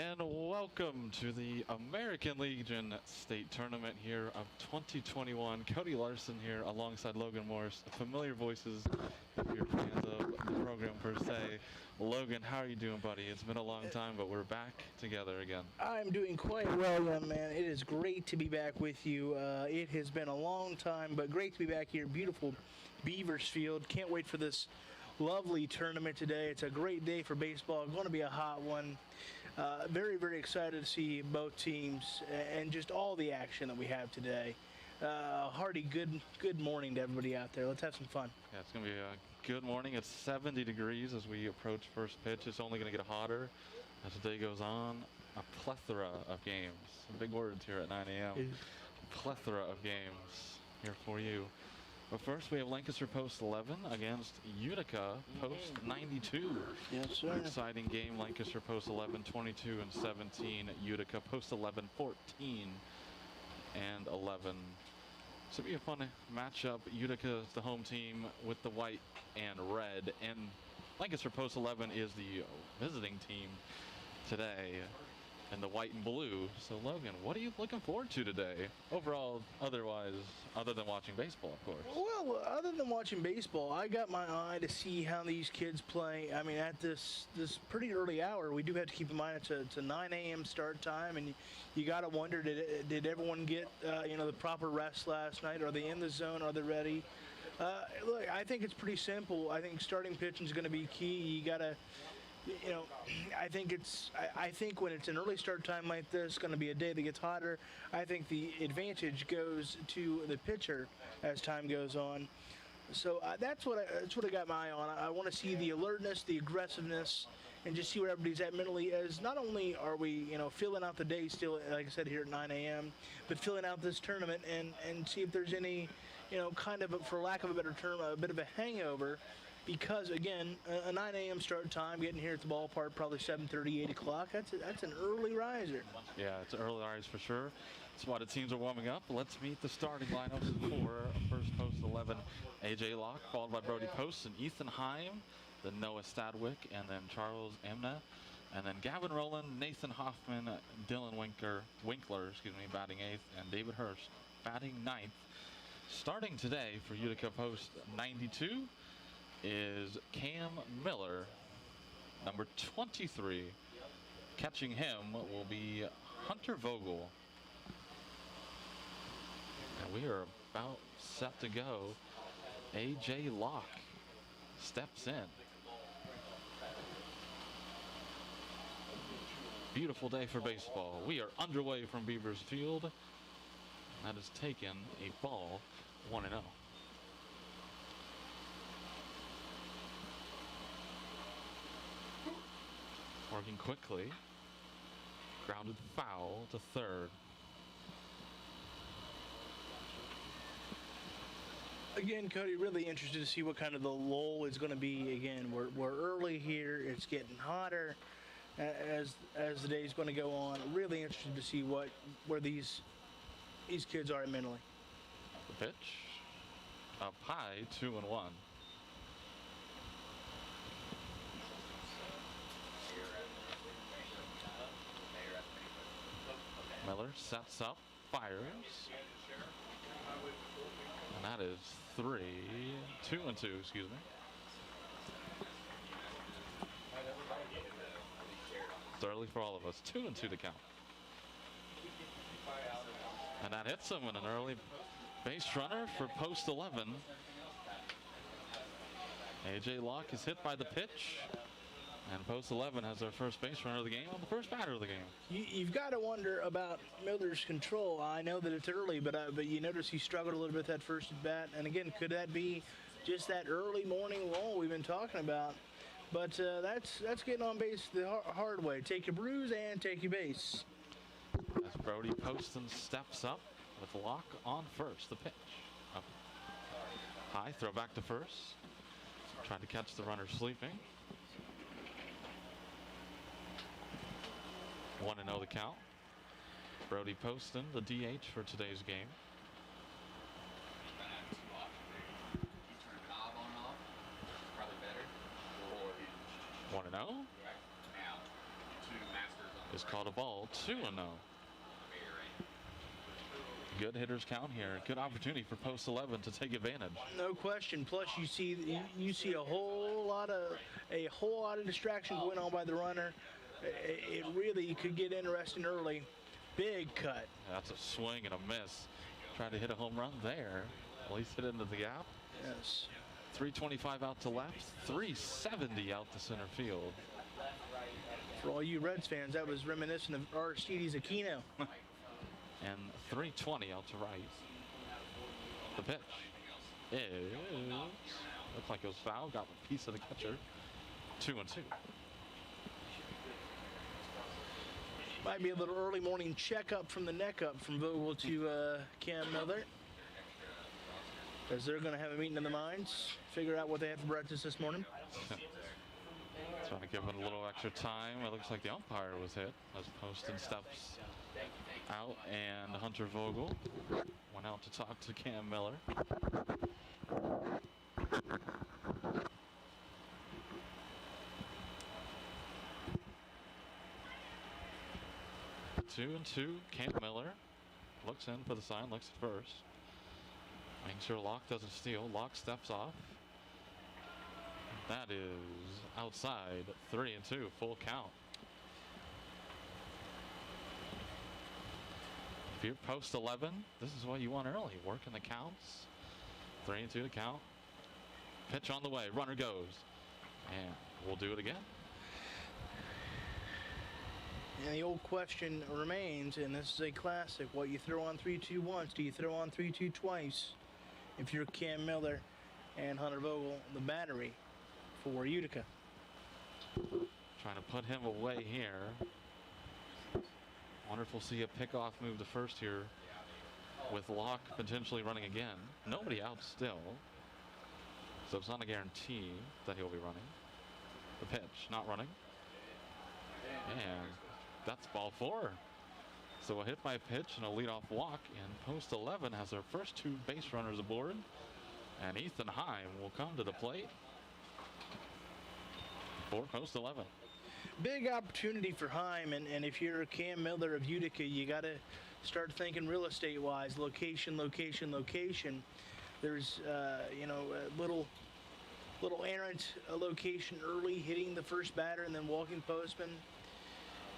And welcome to the American Legion State Tournament here of 2021. Cody Larson here alongside Logan Morris. Familiar voices if you're fans of the program per se. Logan, how are you doing, buddy? It's been a long time, but we're back together again. I'm doing quite well, young man. It is great to be back with you. It has been a long time, but great to be back here. Beautiful Beavers field. Can't wait for this lovely tournament today. It's a great day for baseball. Going to be a hot one. Very, very excited to see both teams and just all the action that we have today. Hearty, good morning to everybody out there. Let's have some fun. Yeah, it's going to be a good morning. It's 70 degrees as we approach first pitch. It's only going to get hotter as the day goes on. A plethora of games. Some big words here at 9 a.m. Plethora of games here for you. But first, we have Lancaster Post 11 against Utica Post 92. Yes, sir. Exciting game. Lancaster Post 11, 22 and 17. Utica Post 11, 14 and 11. So it'll be a fun matchup. Utica is the home team with the white and red, and Lancaster Post 11 is the visiting team today in the white and blue. So Logan, what are you looking forward to today? Overall, other than watching baseball, of course. Well, other than watching baseball, I got my eye to see how these kids play. I mean, at this pretty early hour, we do have to keep in mind it's a 9 a.m. start time, and you got to wonder, did everyone get the proper rest last night? Are they in the zone? Are they ready? Look, I think it's pretty simple. I think starting pitching is going to be key. You got to. I think when it's an early start time like this, going to be a day that gets hotter. I think the advantage goes to the pitcher as time goes on. So that's what I got my eye on. I want to see the alertness, the aggressiveness, and just see where everybody's at mentally. As not only are we, filling out the day still, like I said, here at 9 a.m., but filling out this tournament and see if there's any, kind of, for lack of a better term, a bit of a hangover. Because, again, a 9 a.m. start time, getting here at the ballpark, probably 7:30, 8 o'clock, that's an early riser. Yeah, it's an early rise for sure. That's why the teams are warming up. Let's meet the starting lineups for first Post 11. A.J. Locke, followed by Brody Post and Ethan Heim, then Noah Stadwick, and then Charles Emna, and then Gavin Rowland, Nathan Hoffman, Dylan Winkler, batting eighth, and David Hurst batting ninth. Starting today for Utica Post 92 is Cam Miller, number 23. Catching him will be Hunter Vogel. And we are about set to go. A.J. Locke steps in. Beautiful day for baseball. We are underway from Beavers Field. That has taken a ball 1-0. Working quickly. Grounded foul to third. Again, Cody, really interested to see what kind of the lull is going to be. Again, we're early here. It's getting hotter as the day is going to go on. Really interested to see where these kids are mentally. The pitch up high, 2-1. Miller sets up, fires, and that is 2-2, excuse me. It's early for all of us. 2-2 to count. And that hits him, and an early base runner for Post 11. A.J. Locke is hit by the pitch. And Post 11 has their first base runner of the game on the first batter of the game. You've got to wonder about Miller's control. I know that it's early, but you notice he struggled a little bit that first at bat. And again, could that be just that early morning lull we've been talking about? But that's getting on base the hard way. Take your bruise and take your base. As Brody Poston steps up with Locke on first. The pitch up high, throw back to first. Trying to catch the runner sleeping. 1-0 the count. Brody Poston, the DH for today's game. 1-0. Now, two masters on is called a ball, 2-0. Good hitters count here. Good opportunity for post 11 to take advantage. No question. Plus, you see a whole lot of distraction going on by the runner. It really could get interesting early. Big cut. That's a swing and a miss. Tried to hit a home run there. At least hit into the gap. Yes. 325 out to left. 370 out to center field. For all you Reds fans, that was reminiscent of Aristides Aquino. And 320 out to right. The pitch is, looked like it was foul. Got a piece of the catcher. 2-2. Might be a little early morning checkup from the neck up from Vogel to Cam Miller, as they're going to have a meeting of the minds, figure out what they have for breakfast this morning. Trying to give it a little extra time. It looks like the umpire was hit as Poston steps out, and Hunter Vogel went out to talk to Cam Miller. Two and two. Cam Miller looks in for the sign, looks at first, making sure Locke doesn't steal. Locke steps off. That is outside. 3-2, full count. If you're post 11, this is what you want early. Working the counts. 3-2 to count. Pitch on the way. Runner goes. And we'll do it again. And the old question remains, and this is a classic, what you throw on 3-2 once, do you throw on 3-2 twice? If you're Cam Miller and Hunter Vogel, the battery for Utica. Trying to put him away here. Wonder if we'll see a pickoff move to first here with Locke potentially running again. Nobody out still, so it's not a guarantee that he'll be running. The pitch, not running. And that's ball 4. So a hit by pitch and a leadoff walk, and post 11 has their first 2 base runners aboard. And Ethan Heim will come to the plate for post 11. Big opportunity for Heim, and if you're Cam Miller of Utica, you got to start thinking real estate wise, location, location, location. There's a little errant location early, hitting the first batter and then walking postman.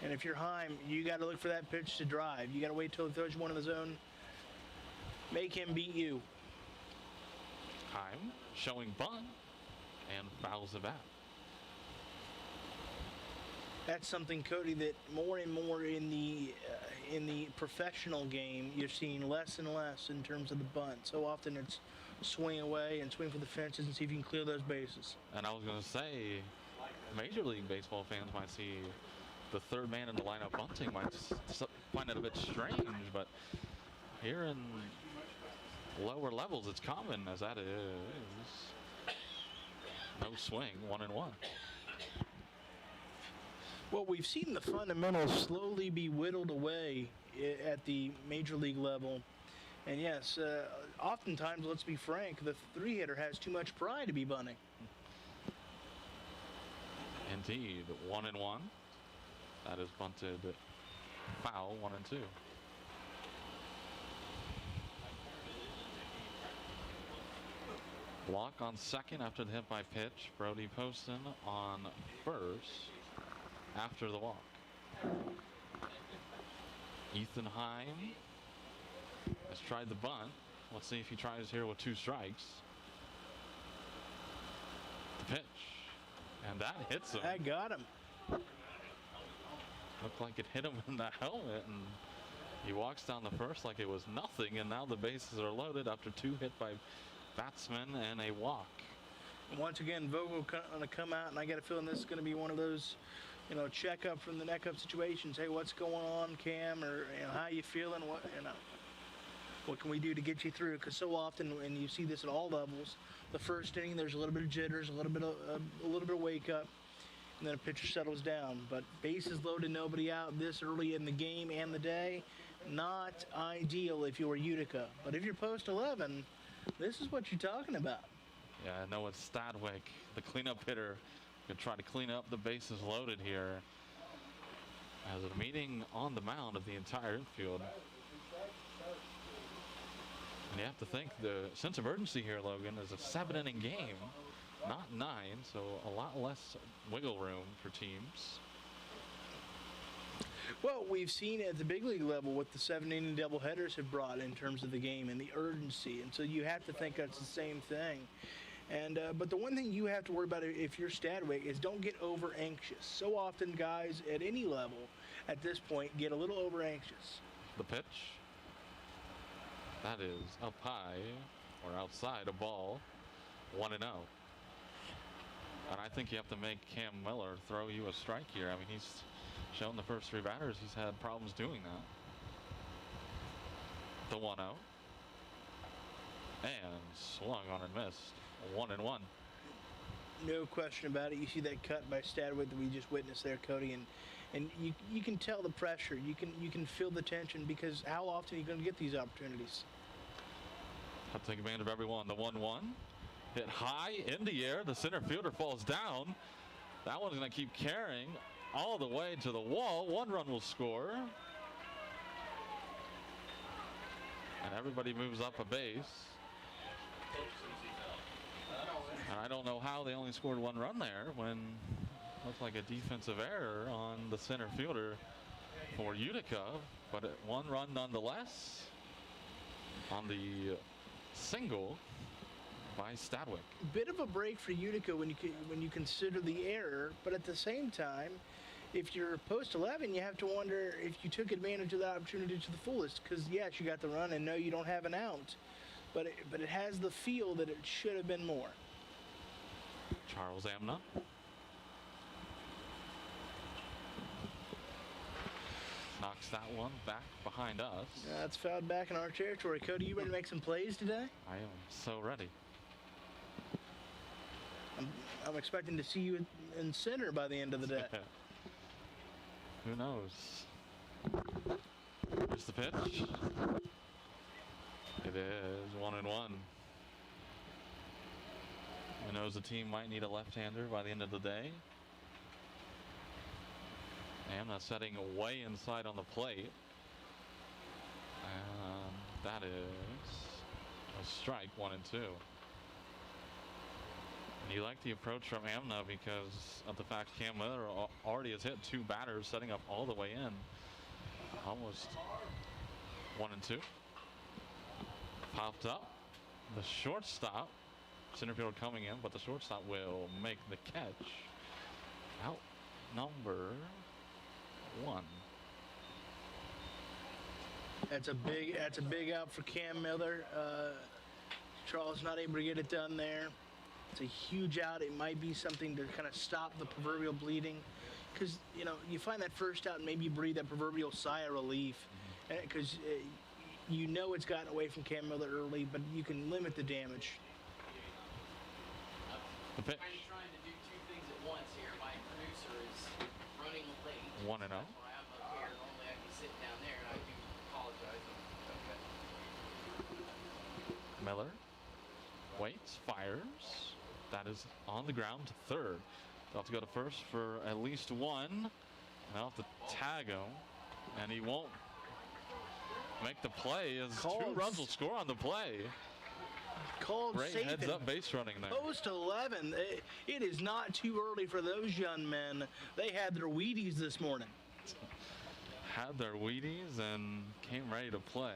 And if you're Heim, you got to look for that pitch to drive. You got to wait till he throws you one in the zone. Make him beat you. Heim showing bunt and fouls it back. That's something, Cody, that more and more in the professional game, you're seeing less and less in terms of the bunt. So often it's swing away and swing for the fences and see if you can clear those bases. And I was going to say, Major League Baseball fans might see the third man in the lineup bunting, might find it a bit strange, but here in lower levels, it's common, as that is no swing, 1-1. Well, we've seen the fundamentals slowly be whittled away at the major league level. And yes, oftentimes, let's be frank, the 3-hitter has too much pride to be bunting. Indeed, 1-1. That is bunted foul, 1-2. Block on second after the hit by pitch. Brody Poston on first after the walk. Ethan Heim has tried the bunt. Let's see if he tries here with 2 strikes. The pitch. And that hits him. That got him. Looked like it hit him in the helmet, and he walks down the first like it was nothing, and now the bases are loaded after 2 hit by batsmen and a walk. And once again, Vogel going to come out, and I got a feeling this is going to be one of those, check up from the neck up situations. Hey, what's going on, Cam? Or how you feeling? What can we do to get you through? Because so often, and you see this at all levels, the first inning there's a little bit of jitters, a little bit of wake up, and then a pitcher settles down. But bases loaded, nobody out this early in the game and the day, not ideal if you're Utica. But if you're post 11, this is what you're talking about. Yeah, I know it's Stadwick, the cleanup hitter, going to try to clean up the bases loaded here. as a meeting on the mound of the entire infield. And you have to think the sense of urgency here, Logan, is a 7-inning game, not 9, so a lot less wiggle room for teams. Well, we've seen at the big league level what the 7-inning doubleheaders have brought in terms of the game and the urgency, and so you have to think that's the same thing. And but the one thing you have to worry about if you're Stadwick is don't get over anxious. So often guys at any level at this point get a little over anxious. The pitch. That is up high or outside a ball. 1-0. And I think you have to make Cam Miller throw you a strike here. I mean, he's shown the first 3 batters he's had problems doing that. The 1-0. And swung on and missed. 1-1. No question about it. You see that cut by Stadwick that we just witnessed there, Cody, and you can tell the pressure. You can feel the tension because how often are you going to get these opportunities? I'll take advantage of everyone. The 1-1 hit high in the air. The center fielder falls down. That one's going to keep carrying all the way to the wall. 1 run will score. And everybody moves up a base. And I don't know how they only scored 1 run there when it looked like a defensive error on the center fielder for Utica, but 1 run nonetheless on the single by Stadwick. Bit of a break for Utica when you consider the error, but at the same time, if you're post 11, you have to wonder if you took advantage of that opportunity to the fullest. Because yes, you got the run, and no, you don't have an out, but it has the feel that it should have been more. Charles Amna. Knocks that one back behind us. That's fouled back in our territory. Cody, you ready to make some plays today? I am so ready. I'm expecting to see you in center by the end of the day. Who knows? Here's the pitch. It is 1-1. Who knows, the team might need a left-hander by the end of the day. Amna setting way inside on the plate. And that is a strike, 1-2. And you like the approach from Amna because of the fact Cam Miller already has hit 2 batters, setting up all the way in. Almost 1-2. Popped up. The shortstop. Center field coming in, but the shortstop will make the catch. Out number 1. That's a big out for Cam Miller. Charles not able to get it done there. It's a huge out. It might be something to kind of stop the proverbial bleeding, because you find that first out and maybe you breathe that proverbial sigh of relief, because it's gotten away from Cam Miller early, but you can limit the damage. The pitch. I'm trying to do 2 things at once here. My producer is running late. 1-0. That's why I'm up here. Normally I'd be sitting down there, and I do apologize. Okay. Miller waits, fires. That is on the ground to third. They'll have to go to first for at least 1. And they'll have to tag him, and he won't make the play as 2 runs will score on the play. Called Great safe heads up base running there. Post 11. It is not too early for those young men. They had their Wheaties this morning. Had their Wheaties and came ready to play.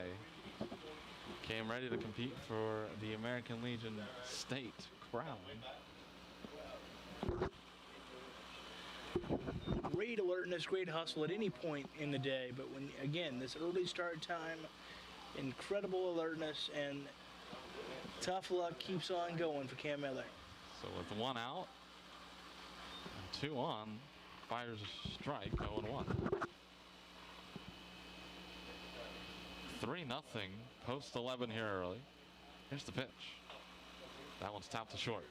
Came ready to compete for the American Legion state crown. Great alertness, great hustle at any point in the day. But when, again, this early start time, incredible alertness, and tough luck keeps on going for Cam Miller. So with 1 out and 2 on, fires a strike, 0-1. 3-0, post 11 here early. Here's the pitch. That one's tapped to short.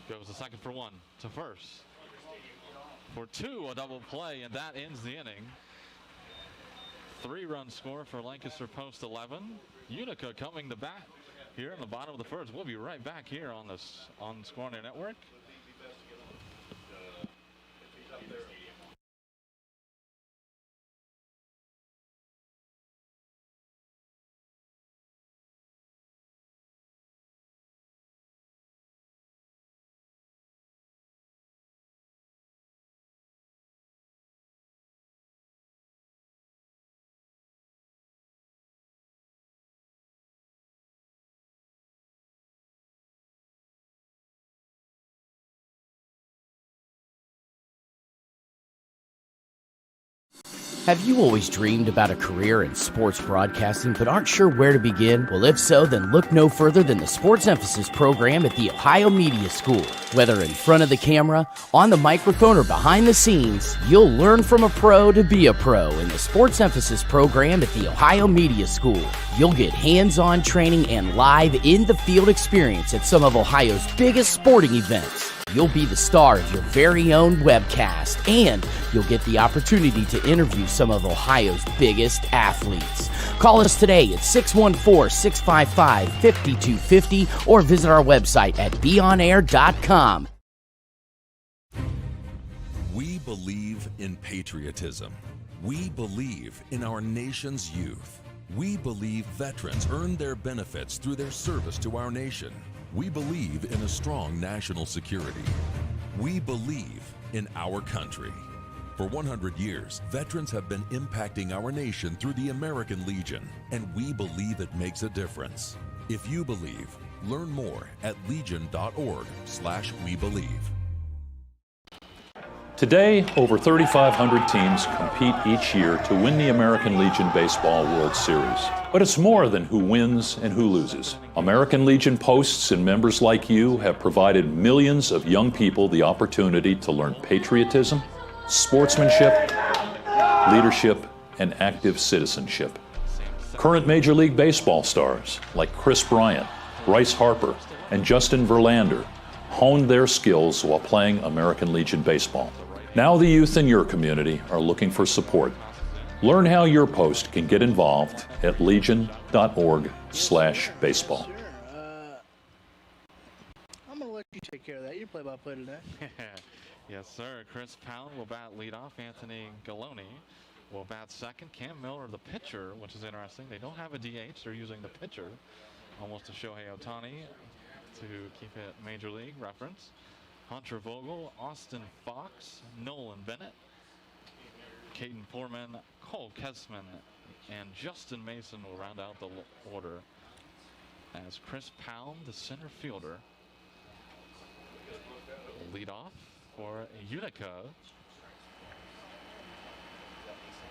Goes to second for 1, to first. For 2, a double play, and that ends the inning. 3-run score for Lancaster post 11. Utica coming to bat here in the bottom of the first. We'll be right back here on Scorner Network. Have you always dreamed about a career in sports broadcasting but aren't sure where to begin? Well, if so, then look no further than the Sports Emphasis program at the Ohio Media School. Whether in front of the camera, on the microphone, or behind the scenes, you'll learn from a pro to be a pro in the Sports Emphasis program at the Ohio Media School. You'll get hands-on training and live in-the-field experience at some of Ohio's biggest sporting events. You'll be the star of your very own webcast, and you'll get the opportunity to interview some of Ohio's biggest athletes. Call us today at 614-655-5250 or visit our website at beonair.com. We believe in patriotism. We believe in our nation's youth. We believe veterans earn their benefits through their service to our nation. We believe in a strong national security. We believe in our country. For 100 years, veterans have been impacting our nation through the American Legion, and we believe it makes a difference. If you believe, learn more at legion.org/webelieve. Today, over 3,500 teams compete each year to win the American Legion Baseball World Series. But it's more than who wins and who loses. American Legion posts and members like you have provided millions of young people the opportunity to learn patriotism, sportsmanship, leadership, and active citizenship. Current Major League Baseball stars like Chris Bryant, Bryce Harper, and Justin Verlander honed their skills while playing American Legion Baseball. Now the youth in your community are looking for support. Learn how your post can get involved at legion.org/baseball. I'm going to let you take care of that. You play-by-play today. Yes, sir. Chris Pound will bat leadoff. Anthony Galoni will bat second. Cam Miller, the pitcher, which is interesting. They don't have a DH. They're using the pitcher, almost a Shohei Ohtani, to keep it Major League reference. Hunter Vogel, Austin Fox, Nolan Bennett, Caden Foreman, Cole Kesman, and Justin Mason will round out the order as Chris Pound, the center fielder, will lead off for Utica.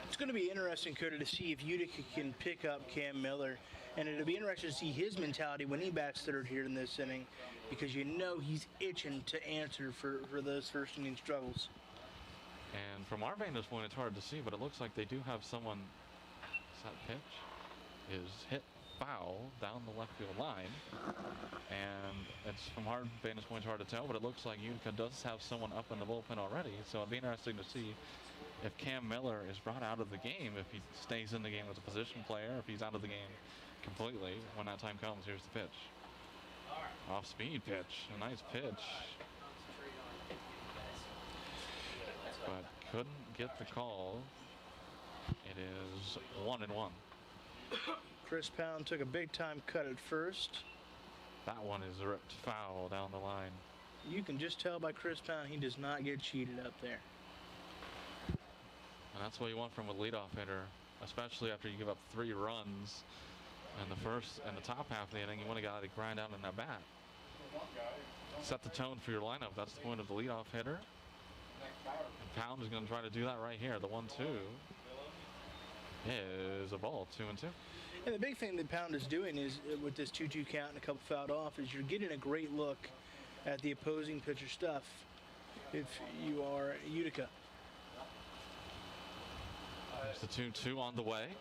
It's going to be interesting, Cody, to see if Utica can pick up Cam Miller. And it'll be interesting to see his mentality when he bats third here in this inning, because you know he's itching to answer for those first inning struggles. And from our vantage point, it's hard to see, but it looks like they do have someone. That pitch is hit foul down the left field line. And it's from our vantage point, it's hard to tell, but it looks like Utica does have someone up in the bullpen already. So it'd be interesting to see if Cam Miller is brought out of the game, if he stays in the game as a position player, if he's out of the game completely when that time comes. Here's the pitch. Off speed pitch. A nice pitch. But couldn't get the call. It is 1-1. Chris Pound took a big time cut at first. That one is ripped foul down the line. You can just tell by Chris Pound he does not get cheated up there. And that's what you want from a leadoff hitter, especially after you give up 3 runs in the first and the top half of the inning. You want a guy to grind out in that bat. Set the tone for your lineup. That's the point of the leadoff hitter. And Pound is going to try to do that right here. The 1-2 is a ball, 2-2. And the big thing that Pound is doing is, with this 2-2 count and a couple fouled off, is you're getting a great look at the opposing pitcher stuff if you are Utica. There's the 2-2 on the way.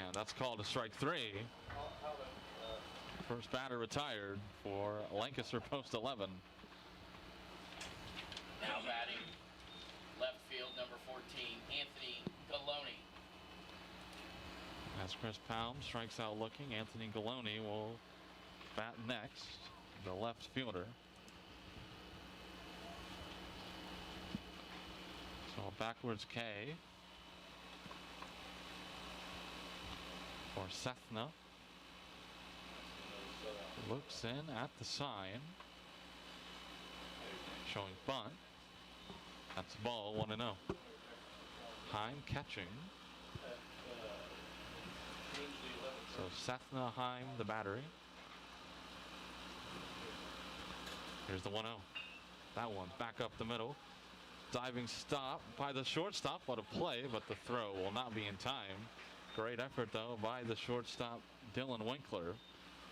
And that's called a strike 3. First batter retired for Lancaster post 11. Now batting, left field, number 14, Anthony Galoni. As Chris Pound strikes out looking, Anthony Galoni will bat next, the left fielder. So a backwards K for Sethna. Looks in at the sign, showing bunt. That's ball, 1-0. Heim catching. So Sethna, Heim, the battery. Here's the 1-0. That one's back up the middle. Diving stop by the shortstop. What a play, but the throw will not be in time. Great effort, though, by the shortstop, Dylan Winkler.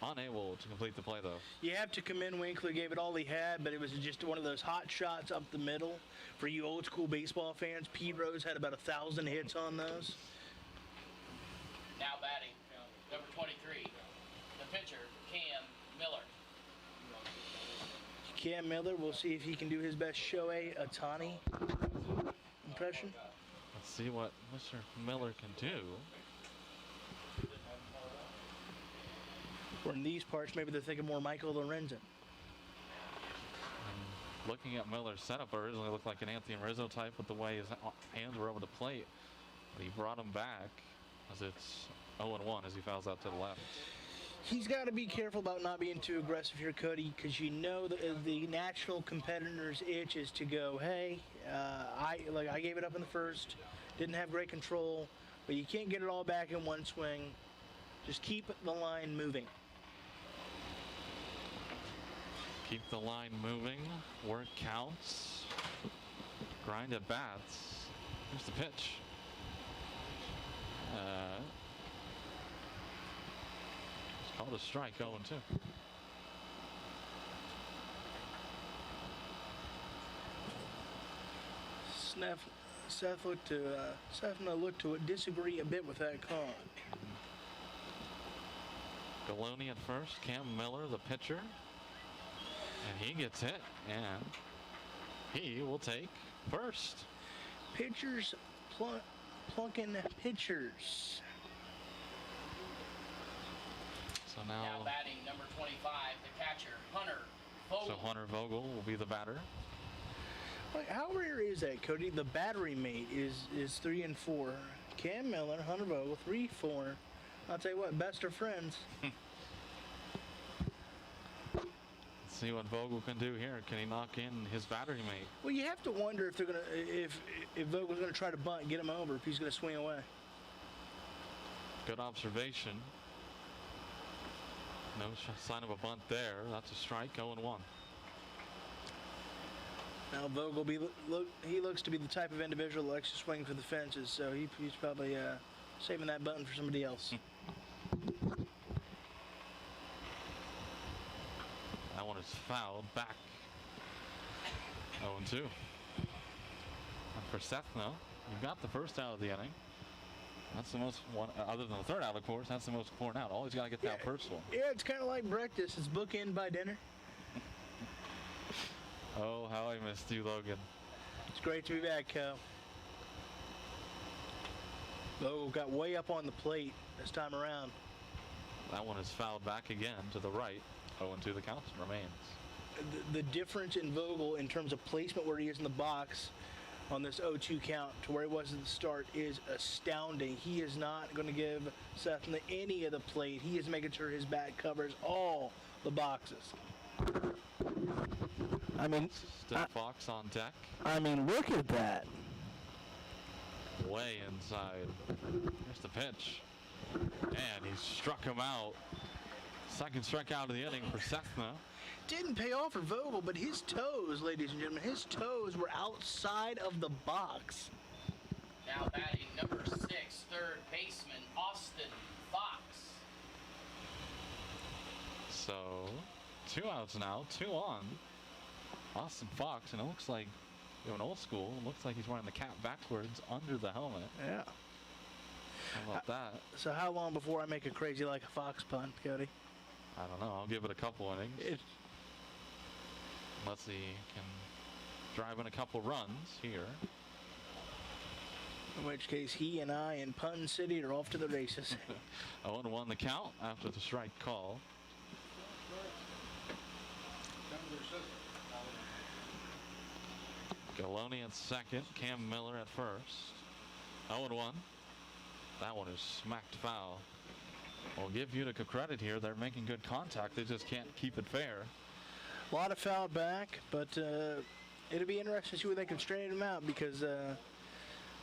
Unable to complete the play, though. You have to commend Winkler, gave it all he had, but it was just one of those hot shots up the middle. For you old school baseball fans, Pete Rose had about 1,000 hits on those. Now batting, number 23, the pitcher, Cam Miller. Cam Miller, we'll see if he can do his best Shohei Ohtani impression. Let's see what Mr. Miller can do. Or in these parts, maybe they're thinking more Michael Lorenzen. Looking at Miller's setup, originally looked like an Anthony Rizzo type with the way his hands were over the plate. But he brought him back as it's 0-1 as he fouls out to the left. He's got to be careful about not being too aggressive here, Cody, because you know the natural competitor's itch is to go, hey, I gave it up in the first, didn't have great control, but you can't get it all back in one swing. Just keep the line moving. Keep the line moving. Work counts. Grind at bats. Here's the pitch. It's called a strike, 0-2. Seth looked to disagree a bit with that call. Galoni at first. Cam Miller, the pitcher. And he gets hit, and he will take first. Pitchers plunking pitchers. So now batting, number 25, the catcher, Hunter Vogel. So Hunter Vogel will be the batter. Like, how rare is that, Cody? The battery mate is 3 and 4. Cam Miller, Hunter Vogel, 3-4. I'll tell you what, best of friends. See what Vogel can do here. Can he knock in his battery mate? Well, you have to wonder if they're gonna if Vogel's gonna try to bunt, get him over, if he's gonna swing away. Good observation. No sign of a bunt there. That's a strike. 0-1. Now Vogel he looks to be the type of individual that likes to swing for the fences, so he's probably saving that button for somebody else. That one is fouled back. 0-2. And for Seth, no. You got the first out of the inning. That's the most one, other than the third out, of course. That's the most important out. Always got to get that first one. Yeah, it's kind of like breakfast. It's bookend by dinner. Oh, how I missed you, Logan. It's great to be back, Co. Vogel got way up on the plate this time around. That one is fouled back again to the right. 0-2 the count remains. The difference in Vogel in terms of placement where he is in the box on this 0-2 count to where he was at the start is astounding. He is not going to give Seth any of the plate. He is making sure his bat covers all the boxes. I mean, Steph Fox on deck. I mean, look at that. Way inside. Here's the pitch. And he struck him out. Second strikeout of the inning for Sethna. Didn't pay off for Vogel, but his toes, ladies and gentlemen, his toes were outside of the box. Now batting, number 6, third baseman, Austin Fox. So, 2 outs now, 2 on. Austin Fox, and it looks like, going old school, it looks like he's wearing the cap backwards under the helmet. Yeah. How about that? So how long before I make a crazy like a Fox pun, Cody? I don't know. I'll give it a couple innings. Let's see. Can drive in a couple runs here. In which case, he and I in Pun City are off to the races. 0-1 the count after the strike call. Galoni at second. Cam Miller at first. 0-1. That one is smacked foul. We'll give Utica credit here. They're making good contact. They just can't keep it fair. A lot of foul back, but it'll be interesting to see where they can straighten them out because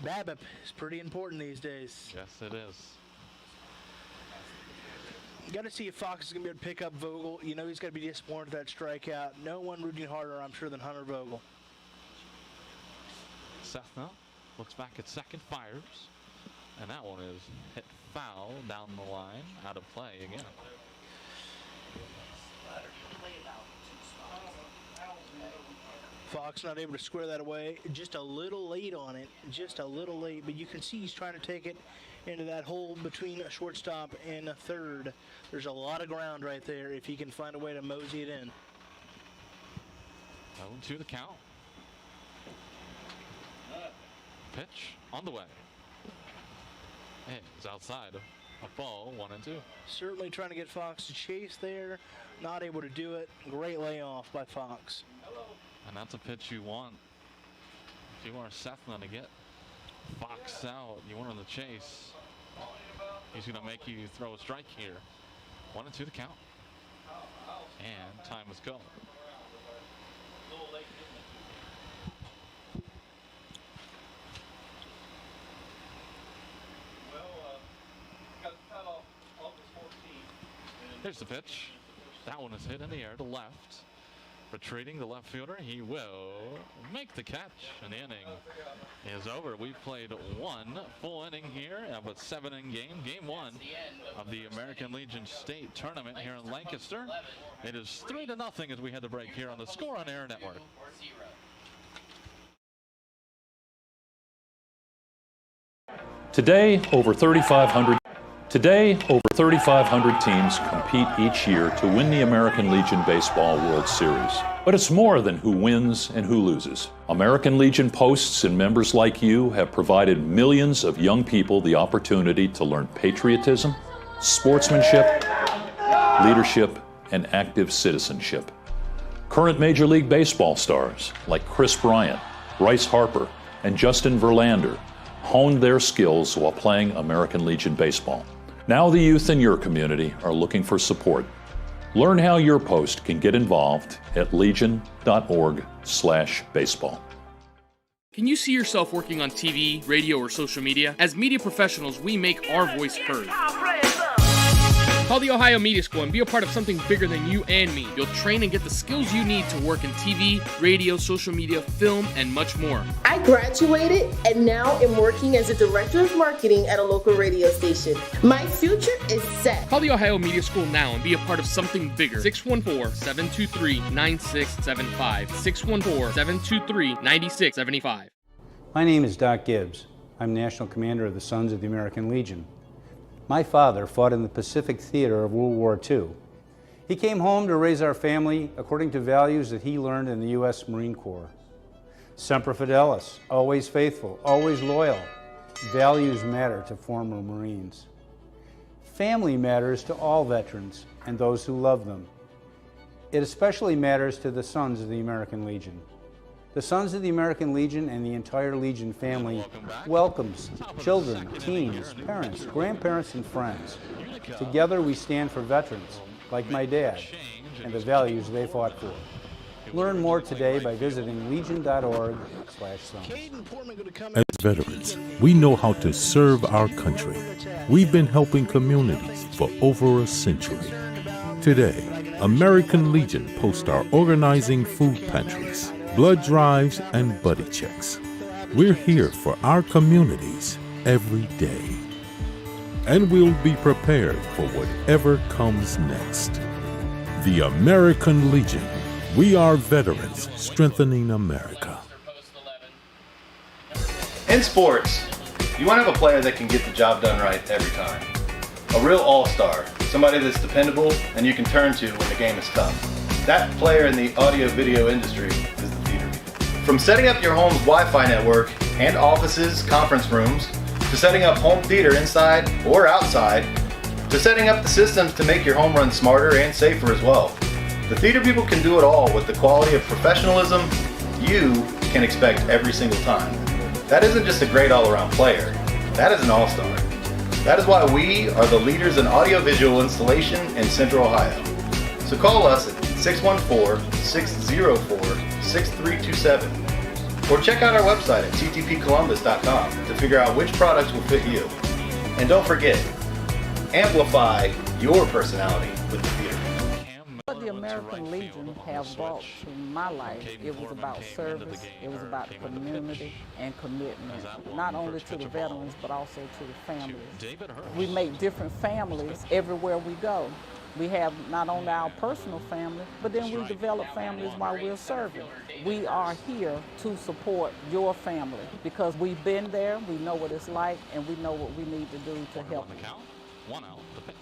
BABIP is pretty important these days. Yes, it is. You got to see if Fox is going to be able to pick up Vogel. You know he's got to be disappointed with that strikeout. No one rooting harder, I'm sure, than Hunter Vogel. Cessna looks back at second, fires. And that one is hit foul down the line, out of play again. Fox not able to square that away. Just a little late on it. Just a little late. But you can see he's trying to take it into that hole between a shortstop and a third. There's a lot of ground right there if he can find a way to mosey it in. 0-2 the count. Pitch on the way. It's outside. A ball, 1-2. Certainly trying to get Fox to chase there. Not able to do it. Great layoff by Fox. And that's a pitch you want. If you are Cessna to get Fox out, you want him to chase. He's going to make you throw a strike here. 1-2 the count. And time is go. Here's the pitch. That one is hit in the air to left. Retreating the left fielder. He will make the catch. And the inning is over. We've played one full inning here of a 7-inning game. Game 1 of the American Legion State Tournament here in Lancaster. It is 3-0 as we head to break here on the Score on Air Network. Today, over 3,500 teams compete each year to win the American Legion Baseball World Series. But it's more than who wins and who loses. American Legion posts and members like you have provided millions of young people the opportunity to learn patriotism, sportsmanship, leadership, and active citizenship. Current Major League Baseball stars like Chris Bryant, Bryce Harper, and Justin Verlander honed their skills while playing American Legion Baseball. Now the youth in your community are looking for support. Learn how your post can get involved at legion.org/baseball. Can you see yourself working on TV, radio, or social media? As media professionals, we make our voice heard. Call the Ohio Media School and be a part of something bigger than you and me. You'll train and get the skills you need to work in TV, radio, social media, film, and much more. I graduated and now am working as a director of marketing at a local radio station. My future is set. Call the Ohio Media School now and be a part of something bigger. 614-723-9675. 614-723-9675. My name is Doc Gibbs. I'm National Commander of the Sons of the American Legion. My father fought in the Pacific Theater of World War II. He came home to raise our family according to values that he learned in the U.S. Marine Corps. Semper Fidelis, always faithful, always loyal. Values matter to former Marines. Family matters to all veterans and those who love them. It especially matters to the Sons of the American Legion. The Sons of the American Legion and the entire Legion family welcomes children, teens, parents, grandparents, and friends. Together we stand for veterans, like my dad, and the values they fought for. Learn more today by visiting legion.org/sons. As veterans, we know how to serve our country. We've been helping communities for over a century. Today, American Legion posts our organizing food pantries, blood drives, and buddy checks. We're here for our communities every day. And we'll be prepared for whatever comes next. The American Legion. We are veterans strengthening America. In sports, you want to have a player that can get the job done right every time. A real all-star, somebody that's dependable and you can turn to when the game is tough. That player in the audio-video industry is the theater people. From setting up your home's Wi-Fi network and offices, conference rooms, to setting up home theater inside or outside, to setting up the systems to make your home run smarter and safer as well. The theater people can do it all with the quality of professionalism you can expect every single time. That isn't just a great all-around player, that is an all-star. That is why we are the leaders in audiovisual installation in Central Ohio. So call us at 614-604-6327 or check out our website at ttpcolumbus.com to figure out which products will fit you. And don't forget, amplify your personality with the theater. American Legion have brought to my life, it was about service, it was about the community and commitment, not only to the veterans, but also to the families. We make different families everywhere we go. We have not only our personal family, but then we develop families while we're serving. We are here to support your family because we've been there, we know what it's like, and we know what we need to do to help you. 1 out, the pitch.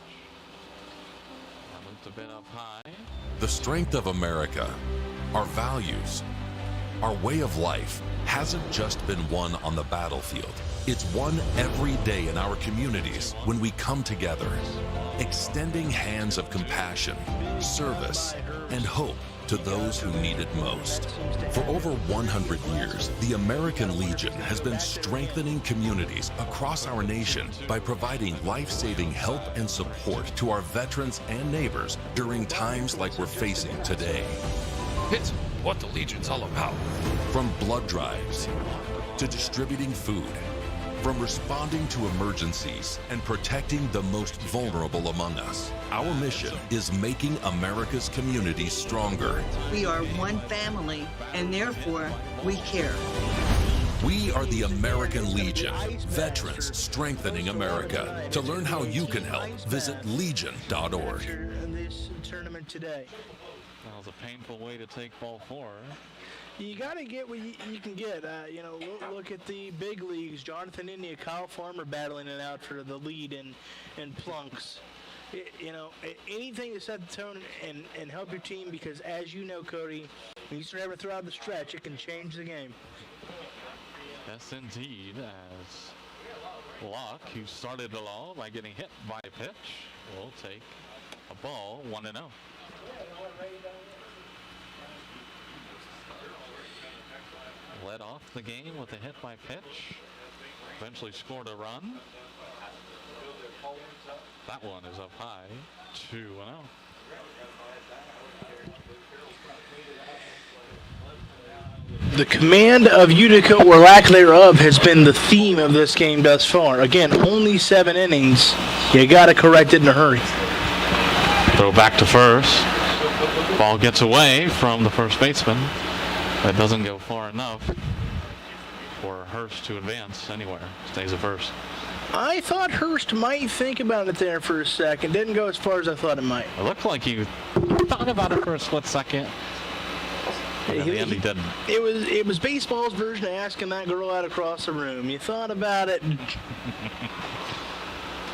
A bit up high. The strength of America, our values, our way of life hasn't just been won on the battlefield. It's won every day in our communities when we come together, extending hands of compassion, service, and hope to those who need it most. For over 100 years, the American Legion has been strengthening communities across our nation by providing life-saving help and support to our veterans and neighbors during times like we're facing today. It's what the Legion's all about. From blood drives to distributing food, from responding to emergencies and protecting the most vulnerable among us. Our mission is making America's communities stronger. We are one family, and therefore, we care. We are the American Legion, veterans strengthening America. To learn how you can help, visit legion.org. This tournament today. That was a painful way to take ball 4. You got to get what you can get. Look at the big leagues. Jonathan India, Kyle Farmer battling it out for the lead in plunks. Anything to set the tone and help your team, because as you know, Cody, when you start ever throughout the stretch, it can change the game. Yes, indeed, as Locke, who started it all by getting hit by a pitch, will take a ball 1-0. Led off the game with a hit by pitch. Eventually scored a run. That one is up high. 2-0. The command of Utica, or lack thereof, has been the theme of this game thus far. Again, only 7 innings. You got to correct it in a hurry. Throw back to first. Ball gets away from the first baseman. That doesn't go far enough for Hurst to advance anywhere. Stays at first. I thought Hurst might think about it there for a second. Didn't go as far as I thought it might. It looked like he thought about it for a split second. At the end, he didn't. It was baseball's version of asking that girl out across the room. You thought about it.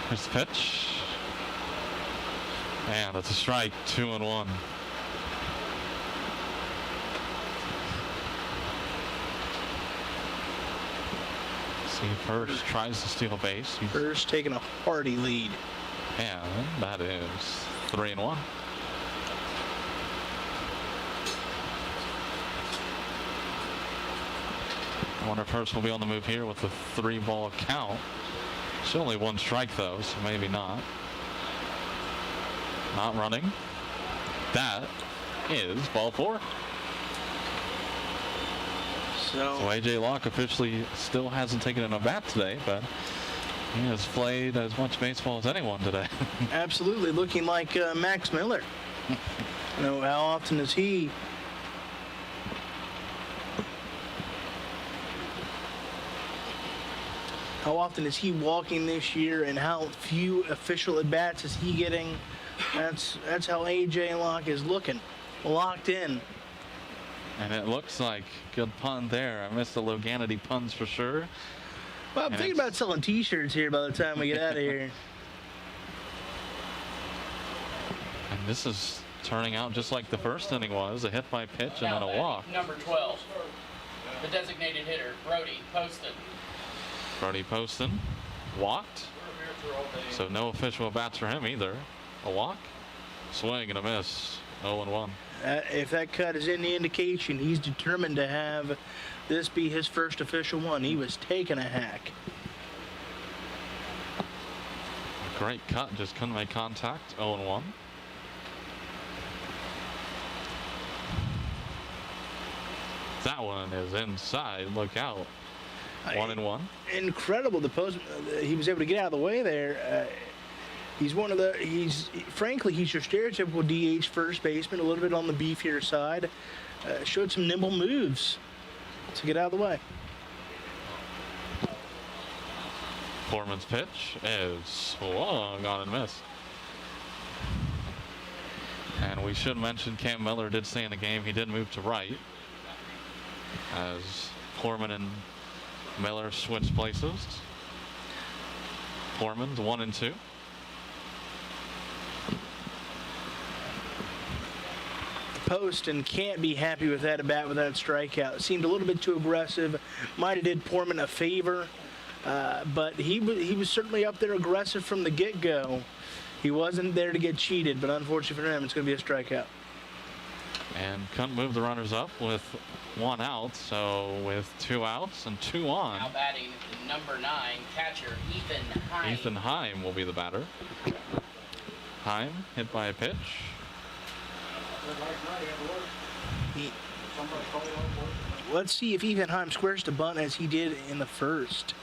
Here's the pitch. And it's a strike. 2-1. Hurst tries to steal a base. Hurst taking a hearty lead. And that is 3-1. I wonder if Hurst will be on the move here with the 3-ball count. It's only 1 strike though, so maybe not. Not running. That is ball 4. So A.J. Locke officially still hasn't taken in a bat today, but he has played as much baseball as anyone today. Absolutely, looking like Max Miller. How often is he? How often is he walking this year, and how few official at bats is he getting? That's how A.J. Locke is looking, locked in. And it looks like good pun there. I missed the Loganity puns for sure. Well, I'm thinking about selling T-shirts here by the time we get out of here. And this is turning out just like the first inning was, a hit by pitch and then a walk. Number 12, the designated hitter, Brody Poston. Brody Poston walked. So no official at bats for him either. A walk, swing and a miss. 0-1. If that cut is any indication, he's determined to have this be his first official one. He was taking a hack. Great cut, just couldn't make contact. 0-1. That one is inside. Look out. 1-1. Incredible. The post. He was able to get out of the way there. He's frankly, he's your stereotypical DH first baseman, a little bit on the beefier side. Showed some nimble moves to get out of the way. Foreman's pitch is swung on and missed. And we should mention Cam Miller did stay in the game. He did move to right as Foreman and Miller switched places. Foreman's 1-2. Post and can't be happy with that at bat with that strikeout. It seemed a little bit too aggressive. Might have did Foreman a favor, but he was certainly up there aggressive from the get-go. He wasn't there to get cheated, but unfortunately for him, it's going to be a strikeout. And couldn't move the runners up with 1 out, so with 2 outs and 2 on. Now batting number 9, catcher Ethan Heim. Ethan Heim will be the batter. Heim hit by a pitch. Let's see if Ethan Heim squares to bunt as he did in the first.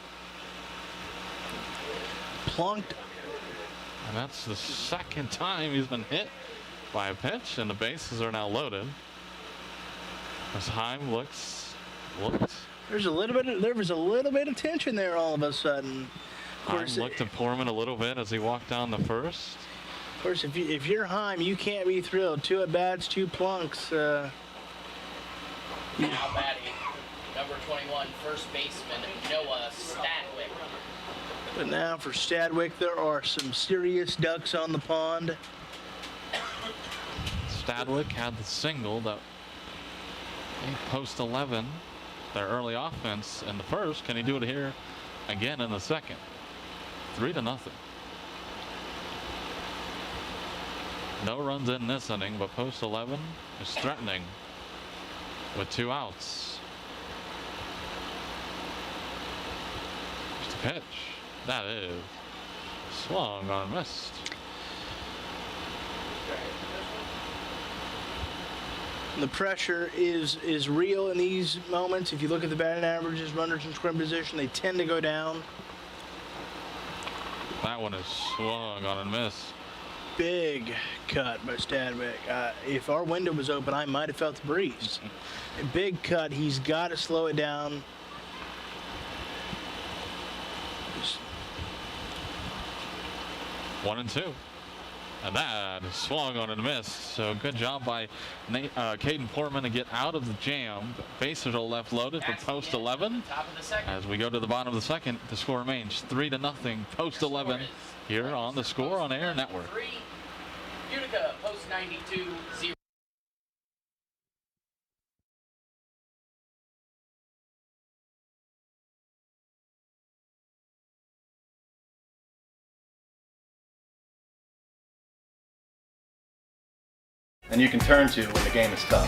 Plunked. And that's the second time he's been hit by a pitch, and the bases are now loaded. As Heim looks. There was a little bit of tension there all of a sudden. Heim looked at Foreman a little bit as he walked down the first. Of course, if you're Heim, you can't be thrilled. 2 at-bats, 2 plunks. Now batting number 21, first baseman Noah Stadwick. But now for Stadwick, there are some serious ducks on the pond. Stadwick had the single that post 11, their early offense in the first. Can he do it here again in the second? 3-0. No runs in this inning, but post 11 is threatening with 2 outs. Just a pitch. That is swung on and missed. The pressure is real in these moments. If you look at the batting averages, runners in scoring position, they tend to go down. That one is swung on and missed. Big cut by Stadwick. If our window was open, I might have felt the breeze. A big cut. He's got to slow it down. 1-2. And that is swung on and missed. So good job by Caden Portman to get out of the jam. Bases are left loaded for post 11. As we go to the bottom of the second, the score remains 3-0. Post 11 here on the Score on Air Network. Utica post 92-0. And you can turn to when the game is tough.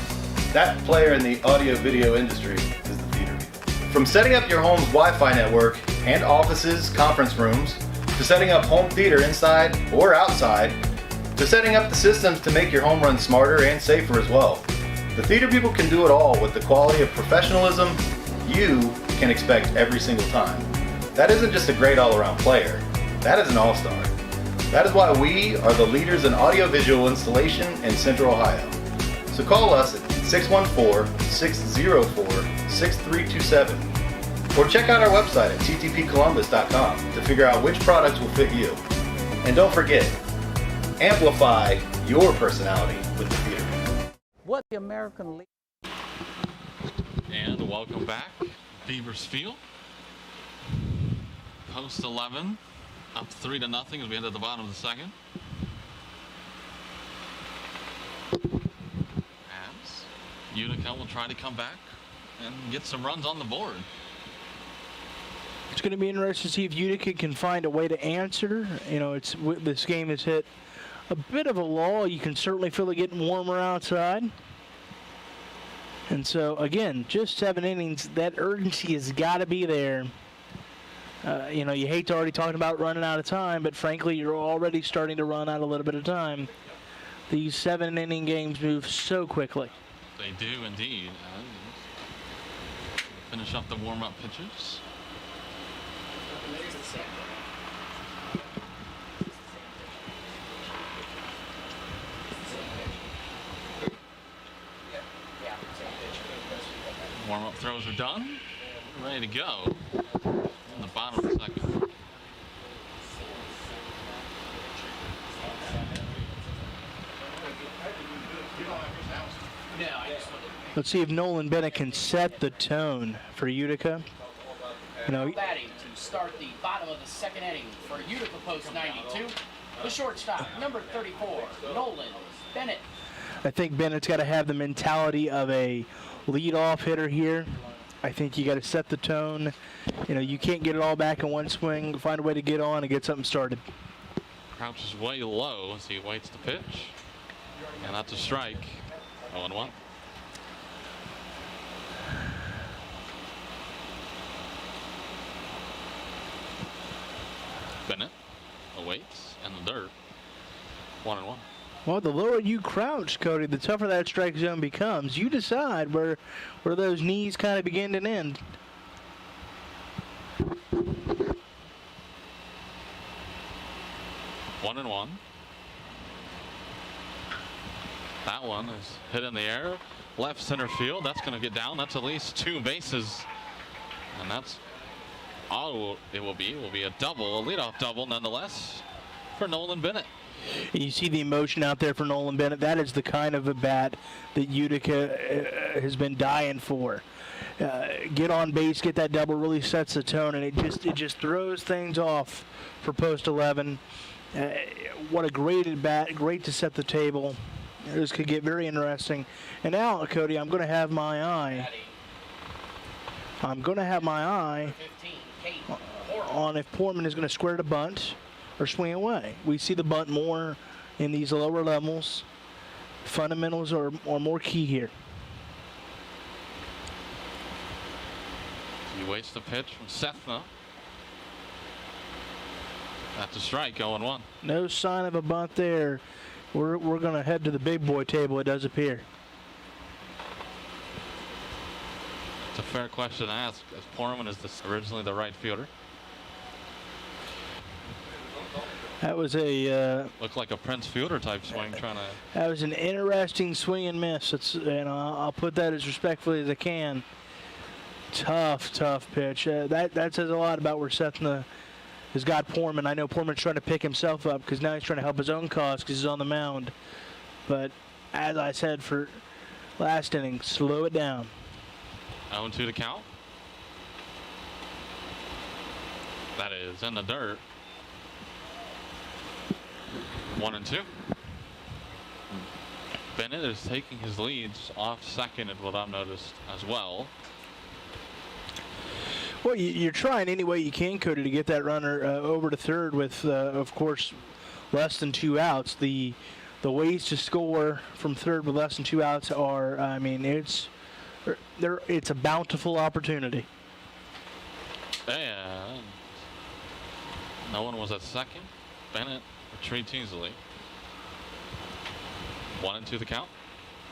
That player in the audio-video industry is the theater people. From setting up your home's Wi-Fi network and offices, conference rooms, to setting up home theater inside or outside, to setting up the systems to make your home run smarter and safer as well. The theater people can do it all with the quality of professionalism you can expect every single time. That isn't just a great all-around player. That is an all-star. That is why we are the leaders in audiovisual installation in Central Ohio. So call us at 614-604-6327 or check out our website at ttpcolumbus.com to figure out which products will fit you. And don't forget, amplify your personality with the theater. What the American League. And welcome back, Beavers Field. Post 11. Up 3-0 as we enter the bottom of the second. As Utica will try to come back and get some runs on the board. It's going to be interesting to see if Utica can find a way to answer. You know, this game has hit a bit of a lull. You can certainly feel it getting warmer outside. And so, again, just 7 innings, that urgency has got to be there. You know, you hate to already talk about running out of time, but frankly, you're already starting to run out a little bit of time. These 7-inning games move so quickly. They do indeed. Finish up the warm-up pitches. throws are done. We're ready to go in the bottom of the second. Let's see if Nolan Bennett can set the tone for Utica. You know, Batting to start the bottom of the second inning for Utica Post 92. The shortstop, number 34, Nolan Bennett. I think Bennett's got to have the mentality of a leadoff hitter here. I think you got to set the tone. You know, you can't get it all back in one swing. Find a way to get on and get something started. Crouches way low as he waits the pitch. And that's a strike. 0-1. Bennett awaits in the dirt. 1-1. Well, the lower you crouch, Cody, the tougher that strike zone becomes. You decide where those knees kind of begin and end. One and one. That one is hit in the air. Left center field. That's going to get down. That's at least 2 bases. And that's all it will be. It will be a double, a leadoff double nonetheless for Nolan Bennett. And you see the emotion out there for Nolan Bennett. That is the kind of a bat that Utica has been dying for. Get on base, get that double, really sets the tone, and it just throws things off for Post 11. What a great at bat, great to set the table. This could get very interesting. And now, Cody, I'm going to have my eye on if Portman is going to square the bunt or swing away. We see the bunt more in these lower levels. Fundamentals are more key here. He waits the pitch from Sethna. That's a strike, 0-1. No sign of a bunt there. We're going to head to the big boy table, it does appear. It's a fair question to ask, as Portman is originally the right fielder. That was a looked like a Prince Fielder type swing, That was an interesting swing and miss. I'll put that as respectfully as I can. Tough pitch. That says a lot about where Sethna has got Portman. I know Portman's trying to pick himself up because now he's trying to help his own cause because he's on the mound. But as I said for last inning, slow it down. 0-2 to count. That is in the dirt. 1-2. Bennett is taking his leads off second, is what I've noticed as well. Well, you're trying any way you can, Cody, to get that runner over to third with, of course, less than 2 outs. The ways to score from third with less than 2 outs are, it's a bountiful opportunity. And no one was at second. Bennett retreats easily. 1-2 the count.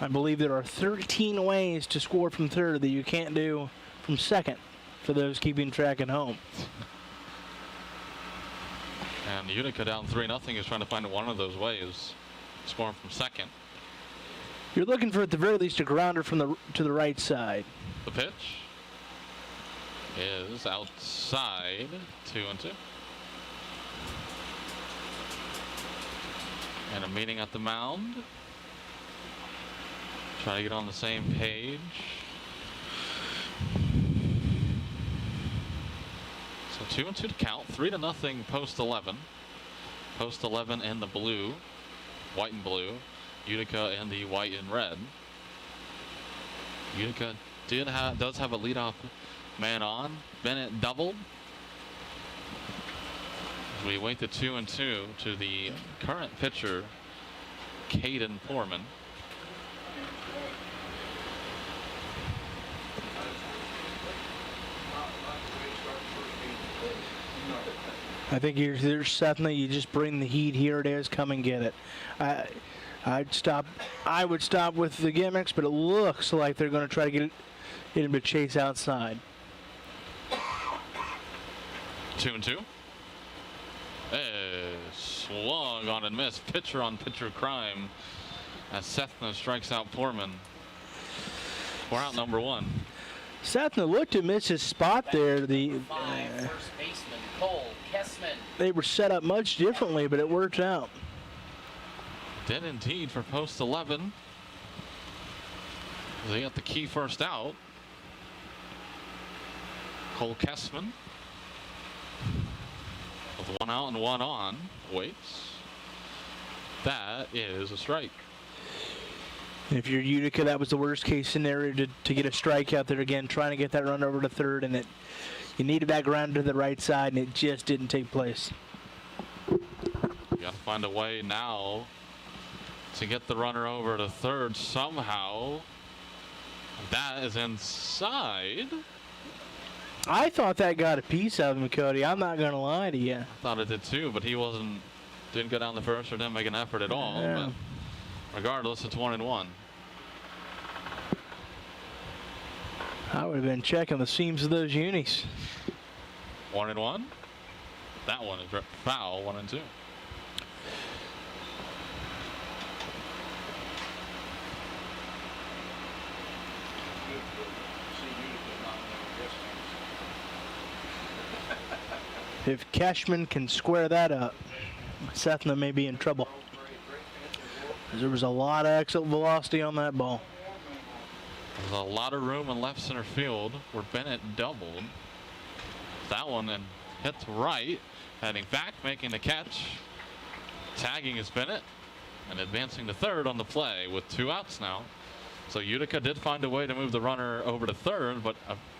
I believe there are 13 ways to score from third that you can't do from second, for those keeping track at home. And Utica down 3-0 is trying to find one of those ways, scoring from second. You're looking for, at the very least, a grounder from to the right side. The pitch is outside, 2-2. And a meeting at the mound. Try to get on the same page. So 2-2 to count. 3-0 Post 11. Post 11 in the blue, white and blue. Utica in the white and red. Utica does have a leadoff man on. Bennett doubled. We wait the 2-2 to the current pitcher, Caden Portman. I think there's Sethna. You just bring the heat. Here it is. Come and get it. I would stop with the gimmicks, but it looks like they're going to try to get him to chase outside. 2-2. Swung on and missed. Pitcher on pitcher crime as Sethna strikes out Portman. We're out number 1. Sethna looked to miss his spot there. First baseman Cole Kessman. They were set up much differently, but it worked out. Did indeed for post 11. They got the key first out. Cole Kessman with 1 out and 1 on. Waits. That is a strike. If you're Utica, that was the worst case scenario to get a strike out there again, trying to get that run over to third, and you needed that ground to the right side, and it just didn't take place. You got to find a way now to get the runner over to third somehow. That is inside. I thought that got a piece of him, Cody. I'm not going to lie to you. I thought it did too, but he didn't go down the first or didn't make an effort at all. Yeah. But regardless, it's 1-1. I would have been checking the seams of those unis. 1-1. That one is foul. 1-2. If Cashman can square that up, Sethna may be in trouble. There was a lot of exit velocity on that ball. There's a lot of room in left center field where Bennett doubled. That one then hits right, heading back, making the catch. Tagging is Bennett and advancing to third on the play with 2 outs now. So Utica did find a way to move the runner over to third, but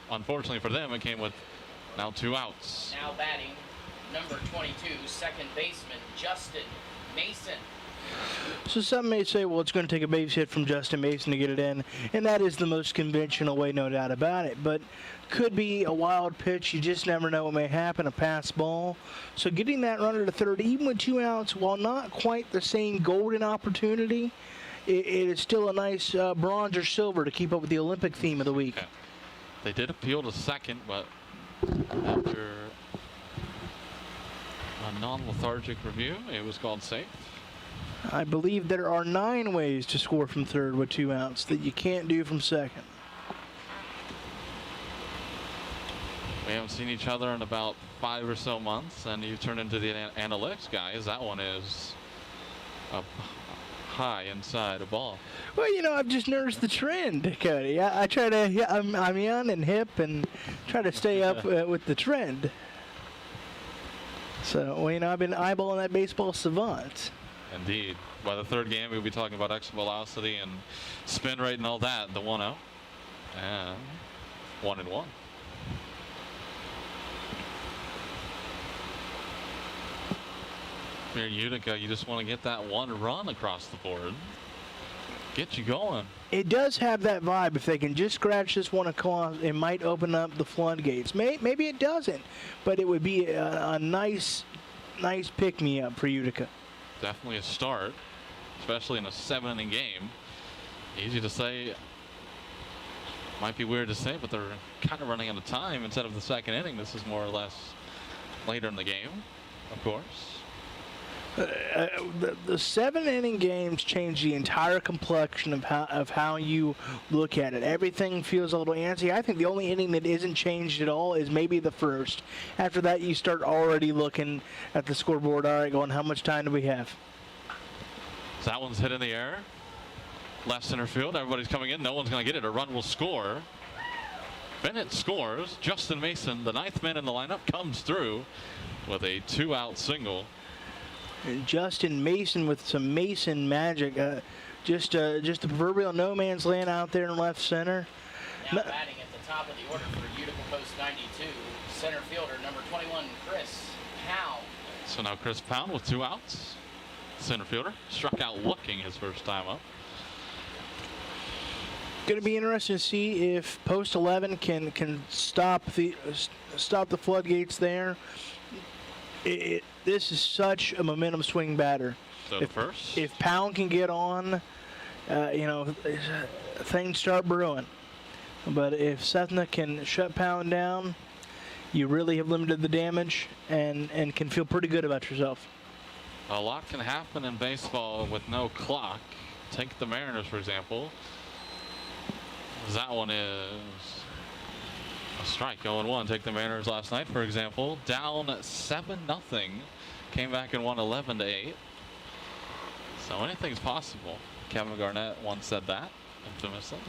unfortunately for them, it came with now 2 outs. Now batting, number 22, second baseman Justin Mason. So some may say, well, it's going to take a base hit from Justin Mason to get it in, and that is the most conventional way, no doubt about it. But could be a wild pitch. You just never know what may happen, a pass ball. So getting that runner to third, even with 2 outs, while not quite the same golden opportunity, it is still a nice bronze or silver to keep up with the Olympic theme of the week. Okay. They did appeal to second, but after a non-lethargic review, it was called safe. I believe there are 9 ways to score from third with 2 outs that you can't do from second. We haven't seen each other in about 5 or so months, and you turn into the analytics guys. That one is up high inside a ball. Well, you know, I've just noticed the trend, Cody. I try to, I'm young and hip and try to stay up with the trend. So, well, you know, I've been eyeballing that baseball savant. Indeed. By the third game, we'll be talking about exit velocity and spin rate and all that. The 1-0. And 1-1. If you're Utica, you just want to get that 1 run across the board. Get you going. It does have that vibe. If they can just scratch this one across, it might open up the floodgates. Maybe it doesn't, but it would be a nice pick-me-up for Utica. Definitely a start, especially in a 7-inning game. Easy to say, might be weird to say, but they're kind of running out of time instead of the 2nd inning. This is more or less later in the game, of course. The 7-inning games change the entire complexion of how you look at it. Everything feels a little antsy. I think the only inning that isn't changed at all is maybe the first. After that, you start already looking at the scoreboard. All right, going, how much time do we have? So that one's hit in the air. Left center field. Everybody's coming in. No one's going to get it. A run will score. Bennett scores. Justin Mason, the 9th man in the lineup, comes through with a 2-out single. Justin Mason with some Mason magic. Just the proverbial no man's land out there in left center. Now batting at the top of the order for Utica Post 92, center fielder number 21, Chris Pound. So now Chris Pound with 2 outs. Center fielder struck out looking his first time up. Going to be interesting to see if Post 11 can stop the floodgates there. This is such a momentum swing batter. So if Pound can get on, you know, things start brewing. But if Sethna can shut Pound down, you really have limited the damage and can feel pretty good about yourself. A lot can happen in baseball with no clock. Take the Mariners, for example. That one is A strike, 0-1. Take the Mariners last night, for example, down 7-0. Came back and won 11-8. So anything's possible. Kevin Garnett once said that, infamously.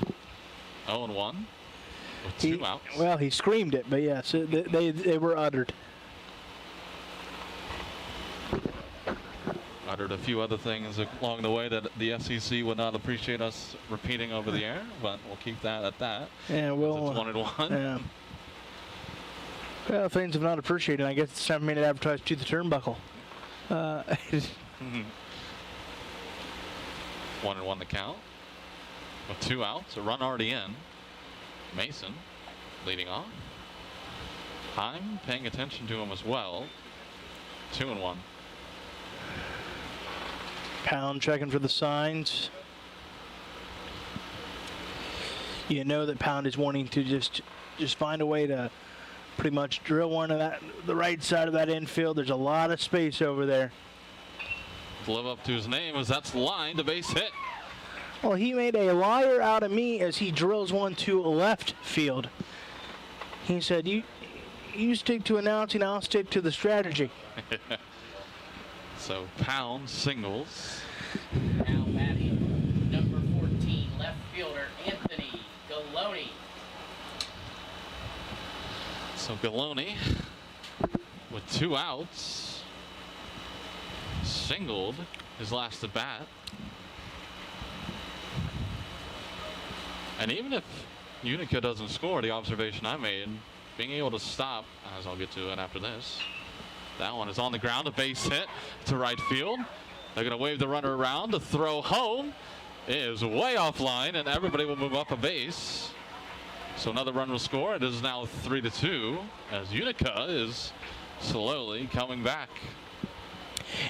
0-1 with 2 outs. Well, he screamed it, but yes, they were uttered. Uttered a few other things along the way that the SEC would not appreciate us repeating over the air, but we'll keep that at that. Yeah, we'll. It's 1-1. Yeah. Well, things have not appreciated. I guess it's time for me to advertise to the turnbuckle. 1-1 the count with 2 outs, a run already in. Mason leading off. Heim paying attention to him as well. 2-1. Pound checking for the signs. You know that Pound is wanting to just find a way to pretty much drill one of the right side of that infield. There's a lot of space over there. To live up to his name as that's lined, a base hit. Well, he made a liar out of me as he drills one to left field. He said, you stick to announcing, I'll stick to the strategy. So Pound singles. Now batting, number 14, left fielder Anthony Galone. So Galone with 2 outs. Singled his last at bat. And even if Utica doesn't score, the observation I made, being able to stop, as I'll get to it after this, that one is on the ground, a base hit to right field. They're going to wave the runner around. The throw home is way offline, and everybody will move up a base. So another run will score. It is now 3-2 as Utica is slowly coming back.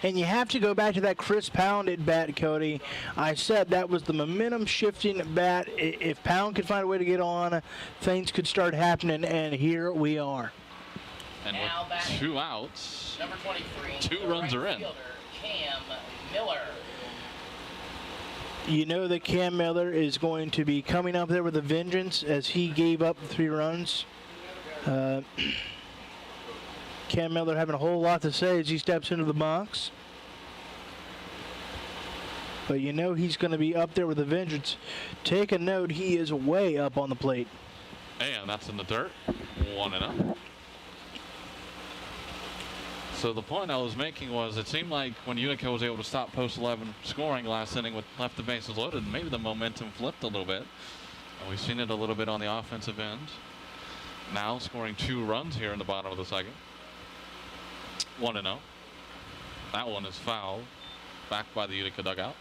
And you have to go back to that Chris Pound at bat, Cody. I said that was the momentum shifting at bat. If Pound could find a way to get on, things could start happening, and here we are. And now with 2 outs, number 23, 2 runs are in. Fielder, Cam Miller. You know that Cam Miller is going to be coming up there with a vengeance as he gave up the 3 runs. Cam Miller having a whole lot to say as he steps into the box. But you know he's going to be up there with a vengeance. Take a note, he is way up on the plate. And that's in the dirt. 1-0. So the point I was making was it seemed like when Utica was able to stop post 11 scoring last inning with left the bases loaded, maybe the momentum flipped a little bit. And we've seen it a little bit on the offensive end. Now scoring 2 runs here in the bottom of the second. 1-0. That one is fouled. Back by the Utica dugout.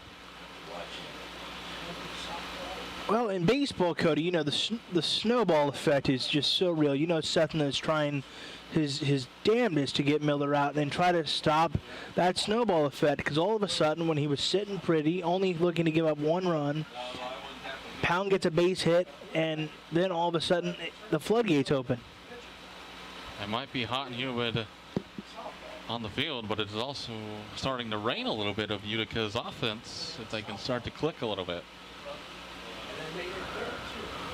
Well, in baseball, Cody, you know, the snowball effect is just so real. You know, Sethna is trying his damnedest to get Miller out and try to stop that snowball effect, because all of a sudden when he was sitting pretty, only looking to give up 1 run, Pound gets a base hit, and then all of a sudden the floodgates open. It might be hot and humid on the field, but it's also starting to rain a little bit of Utica's offense if they can start to click a little bit.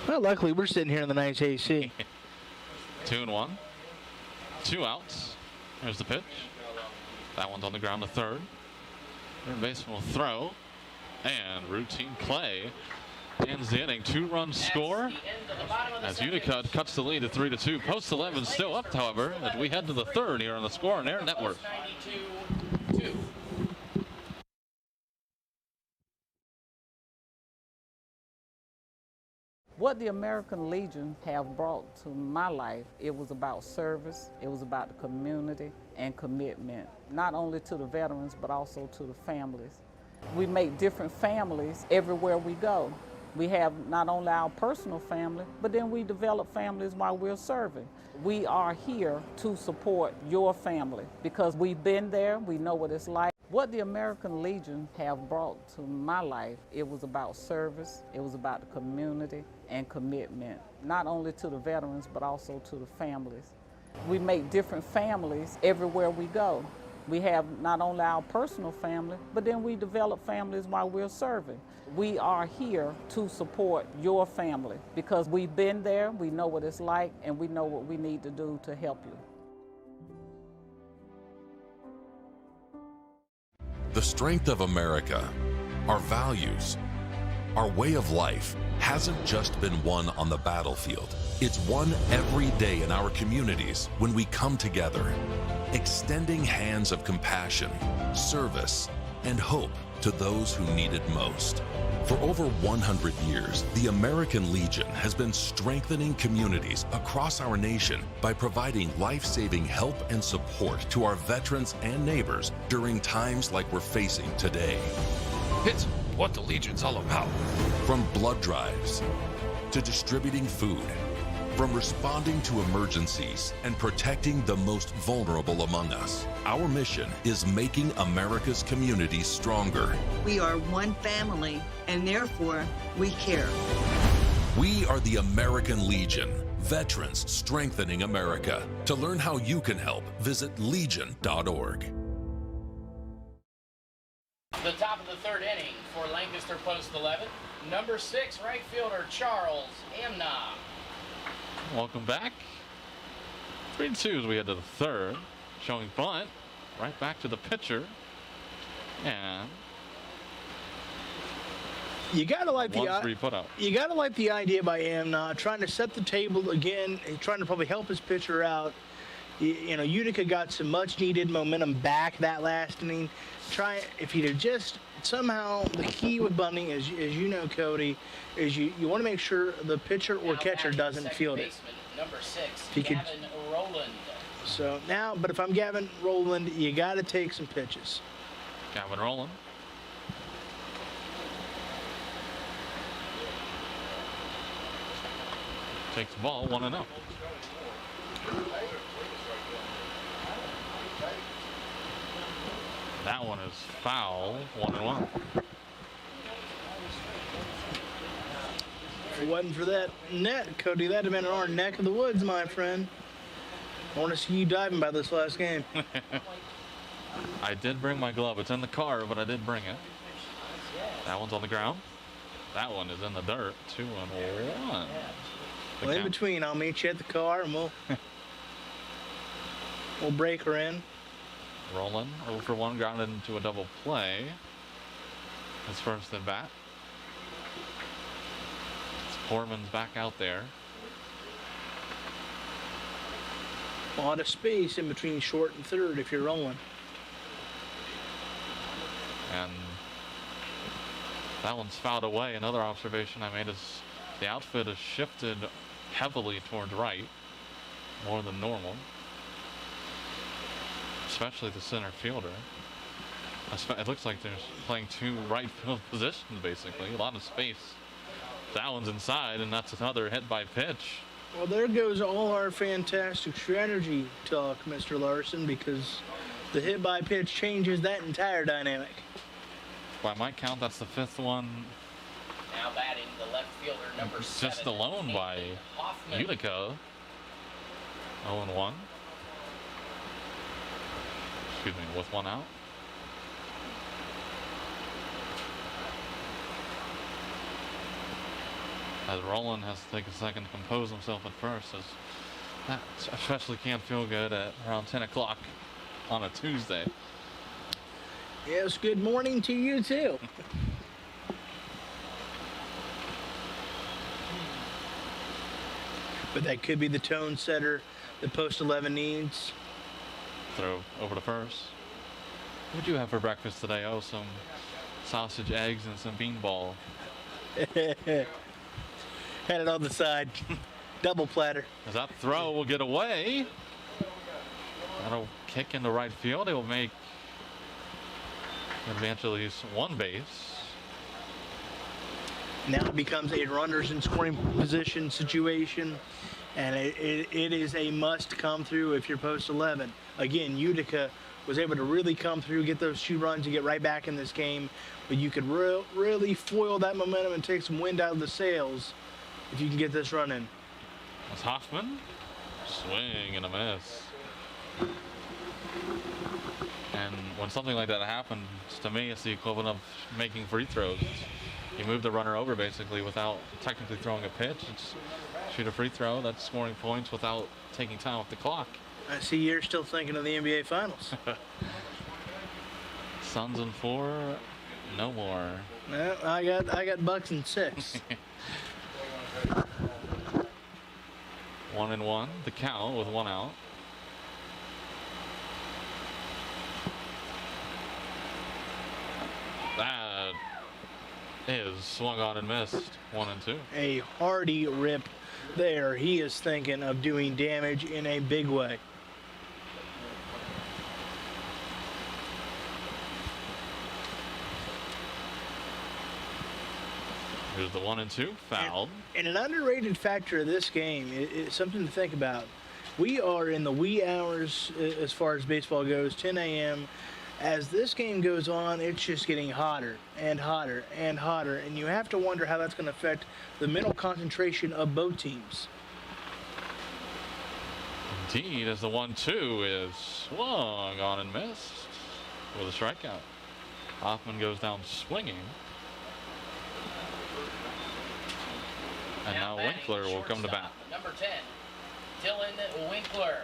Well, luckily we're sitting here in the nice AC. 2-1. 2 outs. There's the pitch. That one's on the ground to third. Third baseman will throw. And routine play ends the inning. 2-run score as Utica cuts the lead to 3-2. Post 11 still up, however, as we head to the third here on the Score and Air Network. 92-2. What the American Legion have brought to my life, it was about service, it was about the community and commitment, not only to the veterans, but also to the families. We make different families everywhere we go. We have not only our personal family, but then we develop families while we're serving. We are here to support your family because we've been there, we know what it's like. What the American Legion have brought to my life, it was about service, it was about the community and commitment, not only to the veterans, but also to the families. We make different families everywhere we go. We have not only our personal family, but then we develop families while we're serving. We are here to support your family because we've been there, we know what it's like, and we know what we need to do to help you. The strength of America, our values, our way of life hasn't just been won on the battlefield. It's won every day in our communities when we come together, extending hands of compassion, service, and hope to those who need it most. For over 100 years, the American Legion has been strengthening communities across our nation by providing life-saving help and support to our veterans and neighbors during times like we're facing today. It's what the Legion's all about. From blood drives to distributing food, from responding to emergencies and protecting the most vulnerable among us, our mission is making America's communities stronger. We are one family, and therefore we care. We are the American Legion, veterans strengthening America. To learn how you can help, visit legion.org. The top of the third inning for Lancaster Post 11. Number 6, right fielder Charles Amna. Welcome back. 3-2 as we head to the third. Showing bunt. Right back to the pitcher. And you gotta like the 1-3 put out. You gotta like the idea by Amna trying to set the table again, trying to probably help his pitcher out. You know, Utica got some much-needed momentum back that last inning. If he'd have just somehow, the key with bunting, as you know, Cody, is you want to make sure the pitcher or catcher doesn't field it. Number 6, Gavin Rowland. So now, but if I'm Gavin Rowland, you got to take some pitches. Gavin Rowland. Takes the ball, 1-0. That one is foul, 1-1. If it wasn't for that net, Cody, that'd have been in our neck of the woods, my friend. I want to see you diving by this last game. I did bring my glove. It's in the car, but I did bring it. That one's on the ground. That one is in the dirt, 2-1. Well, in between, I'll meet you at the car and we'll break her in. Rolling, 0 for 1, grounded into a double play. His first at bat. Portman's back out there. A lot of space in between short and third if you're rolling. And that one's fouled away. Another observation I made is the outfield is shifted heavily towards right, more than normal. Especially the center fielder. It looks like they're playing 2 right field positions, basically. A lot of space. That one's inside, and that's another hit by pitch. Well, there goes all our fantastic strategy talk, Mr. Larson, because the hit by pitch changes that entire dynamic. By my count, that's the 5th one. Now batting the left fielder, number 7. Just alone by Hoffman. Utica. 0-1. Excuse me, with 1 out. As Roland has to take a second to compose himself at first, as that especially can't feel good at around 10 o'clock on a Tuesday. Yes, good morning to you too. But that could be the tone setter that Post 11 needs. Throw over to first. What do you have for breakfast today? Oh, some sausage, eggs, and some bean ball. Had it on the side. Double platter. As that throw will get away. That'll kick into right field. It will make advance at least 1 base. Now it becomes a runners in scoring position situation, and it is a must come through if you're Post 11. Again, Utica was able to really come through, get those 2 runs, and get right back in this game. But you could really foil that momentum and take some wind out of the sails if you can get this run in. That's Hoffman. Swing and a miss. And when something like that happens, to me, it's the equivalent of making free throws. You move the runner over basically without technically throwing a pitch. It's shoot a free throw. That's scoring points without taking time off the clock. I see you're still thinking of the NBA Finals. Suns in 4, no more. No, I got Bucks in 6. 1-1, the count with 1 out. That is swung on and missed. 1-2. A hearty rip there. He is thinking of doing damage in a big way. Here's the 1-2, fouled. And an underrated factor of this game is something to think about. We are in the wee hours as far as baseball goes, 10 a.m. As this game goes on, it's just getting hotter and hotter and hotter, and you have to wonder how that's going to affect the mental concentration of both teams. Indeed, as the 1-2 is swung on and missed with a strikeout. Hoffman goes down swinging. And now Winkler will come to bat. Number 10, Dylan Winkler.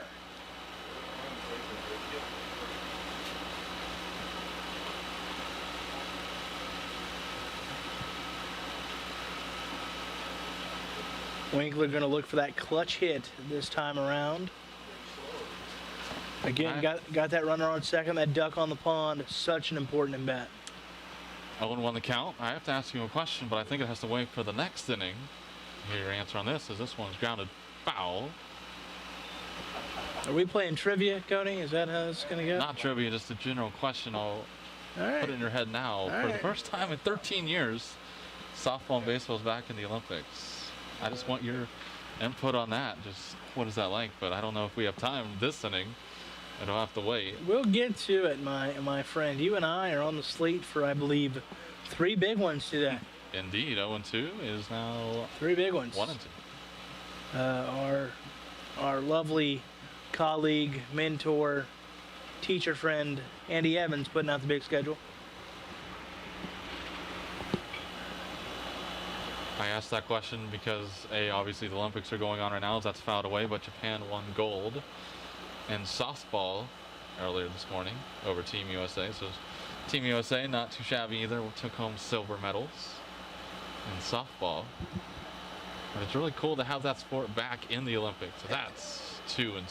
Winkler going to look for that clutch hit this time around. Again, got that runner on second, that duck on the pond. Such an important at bat. 0-1 the count. I have to ask you a question, but I think it has to wait for the next inning. Hear your answer on this, as this one's grounded foul. Are we playing trivia, Cody? Is that how it's going to go? Not trivia, just a general question. I'll put it in your head now. For the first time in 13 years, softball and baseball is back in the Olympics. I just want your input on that. Just what is that like? But I don't know if we have time this inning. It'll have to wait. We'll get to it, my friend. You and I are on the slate for, I believe, 3 big ones today. Indeed, 0-2 is now 3 big ones. 1-2. Our lovely colleague, mentor, teacher friend, Andy Evans, putting out the big schedule. I asked that question because, obviously the Olympics are going on right now, as that's fouled away, but Japan won gold in softball earlier this morning over Team USA. So Team USA, not too shabby either, took home silver medals in softball. But it's really cool to have that sport back in the Olympics. So that's 2-2.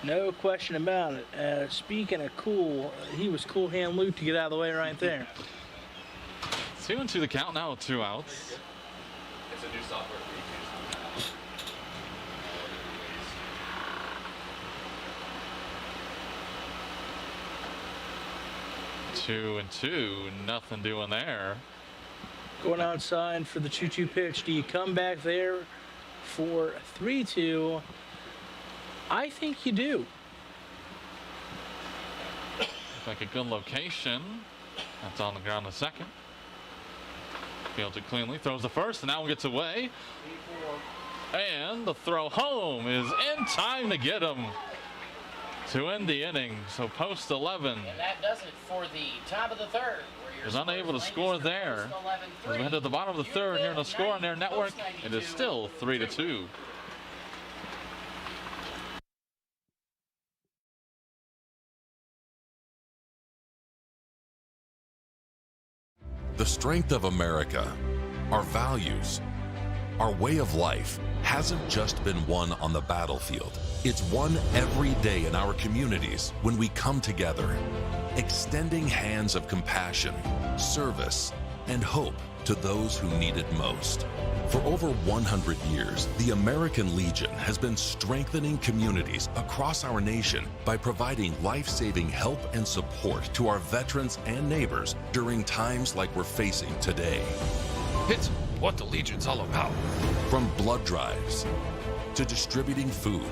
No question about it. Speaking of cool, he was cool hand Luke to get out of the way right there. 2-2 the count now with 2 outs. It's a new software for you. 2-2, nothing doing there. Going outside for the 2-2 pitch. Do you come back there for 3-2? I think you do. Looks like a good location. That's on the ground in second. Fields it cleanly, throws the first, and now it gets away. And the throw home is in time to get him to end the inning. So post 11. And that does it for the top of the third. Was unable to score there. As we head to the bottom of the third here in the Score on Air Network, it is still 3-2. The strength of America, our values, our way of life hasn't just been won on the battlefield. It's won every day in our communities when we come together, extending hands of compassion, service, and hope to those who need it most. For over 100 years, the American Legion has been strengthening communities across our nation by providing life-saving help and support to our veterans and neighbors during times like we're facing today. It's what the Legion's all about. From blood drives to distributing food,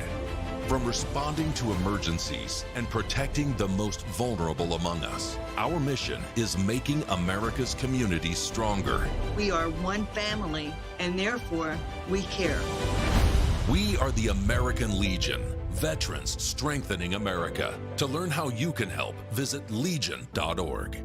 from responding to emergencies and protecting the most vulnerable among us, our mission is making America's communities stronger. We are one family, and therefore we care. We are the American Legion, Veterans Strengthening America. To learn how you can help, visit legion.org.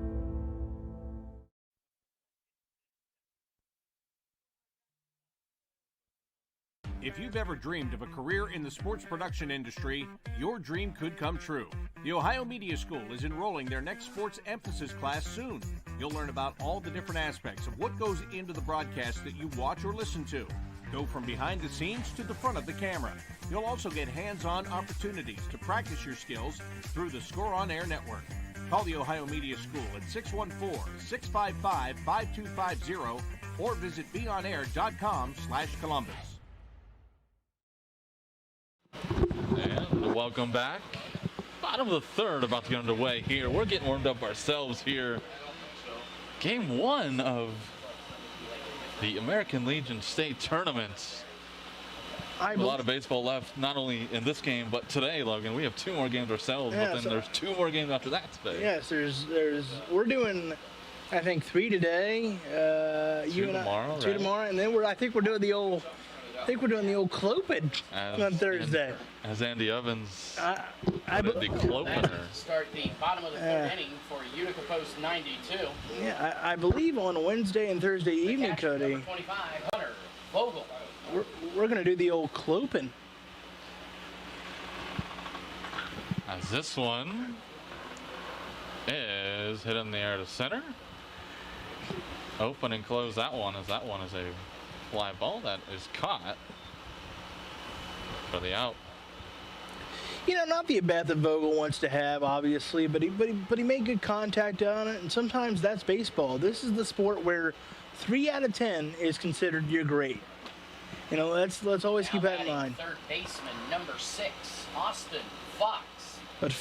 If you've ever dreamed of a career in the sports production industry, your dream could come true. The Ohio Media School is enrolling their next sports emphasis class soon. You'll learn about all the different aspects of what goes into the broadcast that you watch or listen to. Go from behind the scenes to the front of the camera. You'll also get hands-on opportunities to practice your skills through the Score On Air network. Call the Ohio Media School at 614-655-5250 or visit beonair.com/Columbus. And welcome back. Bottom of the third about to get underway here. We're getting warmed up ourselves here. Game 1 of the American Legion State Tournament. A lot of baseball left, not only in this game, but today, Logan. We have 2 more games ourselves, but then there's 2 more games after that today. Yes, we're doing, I think, 3 today. 2 tomorrow, 2 tomorrow, and then I think we're doing the old Clopin on Thursday. As Andy Evans the Clopener. Start the bottom of the third inning for Utica Post 92. Yeah, I believe on Wednesday and Thursday evening, Cody. Number 25, Hunter Vogel. We're going to do the old Clopin. As this one is hit in the air to center. Open and close that one, as that one is a fly ball that is caught for the out. You know, not the at-bat that Vogel wants to have, obviously, but he made good contact on it, and sometimes that's baseball. This is the sport where 3 out of 10 is considered you're great. You know, let's always keep that in mind. Third baseman, number 6, Austin Fox. But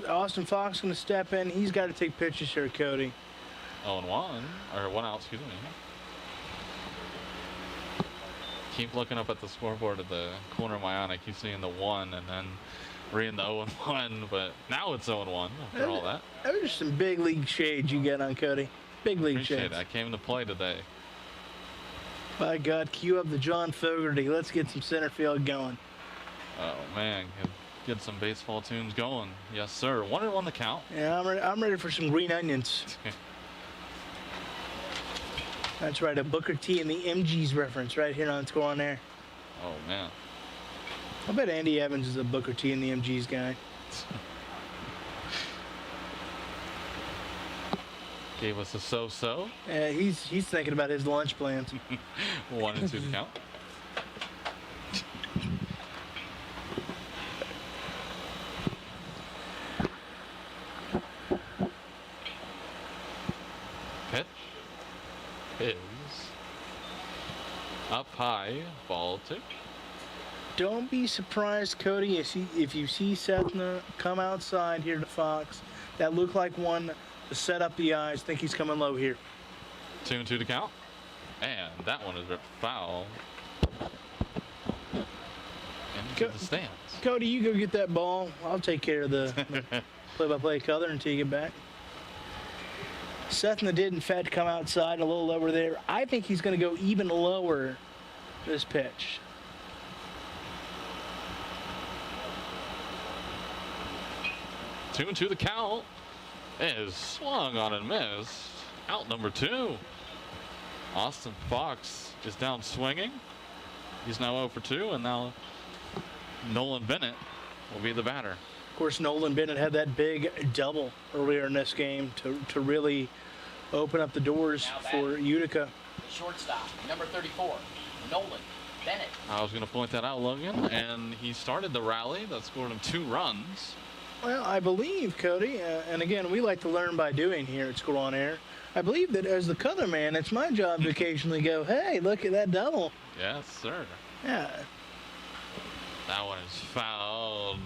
Austin Fox, going to step in. He's got to take pitches here, Cody. 0-1, or 1 out, excuse me. Keep looking up at the scoreboard at the corner of my eye. I keep seeing the 1 and then reading the 0-1, but now it's 0-1 after all that. Those are some big league shades you get on, Cody. Big league Appreciate shades. it. I came to play today. By God, cue up the John Fogerty. Let's get some center field going. Oh, man. Get some baseball tunes going. Yes, sir. 1-1 the count. Yeah, I'm ready for some green onions. That's right, a Booker T and the MGs reference right here on Score On Air. Oh, man. I bet Andy Evans is a Booker T and the MGs guy. Gave us a so-so. Yeah, he's thinking about his lunch plans. 1-2 to count. Pitch is up high, ball 2. Don't be surprised, Cody, if you see Sethna come outside here to Fox. That looked like one to set up the eyes. Think he's coming low here. 2-2 to count. And that one is ripped foul into the stands. Cody, you go get that ball. I'll take care of the play-by-play color until you get back. Sethna did, in fact, come outside a little lower there. I think he's going to go even lower this pitch. 2-2 the count is swung on and missed. Out number 2. Austin Fox is down swinging. He's now 0 for 2, and now Nolan Bennett will be the batter. Of course, Nolan Bennett had that big double earlier in this game to really open up the doors for Utica. The shortstop, number 34, Nolan Bennett. I was going to point that out, Logan, and he started the rally that scored him 2 runs. Well, I believe, Cody, and again, we like to learn by doing here at Score On Air. I believe that as the color man, it's my job to occasionally go, hey, look at that double. Yes, sir. Yeah. That one is fouled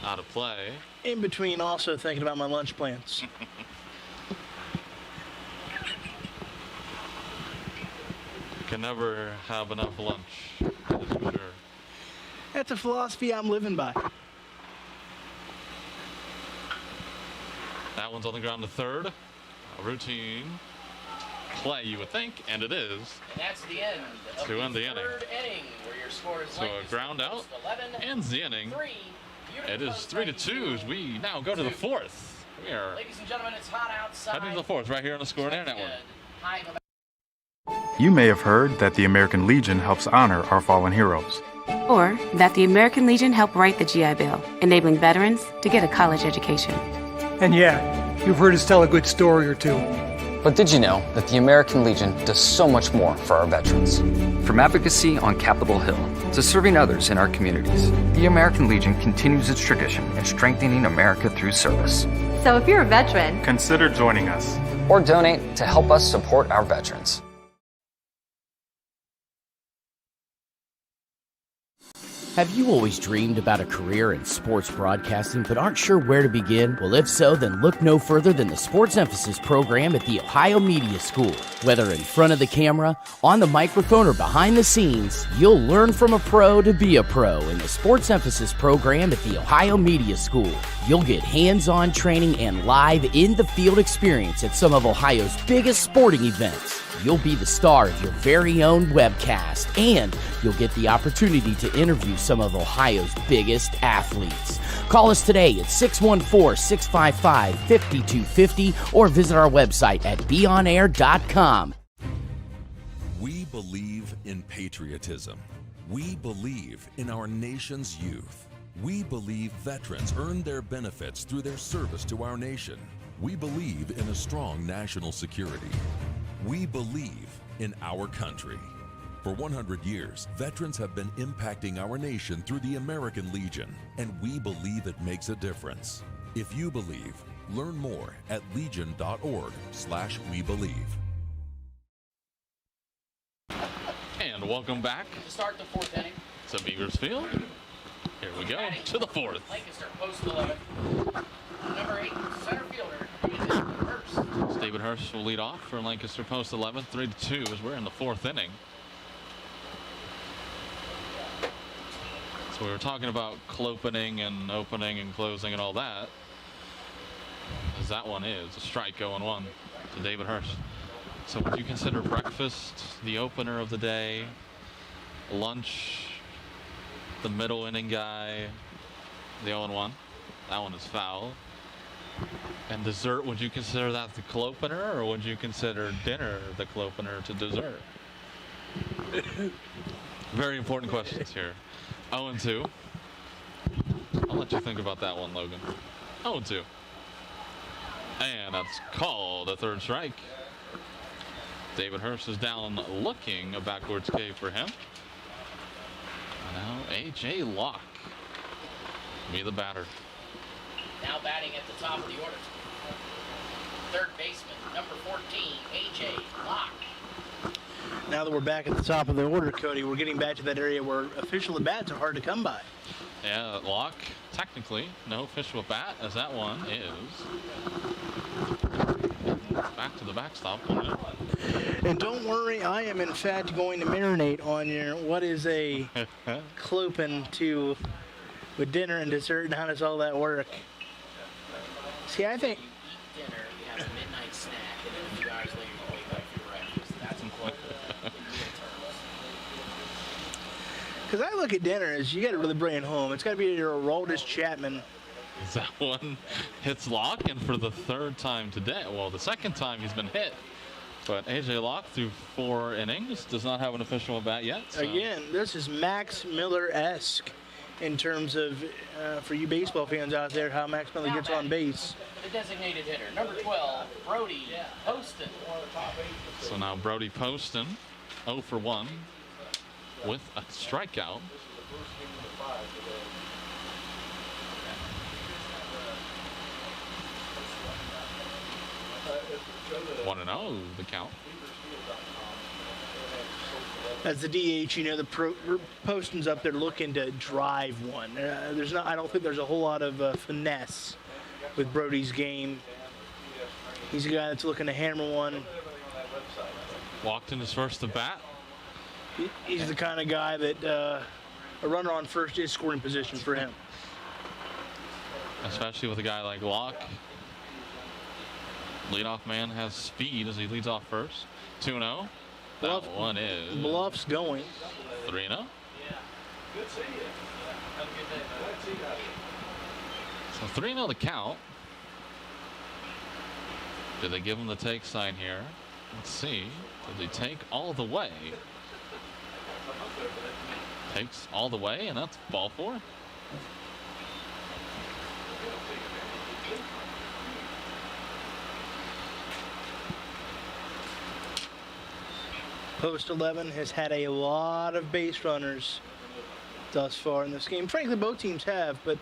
out of play. In between also thinking about my lunch plans. Can never have enough lunch, that is for sure. That's a philosophy I'm living by. That one's on the ground to third. A routine clay, you would think, and it is. And that's the end of To end the inning. third inning, where your score is So a ground out ends the inning. It is 3-2 as we now go to the fourth. We are Ladies and gentlemen, it's hot outside. heading to the fourth right here on the Score and Air Network. You may have heard that the American Legion helps honor our fallen heroes. Or that the American Legion helped write the GI Bill, enabling veterans to get a college education. And yeah, you've heard us tell a good story or two. But did you know that the American Legion does so much more for our veterans? From advocacy on Capitol Hill to serving others in our communities, the American Legion continues its tradition in strengthening America through service. So if you're a veteran, consider joining us. Or donate to help us support our veterans. Have you always dreamed about a career in sports broadcasting but aren't sure where to begin? Well, if so, then look no further than the Sports Emphasis program at the Ohio Media School. Whether in front of the camera, on the microphone, or behind the scenes, you'll learn from a pro to be a pro in the Sports Emphasis program at the Ohio Media School. You'll get hands-on training and live in-the-field experience at some of Ohio's biggest sporting events. You'll be the star of your very own webcast, and you'll get the opportunity to interview some of Ohio's biggest athletes. Call us today at 614-655-5250 or visit our website at beonair.com. We believe in patriotism. We believe in our nation's youth. We believe veterans earn their benefits through their service to our nation. We believe in a strong national security. We believe in our country. For 100 years, veterans have been impacting our nation through the American Legion, and we believe it makes a difference. If you believe, learn more at legion.org/webelieve. And welcome back To start the fourth inning, to Beavers Field. Here we go to the fourth. Lancaster post 11. Number 8, center fielder, David Hurst. David Hurst will lead off for Lancaster post 11, 3-2 as we're in the fourth inning. So we were talking about opening and closing and all that. As that one is a strike 0-1 to David Hurst. So would you consider breakfast the opener of the day, lunch the middle inning guy, the 0-1? That one is foul. And dessert, would you consider that the opener, or would you consider dinner the opener to dessert? Very important questions here. 0-2. I'll let you think about that one, Logan. 0-2. And that's called a third strike. David Hurst is down looking, a backwards K for him. Now A.J. Locke be the batter. Now batting at the top of the order. Third baseman, number 14, A.J. Locke. Now that we're back at the top of the order, Cody, we're getting back to that area where official at-bats are hard to come by. Yeah, Locke, technically, no official bat, as that one is back to the backstop. And don't worry, I am in fact going to marinate on your what is a clopen to with dinner and dessert, and how does all that work? See, I think... You eat dinner, you have a midnight snack, and then a few hours later you wake up for breakfast. That's in meal terms. Because I look at dinner as you got to really bring it home. It's got to be your Aroldis Chapman. That one hits Locke, and for the third time today, well, the second time he's been hit. But A.J. Locke, through 4 innings, does not have an official bat yet. So. Again, this is Max Miller-esque in terms of, for you baseball fans out there, how Max Miller gets on base. The designated hitter, number 12, Brody Poston. So now Brody Poston, 0 for 1 with a strikeout. One and 0 the count. As the DH, you know, the Poston's up there looking to drive one. I don't think there's a whole lot of finesse with Brody's game. He's a guy that's looking to hammer one. Walked in his first at bat. He's the kind of guy that a runner on first is scoring position for him. Especially with a guy like Locke. Leadoff man has speed as he leads off first. 2-0. That one is. Bluff's going. 3-0. So 3-0 the count. Did they give him the take sign here? Let's see. Did they take all the way? Takes all the way, and that's ball 4. Post 11 has had a lot of base runners thus far in this game. Frankly, both teams have, but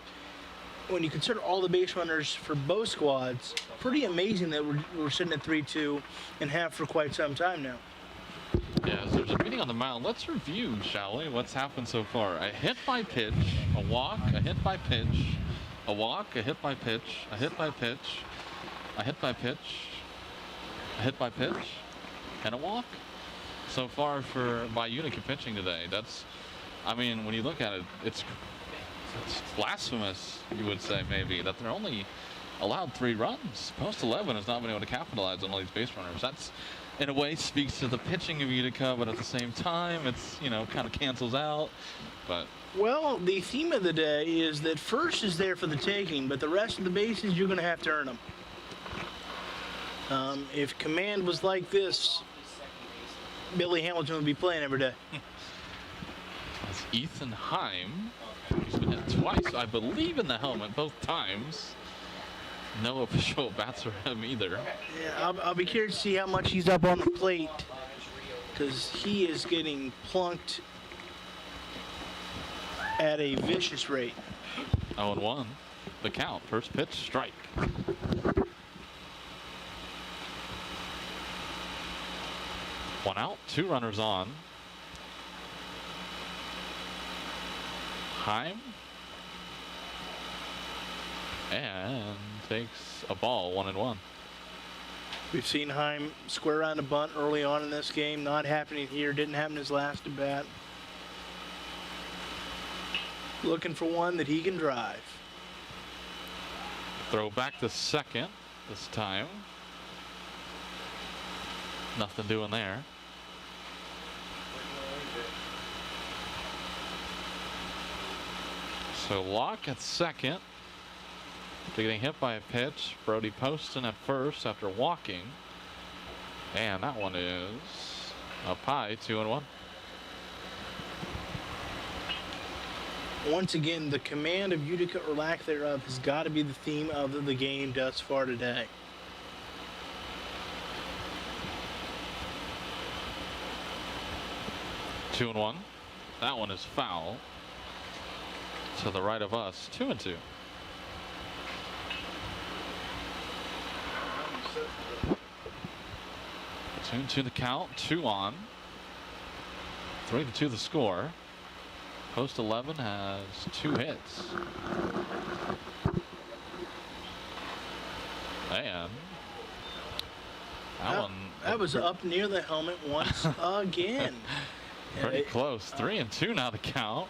when you consider all the base runners for both squads, pretty amazing that we're sitting at 3-2 and have for quite some time now. Yeah, as there's a meeting on the mound. Let's review, shall we? What's happened so far? A hit by pitch, a walk, a hit by pitch, a walk, a hit by pitch, a hit by pitch, a hit by pitch, a hit by pitch, and a walk. So far by Utica pitching today. That's, I mean, when you look at it, it's blasphemous, you would say, maybe, that they're only allowed 3 runs. Post 11 has not been able to capitalize on all these base runners. That's, in a way, speaks to the pitching of Utica, but at the same time, it's, you know, kind of cancels out. But well, the theme of the day is that first is there for the taking, but the rest of the bases, you're going to have to earn them. If command was like this, Billy Hamilton would be playing every day. That's Ethan Heim. He's been hit twice, I believe, in the helmet both times. No official bats for him either. Yeah, I'll be curious to see how much he's up on the plate, because he is getting plunked at a vicious rate. 0-1. The count. First pitch, strike. One out, 2 runners on. Heim. And takes a ball, 1-1. We've seen Heim square around a bunt early on in this game. Not happening here. Didn't happen his last at bat. Looking for one that he can drive. Throw back to second this time. Nothing doing there. So Locke at second. Getting hit by a pitch. Brody Poston at first after walking. And that one is up high, 2-1. Once again, the command of Utica, or lack thereof, has got to be the theme of the game thus far today. 2-1. That one is foul. To the right of us, 2-2. Two the count, 2 on. 3-2 the score. Post 11 has 2 hits. And that was up near the helmet once again. Pretty close. 3-2 now the count.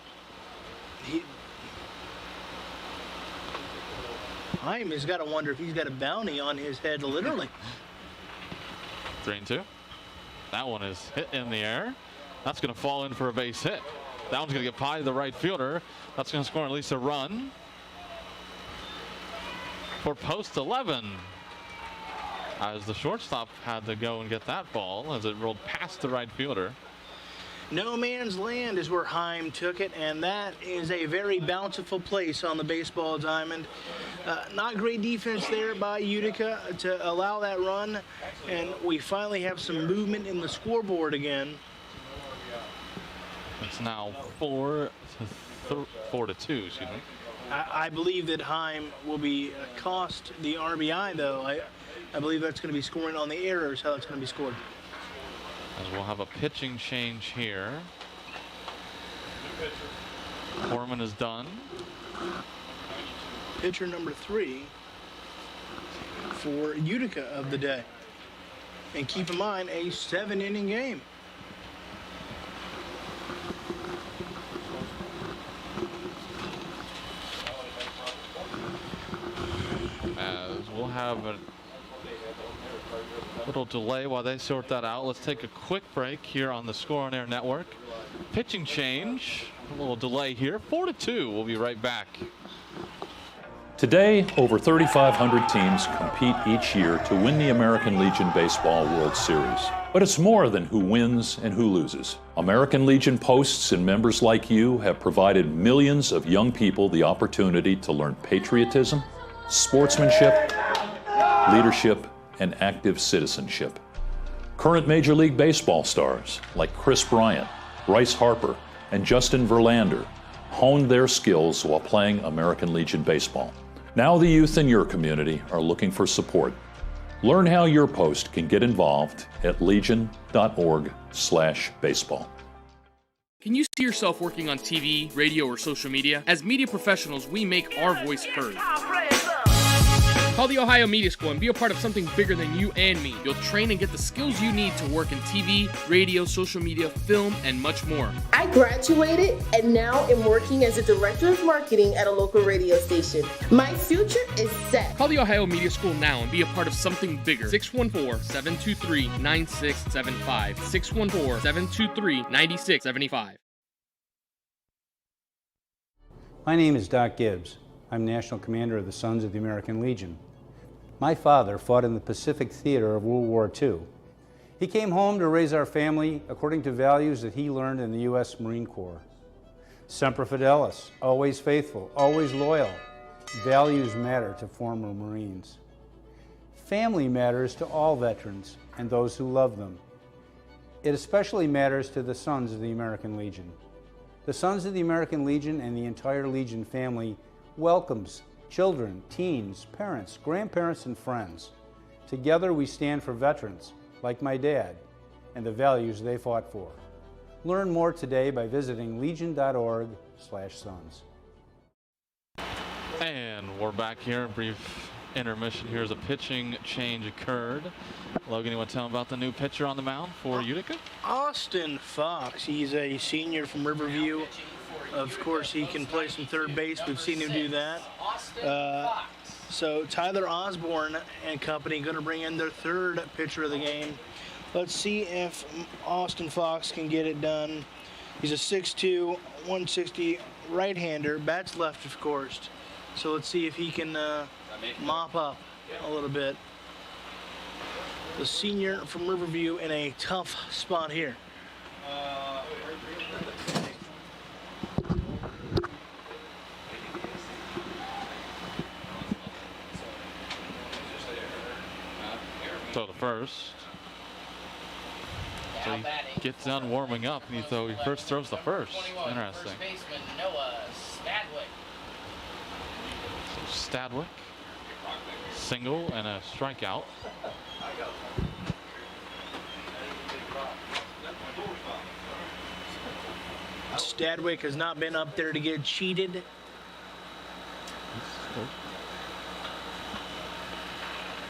Heim has got to wonder if he's got a bounty on his head, literally. 3-2. That one is hit in the air. That's going to fall in for a base hit. That one's going to get pie to the right fielder. That's going to score at least a run for post 11. As the shortstop had to go and get that ball as it rolled past the right fielder. No man's land is where Heim took it, and that is a very bountiful place on the baseball diamond. Not great defense there by Utica to allow that run, and we finally have some movement in the scoreboard again. It's now 4-2, excuse me. I believe that Heim will be cost the RBI, though. I believe that's going to be scoring on the errors, how it's going to be scored. As we'll have a pitching change here. Foreman is done. Pitcher number 3 for Utica of the day. And keep in mind, a 7-inning game. As we'll have Little delay while they sort that out. Let's take a quick break here on the Score on Air Network. Pitching change, a little delay here. 4-2. We'll be right back. Today, over 3,500 teams compete each year to win the American Legion Baseball World Series. But it's more than who wins and who loses. American Legion posts and members like you have provided millions of young people the opportunity to learn patriotism, sportsmanship, leadership, and active citizenship. Current Major League Baseball stars like Chris Bryant, Bryce Harper, and Justin Verlander honed their skills while playing American Legion Baseball. Now the youth in your community are looking for support. Learn how your post can get involved at legion.org/baseball. Can you see yourself working on TV, radio, or social media? As media professionals, we make our voice heard. Call the Ohio Media School and be a part of something bigger than you and me. You'll train and get the skills you need to work in TV, radio, social media, film, and much more. I graduated and now am working as a director of marketing at a local radio station. My future is set. Call the Ohio Media School now and be a part of something bigger. 614-723-9675. 614-723-9675. My name is Doc Gibbs. I'm National Commander of the Sons of the American Legion. My father fought in the Pacific Theater of World War II. He came home to raise our family according to values that he learned in the U.S. Marine Corps. Semper Fidelis, always faithful, always loyal. Values matter to former Marines. Family matters to all veterans and those who love them. It especially matters to the Sons of the American Legion. The Sons of the American Legion and the entire Legion family welcomes children, teens, parents, grandparents, and friends. Together we stand for veterans, like my dad, and the values they fought for. Learn more today by visiting legion.org/sons. And we're back here. A brief intermission here as a pitching change occurred. Logan, you want to tell him about the new pitcher on the mound for Utica? Austin Fox. He's a senior from Riverview. Of course, he can play some third base. We've seen him do that. So Tyler Osborne and company going to bring in their third pitcher of the game. Let's see if Austin Fox can get it done. He's a 6'2", 160 right-hander. Bats left, of course. So let's see if he can mop up a little bit. The senior from Riverview in a tough spot here. So the first. So he gets done warming up, and he first throws the first. Interesting. First baseman Noah Stadwick. So Stadwick, single and a strikeout. Stadwick has not been up there to get cheated.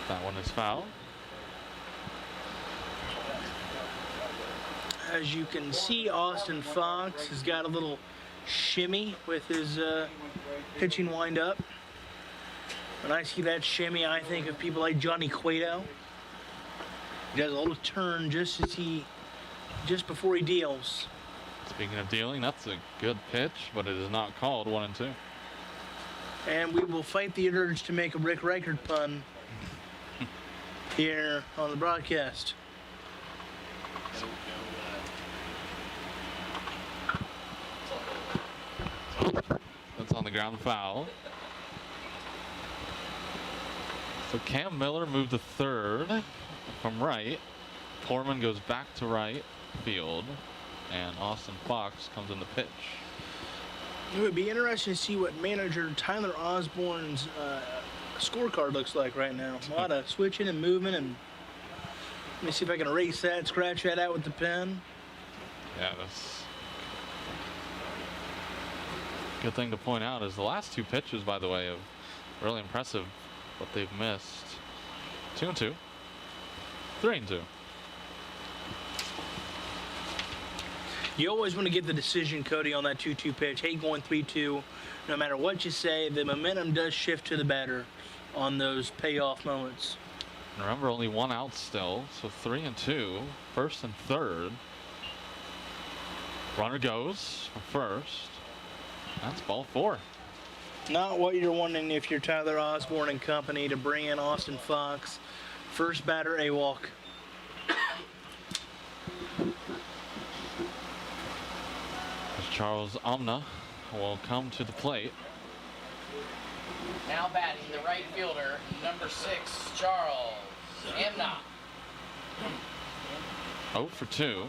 That one is foul. As you can see, Austin Fox has got a little shimmy with his pitching wind-up. When I see that shimmy, I think of people like Johnny Cueto. He does a little turn just before he deals. Speaking of dealing, that's a good pitch, but it is not called 1-2. And we will fight the urge to make a Rick Reichard pun here on the broadcast. That's on the ground, foul. So Cam Miller moved to third from right. Portman goes back to right field, and Austin Fox comes in the pitch. It would be interesting to see what manager Tyler Osborne's scorecard looks like right now. A lot of switching and moving, and let me see if I can erase that, scratch that out with the pen. Yeah, that's good thing to point out is the last two pitches, by the way, of really impressive what they've missed. 2-2, 3-2. You always want to get the decision, Cody, on that 2-2 pitch. Hey, going 3-2, no matter what you say, the momentum does shift to the batter on those payoff moments. Remember, only 1 out still, so 3 and 2, first and third. Runner goes for first. That's ball 4. Not what you're wanting if you're Tyler Osborne and company to bring in Austin Fox. First batter, a walk. Charles Omna will come to the plate. Now batting the right fielder, number 6, Charles Amna. 0 for 2.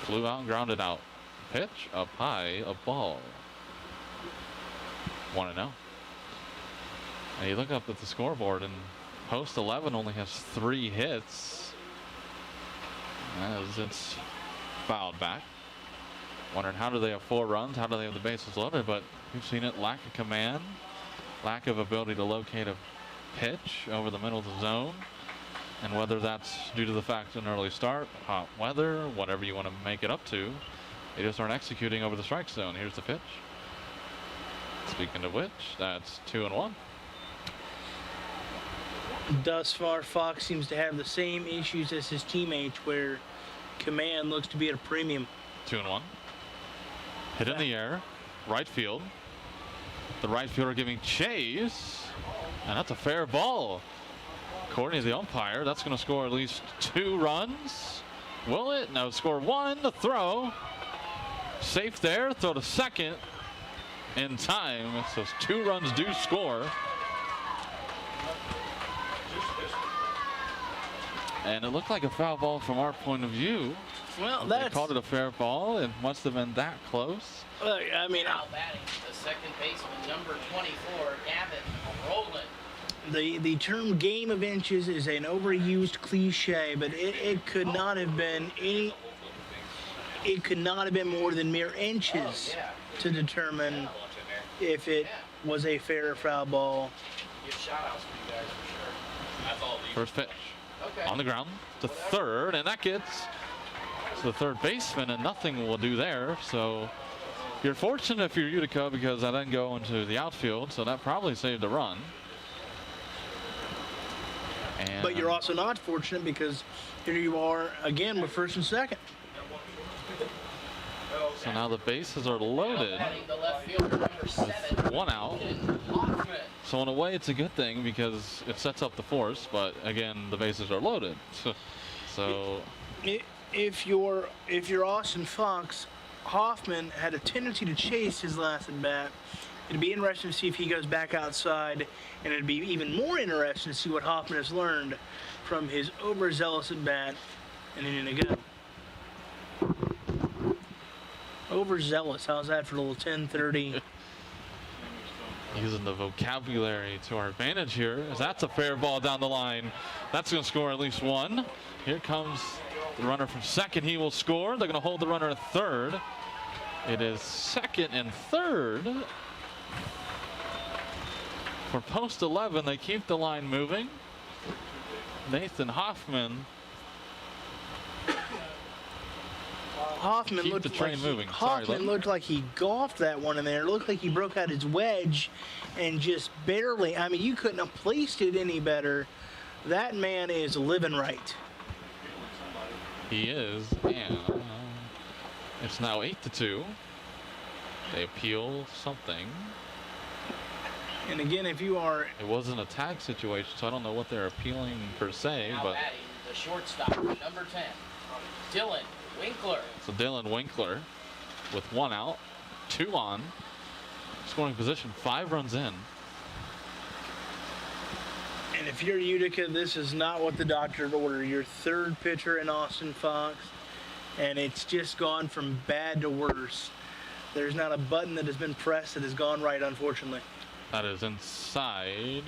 Flew out and grounded out. Pitch up high, a ball. 1-0. And you look up at the scoreboard, and post 11 only has 3 hits as it's fouled back. Wondering how do they have 4 runs? How do they have the bases loaded? But we've seen it, lack of command, lack of ability to locate a pitch over the middle of the zone. And whether that's due to the fact of an early start, hot weather, whatever you want to make it up to, they just aren't executing over the strike zone. Here's the pitch. Speaking of which, that's 2-1. Thus far, Fox seems to have the same issues as his teammates, where command looks to be at a premium. 2-1. Hit in the air, right field. The right fielder giving chase, and that's a fair ball. According to the umpire, that's going to score at least 2 runs. Will it? No, score 1. The throw. Safe there. Throw to second in time. So 2 runs do score. And it looked like a foul ball from our point of view. Well, they called it a fair ball. It must have been that close. Look, I mean, now batting the second baseman, number 24, Gavin Rowland. The term game of inches is an overused cliche, but it could not have been more than mere inches to determine if it was a fair or foul ball. First pitch on the ground to third, and that gets to the third baseman, and nothing will do there. So you're fortunate if you're Utica, because I didn't go into the outfield, so that probably saved a run. And but you're also not fortunate, because here you are again with first and second. So now the bases are loaded with 1 out. So in a way, it's a good thing because it sets up the force. But again, the bases are loaded. So if you're Austin Fox, Hoffman had a tendency to chase his last at bat. It'd be interesting to see if he goes back outside, and it'd be even more interesting to see what Hoffman has learned from his overzealous at bat an inning ago. Overzealous, how's that for a little 10:30? Using the vocabulary to our advantage here, as that's a fair ball down the line. That's going to score at least 1. Here comes the runner from second. He will score. They're going to hold the runner at third. It is second and third. For post 11, they keep the line moving. Nathan Hoffman looked the train like moving. Hoffman looked like he golfed that one in there. It looked like he broke out his wedge and just barely. I mean, you couldn't have placed it any better. That man is living right. He is, and it's now 8-2. They appeal something. And again, if you are... It wasn't a tag situation, so I don't know what they're appealing per se, now but... batting the shortstop, number 10, Dylan Winkler. So Dylan Winkler with 1 out, 2 on. Scoring position, 5 runs in. And if you're Utica, this is not what the doctor ordered. Your third pitcher in Austin Fox, and it's just gone from bad to worse. There's not a button that has been pressed that has gone right, unfortunately. That is inside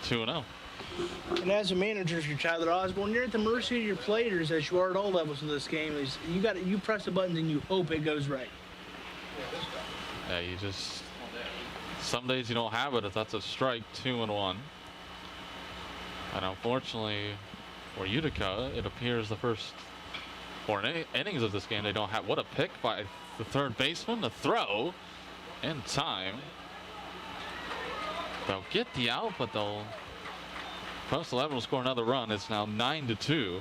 2-0. And as a manager, if you're Tyler Osborne, you're at the mercy of your players, as you are at all levels of this game. You press the buttons and you hope it goes right. Yeah, you just... Some days you don't have it if that's a strike. 2-1. And unfortunately for Utica, it appears the first 4 innings of this game they don't have. What a pick by the third baseman. The throw in time. They'll get the out, but they'll Post 11 will score another run. It's now 9-2.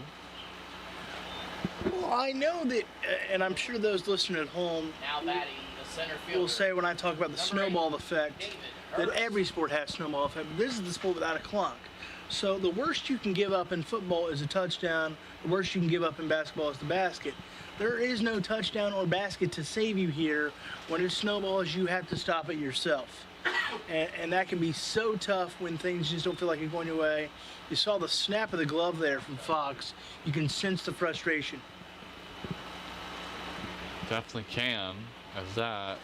Well, I know that, and I'm sure those listening at home Now batting the center fielder. will say when I talk about the snowball effect that every sport has snowball effect. This is the sport without a clock. So the worst you can give up in football is a touchdown. The worst you can give up in basketball is the basket. There is no touchdown or basket to save you here. When it snowballs, you have to stop it yourself. And that can be so tough when things just don't feel like you're going your way. You saw the snap of the glove there from Fox. You can sense the frustration. Definitely can, as that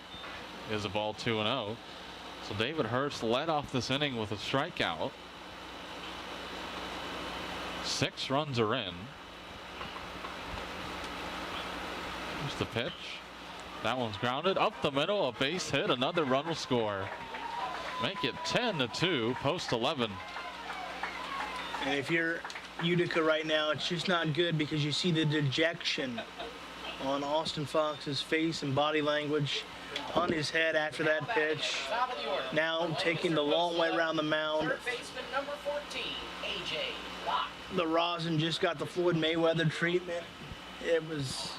is a ball 2-0. So David Hurst led off this inning with a strikeout. 6 runs are in. Here's the pitch. That one's grounded up the middle, a base hit, another run will score. Make it 10-2, Post 11. And if you're Utica right now, it's just not good because you see the dejection on Austin Fox's face and body language on his head after that pitch. Now taking the long way around the mound. Third baseman number 14, AJ Locke. The rosin just got the Floyd Mayweather treatment. It was...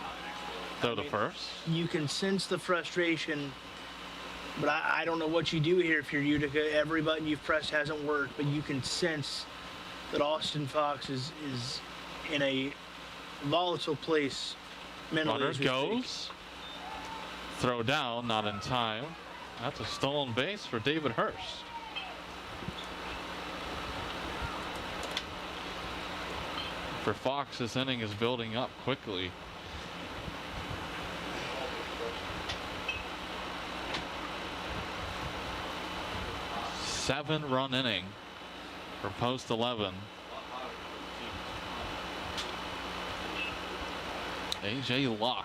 Throw the first. You can sense the frustration, but I don't know what you do here if you're Utica. Every button you've pressed hasn't worked, but you can sense that Austin Fox is in a volatile place mentally. Runners goes. Throw down, not in time. That's a stolen base for David Hurst. For Fox, this inning is building up quickly. Seven-run inning for Post 11. AJ Locke.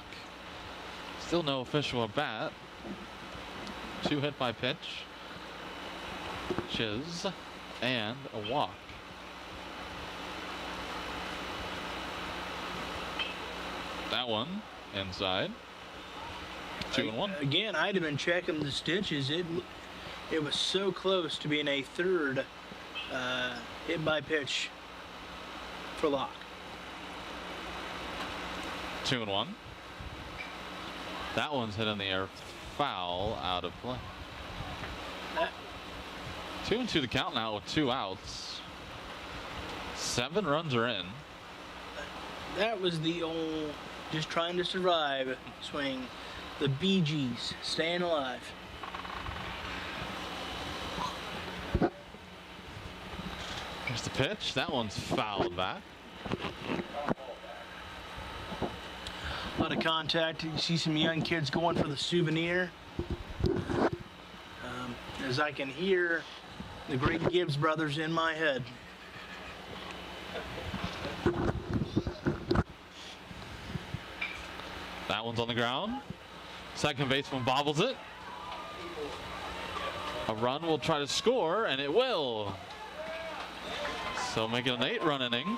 Still no official at bat. 2 hit by pitch. Chiz and a walk. That one inside. 2-1. Again, I'd have been checking the stitches. It was so close to being a third hit by pitch for Locke. 2-1. That one's hit in the air, foul, out of play. 2-2 the count now with 2 outs. 7 runs are in. That was the old just trying to survive swing. The Bee Gees, staying alive. Here's the pitch. That one's fouled back. A lot of contact. You see some young kids going for the souvenir. As I can hear the great Gibbs brothers in my head. That one's on the ground. Second baseman bobbles it. A run will try to score, and it will. So make it an 8-run inning.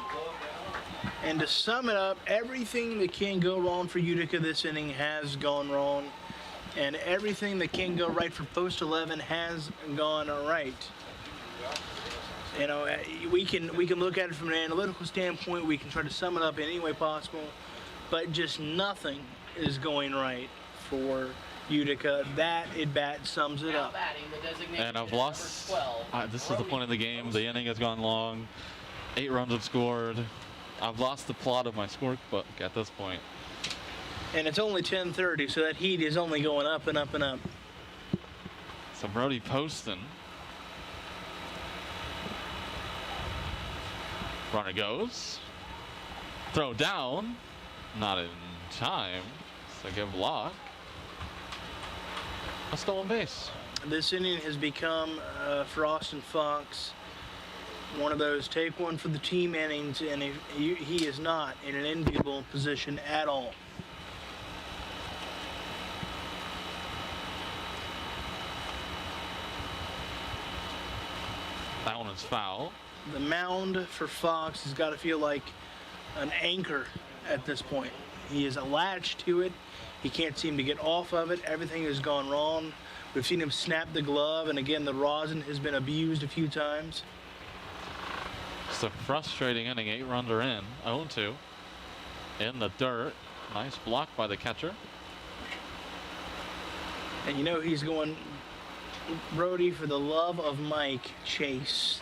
And to sum it up, everything that can go wrong for Utica this inning has gone wrong. And everything that can go right for Post 11 has gone right. You know, we can look at it from an analytical standpoint. We can try to sum it up in any way possible. But just nothing is going right for Utica. That at bat sums it up. And I've lost. This is the point of the game. The inning has gone long. 8 runs have scored. I've lost the plot of my scorebook at this point. And it's only 10:30, so that heat is only going up and up and up. So Brody Poston. Runner goes. Throw down. Not in time. So give Locke a stolen base. This inning has become, for Austin Fox, one of those take one for the team innings, and he is not in an enviable position at all. That one is foul. The mound for Fox has got to feel like an anchor at this point. He is latched to it. He can't seem to get off of it. Everything has gone wrong. We've seen him snap the glove, and again, the rosin has been abused a few times. It's a frustrating inning. 8 runs are in. 0-2. In the dirt. Nice block by the catcher. And you know he's going, Brody, for the love of Mike, chase.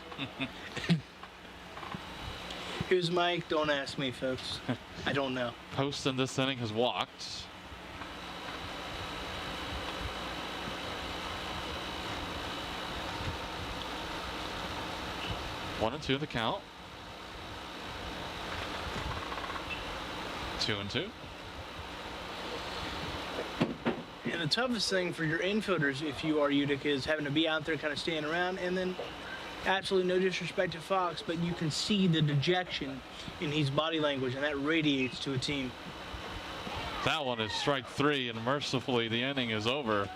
Who's Mike? Don't ask me, folks. I don't know. Post in this inning has walked. One and 2 the count. 2-2. And the toughest thing for your infielders, if you are Utica, is having to be out there kind of standing around. And then, absolutely no disrespect to Fox, but you can see the dejection in his body language, and that radiates to a team. That one is strike 3, and mercifully the inning is over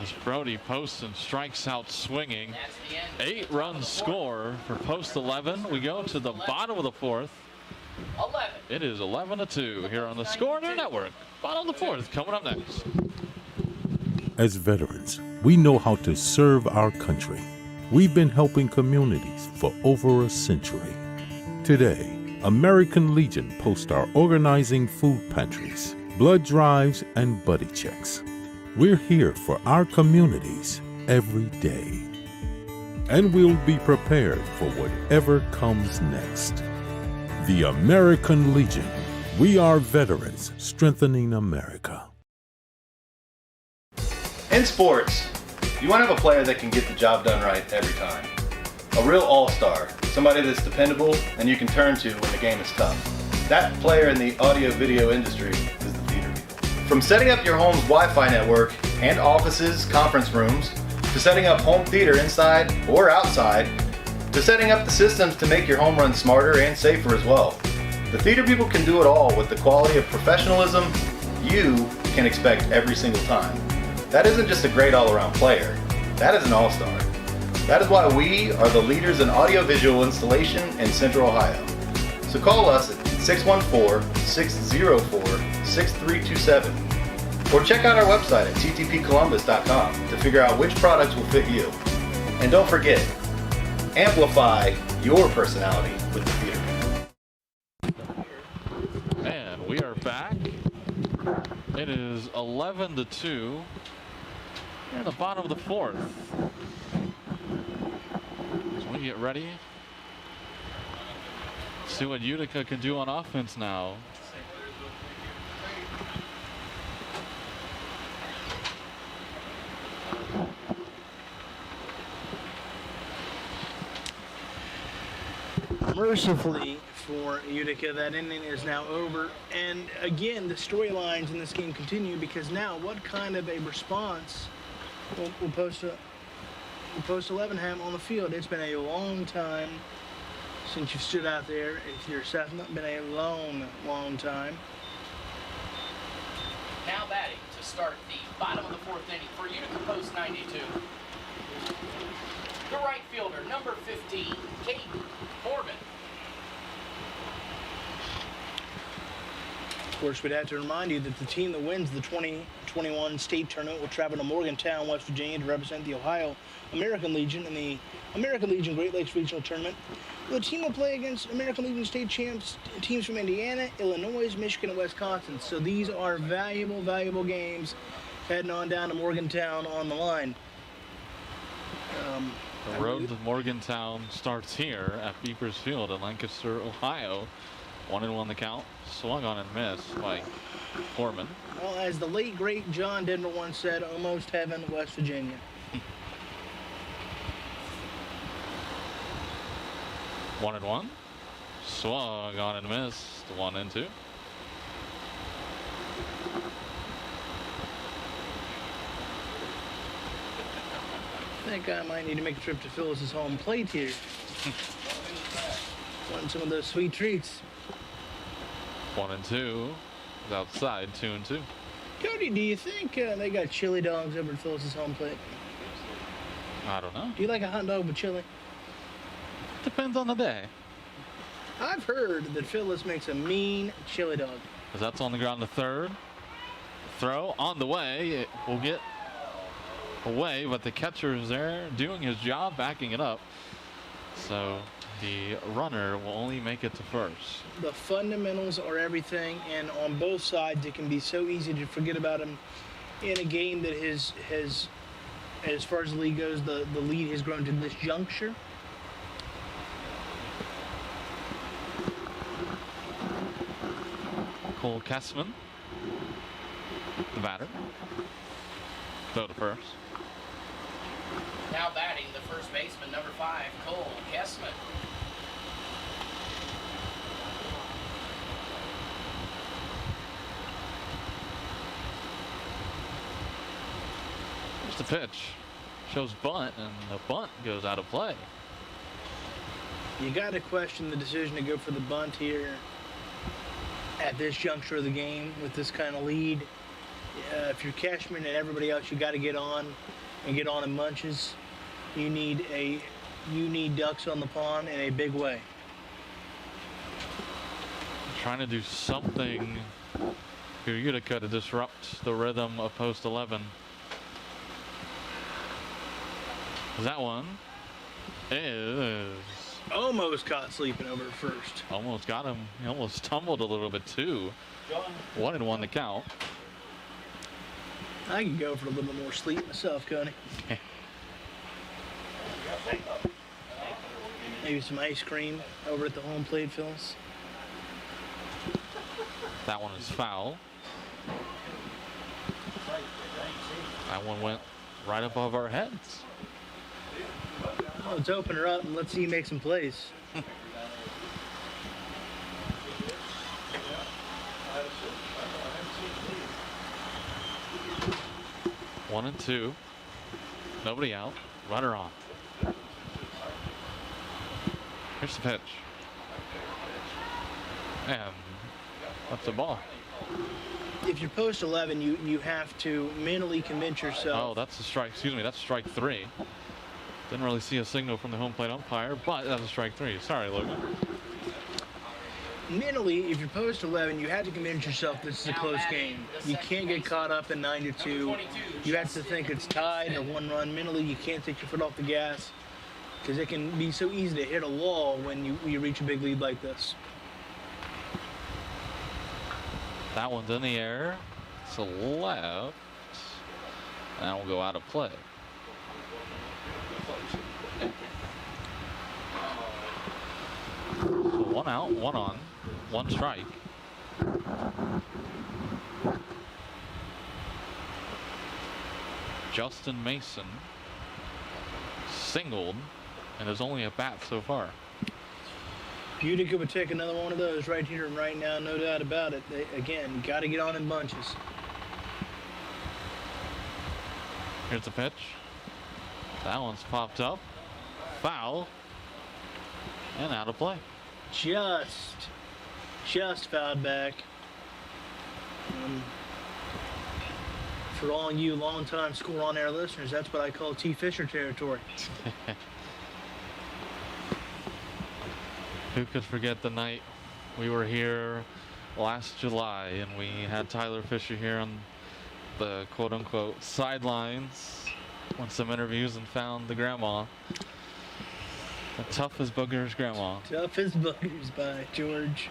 as Brody Poston strikes out swinging. 8 runs score for Post 11. We go to the bottom of the 4th. 11. It is 11-2 here on the Score Network. Bottom of the 4th coming up next. As veterans, we know how to serve our country. We've been helping communities for over a century. Today, American Legion posts our organizing food pantries, blood drives, and buddy checks. We're here for our communities every day. And we'll be prepared for whatever comes next. The American Legion. We are veterans strengthening America. In sports, you want to have a player that can get the job done right every time. A real all-star, somebody that's dependable and you can turn to when the game is tough. That player in the audio-video industry is the theater people. From setting up your home's Wi-Fi network and offices, conference rooms, to setting up home theater inside or outside, to setting up the systems to make your home run smarter and safer as well. The theater people can do it all with the quality of professionalism you can expect every single time. That isn't just a great all-around player, that is an all-star. That is why we are the leaders in audiovisual installation in Central Ohio. So call us at 614-604-6327 or check out our website at ttpcolumbus.com to figure out which products will fit you. And don't forget, amplify your personality with the theater. And we are back. It is 11-2 in the bottom of the 4th. As we get ready, see what Utica can do on offense now. Mercifully for Utica, that inning is now over. And again, the storylines in this game continue because now what kind of a response will Post 11 have on the field? It's been a long time since you've stood out there. It's yourself, not been a long, long time. Now batting to start the bottom of the 4th inning for Utica Post 92. The right fielder, number 15, Kate Corbin. Of course, we'd have to remind you that the team that wins the 2021 state tournament will travel to Morgantown, West Virginia to represent the Ohio American Legion in the American Legion Great Lakes Regional Tournament. The team will play against American Legion state champs, teams from Indiana, Illinois, Michigan, and Wisconsin. So these are valuable, valuable games heading on down to Morgantown on the line. The road to Morgantown starts here at Beavers Field in Lancaster, Ohio. 1-1 the count. Swung on and missed by Foreman. Well, as the late, great John Denver once said, almost heaven, West Virginia. 1-1. Swung on and missed. 1-2. That guy might need to make a trip to Phyllis's home plate here. Want some of those sweet treats. 1-2. Outside. 2-2. Cody, do you think they got chili dogs over at Phyllis's home plate? I don't know. Do you like a hot dog with chili? Depends on the day. I've heard that Phyllis makes a mean chili dog. As that's on the ground to third. Throw on the way. It will get away, but the catcher is there doing his job, backing it up. So the runner will only make it to first. The fundamentals are everything, and on both sides, it can be so easy to forget about him in a game that has as far as the league goes, the lead has grown to this juncture. Cole Kessman, the batter. Throw to first. Now batting the first baseman, number 5, Cole Kessman. Here's the pitch. Shows bunt, and the bunt goes out of play. You got to question the decision to go for the bunt here at this juncture of the game with this kind of lead. If you're Cashman and everybody else, you got to get on in bunches. You need ducks on the pond in a big way. Trying to do something for Utica to disrupt the rhythm of post 11. That one is almost caught sleeping over at first. Almost got him. He almost stumbled a little bit too. 1-1 to count. I can go for a little bit more sleep myself, Coney. Maybe some ice cream over at the home plate, Phyllis. That one is foul. That one went right above our heads. Well, let's open her up and let's see you make some plays. 1-2. Nobody out. Runner on. Here's the pitch. And that's the ball. If you're post 11, you have to mentally convince yourself. Oh, that's a strike. Excuse me, that's strike 3. Didn't really see a signal from the home plate umpire, but that's a strike 3. Sorry, Logan. Mentally, if you're post 11, you have to convince yourself this is a close game. You can't get caught up in 9-2. You have to think it's tied or 1 run. Mentally, you can't take your foot off the gas because it can be so easy to hit a wall when you reach a big lead like this. That one's in the air. It's a left. And that will go out of play. So 1 out, 1 on, 1 strike. Justin Mason singled, and there's only a bat so far. Utica would take another one of those right here and right now, no doubt about it. Again, you got to get on in bunches. Here's the pitch. That one's popped up. Foul. And out of play. Just fouled back. For all you long-time School on Air listeners, that's what I call T. Fisher territory. Who could forget the night we were here last July and we had Tyler Fisher here on the quote-unquote sidelines on some interviews and found the grandma. The tough as boogers grandma. Tough as boogers by George.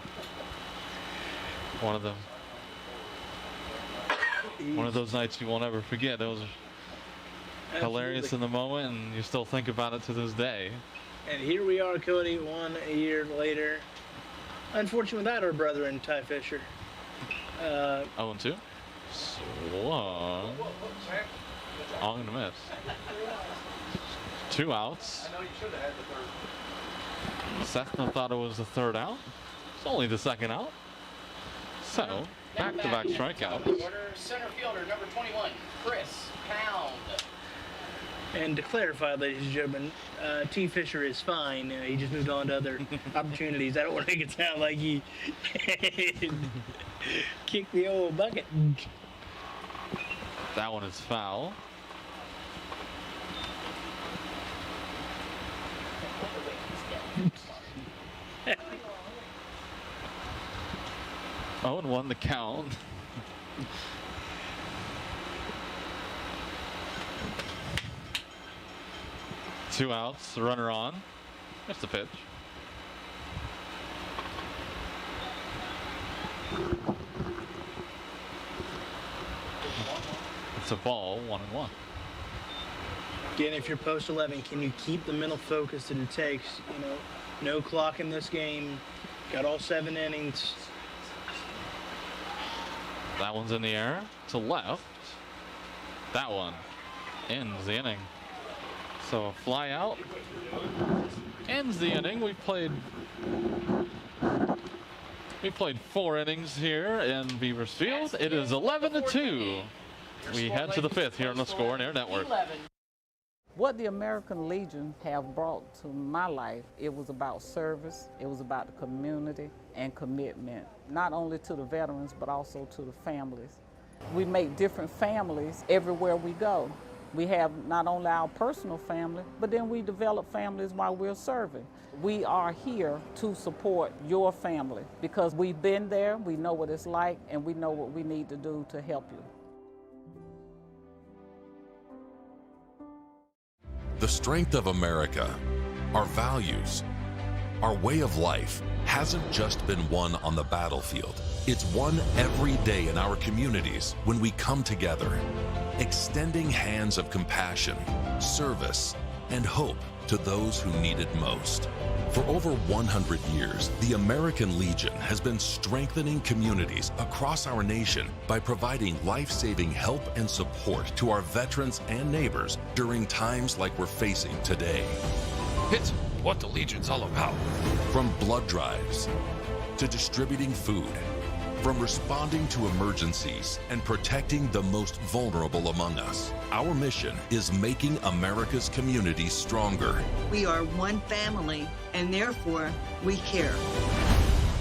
One of those nights you won't ever forget. It was hilarious in the moment, and you still think about it to this day. And here we are, Cody, 1 year later. Unfortunately, without our brother and Ty Fisher. 0-2. Swung. On and a miss. 2 outs. I know you should have had the third. Cessna thought it was the 3rd out. It's only the 2nd out. So, back-to-back strikeouts. Center fielder, number 21, Chris Pound. And to clarify, ladies and gentlemen, T. Fisher is fine. He just moved on to other opportunities. I don't want to make it sound like he kicked the old bucket. That one is foul. Oh, and 1 the count. 2 outs, the runner on. That's the pitch. It's a ball, 1-1. Again, if you're post 11, can you keep the mental focus that it takes? You know, no clock in this game. Got all 7 innings. That one's in the air to left. That one ends the inning. So a fly out ends the inning. We played 4 innings here in Beavers Field. It is 11-2. We head to the 5th here on the Score and Air Network. What the American Legion have brought to my life, it was about service, it was about the community and commitment, not only to the veterans, but also to the families. We make different families everywhere we go. We have not only our personal family, but then we develop families while we're serving. We are here to support your family because we've been there, we know what it's like, and we know what we need to do to help you. The strength of America, our values, our way of life hasn't just been won on the battlefield. It's won every day in our communities when we come together, extending hands of compassion, service, and hope to those who need it most. For over 100 years, the American Legion has been strengthening communities across our nation by providing life-saving help and support to our veterans and neighbors during times like we're facing today. It's what the Legion's all about. From blood drives to distributing food, from responding to emergencies and protecting the most vulnerable among us, our mission is making America's communities stronger. We are one family, and therefore we care.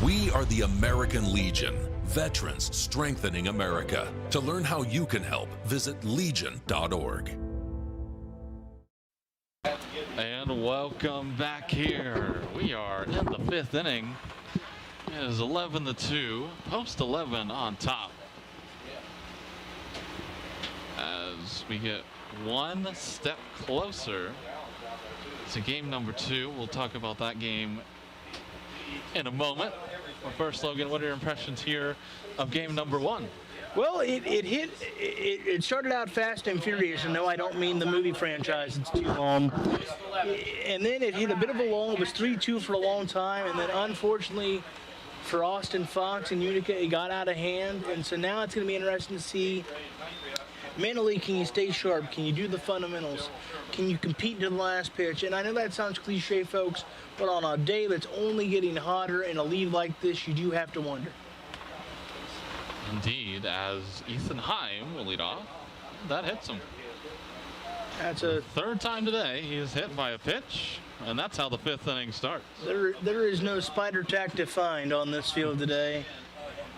We are the American Legion, veterans strengthening America. To learn how you can help, visit legion.org. And welcome back here. We are in the 5th inning. It is 11-2, post 11 on top. As we get one step closer to game number 2. We'll talk about that game in a moment. But first, Logan, what are your impressions here of game number 1? Well, it started out fast and furious, and no, I don't mean the movie franchise, it's too long. And then it hit a bit of a lull. It was 3-2 for a long time, and then unfortunately for Austin Fox and Utica, it got out of hand. And so now it's going to be interesting to see, mentally, can you stay sharp? Can you do the fundamentals? Can you compete to the last pitch? And I know that sounds cliche, folks, but on a day that's only getting hotter in a lead like this, you do have to wonder. Indeed, as Ethan Heim will lead off. That hits him. That's a 3rd time today he is hit by a pitch, and that's how the 5th inning starts. There is no spider tack to find on this field today.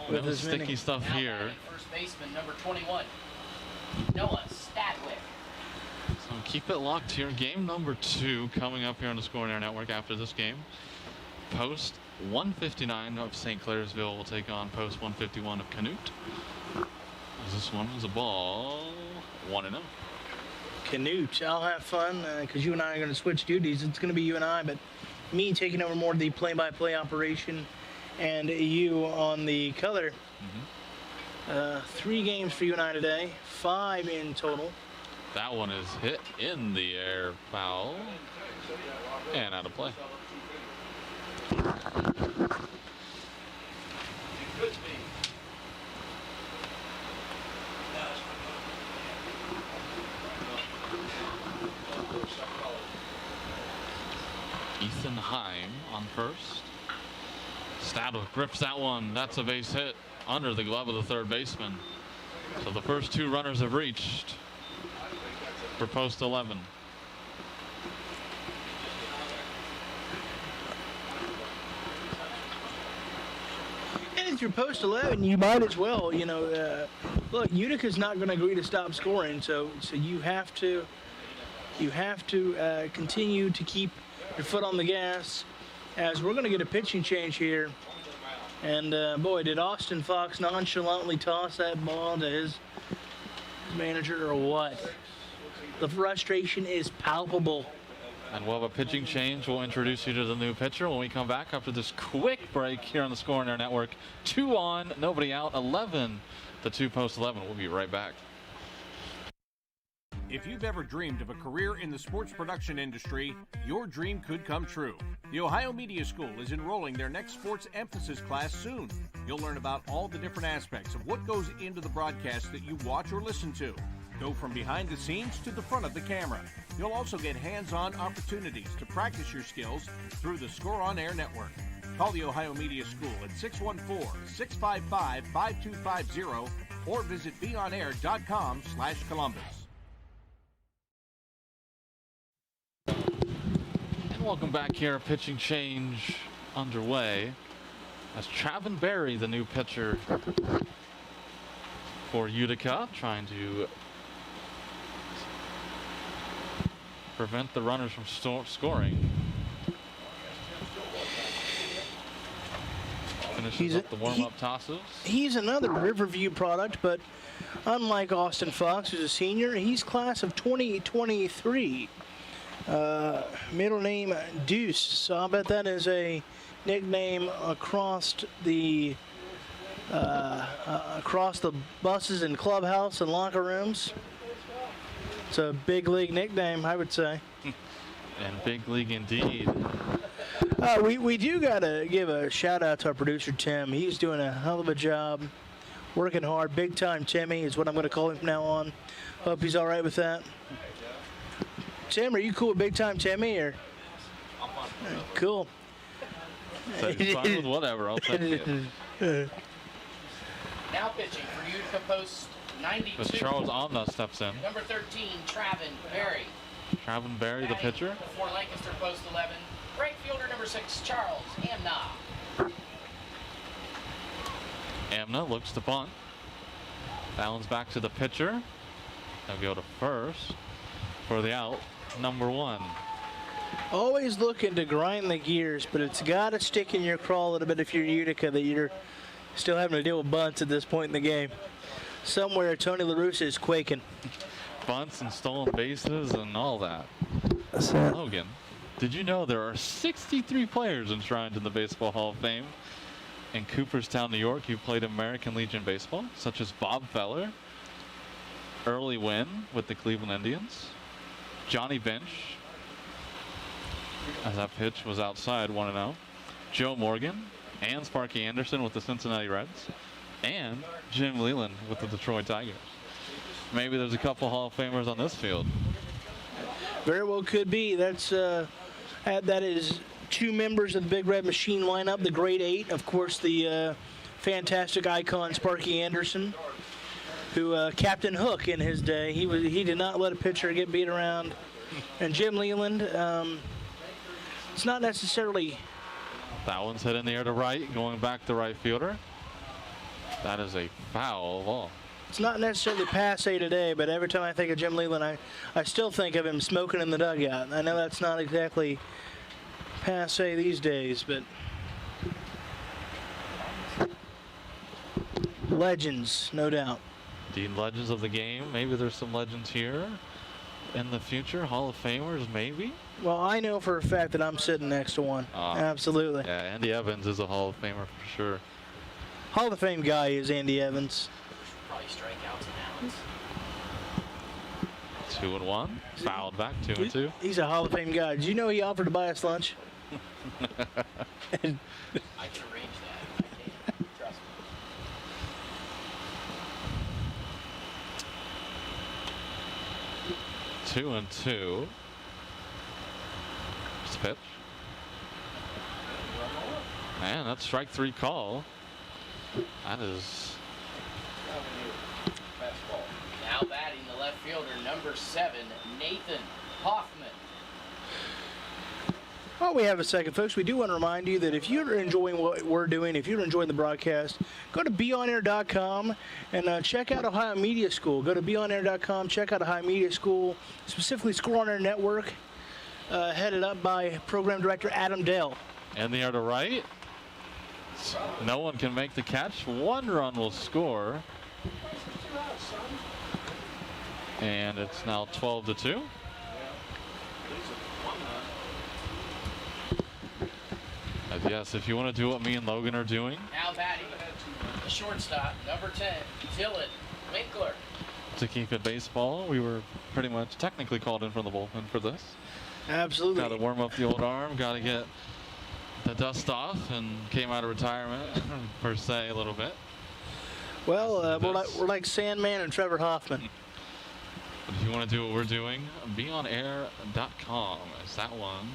No sticky stuff here. First baseman number 21, Noah Stadwick. So keep it locked here. Game number 2 coming up here on the Score and Air Network after this game. Post 159 of St. Clairsville will take on post 151 of Canute. This one is a ball, 1-0. Canute, I'll have fun because you and I are going to switch duties. It's going to be you and I, but me taking over more of the play-by-play operation and you on the color. 3 games for you and I today, 5 in total. That one is hit in the air, foul, and out of play. Ethan Heim on first. Stadwick grips that one. That's a base hit under the glove of the 3rd baseman. So the first 2 runners have reached for post 11. And if you're post 11, you might as well, look, Utica's not going to agree to stop scoring, so you have to continue to keep your foot on the gas, as we're going to get a pitching change here. And boy, did Austin Fox nonchalantly toss that ball to his manager or what? The frustration is palpable And we'll have a pitching change. We'll introduce you to the new pitcher when we come back after this quick break here on the Score on Air Network. 2 on, nobody out, 11 to 2 post 11. We'll be right back. If you've ever dreamed of a career in the sports production industry, your dream could come true. The Ohio Media School is enrolling their next sports emphasis class soon. You'll learn about all the different aspects of what goes into the broadcast that you watch or listen to. Go from behind the scenes to the front of the camera. You'll also get hands-on opportunities to practice your skills through the Score on Air Network. Call the Ohio Media School at 614-655-5250 or visit beonair.com/Columbus. And welcome back here. Pitching change underway. As Traven Berry, the new pitcher for Utica, trying to prevent the runners from scoring. Finishes up the warm-up tosses. He's another Riverview product, but unlike Austin Fox, who's a senior, he's class of 2023. Middle name Deuce, so I bet that is a nickname across the buses and clubhouse and locker rooms. It's a big league nickname, I would say. And big league indeed. We do gotta give a shout out to our producer Tim. He's doing a hell of a job, working hard. Big time Timmy is what I'm gonna call him from now on. Hope he's all right with that. Tim, are you cool with big time Timmy or? Cool. So he's fine with whatever. I'll take it. Now pitching for Utica Post 92. As Charles Omna steps in. Number 13, Traven Berry. Traven Berry, the pitcher. For Lancaster Post 11. Right fielder number 6, Charles Amna. Amna looks to bunt. Bounds back to the pitcher. They'll go to first for the out, number 1. Always looking to grind the gears, but it's got to stick in your craw a little bit if you're Utica that you're still having to deal with bunts at this point in the game. Somewhere Tony La Russa is quaking. Bunts and stolen bases and all that. Logan, did you know there are 63 players enshrined in the Baseball Hall of Fame in Cooperstown, New York, who played American Legion Baseball, such as Bob Feller, Early Wynn with the Cleveland Indians, Johnny Bench, as that pitch was outside, 1-0, Joe Morgan, and Sparky Anderson with the Cincinnati Reds, and Jim Leland with the Detroit Tigers. Maybe there's a couple Hall of Famers on this field. Very well could be. That's that is 2 members of the Big Red Machine lineup, the Great 8. Of course, the fantastic icon Sparky Anderson, who Captain Hook in his day. He did not let a pitcher get beat around. And Jim Leland, it's not necessarily. That one's hit in the air to right, going back to right fielder. That is a foul ball. It's not necessarily passe today, but every time I think of Jim Leland, I still think of him smoking in the dugout. I know that's not exactly passe these days, but legends, no doubt. The legends of the game. Maybe there's some legends here in the future. Hall of Famers, maybe? Well, I know for a fact that I'm sitting next to one. Absolutely. Yeah, Andy Evans is a Hall of Famer for sure. Hall of Fame guy is Andy Evans. Probably strikeouts and outs. 2-1. Fouled back, 2-2. He's a Hall of Fame guy. Did you know he offered to buy us lunch? I can arrange that. I can. Trust me. 2-2. Just pitch. Man, that's strike 3 call. That is. Now batting the left fielder, number 7, Nathan Hoffman. While we have a second, folks, we do want to remind you that if you're enjoying what we're doing, if you're enjoying the broadcast, go to beonair.com and check out Ohio Media School. Go to beonair.com, check out Ohio Media School, specifically Score on Air Network, headed up by Program Director Adam Dell. And the air to right. No one can make the catch. 1 run will score. And it's now 12-2. Yes, if you want to do what me and Logan are doing. Now batting, the shortstop, number 10, Dylan Winkler. To keep it baseball, we were pretty much technically called in from the bullpen for this. Absolutely. Got to warm up the old arm, got to get the dust off, and came out of retirement, per se, a little bit. Well, we're like Sandman and Trevor Hoffman. But if you want to do what we're doing, beonair.com is that one.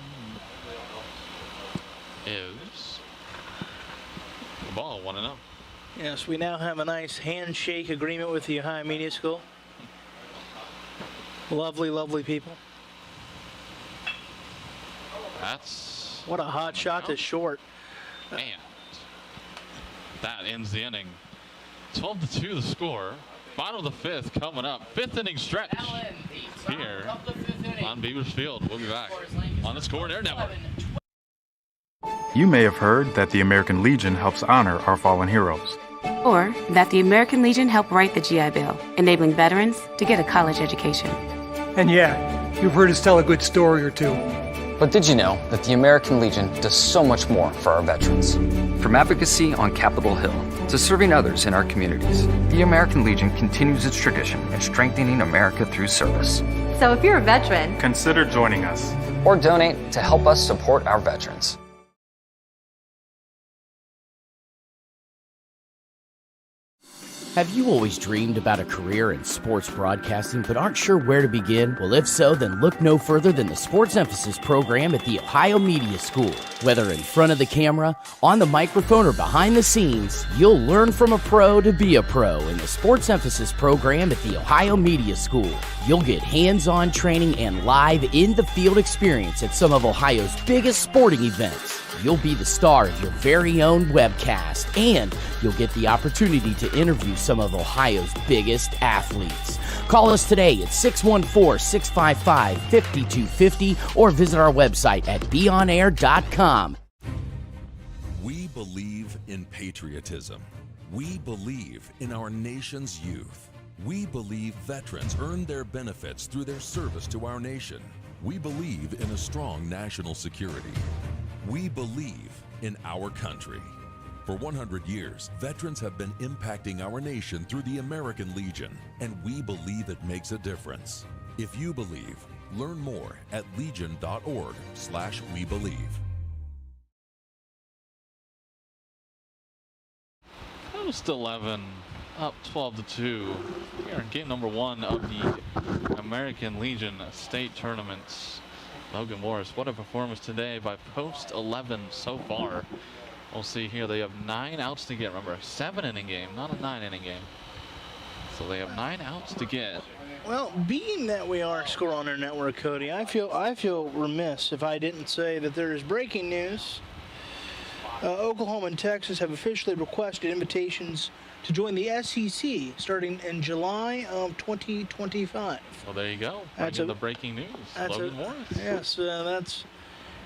Is the ball 1-0. Yes, we now have a nice handshake agreement with the Ohio Media School. Lovely, lovely people. That's what a hot shot to short. And that ends the inning. 12-2 the score. Bottom of the fifth coming up. Fifth inning stretch here on Beavers Field. We'll be back on the Score and Air Network. You may have heard that the American Legion helps honor our fallen heroes. Or that the American Legion helped write the GI Bill, enabling veterans to get a college education. And yeah, you've heard us tell a good story or two. But did you know that the American Legion does so much more for our veterans? From advocacy on Capitol Hill to serving others in our communities, the American Legion continues its tradition in strengthening America through service. So if you're a veteran, consider joining us. Or donate to help us support our veterans. Have you always dreamed about a career in sports broadcasting but aren't sure where to begin? Well, if so, then look no further than the Sports Emphasis program at the Ohio Media School. Whether in front of the camera, on the microphone, or behind the scenes, you'll learn from a pro to be a pro in the Sports Emphasis program at the Ohio Media School. You'll get hands-on training and live in-the-field experience at some of Ohio's biggest sporting events. You'll be the star of your very own webcast, and you'll get the opportunity to interview some of Ohio's biggest athletes. Call us today at 614-655-5250 or visit our website at beonair.com. We believe in patriotism. We believe in our nation's youth. We believe veterans earn their benefits through their service to our nation. We believe in a strong national security. We believe in our country. For 100 years, veterans have been impacting our nation through the American Legion, and we believe it makes a difference. If you believe, learn more at legion.org/webelieve. Post 11, up 12-2. We are in game number 1 of the American Legion State Tournaments. Logan Morris, what a performance today by Post 11 so far. We'll see here, they have 9 outs to get. Remember, a 7-inning game, not a 9-inning game. So they have 9 outs to get. Well, being that we are Score on Air Network, Cody, I feel remiss if I didn't say that there is breaking news. Oklahoma and Texas have officially requested invitations to join the SEC starting in July of 2025. Well, there you go. That's the breaking news. Logan Morris. Yes, that's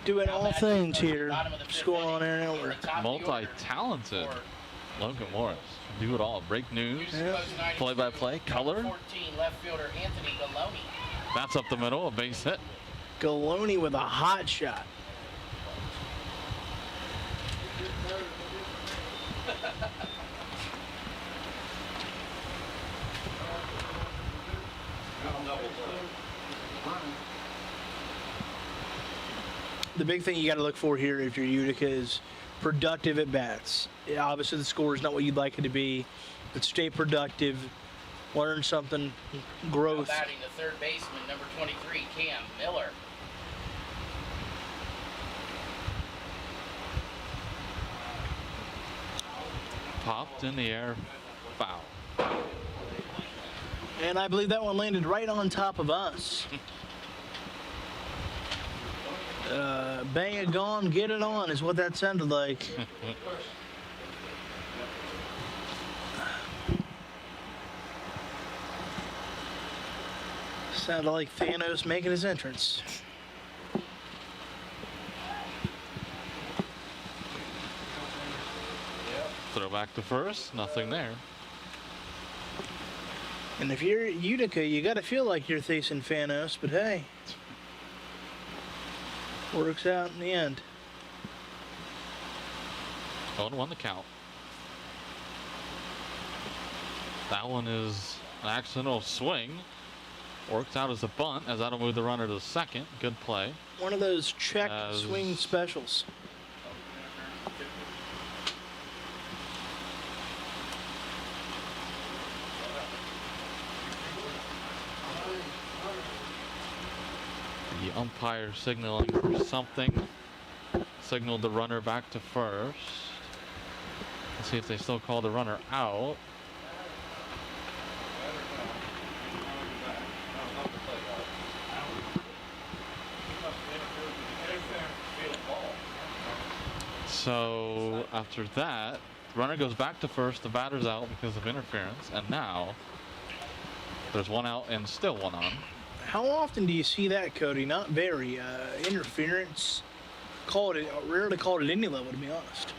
doing all things here. Score on Air Network. Multi-talented Logan Morris. Do it all. Break news, play-by-play, color. 14, left fielder Anthony Galoni. That's up the middle, a base hit. Galoni with a hot shot. The big thing you got to look for here if you're Utica is productive at bats. Yeah, obviously the score is not what you'd like it to be, but stay productive, learn something, growth. Now batting the third baseman, number 23, Cam Miller. Popped in the air, foul. And I believe that one landed right on top of us. Bang it gone, get it on is what that sounded like. Sounded like Thanos making his entrance. Throw back to first, nothing there. And if you're Utica, you got to feel like you're facing Thanos, but hey. Works out in the end. 0-1 the count. That one is an accidental swing. Works out as a bunt, as that'll move the runner to the second. Good play. One of those check swing specials. The umpire signaling for something. Signaled the runner back to first. Let's see if they still call the runner out. So after that, the runner goes back to first, the batter's out because of interference, and now there's one out and still one on. How often do you see that, Cody? Not very. Interference, rarely called at any level, to be honest.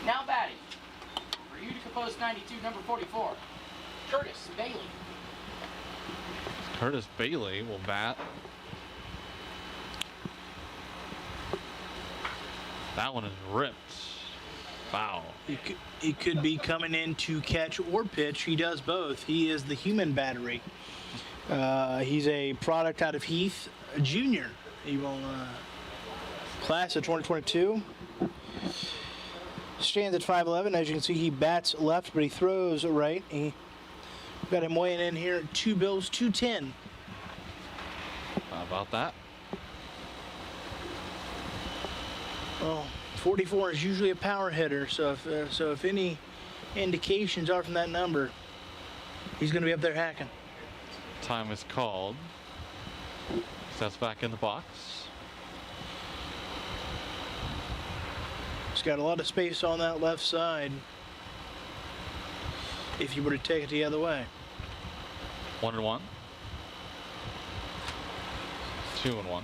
Now batting for Utica Post 92, number 44, Curtis Bailey. Curtis Bailey will bat. That one is ripped. Wow. He could be coming in to catch or pitch. He does both. He is the human battery. He's a product out of Heath, a junior. He will class of 2022. Stands at 5'11". As you can see, he bats left, but he throws right. He got him weighing in here at 2 Bills, 210. How about that? Well, 44 is usually a power hitter, so if any indications are from that number, he's going to be up there hacking. Time is called. Steps back in the box. He's got a lot of space on that left side if you were to take it the other way. 1-1. 2-1.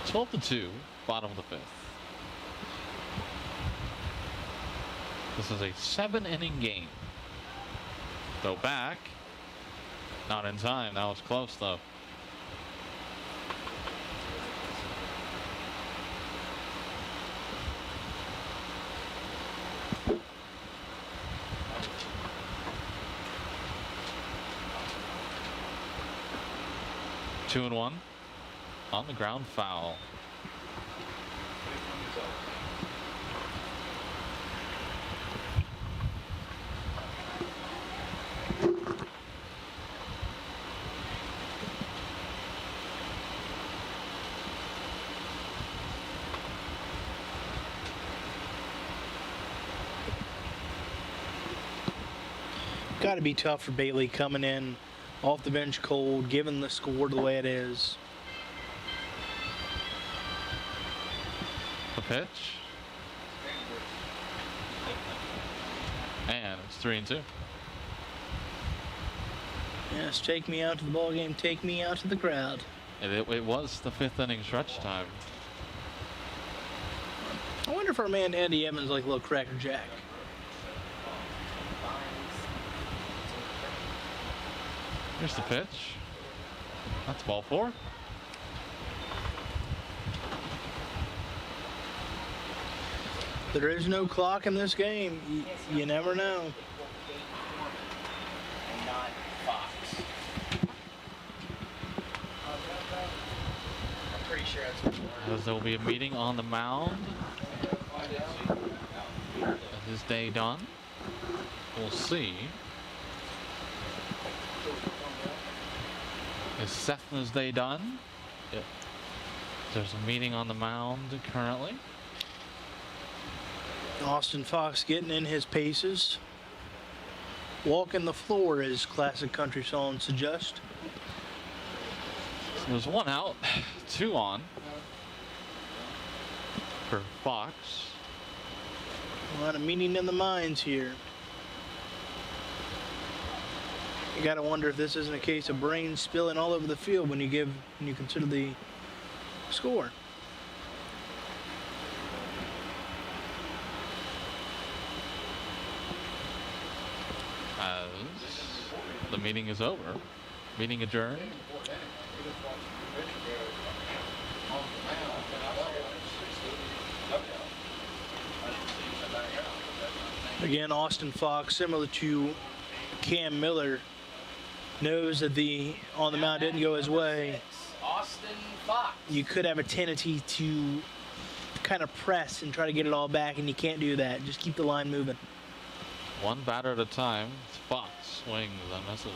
Twelve to 2, bottom of the 5th. This is a 7-inning game. Go back. Not in time. That was close, though. Two and 1 on the ground, foul. Got to be tough for Bailey coming in off the bench cold, given the score the way it is. The pitch. And it's 3-2. Yes, take me out to the ball game. Take me out to the crowd. It was the 5th inning stretch time. I wonder if our man Andy Evans like a little Cracker Jack. Here's the pitch. That's ball 4. There is no clock in this game. You never know. And not Fox. I'm pretty sure that's what As there will be a meeting on the mound. His day done. We'll see. Is Sethna's day done? Yep. There's a meeting on the mound currently. Austin Fox getting in his paces. Walking the floor, as classic country songs suggest. So there's 1 out, 2 on for Fox. A lot of meeting in the minds here. You got to wonder if this isn't a case of brains spilling all over the field when you consider the score. As the meeting is over, meeting adjourned. Again, Austin Fox, similar to Cam Miller, knows that the on the mound didn't go his way. Austin Fox. You could have a tendency to kind of press and try to get it all back, and you can't do that. Just keep the line moving. One batter at a time. Fox swings and misses.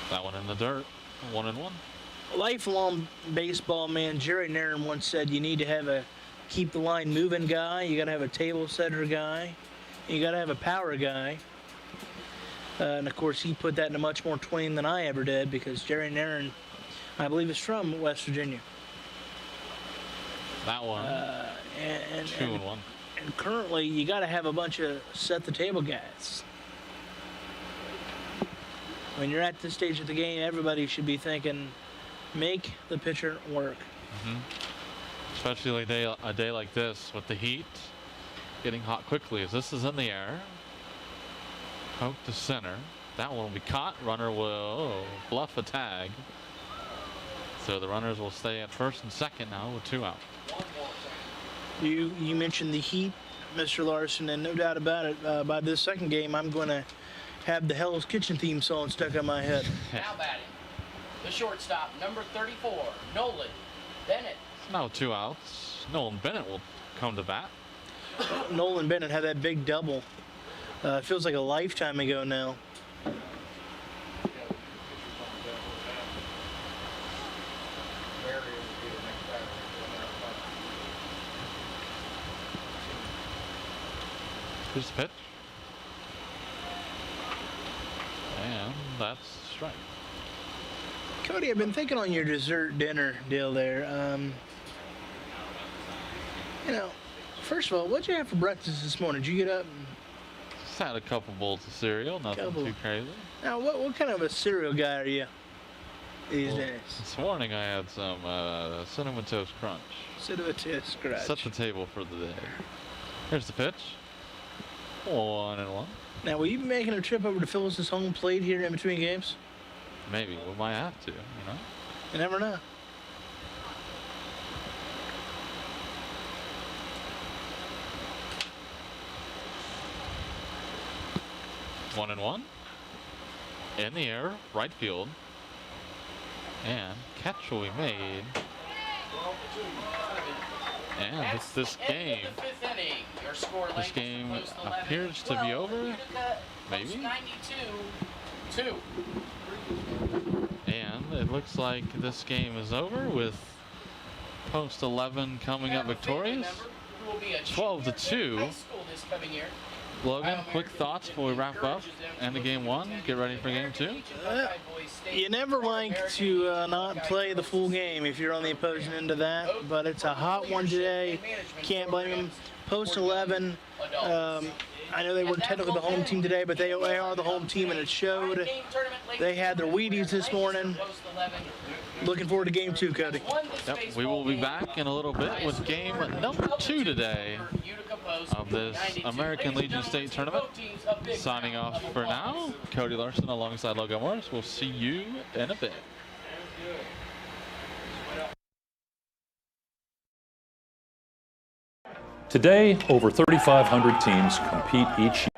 That one in the dirt. 1-1. Lifelong baseball man Jerry Nairn once said you need to have a keep the line moving guy, you got to have a table setter guy, you got to have a power guy. And of course he put that into much more twain than I ever did, because Jerry Nairn, I believe, is from West Virginia. That one. 2-1. And currently you got to have a bunch of set the table guys. When you're at this stage of the game, everybody should be thinking, make the pitcher work. Mm-hmm. Especially a day like this with the heat getting hot quickly. As this is in the air, poke to center. That one will be caught. Runner will bluff a tag. So the runners will stay at first and second now with 2 out. You mentioned the heat, Mr. Larson, and no doubt about it. By this second game, I'm going to have the Hell's Kitchen theme song stuck on my head. Now batting, the shortstop, number 34, Nolan Bennett. Now 2 outs. Nolan Bennett will come to bat. Nolan Bennett had that big double. It feels like a lifetime ago now. Here's the pitch. And that's strike. Cody, I've been thinking on your dessert dinner deal there. First of all, what'd you have for breakfast this morning? Did you get up and... Just had a couple bowls of cereal, nothing too crazy. Now, what kind of a cereal guy are you these days? This morning I had some Cinnamon Toast Crunch. Cinnamon Toast Crunch. Set the table for the day. Here's the pitch. 1-1. Now, will you be making a trip over to Phyllis's home plate here in between games? Maybe. We might have to, You never know. One and one. In the air, right field. And catch will be made. And this game appears to be over. Maybe. 92-2. And it looks like this game is over with Post 11 coming up victorious. 12-2. Logan, quick thoughts before we wrap up. End of game one. Get ready for game two. You never like to not play the full game if you're on the opposing end of that, but it's a hot one today. Can't blame them. Post 11. I know they weren't technically the home team today, but they are the home team, and it showed. They had their Wheaties this morning. Looking forward to game two, Cody. Yep, we will be back in a little bit with game number 2 today of this American Legion State Tournament. Signing off for now, Cody Larson alongside Logan Morris. We'll see you in a bit. Today, over 3,500 teams compete each year.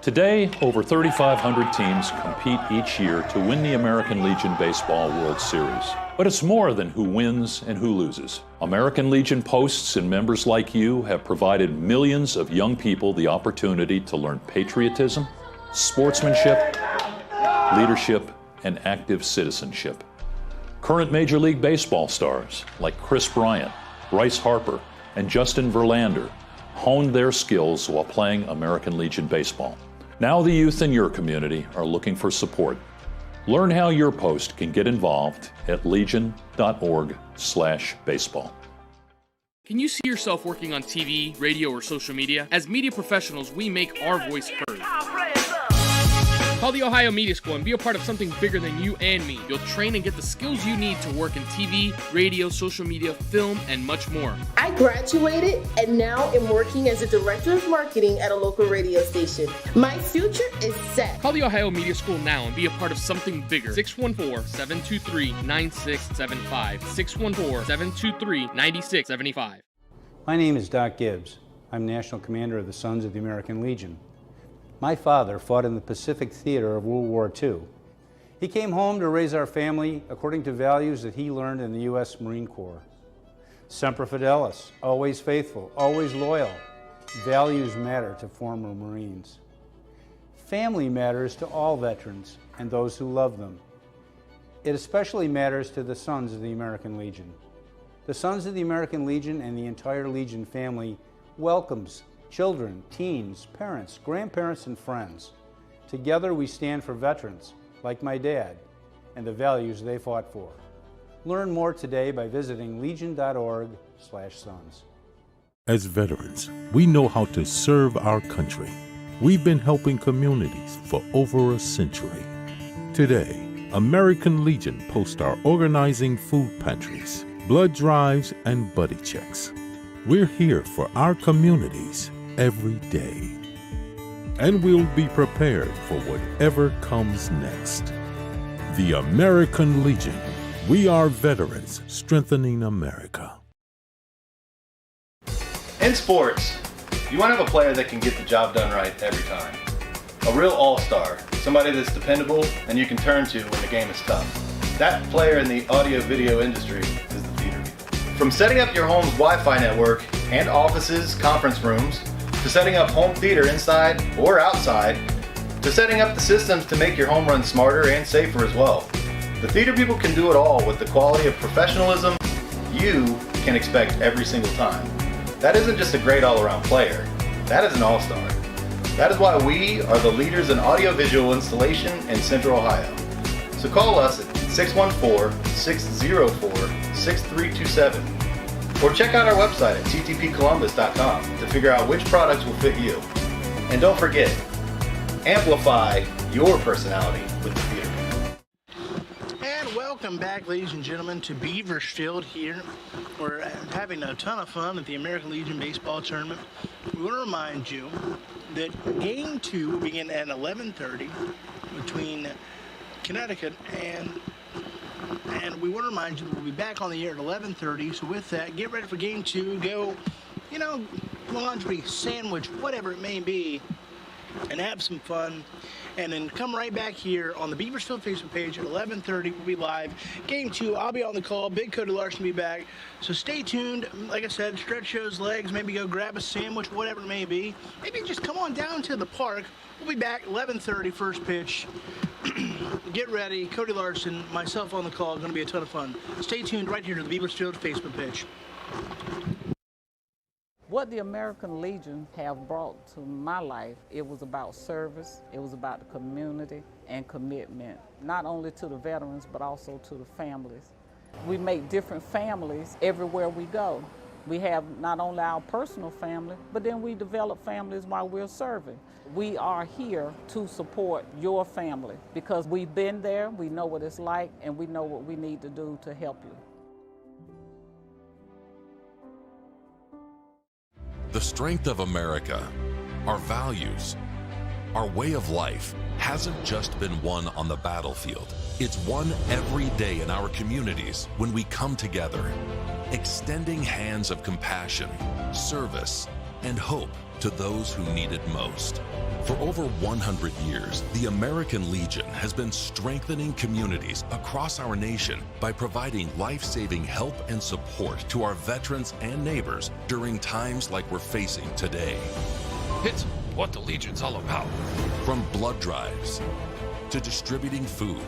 Today, over 3,500 teams compete each year to win the American Legion Baseball World Series. But it's more than who wins and who loses. American Legion posts and members like you have provided millions of young people the opportunity to learn patriotism, sportsmanship, leadership, and active citizenship. Current Major League Baseball stars like Chris Bryant, Bryce Harper, and Justin Verlander honed their skills while playing American Legion Baseball. Now the youth in your community are looking for support. Learn how your post can get involved at legion.org/baseball. Can you see yourself working on TV, radio, or social media? As media professionals, we make our voice heard. Call the Ohio Media School and be a part of something bigger than you and me. You'll train and get the skills you need to work in TV, radio, social media, film, and much more. I graduated and now am working as a director of marketing at a local radio station. My future is set. Call the Ohio Media School now and be a part of something bigger. 614-723-9675. 614-723-9675. My name is Doc Gibbs. I'm National Commander of the Sons of the American Legion. My father fought in the Pacific Theater of World War II. He came home to raise our family according to values that he learned in the U.S. Marine Corps. Semper Fidelis, always faithful, always loyal. Values matter to former Marines. Family matters to all veterans and those who love them. It especially matters to the Sons of the American Legion. The Sons of the American Legion and the entire Legion family welcomes children, teens, parents, grandparents, and friends. Together we stand for veterans, like my dad, and the values they fought for. Learn more today by visiting legion.org/sons. As veterans, we know how to serve our country. We've been helping communities for over a century. Today, American Legion posts our organizing food pantries, blood drives, and buddy checks. We're here for our communities every day. And we'll be prepared for whatever comes next. The American Legion. We are veterans strengthening America. In sports, you want to have a player that can get the job done right every time. A real all-star, somebody that's dependable and you can turn to when the game is tough. That player in the audio-video industry is the theater people. From setting up your home's Wi-Fi network and offices, conference rooms, to setting up home theater inside or outside, to setting up the systems to make your home run smarter and safer as well. The theater people can do it all with the quality of professionalism you can expect every single time. That isn't just a great all-around player, that is an all-star. That is why we are the leaders in audiovisual installation in Central Ohio. So call us at 614-604-6327. Or check out our website at ttpcolumbus.com to figure out which products will fit you. And don't forget, amplify your personality with the theater. And welcome back, ladies and gentlemen, to Beavers Field here. We're having a ton of fun at the American Legion Baseball Tournament. We want to remind you that Game 2 will begin at 11:30 between Connecticut and we want to remind you that we'll be back on the air at 11:30. So with that, get ready for Game 2. Go, laundry, sandwich, whatever it may be, and have some fun. And then come right back here on the Beaversfield Facebook page at 11:30. We'll be live. Game 2, I'll be on the call. Big Cody Larson will be back. So stay tuned. Like I said, stretch those legs. Maybe go grab a sandwich, whatever it may be. Maybe just come on down to the park. We'll be back 11:30, first pitch. Get ready. Cody Larson, myself on the call. Going to be a ton of fun. Stay tuned right here to the Beaversfield Facebook page. What the American Legion have brought to my life, it was about service, it was about the community and commitment, not only to the veterans, but also to the families. We make different families everywhere we go. We have not only our personal family, but then we develop families while we're serving. We are here to support your family because we've been there, we know what it's like, and we know what we need to do to help you. The strength of America, our values, our way of life hasn't just been won on the battlefield. It's won every day in our communities when we come together, extending hands of compassion, service, and hope to those who need it most. For over 100 years, the American Legion has been strengthening communities across our nation by providing life-saving help and support to our veterans and neighbors during times like we're facing today. It's what the Legion's all about. From blood drives to distributing food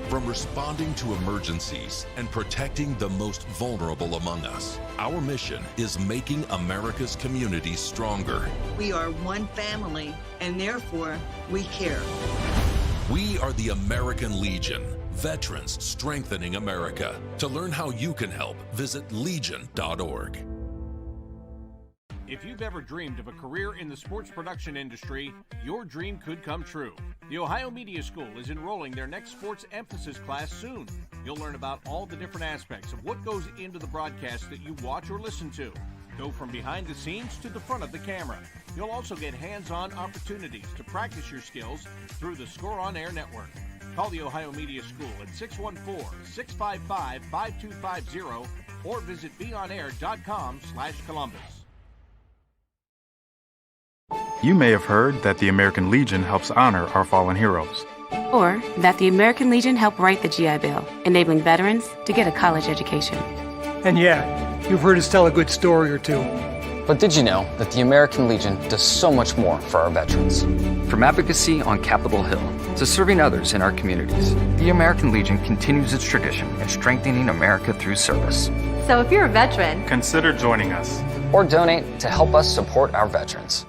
From responding to emergencies and protecting the most vulnerable among us, our mission is making America's communities stronger. We are one family, and therefore we care. We are the American Legion, veterans strengthening America. To learn how you can help, visit legion.org. If you've ever dreamed of a career in the sports production industry, your dream could come true. The Ohio Media School is enrolling their next sports emphasis class soon. You'll learn about all the different aspects of what goes into the broadcast that you watch or listen to. Go from behind the scenes to the front of the camera. You'll also get hands-on opportunities to practice your skills through the Score On Air network. Call the Ohio Media School at 614-655-5250 or visit beonair.com/Columbus. You may have heard that the American Legion helps honor our fallen heroes. Or that the American Legion helped write the GI Bill, enabling veterans to get a college education. And yeah, you've heard us tell a good story or two. But did you know that the American Legion does so much more for our veterans? From advocacy on Capitol Hill to serving others in our communities, the American Legion continues its tradition in strengthening America through service. So if you're a veteran, consider joining us. Or donate to help us support our veterans.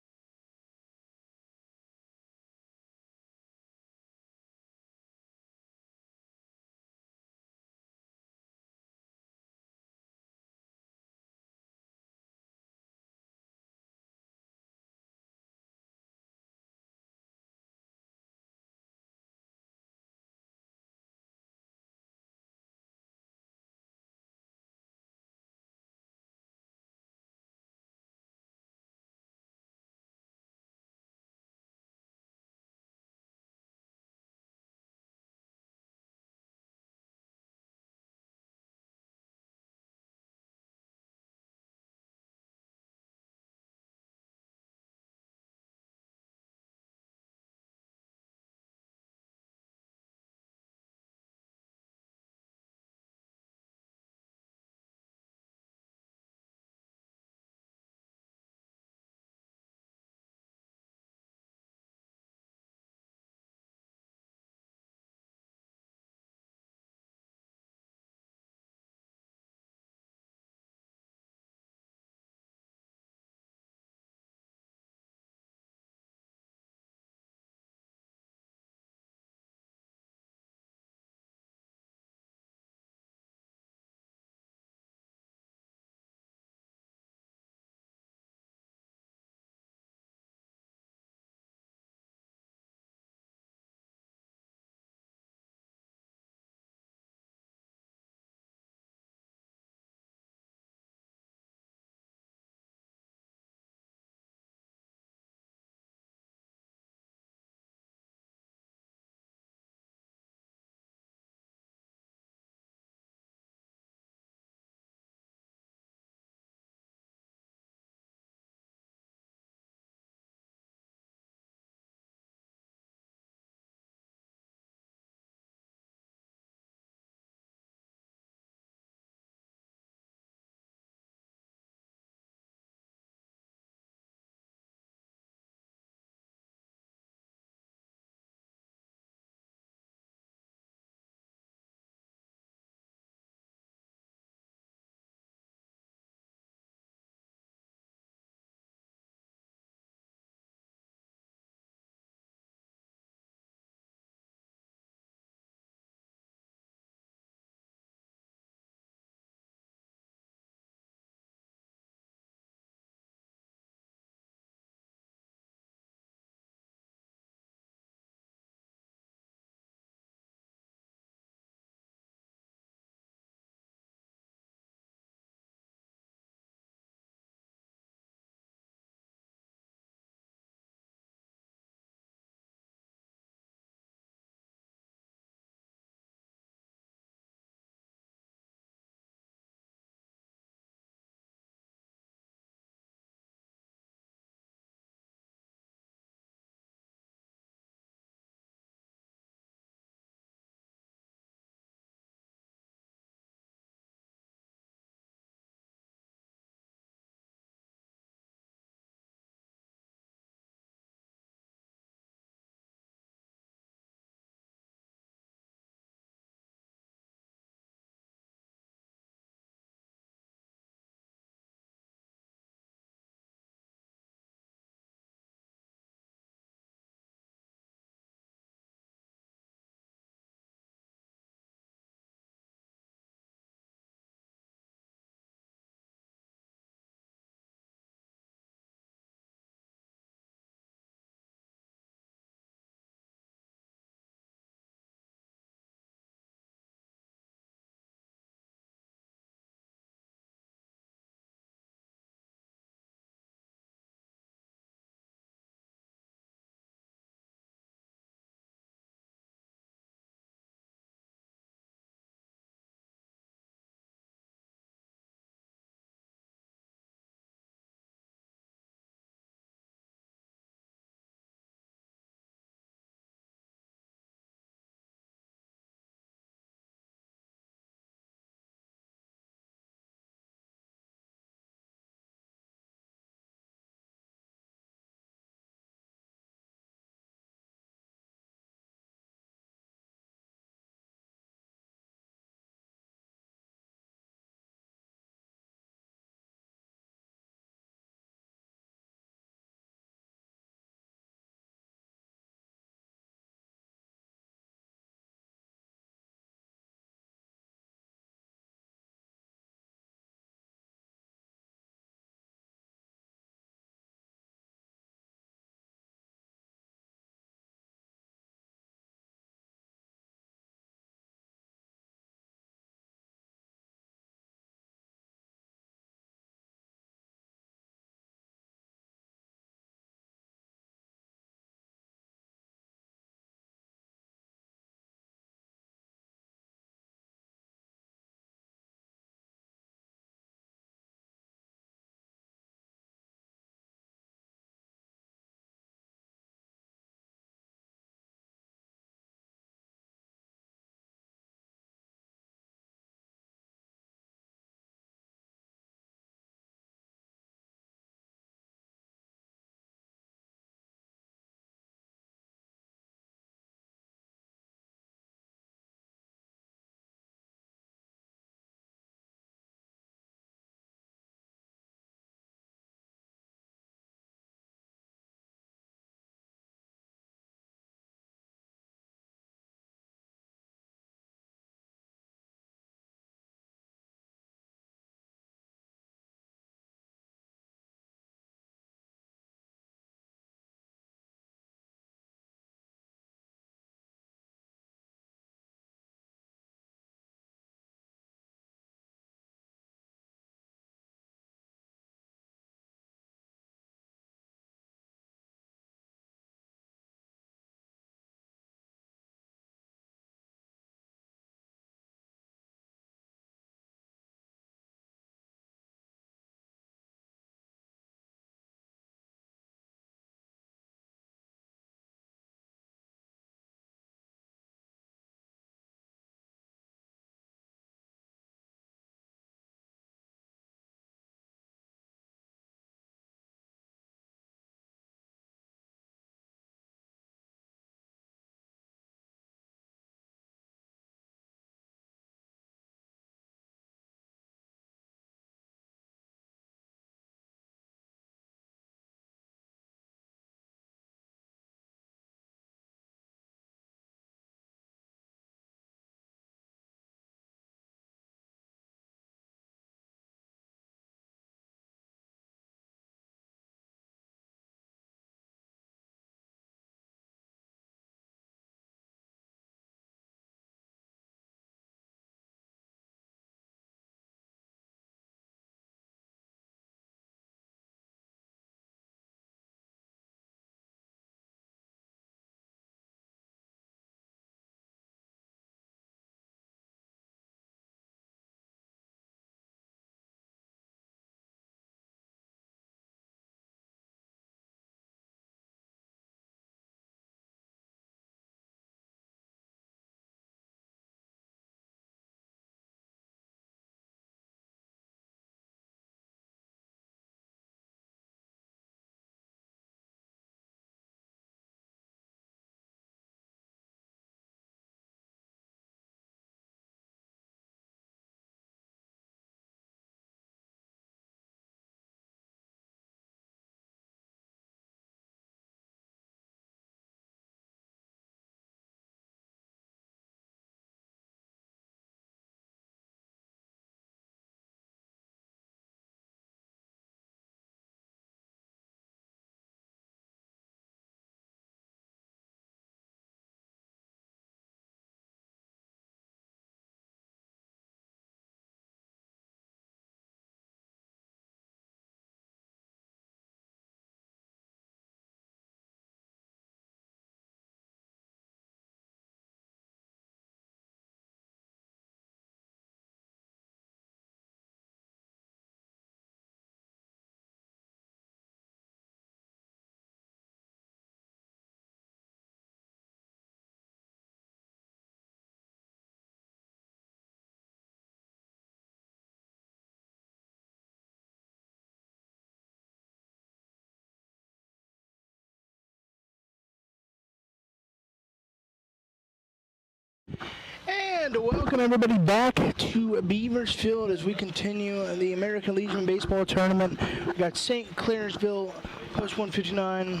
And welcome everybody back to Beavers Field as we continue the American Legion Baseball Tournament. We got St. Clairsville post 159,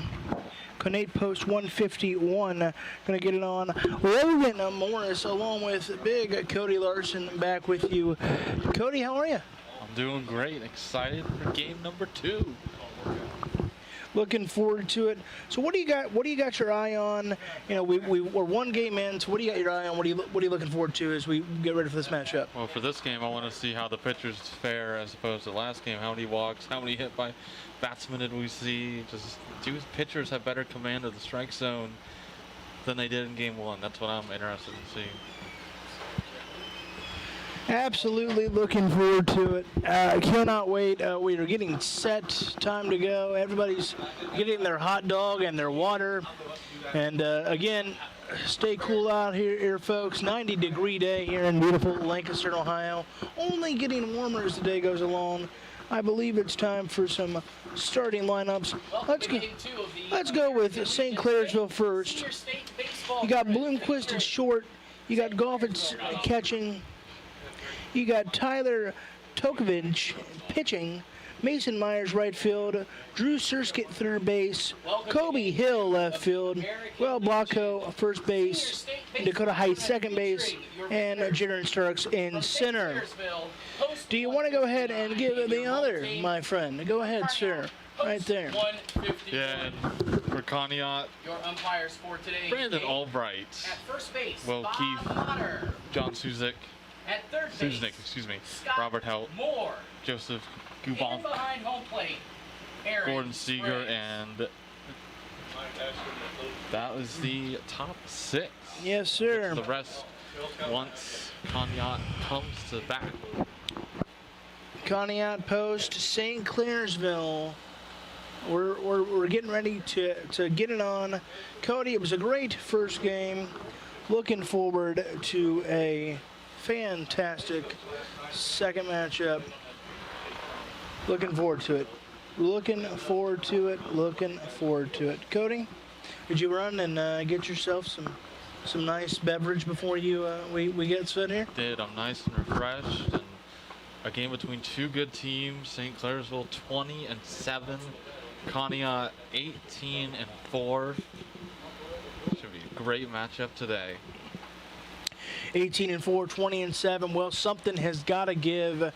Conate post 151. Going to get it on. Logan Morris along with big Cody Larson back with you. Cody, how are you? I'm doing great. Excited for game number 2. Looking forward to it. So what do you got? What do you got your eye on? You know, we're one game in. So what do you got your eye on? What are you looking forward to as we get ready for this matchup? Well, for this game, I want to see how the pitchers fare as opposed to the last game. How many walks? How many hit by batsmen did we see? Do pitchers have better command of the strike zone than they did in game 1? That's what I'm interested in seeing. Absolutely looking forward to it. I cannot wait. We are getting set. Time to go. Everybody's getting their hot dog and their water. And again, stay cool out here, folks. 90-degree day here in beautiful Lancaster, Ohio. Only getting warmer as the day goes along. I believe it's time for some starting lineups. Let's go with St. Clairsville first. You got Bloomquist at short. You got Goff at catching. You got Tyler Tokovich pitching, Mason Myers right field, Drew Surskett third base, Kobe Hill left field, Will Blocko first base, Dakota Heights second base, and Jaron Starks in center. Do you want to go ahead and give the other, my friend? Go ahead, sir. Right there. Yeah, and for Conneaut, Your umpires for today's Brandon game. Albright, At first base, Will Bob Keefe, Potter. John Suzik, At third base, Scott Robert Helt, Moore. Joseph And Gubon, behind home plate, Aaron Gordon Seeger, Spriggs. and that was the top 6. Yes, sir. The rest once Conneaut comes to bat. Conneaut post, St. Clairsville. We're getting ready to get it on. Cody, it was a great first game. Looking forward to a fantastic second matchup. Looking forward to it. Looking forward to it. Looking forward to it. Cody, did you run and get yourself some nice beverage before you we get set here? Did. I'm nice and refreshed. And a game between two good teams. St. Clairsville 20-7. Conneaut 18-4. Should be a great matchup today. 18-4, 20-7. Well, something has got to give.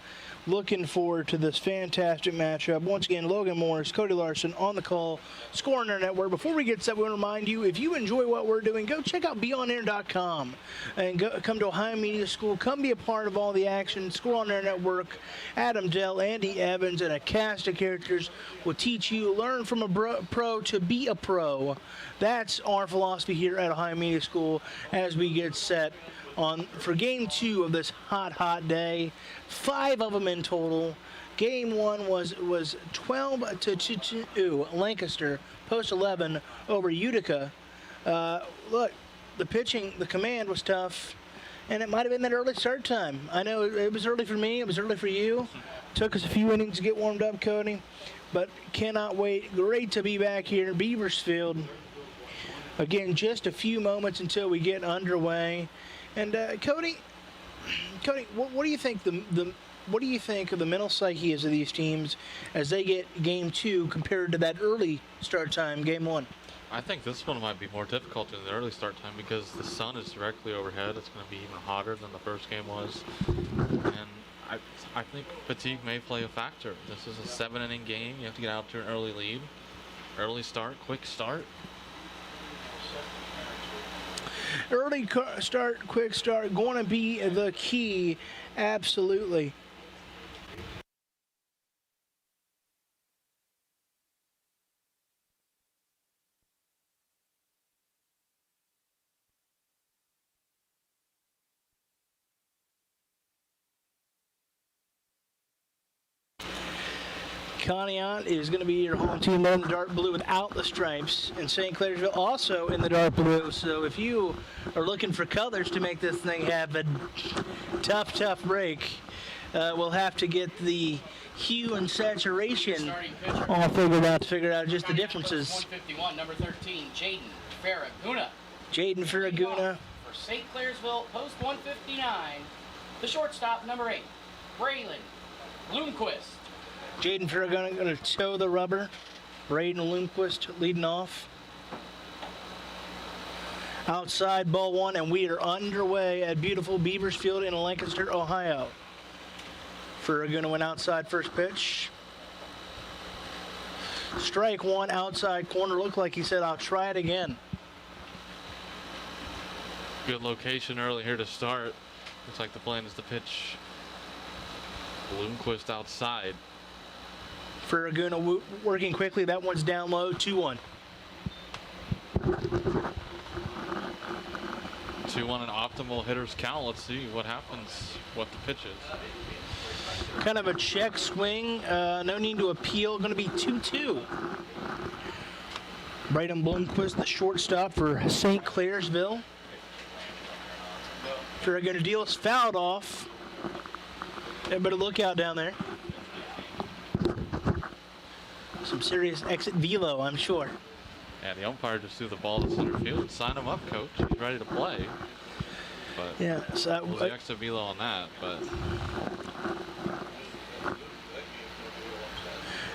Looking forward to this fantastic matchup. Once again, Logan Morris, Cody Larson on the call, Score on Air Network. Before we get set, we want to remind you, if you enjoy what we're doing, go check out BeOnAir.com and come to Ohio Media School. Come be a part of all the action. Score on Air Network, Adam Dell, Andy Evans, and a cast of characters will teach you, learn from a pro to be a pro. That's our philosophy here at Ohio Media School as we get set for game 2 of this hot day. 5 of them in total. Game 1 was 12-2. Lancaster post 11 over Utica. Look, the pitching, the command was tough, and it might have been that early start time. I know it was early for me. It was early for you. Took us a few innings to get warmed up, Cody, but cannot wait. Great to be back here in Beavers Field. Again, just a few moments until we get underway. And Cody, what do you think what do you think of the mental psyche of these teams as they get game 2 compared to that early start time, game 1? I think this one might be more difficult than the early start time because the sun is directly overhead. It's going to be even hotter than the first game was, and I think fatigue may play a factor. This is a 7-inning game. You have to get out to an early lead, early start, quick start. Early start, quick start, going to be the key. Absolutely. Conneaut is going to be your home team. They're in the dark blue without the stripes, and St. Clairsville also in the dark blue. So if you are looking for colors to make this thing happen, tough break. We'll have to get the hue and saturation all figured out just the differences. 151, number 13, Jaden Farraguna. Jaden Farraguna. St. Clairsville, post 159. The shortstop, number 8, Braylon Bloomquist. Jaden Farragona going to toe the rubber. Braden Lundquist leading off. Outside, ball 1, and we are underway at beautiful Beavers Field in Lancaster, Ohio. Farragona went outside first pitch. Strike 1, outside corner. Looked like he said, I'll try it again. Good location early here to start. Looks like the plan is to pitch Bloomquist outside. Farragona working quickly. That one's down low, 2-1. 2-1 an optimal hitter's count. Let's see what happens, what the pitch is. Kind of a check swing. No need to appeal. Going to be 2-2. Braden Bloomquist, the shortstop for St. Clairsville. Farragona deals fouled off. Everybody look out down there. Some serious exit velo, I'm sure. Yeah, the umpire just threw the ball to center field. Sign him up, coach. He's ready to play. But yeah, so that was the extra velo on that. But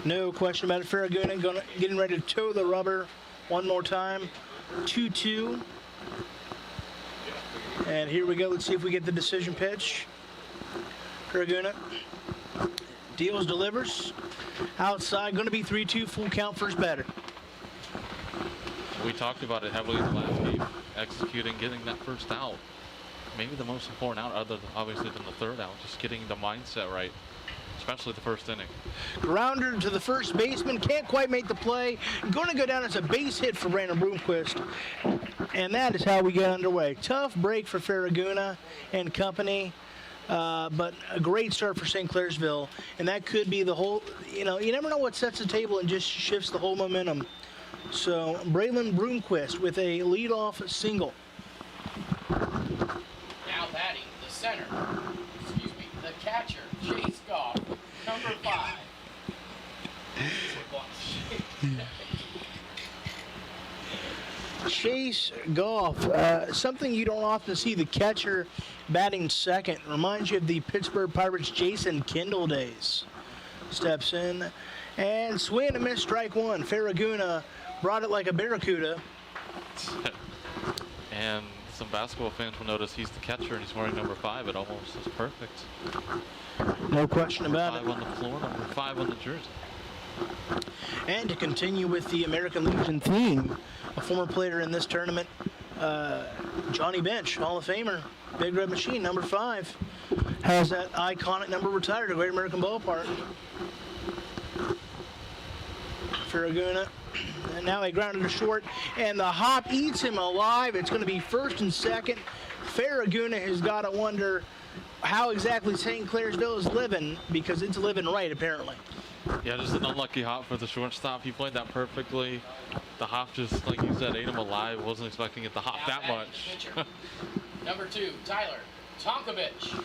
no question about it. Farragona getting ready to toe the rubber one more time. 2-2. And here we go. Let's see if we get the decision pitch. Farragona deals, delivers. Outside, going to be 3-2, full count, first batter. We talked about it heavily in the last game. Executing, getting that first out. Maybe the most important out, other obviously than the third out. Just getting the mindset right, especially the first inning. Grounder to the first baseman, can't quite make the play. Going to go down as a base hit for Brandon Bloomquist. And that is how we get underway. Tough break for Farragona and company. But a great start for St. Clairsville, and that could be the whole, you never know what sets the table and just shifts the whole momentum. So Braylon Bloomquist with a leadoff single. Now batting the center, the catcher, Chase Goff, number 5. Chase Goff, something you don't often see, the catcher batting second. Reminds you of the Pittsburgh Pirates' Jason Kendall days. Steps in and swing and a miss, strike 1. Farragona brought it like a barracuda. And some basketball fans will notice he's the catcher and he's wearing number 5. It almost is perfect. No question about it. Number 5 on the floor, number 5 on the jersey. And to continue with the American Legion theme, a former player in this tournament, Johnny Bench, Hall of Famer, Big Red Machine, number 5, has that iconic number retired at Great American Ballpark. Farragona, and now they grounded to short, and the hop eats him alive. It's going to be first and second. Farragona has got to wonder how exactly St. Clairsville is living, because it's living right, apparently. Yeah, just an unlucky hop for the shortstop. He played that perfectly. The hop just, like you said, ate him alive. Wasn't expecting it to hop that much. Number 2, Tyler Tonkovich.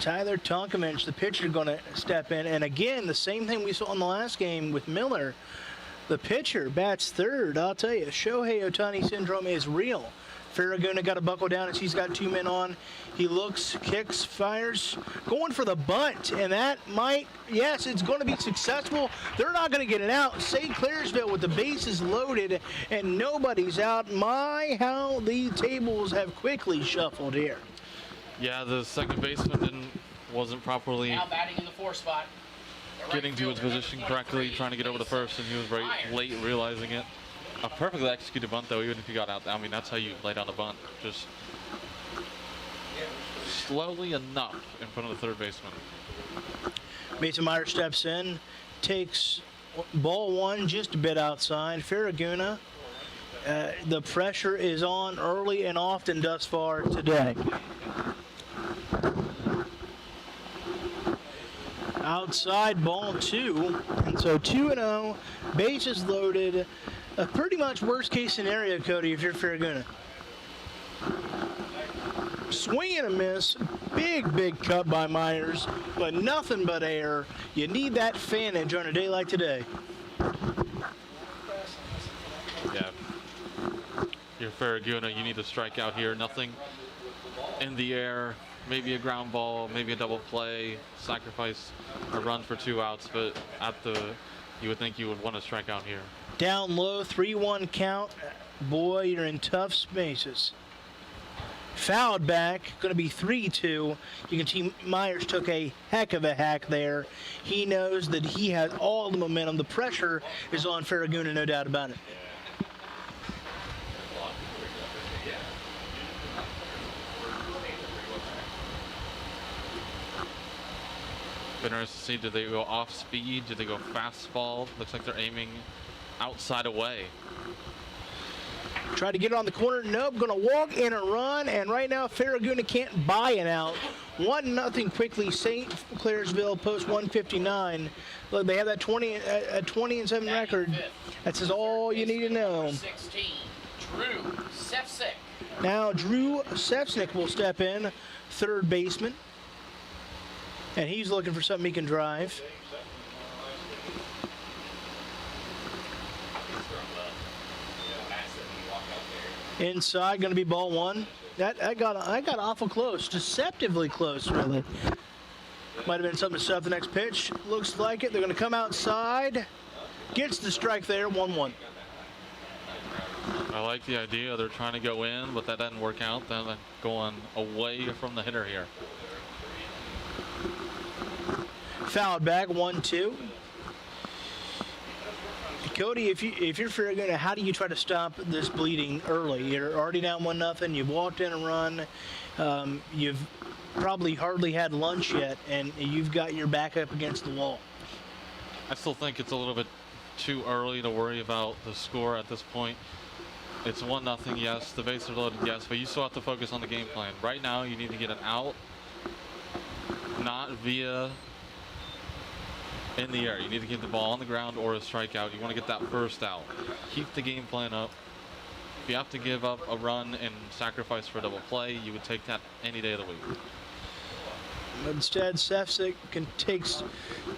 Tyler Tonkovich, the pitcher, going to step in. And again, the same thing we saw in the last game with Miller. The pitcher bats third. I'll tell you, Shohei Ohtani syndrome is real. Farragona got to buckle down as he's got 2 men on. He looks, kicks, fires, going for the bunt, and that might, yes, it's going to be successful. They're not going to get it out. St. Clairsville with the bases loaded and nobody's out. My, how the tables have quickly shuffled here. Yeah, the second baseman wasn't properly now batting in the 4 spot. Getting to his position correctly, trying to get over the first, and he was right late realizing it. A perfectly executed bunt, though, even if you got out. I mean, that's how you lay down the bunt. Just slowly enough in front of the third baseman. Mason Meyer steps in, takes ball 1 just a bit outside. Farragona, the pressure is on early and often thus far today. Outside, ball 2, and so 2-0, bases loaded. A pretty much worst case scenario, Cody, if you're Farragona. Swing and a miss, big cut by Myers, but nothing but air. You need that fanage on a day like today. you're Farraguna, you need to strike out here. Nothing in the air, maybe a ground ball, maybe a double play, sacrifice a run for 2 outs, but you would think you would want to strike out here. Down low, 3-1 count. Boy, you're in tough spaces. Fouled back, going to be 3-2. You can see Myers took a heck of a hack there. He knows that he has all the momentum. The pressure is on Farraguna, no doubt about it. Interesting to see, do they go off speed? Do they go fastball? Looks like they're aiming outside away. Try to get it on the corner. Nope, going to walk in a run, and right now Farraguna can't buy it out. 1-0 quickly. St. Clairsville post 159. Look, they have that 20-7 record. That says all you need to know. 16, Drew Sefcik. Now Drew Sefcik will step in, third baseman, and he's looking for something he can drive. Inside, going to be ball 1. I got awful close, deceptively close, really. Might have been something to set up the next pitch. Looks like it. They're going to come outside. Gets the strike there, 1-1. I like the idea. They're trying to go in, but that doesn't work out. Then they're going away from the hitter here. Fouled back, 1-2. Cody, if you're Farraguna, how do you try to stop this bleeding early? You're already down 1-0. You've walked in a run. You've probably hardly had lunch yet, and you've got your back up against the wall. I still think it's a little bit too early to worry about the score at this point. It's 1-0, yes. The bases are loaded, yes, but you still have to focus on the game plan. Right now, you need to get an out, not via in the air. You need to get the ball on the ground or a strikeout. You want to get that first out. Keep the game plan up. If you have to give up a run and sacrifice for a double play, you would take that any day of the week. Instead, Sefcik takes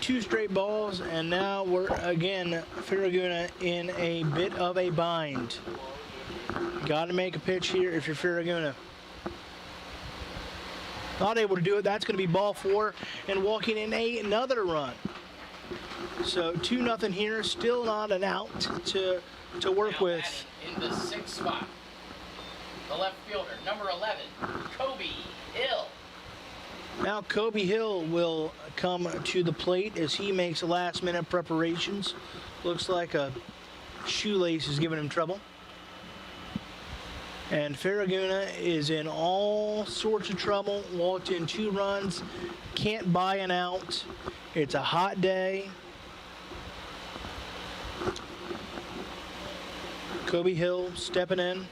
2 straight balls, and now we're again Farraguna in a bit of a bind. Got to make a pitch here if you're Farraguna. Not able to do it. That's going to be ball 4, and walking in another run. So 2-0 here, still not an out to work with. In the 6th spot, the left fielder, number 11, Kobe Hill. Now Kobe Hill will come to the plate as he makes last-minute preparations. Looks like a shoelace is giving him trouble. And Farraguna is in all sorts of trouble. Walked in 2 runs, can't buy an out. It's a hot day. Kobe Hill stepping in.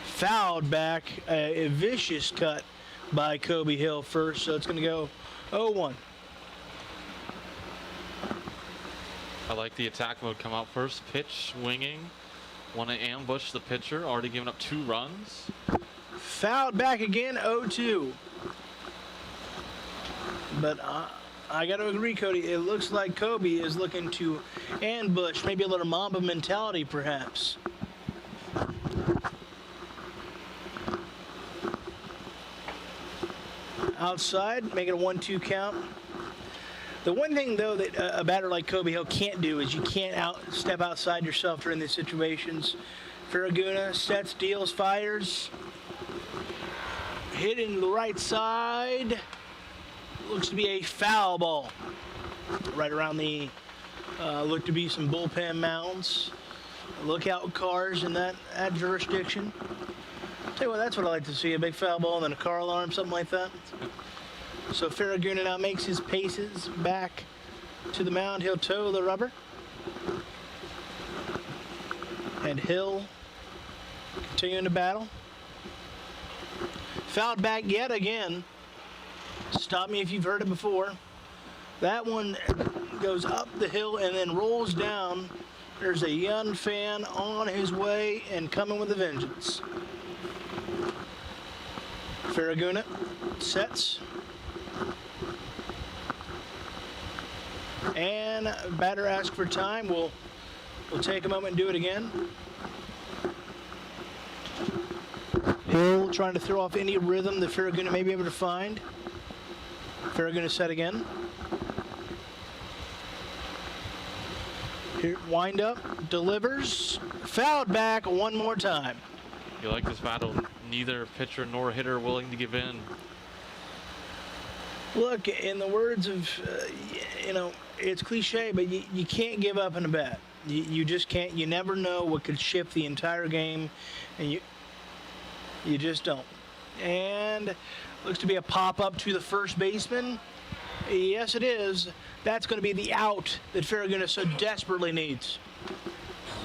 Fouled back, a vicious cut by Kobe Hill first, so it's going to go 0-1. I like the attack mode. Come out first, pitch, swinging. Want to ambush the pitcher, already giving up 2 runs. Fouled back again, 0-2. But I got to agree, Cody. It looks like Kobe is looking to ambush, maybe a little Mamba mentality, perhaps. Outside, make it a 1-2 count. The one thing, though, that a batter like Kobe Hill can't do is you can't step outside yourself during these situations. Farraguna sets, deals, fires. Hitting the right side. Looks to be a foul ball. Right around the, look to be some bullpen mounds. Lookout cars in that jurisdiction. Tell you what, that's what I like to see, a big foul ball and then a car alarm, something like that. So Farraguna now makes his paces back to the mound. He'll toe the rubber. And Hill continuing to battle. Fouled back yet again. Stop me if you've heard it before. That one goes up the hill and then rolls down. There's a young fan on his way and coming with a vengeance. Farraguna sets. And batter asked for time. We'll take a moment and do it again. Hill trying to throw off any rhythm that Farraguna may be able to find. Farraguna set again. Here, wind up, delivers, fouled back one more time. You like this battle? Neither pitcher nor hitter willing to give in. Look, in the words of, it's cliche, but you can't give up in a bat. You just can't. You never know what could shift the entire game, and you just don't. And looks to be a pop-up to the first baseman. Yes, it is. That's going to be the out that Farraguna so desperately needs.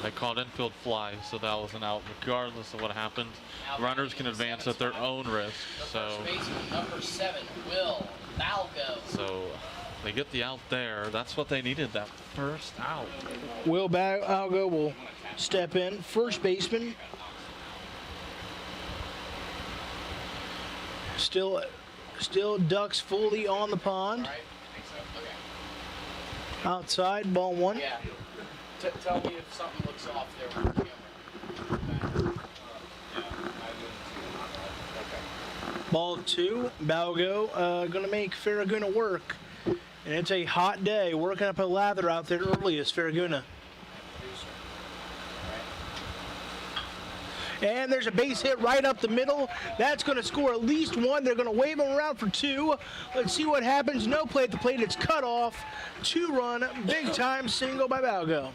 They called infield fly, so that was an out regardless of what happened. Runners can advance at their own risk. So First baseman, number 7, Will Valgo. So they get the out there. That's what they needed, that first out. Will Valgo will step in. First baseman. Still ducks fully on the pond. Outside, ball 1. Yeah. Tell me if something looks off there with the camera. Ball 2. Valgo going to make Farraguna work. And it's a hot day. Working up a lather out there early is Farraguna. And there's a base hit right up the middle. That's going to score at least 1. They're going to wave him around for 2. Let's see what happens. No play at the plate. It's cut off. 2-run, big-time single by Valgo.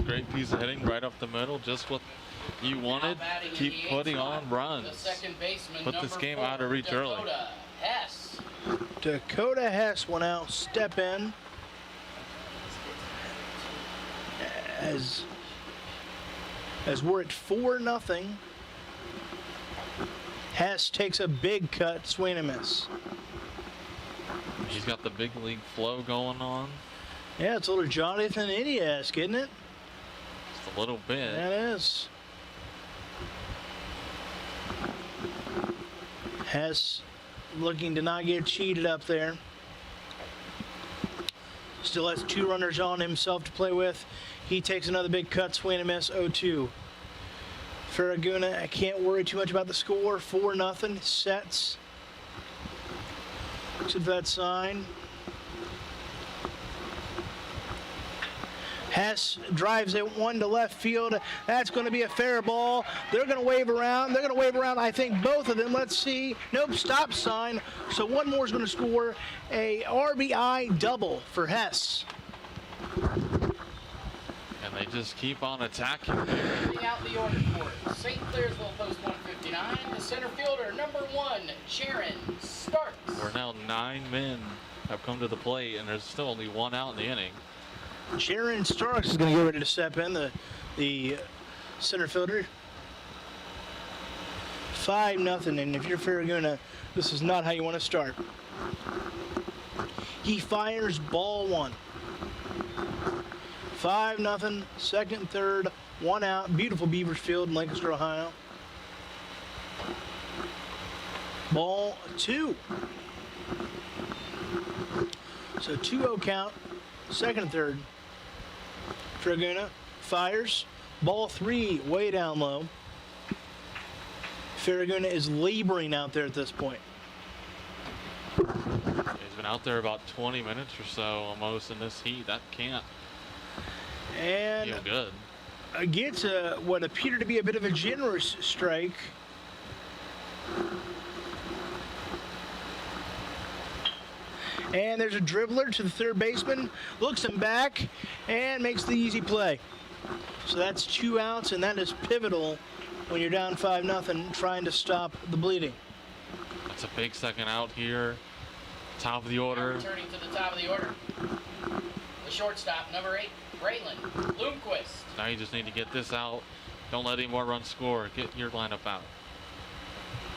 Great piece of hitting right up the middle. Just what you wanted. Keep putting on runs. Put this game out of reach early. Dakota Hess will now step in as we're at 4-0. Hess takes a big cut, swing and miss. He's got the big league flow going on. Yeah, it's a little Jonathan India-esque, isn't it? Just a little bit. That is. Hess looking to not get cheated up there. Still has 2 runners on himself to play with. He takes another big cut, swing and miss, 0-2. Farraguna, I can't worry too much about the score. 4-0, sets. Looks at that sign. Hess drives it 1 to left field. That's going to be a fair ball. They're going to wave around. They're going to wave around, I think, both of them. Let's see. Nope, stop sign. So one more is going to score a RBI double for Hess. And they just keep on attacking. Getting out the order for St. Clairsville post 159. The center fielder, number 1, Sharon Starks. We're now 9 men have come to the plate, and there's still only 1 out in the inning. Sharon Starks is going to get ready to step in, the center fielder. 5-0, and if you're Farraguna, this is not how you want to start. He fires ball 1. 5-0, second, third, 1 out. Beautiful Beavers field in Lancaster, Ohio. Ball 2. So 2-0 count, second and third. Farraguna fires. Ball 3 way down low. Farraguna is laboring out there at this point. He's been out there about 20 minutes or so almost in this heat. That can't feel good. Gets what appeared to be a bit of a generous strike. And there's a dribbler to the third baseman, looks him back, and makes the easy play. So that's 2 outs, and that is pivotal when you're down 5-0, trying to stop the bleeding. That's a big second out here. Top of the order. Returning to the top of the order. The shortstop, number 8, Braylon Bloomquist. Now you just need to get this out. Don't let any more runs score. Get your lineup out.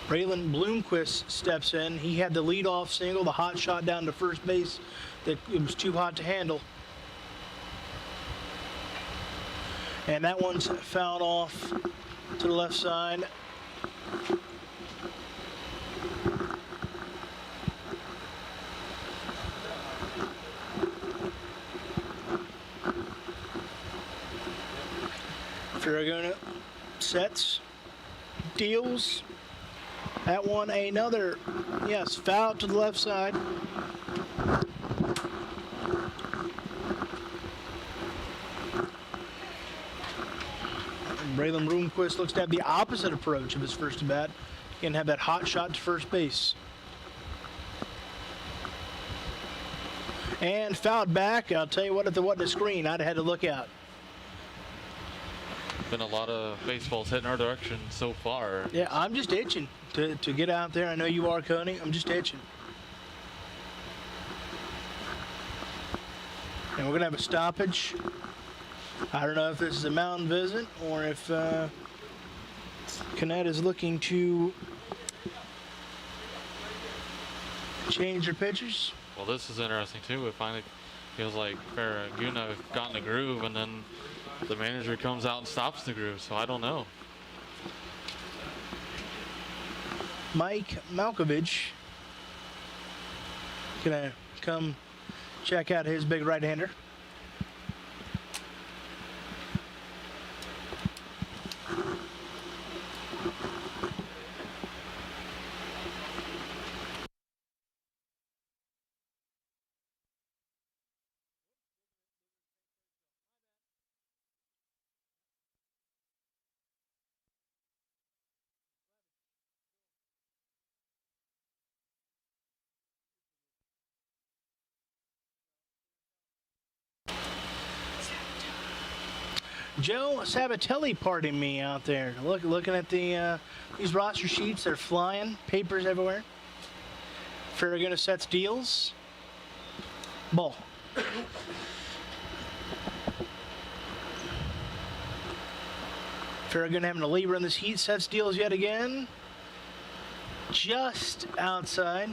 Braylon Bloomquist steps in. He had the leadoff single, the hot shot down to first base that it was too hot to handle. And that one's fouled off to the left side. Ferraguna sets, deals. That one, another, yes, foul to the left side. Braylon Roomquist looks to have the opposite approach of his first at bat and have that hot shot to first base. And fouled back. I'll tell you what, if there wasn't a screen, I'd have had to look out. Been a lot of baseballs hitting our direction so far. Yeah, I'm just itching to get out there. I know you are, Coney. I'm just itching. And we're going to have a stoppage. I don't know if this is a mountain visit or if Connett is looking to change their pitchers. Well, this is interesting too. It finally feels like Ferraguna got in the groove, and then the manager comes out and stops the groove. So I don't know. Mike Malkovich gonna come check out his big right-hander. Joe Sabatelli, pardon me, out there. Looking at the these roster sheets, they're flying. Papers everywhere. Ferraguna sets, deals. Ball. Ferraguna having a lever in this heat, sets, deals yet again. Just outside.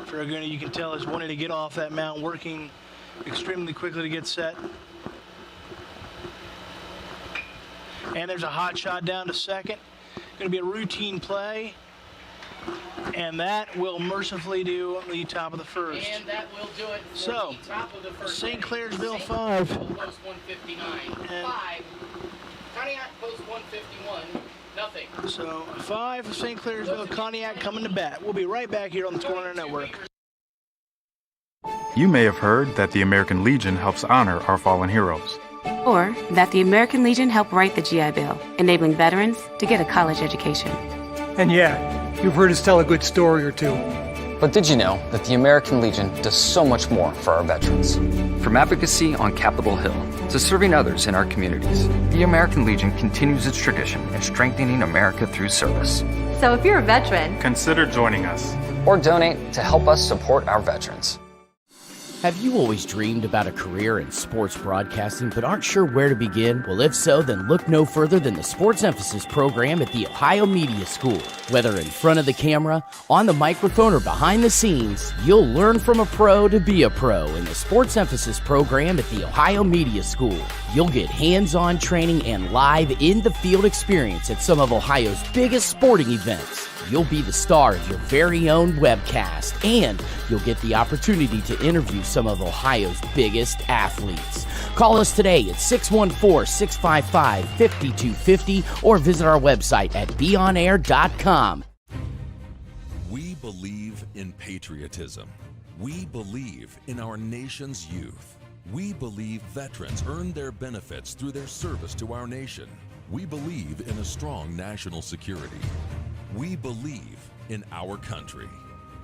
Ferraguna, you can tell, is wanting to get off that mound, working extremely quickly to get set. And there's a hot shot down to second. Going to be a routine play. And that will mercifully do the top of the first. And that will do it for so, the top of the first. St. Clairsville 5. Post 159. 5. Pontiac post 151. Nothing. So 5 St. Clairsville, Pontiac coming to bat. We'll be right back here on the Scorner Network. You may have heard that the American Legion helps honor our fallen heroes. Or that the American Legion helped write the GI Bill, enabling veterans to get a college education. And yeah, you've heard us tell a good story or two. But did you know that the American Legion does so much more for our veterans? From advocacy on Capitol Hill to serving others in our communities, the American Legion continues its tradition in strengthening America through service. So if you're a veteran, consider joining us. Or donate to help us support our veterans. Have you always dreamed about a career in sports broadcasting but aren't sure where to begin? Well, if so, then look no further than the Sports Emphasis program at the Ohio Media School. Whether in front of the camera, on the microphone, or behind the scenes, you'll learn from a pro to be a pro in the Sports Emphasis program at the Ohio Media School. You'll get hands-on training and live in-the-field experience at some of Ohio's biggest sporting events. You'll be the star of your very own webcast, and you'll get the opportunity to interview some of Ohio's biggest athletes. Call us today at 614-655-5250 or visit our website at beonair.com. We believe in patriotism. We believe in our nation's youth. We believe veterans earn their benefits through their service to our nation. We believe in a strong national security. We believe in our country.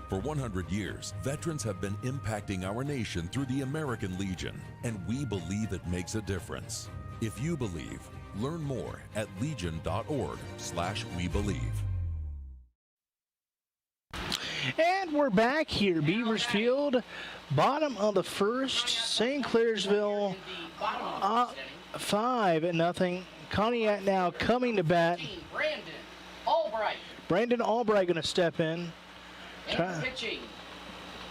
For 100 years, veterans have been impacting our nation through the American Legion, and we believe it makes a difference. If you believe, learn more at legion.org/webelieve. And we're back here, Beavers Field, bottom of the first. St. Clairsville 5-0. Pontiac now coming to bat. Brandon Albright going to step in. And pitching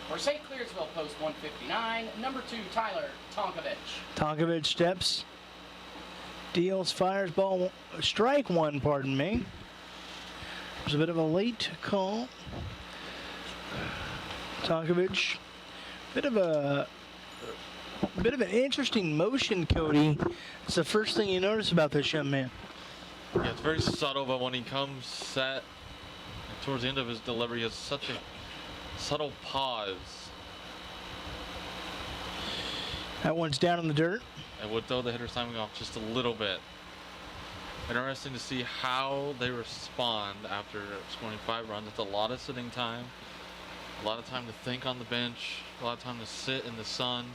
for St. Clairsville post 159, number 2, Tyler Tonkovich. Tonkovich steps, deals, fires, ball, strike one, pardon me. It was a bit of a late call. Tonkovich, bit of a Bit of an interesting motion, Cody. It's the first thing you notice about this young man. Yeah, it's very subtle, but when he comes set, and towards the end of his delivery, he has such a subtle pause. That one's down in the dirt. And would throw the hitter's timing off just a little bit. Interesting to see how they respond after scoring 5 runs. It's a lot of sitting time, a lot of time to think on the bench, a lot of time to sit in the sun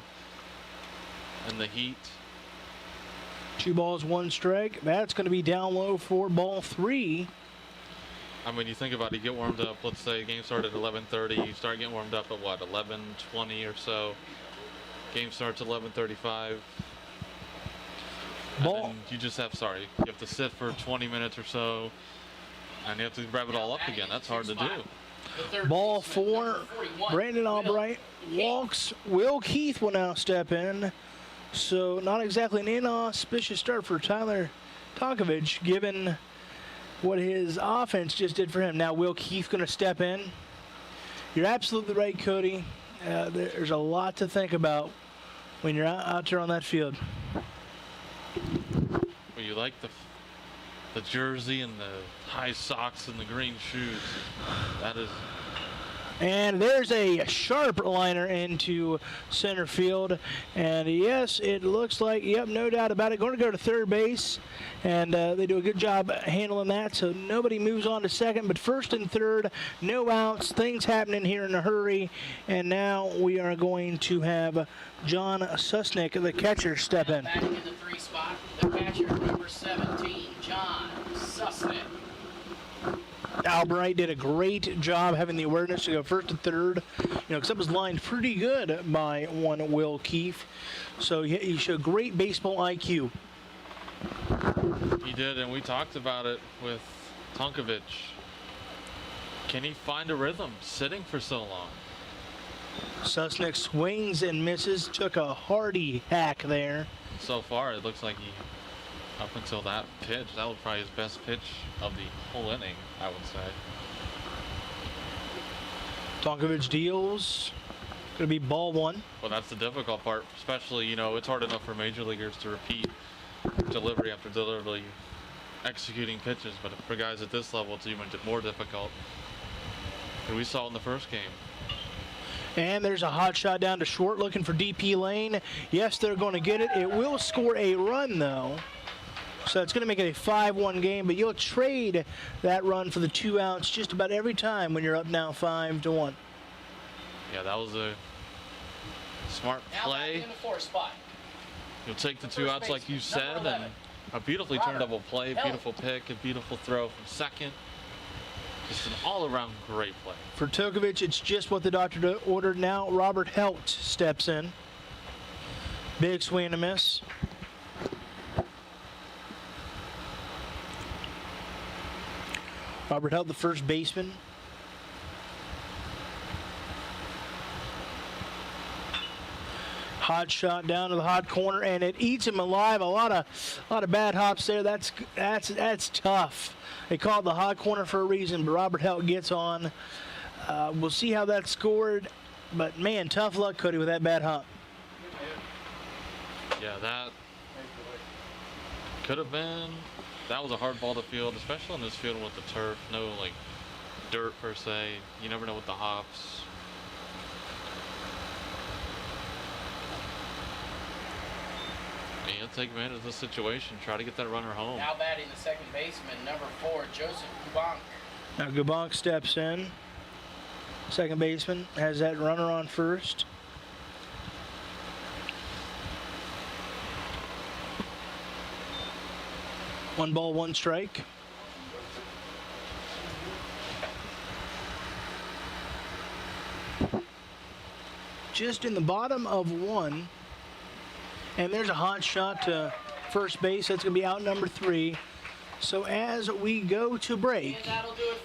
and the heat. 2 balls, 1 strike. That's going to be down low for ball 3. I mean, you think about it, you get warmed up. Let's say game started at 11:30. You start getting warmed up at what, 11:20 or so. Game starts at 11:35. Ball. And you just have, you have to sit for 20 minutes or so, and you have to rev it all up again. That's hard to do. Ball 4. Brandon Albright walks. Will Keith will now step in. So not exactly an inauspicious start for Tyler Tonkovich, given what his offense just did for him. Now Will Keith going to step in. You're absolutely right, Cody. There's a lot to think about when you're out there on that field. Well, you like the jersey and the high socks and the green shoes. That is. And there's a sharp liner into center field. And yes, it looks like, yep, no doubt about it, going to go to third base. And they do a good job handling that. So nobody moves on to second. But first and third, no outs. Things happening here in a hurry. And now we are going to have John Susnick, the catcher, step in. Batting in the 3 spot, the catcher, number 17, John Susnick. Albright did a great job having the awareness to go first and third. Because that was lined pretty good by one Will Keith. So he showed great baseball IQ. He did, and we talked about it with Tonkovich. Can he find a rhythm sitting for so long? Susnick swings and misses. Took a hearty hack there. So far, it looks like he, up until that pitch, that was probably his best pitch of the whole inning, I would say. Tonkovich deals. Going to be ball 1. Well, that's the difficult part, especially, it's hard enough for major leaguers to repeat delivery after delivery, executing pitches, but for guys at this level, it's even more difficult. And we saw it in the first game. And there's a hot shot down to short, looking for DP lane. Yes, they're going to get it. It will score a run, though. So it's going to make it a 5-1 game, but you'll trade that run for the 2 outs just about every time when you're up now 5-1. Yeah, that was a smart play. In the 4 spot. You'll take the 2 outs like you said, and a beautifully turned double play, beautiful pick, a beautiful throw from second. Just an all-around great play. For Tonkovich, it's just what the doctor ordered. Now Robert Helt steps in. Big swing and a miss. Robert Helt, the first baseman. Hot shot down to the hot corner, and it eats him alive. A lot of bad hops there. That's tough. They call it the hot corner for a reason, but Robert Helt gets on. We'll see how that's scored, but man, tough luck, Cody, with that bad hop. Yeah, that could have been. That was a hard ball to field, especially in this field with the turf. No dirt per se. You never know with the hops. And you'll take advantage of the situation. Try to get that runner home. Now batting the second baseman, number 4, Joseph Gubank. Now Gubank steps in. Second baseman has that runner on first. One ball, one strike. Just in the bottom of 1. And there's a hot shot to first base. That's going to be out number 3. So as we go to break,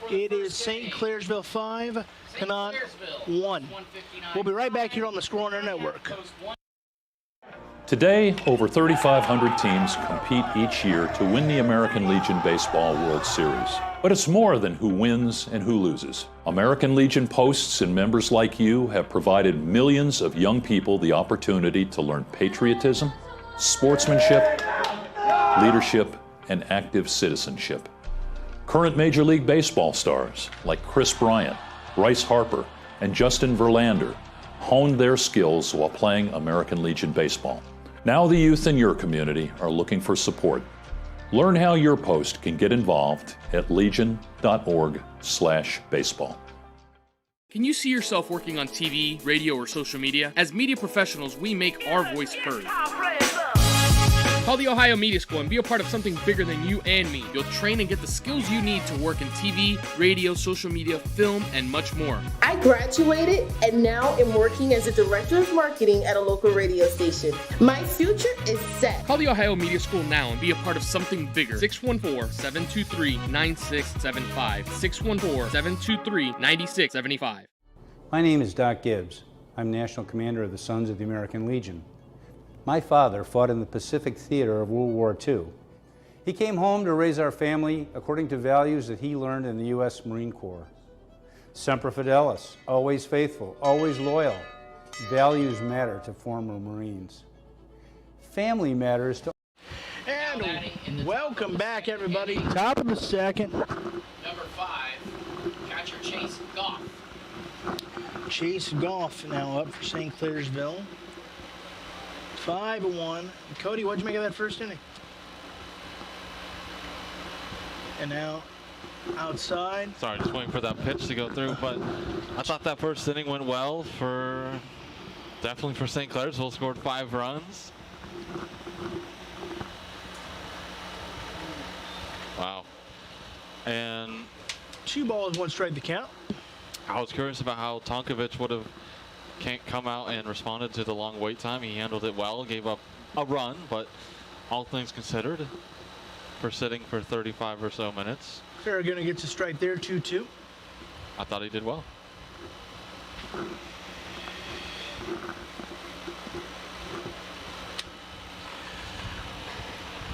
it is St. Clairsville 5, Connaught 1. We'll be right back here on the Score Runner Network. Today, over 3,500 teams compete each year to win the American Legion Baseball World Series. But it's more than who wins and who loses. American Legion posts and members like you have provided millions of young people the opportunity to learn patriotism, sportsmanship, leadership, and active citizenship. Current Major League Baseball stars like Chris Bryant, Bryce Harper, and Justin Verlander honed their skills while playing American Legion Baseball. Now the youth in your community are looking for support. Learn how your post can get involved at legion.org/baseball. Can you see yourself working on TV, radio, or social media? As media professionals, we make our voice heard. Call the Ohio Media School and be a part of something bigger than you and me. You'll train and get the skills you need to work in TV, radio, social media, film, and much more. I graduated and now am working as a director of marketing at a local radio station. My future is set. Call the Ohio Media School now and be a part of something bigger. 614-723-9675. 614-723-9675. My name is Doc Gibbs. I'm National Commander of the Sons of the American Legion. My father fought in the Pacific Theater of World War II. He came home to raise our family according to values that he learned in the U.S. Marine Corps. Semper Fidelis, always faithful, always loyal. Values matter to former Marines. Family matters to... And welcome back, everybody. Top of the second. Number 5, catcher Chase Goff. Chase Goff now up for St. Clairsville. 5-1. Cody, what'd you make of that first inning? And now outside. Sorry, just waiting for that pitch to go through, but I thought that first inning went well definitely for St. Clairsville. Scored 5 runs. Wow. And 2 balls, 1 strike to count. I was curious about how Tonkovich would have can't come out and responded to the long wait time. He handled it well, gave up a run, but all things considered, for sitting for 35 or so minutes. Farragut gets a strike there, 2-2. I thought he did well.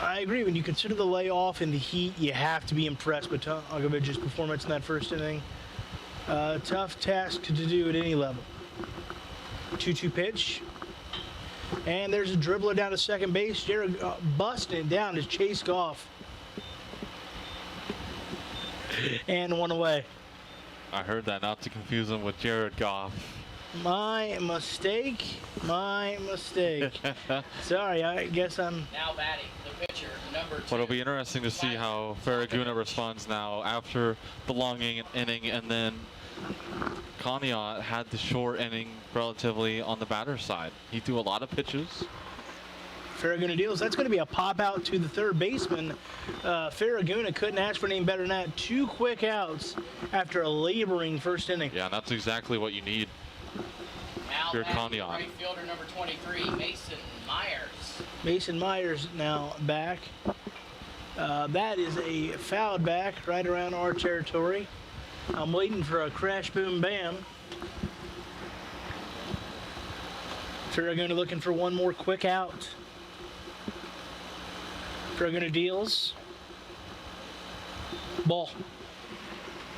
I agree. When you consider the layoff and the heat, you have to be impressed with Tonkovich's performance in that first inning. Tough task to do at any level. 2-2 pitch. And there's a dribbler down to second base. Jared busting down is Chase Goff. And 1 away. I heard that, not to confuse him with Jared Goff. My mistake. My mistake. Sorry, I guess I'm... Now batting, the pitcher, number 2. But it'll be interesting to see how Farragut responds now after the long inning, and then Conneaut had the short inning relatively on the batter's side. He threw a lot of pitches. Farragut deals. That's going to be a pop out to the third baseman. Farragut couldn't ask for anything better than that. 2 quick outs after a laboring first inning. Yeah, that's exactly what you need. Now Conneaut. right fielder number 23, Mason Myers. Mason Myers now back. That is a fouled back right around our territory. I'm waiting for a crash, boom, bam. Farragut looking for 1 more quick out. Farragut deals. Ball.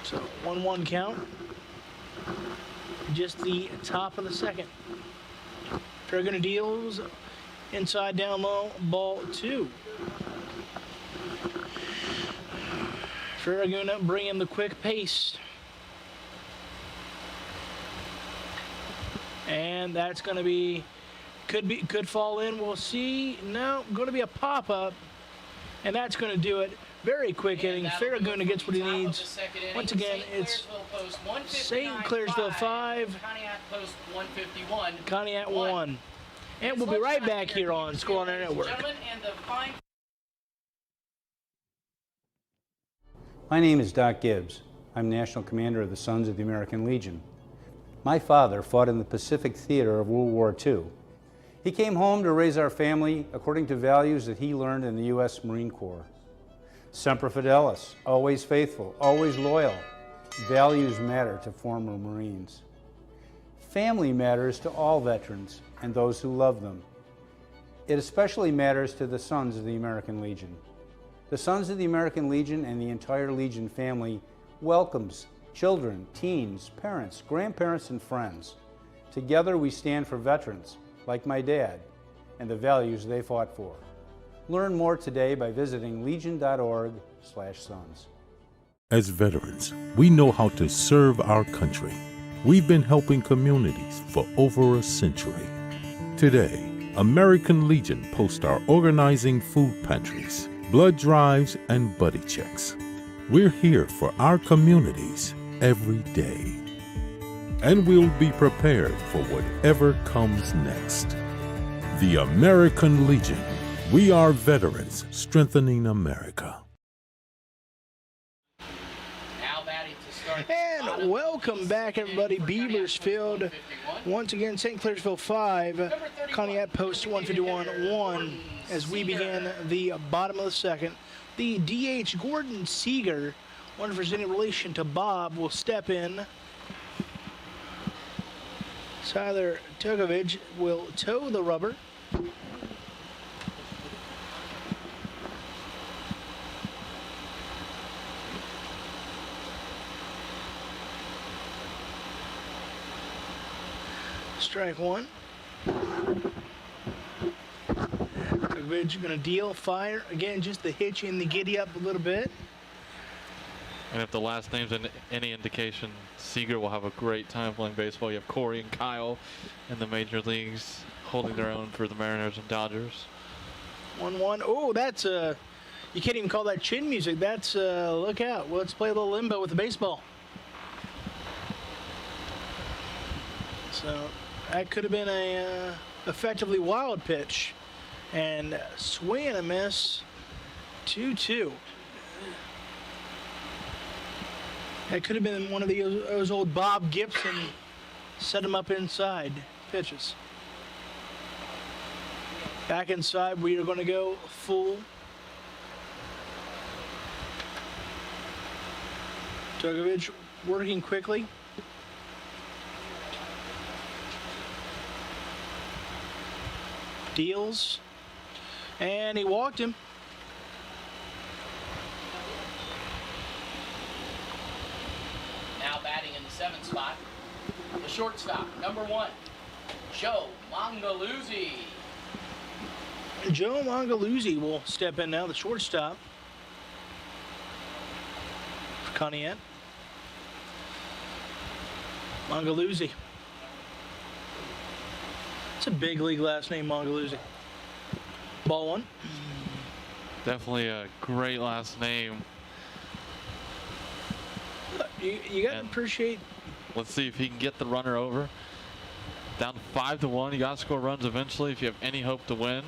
So 1-1 count. Just the top of the second. Farragut deals. Inside down low. Ball 2. Farragut bringing the quick pace. And that's going to be, could fall in. We'll see. No, going to be a pop-up. And that's going to do it. Very quick inning. Farragut gets what he needs. Once again, it's St. Clairsville 5. Conneaut post 151. Conneaut 1. And we'll be right back here on Score on Our Network. My name is Doc Gibbs. I'm National Commander of the Sons of the American Legion. My father fought in the Pacific Theater of World War II. He came home to raise our family according to values that he learned in the U.S. Marine Corps. Semper Fidelis, always faithful, always loyal. Values matter to former Marines. Family matters to all veterans and those who love them. It especially matters to the Sons of the American Legion. The Sons of the American Legion and the entire Legion family welcomes children, teens, parents, grandparents, and friends. Together we stand for veterans, like my dad, and the values they fought for. Learn more today by visiting legion.org/sons. As veterans, we know how to serve our country. We've been helping communities for over a century. Today, American Legion posts our organizing food pantries, blood drives, and buddy checks. We're here for our communities every day. And we'll be prepared for whatever comes next. The American Legion. We are veterans strengthening America. Now batting to start. And welcome back, everybody. Beavers Field. Once again, St. Clairsville 5, Conneaut Post 151-1 as we begin the bottom of the second. The DH Gordon Seeger, wonder if there's any relation to Bob, will step in. Tyler Tokovich will toe the rubber. Strike one. Tokovich going to deal, fire. Again, just the hitch in the giddy up a little bit. And if the last name's any indication, Seeger will have a great time playing baseball. You have Corey and Kyle in the major leagues holding their own for the Mariners and Dodgers. 1-1. Oh, that's you can't even call that chin music. That's look out. Let's play a little limbo with the baseball. So that could have been a effectively wild pitch. And swing and a miss. 2-2. That could have been one of those old Bob Gibson set him up inside pitches. Back inside, we are going to go full. Tokovich working quickly. Deals. And he walked him. Now batting in the 7th spot, the shortstop, number 1, Joe Mongaluzzi. Joe Mongaluzzi will step in now, the shortstop for Conneaut. Mongaluzzi. It's a big league last name, Mongaluzzi. Ball one. Definitely a great last name. You got to appreciate. Let's see if he can get the runner over. Down 5-1. You got to score runs eventually if you have any hope to win.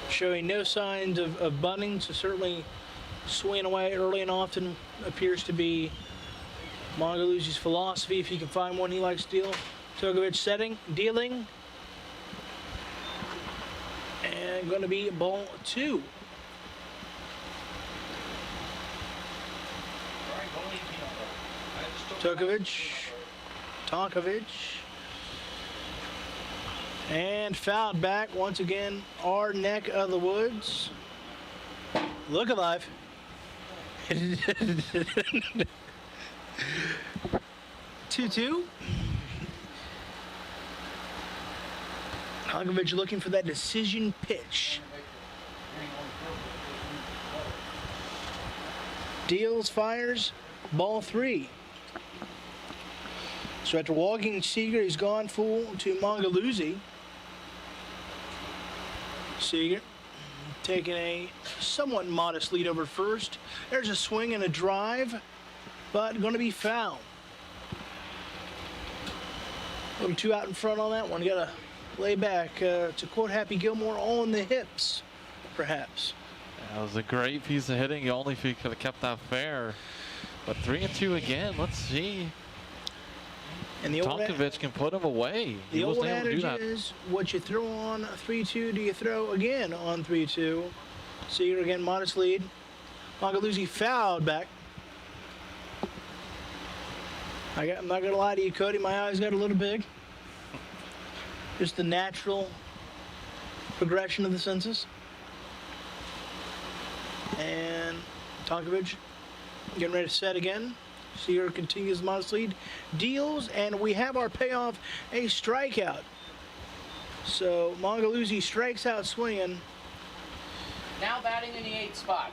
Showing no signs of bunting, so certainly swinging away early and often appears to be Mongaluzzi's philosophy. If he can find one he likes to deal. Tokovich setting, dealing. And going to be ball 2. Tokovich, and fouled back once again. Our neck of the woods. Look alive. 2-2. Tokovich looking for that decision pitch. Deals, fires, ball 3. So after walking Seeger, he's gone full to Mongaluzzi. Seeger taking a somewhat modest lead over first. There's a swing and a drive, but going to be foul. A little too out in front on that one. Got to lay back. To quote Happy Gilmore, on the hips, perhaps. That was a great piece of hitting. Only if he could have kept that fair. But 3-2 again. Let's see. And the Tokovich can put him away. The old adage is, what you throw on 3-2, do you throw again on 3-2? Seeger again, modest lead. Mongaluzzi fouled back. I'm not going to lie to you, Cody. My eyes got a little big. just the natural progression of the census. And Tonkovich getting ready to set again. Seager continues the modest lead, deals, and we have our payoff, a strikeout. So Mongaluzzi strikes out swinging. Now batting in the 8th spot,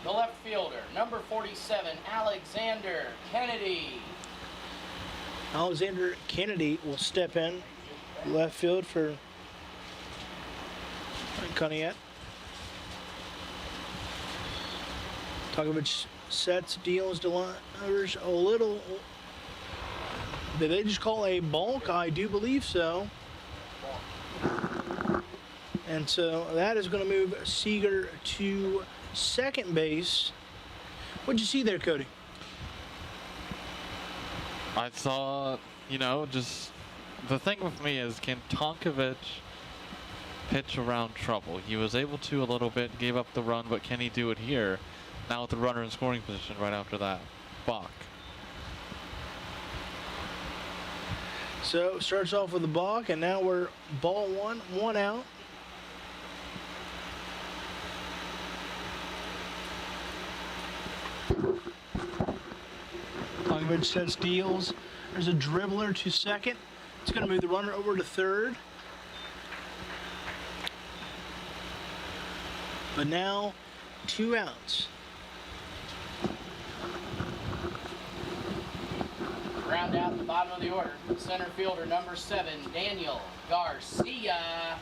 the left fielder, number 47, Alexander Kennedy. Alexander Kennedy will step in left field for Cunningham. Tonkovich sets, deals, delivers a little. Did they just call a balk? I do believe so. And so that is going to move Seager to second base. What'd you see there, Cody? I saw, just the thing with me is, can Tonkovich pitch around trouble? He was able to a little bit, gave up the run, but can he do it here? Now with the runner in scoring position right after that. Balk. So starts off with the balk, and now we're ball one out. Tonkovich sets, deals. There's a dribbler to second. It's going to move the runner over to third. But now 2 outs. Round out the bottom of the order, center fielder number 7, Daniel Garcia.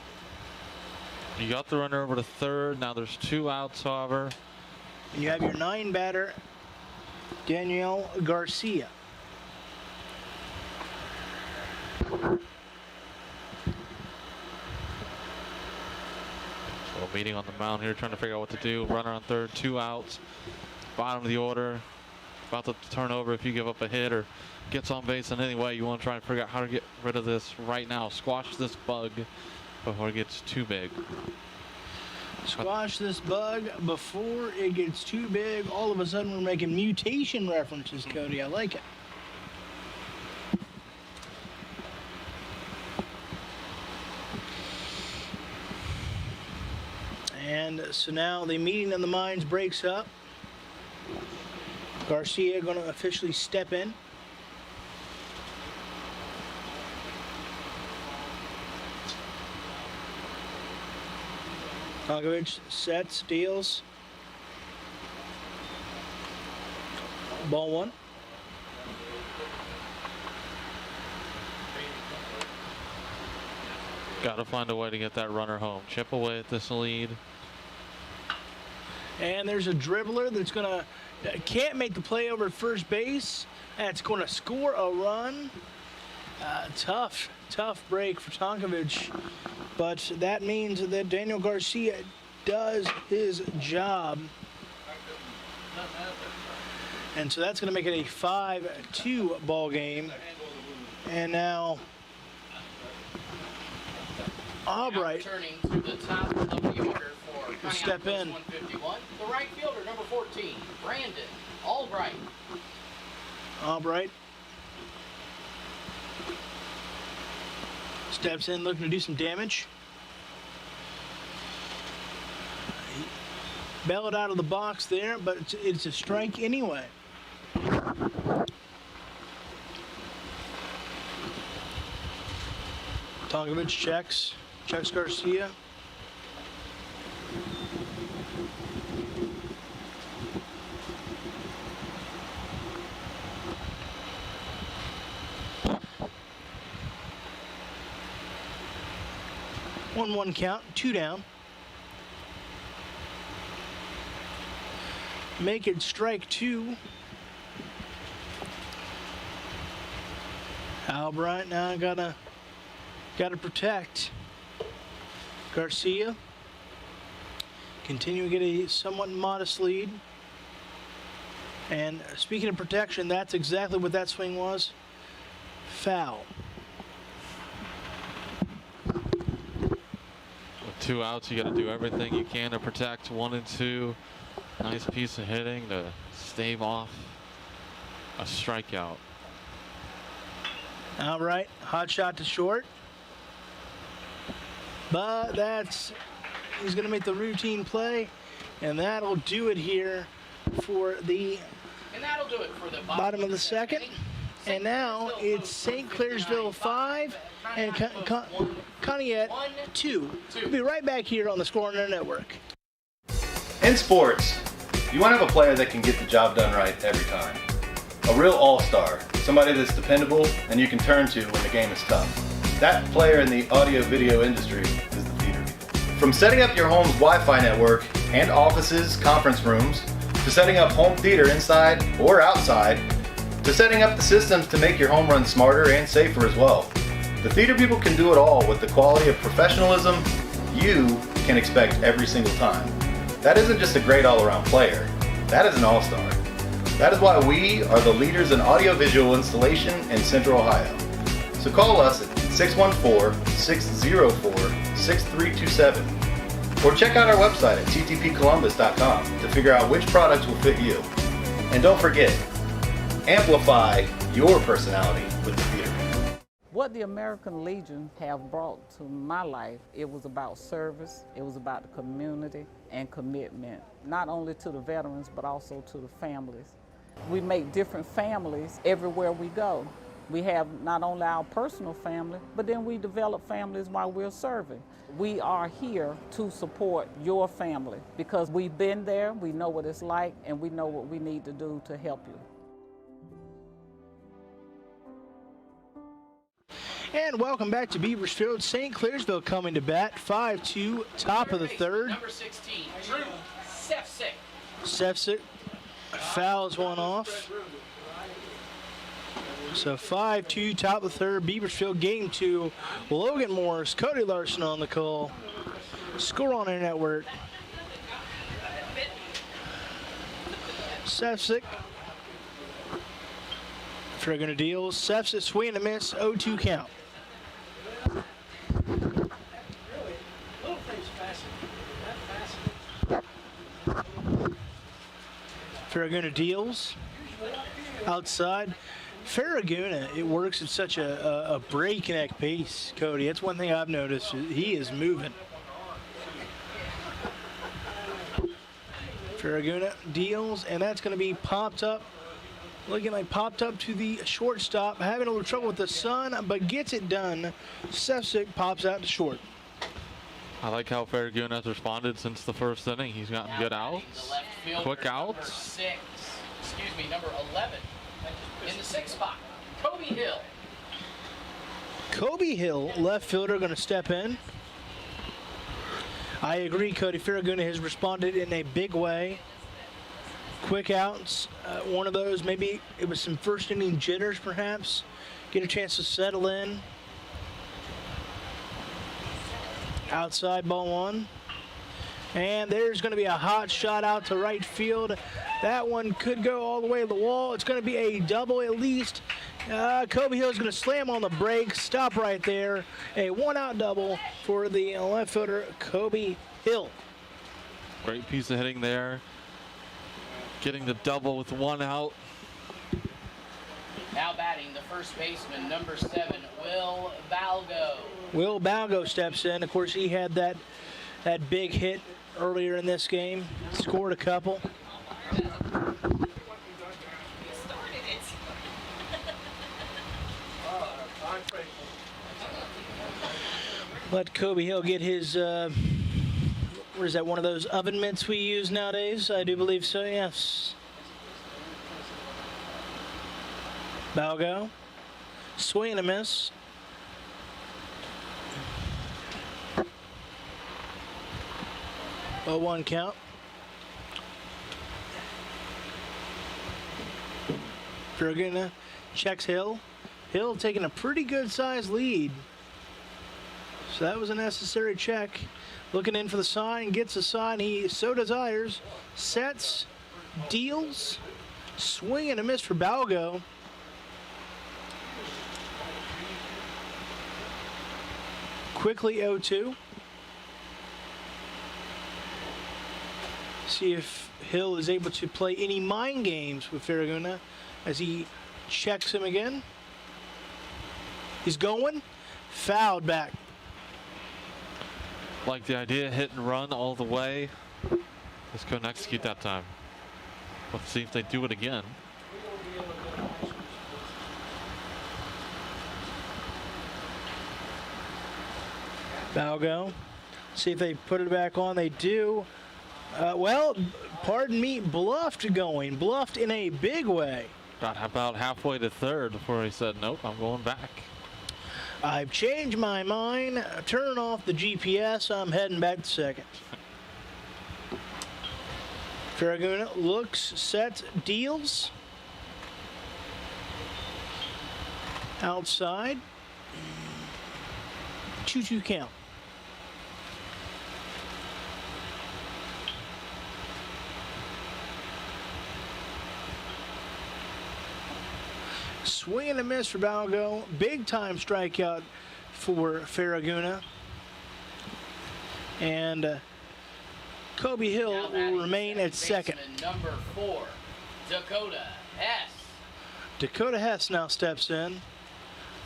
You got the runner over to third. Now there's 2 outs, however. And you have your 9 batter, Daniel Garcia. So meeting on the mound here, trying to figure out what to do. Runner on third, 2 outs. Bottom of the order. About to turn over if you give up a hit or gets on base in any way. You want to try and figure out how to get rid of this right now. Squash this bug before it gets too big. Squash this bug before it gets too big. All of a sudden we're making mutation references, Cody. I like it. And so now the meeting of the minds breaks up. Garcia going to officially step in. Tonkovich sets, deals. Ball 1. Got to find a way to get that runner home. Chip away at this lead. And there's a dribbler that's going to can't make the play over at first base. That's going to score a run. Tough break for Tonkovich. But that means that Daniel Garcia does his job. And so that's going to make it a 5-2 ball game. And now Albright turning to the top of the order for step in. 151. The right fielder, number 14, Brandon Albright. Albright steps in, looking to do some damage. He bailed out of the box there, but it's a strike anyway. Tonkovich checks Garcia. One count, 2 down. Make it strike 2. Albright now gotta protect Garcia. Continue to get a somewhat modest lead. And speaking of protection, that's exactly what that swing was. Foul. With 2 outs, you got to do everything you can to protect 1 and 2. Nice piece of hitting to stave off a strikeout. All right, hot shot to short. But he's going to make the routine play, and that'll do it here for the bottom of the second. And now it's St. Clairsville 5 and Conneaut 2. We'll be right back here on the Score on Air Network. In sports, you want to have a player that can get the job done right every time. A real all-star, somebody that's dependable and you can turn to when the game is tough. That player in the audio-video industry is the theater people. From setting up your home's Wi-Fi network and offices, conference rooms, to setting up home theater inside or outside, to setting up the systems to make your home run smarter and safer as well. The theater people can do it all with the quality of professionalism you can expect every single time. That isn't just a great all-around player, that is an all-star. That is why we are the leaders in audiovisual installation in Central Ohio. So call us at 614-604-6327 or check out our website at ttpcolumbus.com to figure out which products will fit you. And don't forget, amplify your personality with the theater. What the American Legion have brought to my life, it was about service, it was about the community and commitment, not only to the veterans, but also to the families. We make different families everywhere we go. We have not only our personal family, but then we develop families while we're serving. We are here to support your family because we've been there, we know what it's like, and we know what we need to do to help you. And welcome back to Beavers Field. St. Clairsville coming to bat, 5-2, top of the third. Number 16, Drew Sefcik. Sefcik fouls one off. So 5-2, top of the third. Beavers Field game 2. Logan Morris, Cody Larson on the call. Score on Air Network. Sefcik. Friggin' deals. Sefcik swing and a miss, 0-2 count. Farraguna deals outside. Farraguna, it works at such a breakneck pace, Cody. That's one thing I've noticed. He is moving. Farraguna deals, and that's going to be popped up. Looking like popped up to the shortstop. Having a little trouble with the sun, but gets it done. Sefcik pops out to short. I like how Farraguna has responded since the first inning. He's gotten good outs, quick outs. Number 11 in the sixth spot, Kobe Hill. Kobe Hill, left fielder, going to step in. I agree, Cody. Farraguna has responded in a big way. Quick outs, one of those, maybe it was some first inning jitters perhaps. Get a chance to settle in. Outside ball one. And there's going to be a hot shot out to right field. That one could go all the way to the wall. It's going to be a double at least. Kobe Hill is going to slam on the brakes, stop right there. A one-out double for the left fielder, Kobe Hill. Great piece of hitting there. Getting the double with one out. Now batting the first baseman, number 7, Will Balgo. Will Balgo steps in. Of course, he had that big hit earlier in this game. Scored a couple. Let Kobe Hill get his, what is that, one of those oven mitts we use nowadays? I do believe so, yes. Balgo, swing and a miss. A 1 count. Farraguna checks Hill. Hill taking a pretty good sized lead. So that was a necessary check. Looking in for the sign, gets the sign he so desires. Sets, deals, swing and a miss for Balgo. Quickly 0-2. See if Hill is able to play any mind games with Farraguna as he checks him again. He's going. Fouled back. Like the idea, hit and run all the way. Let's go and execute that time. Let's see if they do it again. Balgo. See if they put it back on. They do. Well, pardon me, bluffed in a big way. Got about halfway to third before he said, nope, I'm going back. I've changed my mind. Turn off the GPS. I'm heading back to second. Farraguna looks, sets, deals. Outside. 2-2 count. Swing and a miss for Balgo. Big time strikeout for Farraguna. And Kobe Hill will remain at second. Number 4, Dakota Hess. Dakota Hess now steps in.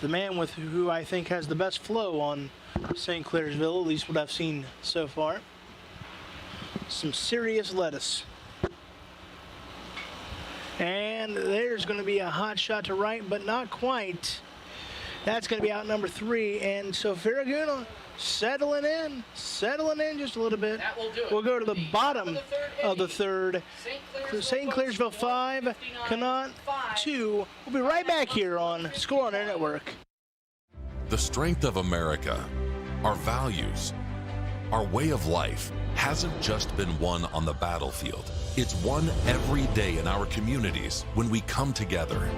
The man with who I think has the best flow on St. Clairsville, at least what I've seen so far. Some serious lettuce. And there's going to be a hot shot to right, but not quite. That's going to be out number 3. And so Farraguna settling in just a little bit. That will do it. We'll go to the bottom of the third. St. Clairsville 5, Connaught 2. We'll be right back here on Score on Air Network. The strength of America, our values, our way of life hasn't just been won on the battlefield. It's won every day in our communities when we come together,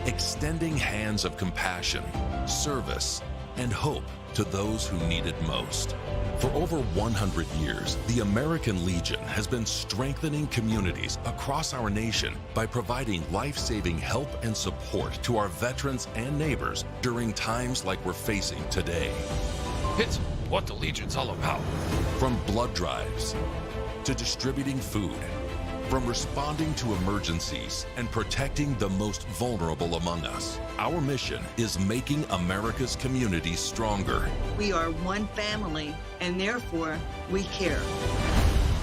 extending hands of compassion, service, and hope to those who need it most. For over 100 years, the American Legion has been strengthening communities across our nation by providing life-saving help and support to our veterans and neighbors during times like we're facing today. It's what the Legion's all about. From blood drives to distributing food, from responding to emergencies and protecting the most vulnerable among us, our mission is making America's communities stronger. We are one family, and therefore we care.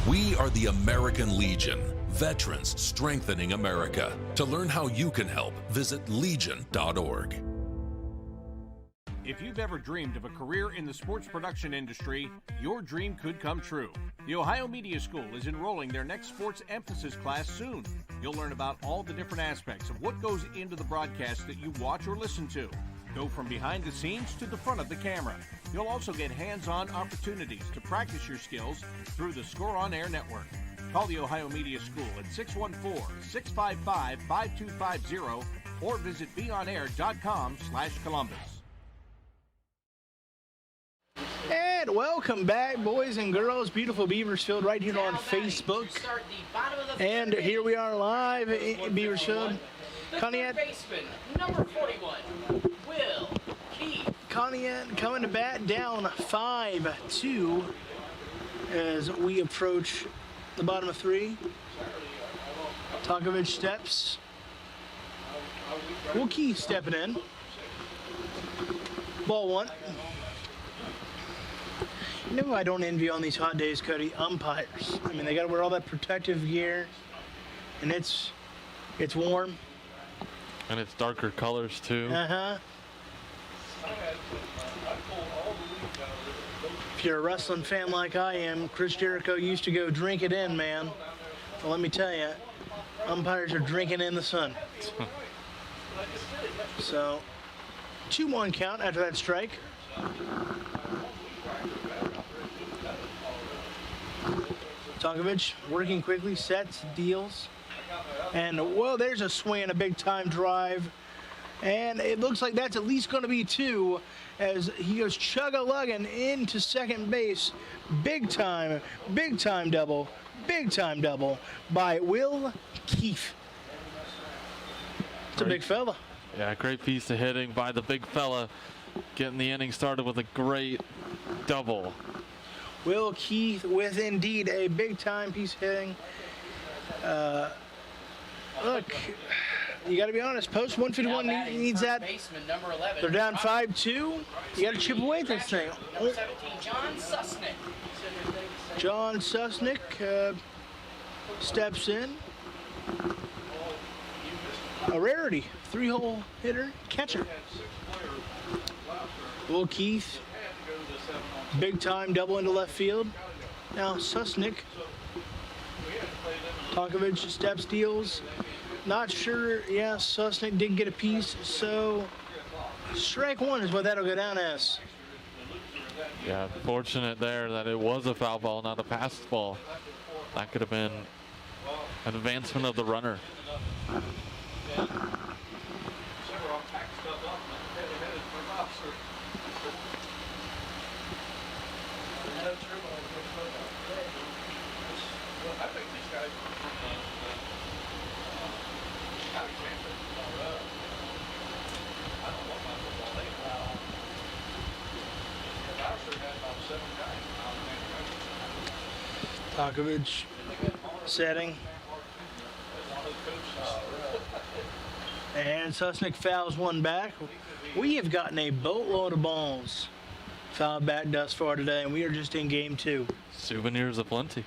We are the American Legion, veterans strengthening America. To learn how you can help, visit legion.org. If you've ever dreamed of a career in the sports production industry, your dream could come true. The Ohio Media School is enrolling their next sports emphasis class soon. You'll learn about all the different aspects of what goes into the broadcast that you watch or listen to. Go from behind the scenes to the front of the camera. You'll also get hands-on opportunities to practice your skills through the Score on Air network. Call the Ohio Media School at 614-655-5250 or visit beonair.com/Columbus. And welcome back, boys and girls. Beautiful Beaversfield right here on Facebook. And here we are live in Beaversfield. Conneaut, number 41, Will Keith. Conneaut coming to bat down 5-2 as we approach the bottom of 3. Takovich steps. Will Keith stepping in. Ball 1. You know who I don't envy on these hot days, Cody? Umpires. I mean, they got to wear all that protective gear, and it's warm. And it's darker colors, too. Uh-huh. If you're a wrestling fan like I am, Chris Jericho used to go drink it in, man. Well, let me tell you, umpires are drinking in the sun. So, 2-1 count after that strike. Tonkovich working quickly, sets, deals. And, well, there's a swing and a big-time drive. And it looks like that's at least going to be 2 as he goes chug-a-lugging into second base. Big-time double by Will Keith. It's a big fella. Yeah, great piece of hitting by the big fella. Getting the inning started with a great double. Will Keith with indeed a big-time piece of hitting. Look, you got to be honest. Post 151 needs that. Baseman, number 11. They're down 5-2. You got to chip away at this thing. Number 17, John Susnick. John Susnick steps in. A rarity, 3-hole hitter, catcher. Will Keith, big time double into left field. Now Susnick. Tonkovich steps, deals. Not sure. Yeah, Susnick did get a piece. So strike one is what that'll go down as. Yeah, fortunate there that it was a foul ball, not a passed ball. That could have been an advancement of the runner. Tonkovich setting. And Susnick fouls one back. We have gotten a boatload of balls fouled back thus far today, and we are just in game 2. Souvenirs aplenty.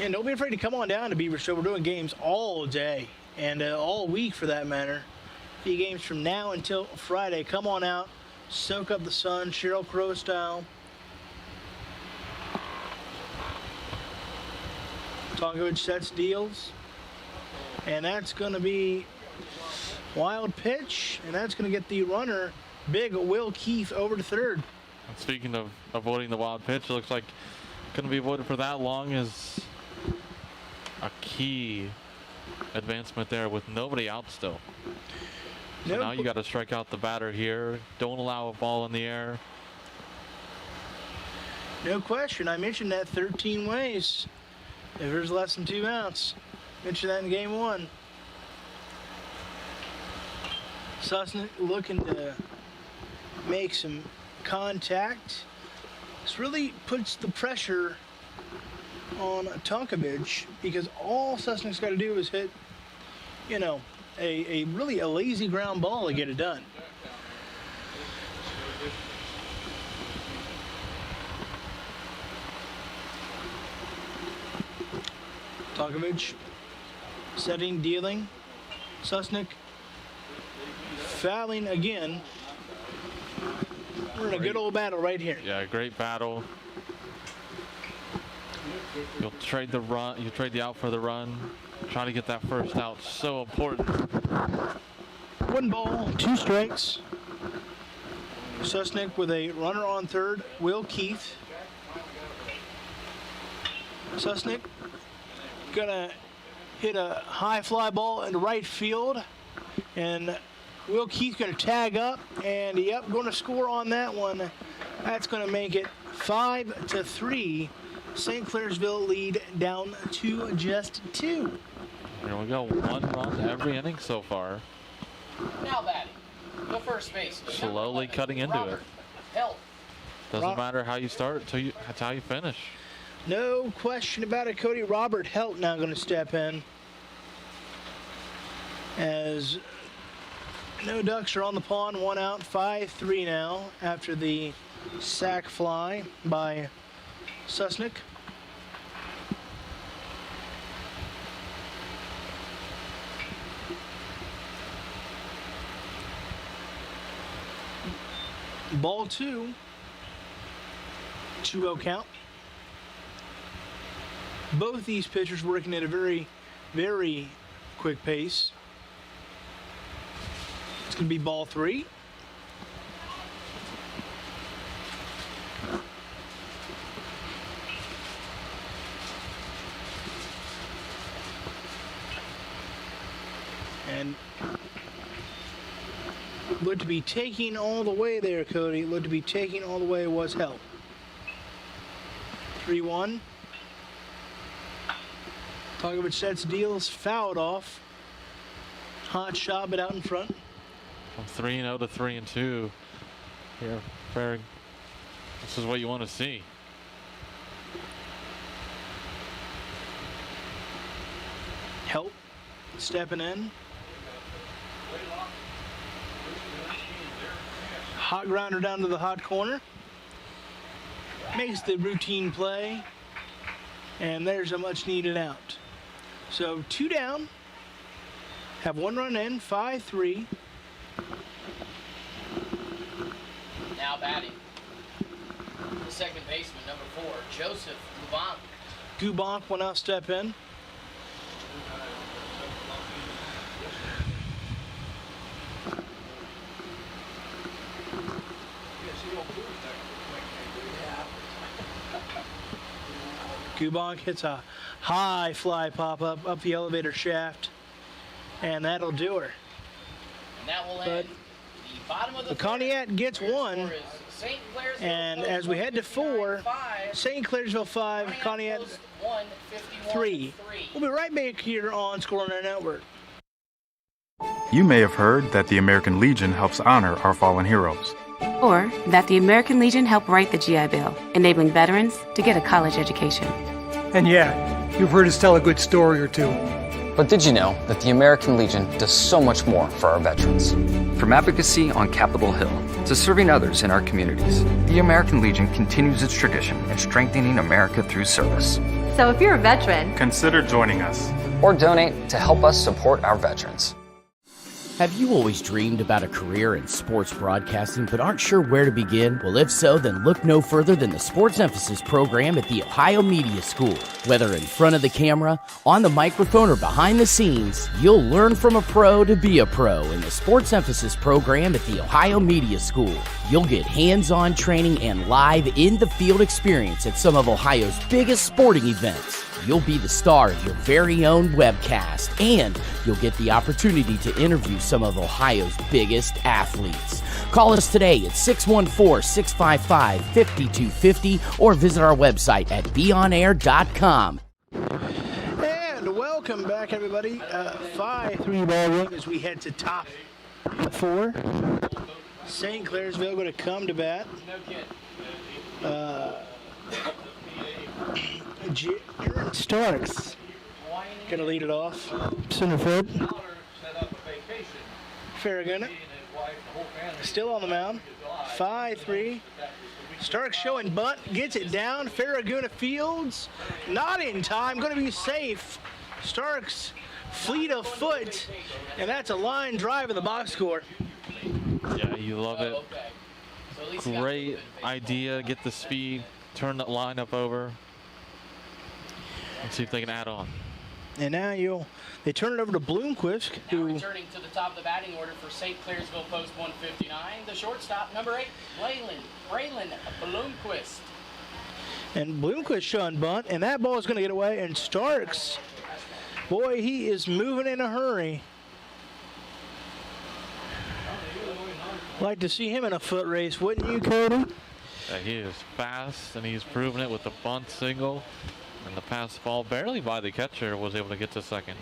And don't be afraid to come on down to Beavers Show. We're doing games all day and all week for that matter. The games from now until Friday. Come on out, soak up the sun, Sheryl Crow style. Tonkovich sets, deals. And that's going to be wild pitch. And that's going to get the runner, big Will Keith, over to third. And speaking of avoiding the wild pitch, it looks like going to be avoided for that long is a key advancement there with nobody out still. So now you got to strike out the batter here. Don't allow a ball in the air. No question. I mentioned that 13 ways. If there's less than 2 outs. Mentioned that in game 1. Susnick looking to make some contact. This really puts the pressure on Tonkovich because all Susnick's got to do is hit, you know, a really lazy ground ball to get it done. Tonkovich setting, dealing. Susnick fouling again. We're in a good old battle right here. Yeah, great battle. You'll trade the run. You trade the out for the run. Try to get that first out. So important. 1 ball, 2 strikes. Susnick with a runner on third. Will Keith. Susnick gonna hit a high fly ball into right field, and Will Keith gonna tag up, and yep, gonna score on that one. That's gonna make it 5-3. St. Clairsville lead down to just 2. Here we go, 1 run every inning so far. Now batting, the first baseman. Slowly cutting into it. Help. Doesn't matter how you start, that's how you finish. No question about it, Cody. Robert Helt now going to step in as no Ducks are on the pond. 1 out, 5-3 now after the sac fly by Susnick. Ball 2. 2-0 count. Both these pitchers working at a very, very quick pace. It's going to be ball 3. And looked to be taking all the way there, Cody. Looked to be taking all the way was help. 3-1. Tonkovich sets, deals, fouled off. Hot shot, but out in front. From 3-0 to 3-2. Here, Berg. This is what you want to see. Help stepping in. Hot grounder down to the hot corner. Makes the routine play. And there's a much needed out. So 2 down. Have 1 run in, 5-3. Now batting. The second baseman, number 4, Joseph Gubank. Gubank will now step in. Gubank hits a high fly pop-up up the elevator shaft, and that'll do her. And that will end the bottom of the Conneaut gets 1, and as we head to 4, St. Clairsville 5, Conneaut 3. We'll be right back here on Score Runner Network. You may have heard that the American Legion helps honor our fallen heroes. Or that the American Legion helped write the GI Bill, enabling veterans to get a college education. And yeah, you've heard us tell a good story or two. But did you know that the American Legion does so much more for our veterans? From advocacy on Capitol Hill to serving others in our communities, the American Legion continues its tradition in strengthening America through service. So if you're a veteran, consider joining us. Or donate to help us support our veterans. Have you always dreamed about a career in sports broadcasting but aren't sure where to begin? Well, if so, then look no further than the Sports Emphasis program at the Ohio Media School. Whether in front of the camera, on the microphone, or behind the scenes, you'll learn from a pro to be a pro in the Sports Emphasis program at the Ohio Media School. You'll get hands-on training and live in-the-field experience at some of Ohio's biggest sporting events. You'll be the star of your very own webcast, and you'll get the opportunity to interview some of Ohio's biggest athletes. Call us today at 614-655-5250 or visit our website at beonair.com. And welcome back, everybody. 5-3 ball game as we head to top 4. St. Clairsville going to come to bat. Aaron Starks going to lead it off. Center field. Farragut still on the mound. 5-3. Starks showing bunt. Gets it down. Farragut fields. Not in time. Going to be safe. Starks fleet of foot. And that's a line drive in the box score. Yeah, you love it. Great idea. Get the speed. Turn that lineup over. Let's see if they can add on. And now they turn it over to Bloomquist, who returning to the top of the batting order for St. Clairsville post 159, the shortstop, number 8, Braylon Bloomquist. And Bloomquist showing bunt, and that ball is going to get away. And Starks, boy, he is moving in a hurry. Like to see him in a foot race, wouldn't you, Cody? He is fast, and he's proven it with the bunt single. And the pass ball barely by the catcher was able to get to second.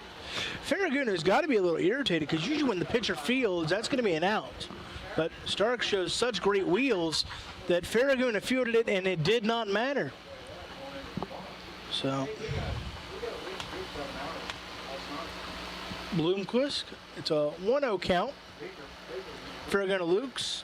Farragut has got to be a little irritated because usually when the pitcher fields, that's going to be an out. But Stark shows such great wheels that Farragut fielded it, and it did not matter. So Bloomquist, it's a 1-0 count. Farragut Lukes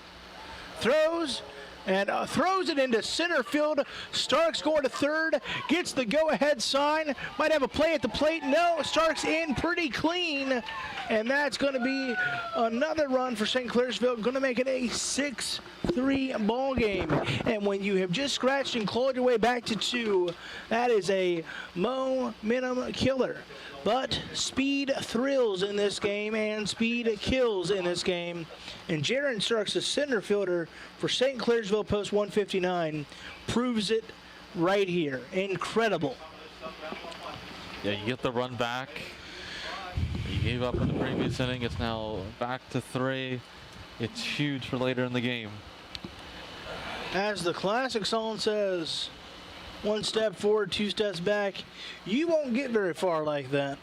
throws. And throws it into center field. Starks going to third. Gets the go-ahead sign. Might have a play at the plate. No, Starks in pretty clean. And that's going to be another run for St. Clairsville. Going to make it a 6-3 ball game. And when you have just scratched and clawed your way back to 2, that is a momentum killer. But speed thrills in this game, and speed kills in this game. And Jaron Starks, the center fielder for St. Clairsville post 159, proves it right here. Incredible. Yeah, you get the run back. You gave up in the previous inning. It's now back to 3. It's huge for later in the game. As the classic song says, 1 step forward, 2 steps back. You won't get very far like that.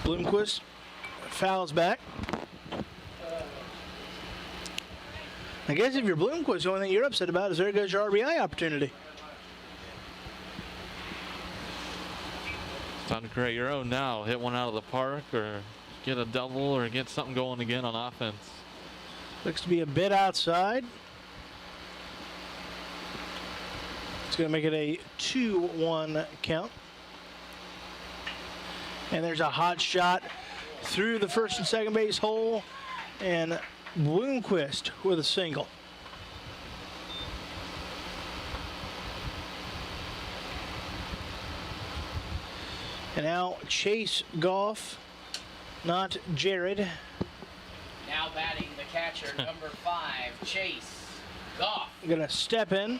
Bloomquist fouls back. I guess if you're Bloomquist, the only thing you're upset about is there goes your RBI opportunity. and create your own now. Hit one out of the park or get a double or get something going again on offense. Looks to be a bit outside. It's going to make it a 2-1 count. And there's a hot shot through the first and second base hole. And Bloomquist with a single. And now Chase Goff, not Jared. Now batting the catcher, number 5, Chase Goff. Gonna step in.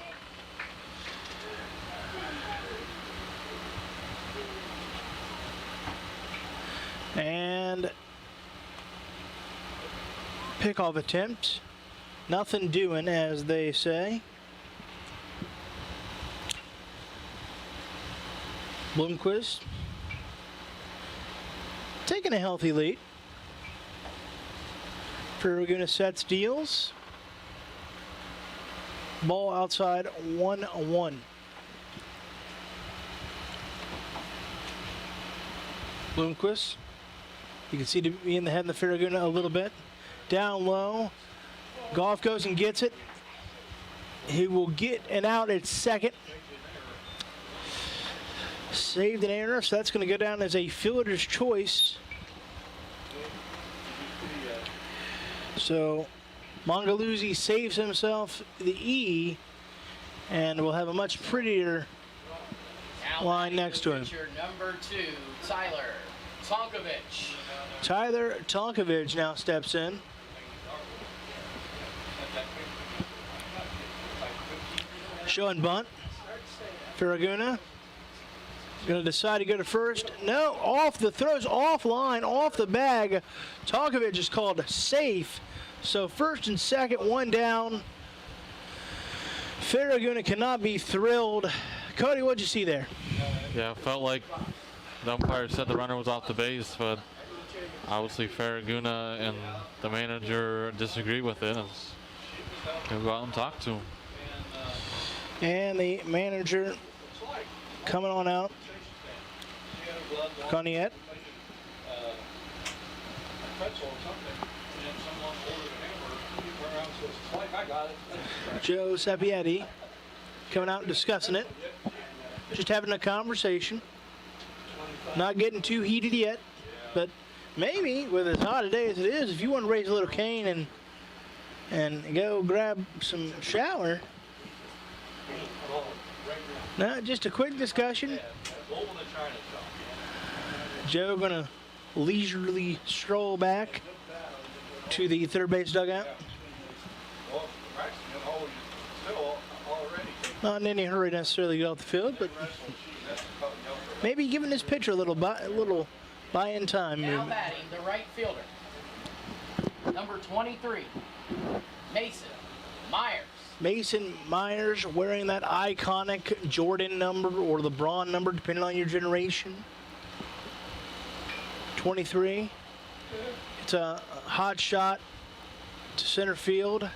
And pickoff attempt. Nothing doing, as they say. Bloomquist taking a healthy lead. Ferraguna sets deals. Ball outside 1-1. Bloomquist. You can see to be in the head of the Ferraguna a little bit. Down low. Goff goes and gets it. He will get an out at second. Saved an error, so that's going to go down as a fielder's choice. So Mongaluzzi saves himself the E, and we'll have a much prettier line next to him. Number 2, Tyler Tonkovich. Tyler Tonkovich now steps in. Show and bunt. Ferraguna going to decide to go to first. No, off the throws, offline, off the bag. Tonkovich is called safe. So first and second, one down. Ferraguna cannot be thrilled. Cody, what'd you see there? Yeah, it felt like the umpire said the runner was off the base, but obviously Ferraguna and the manager disagree with it. We'll go out and talk to him. And the manager coming on out. Coniet. Joe Sapietti coming out and discussing it. Just having a conversation. Not getting too heated yet, but maybe with as hot a day as it is, if you want to raise a little cane and go grab some shower. No, just a quick discussion. Joe gonna leisurely stroll back to the third base dugout. Not in any hurry necessarily to get off the field, but maybe giving this pitcher a little buy-in time. Now batting the right fielder, number 23, Mason Myers. Mason Myers wearing that iconic Jordan number or LeBron number, depending on your generation. 23. It's a hot shot to center field.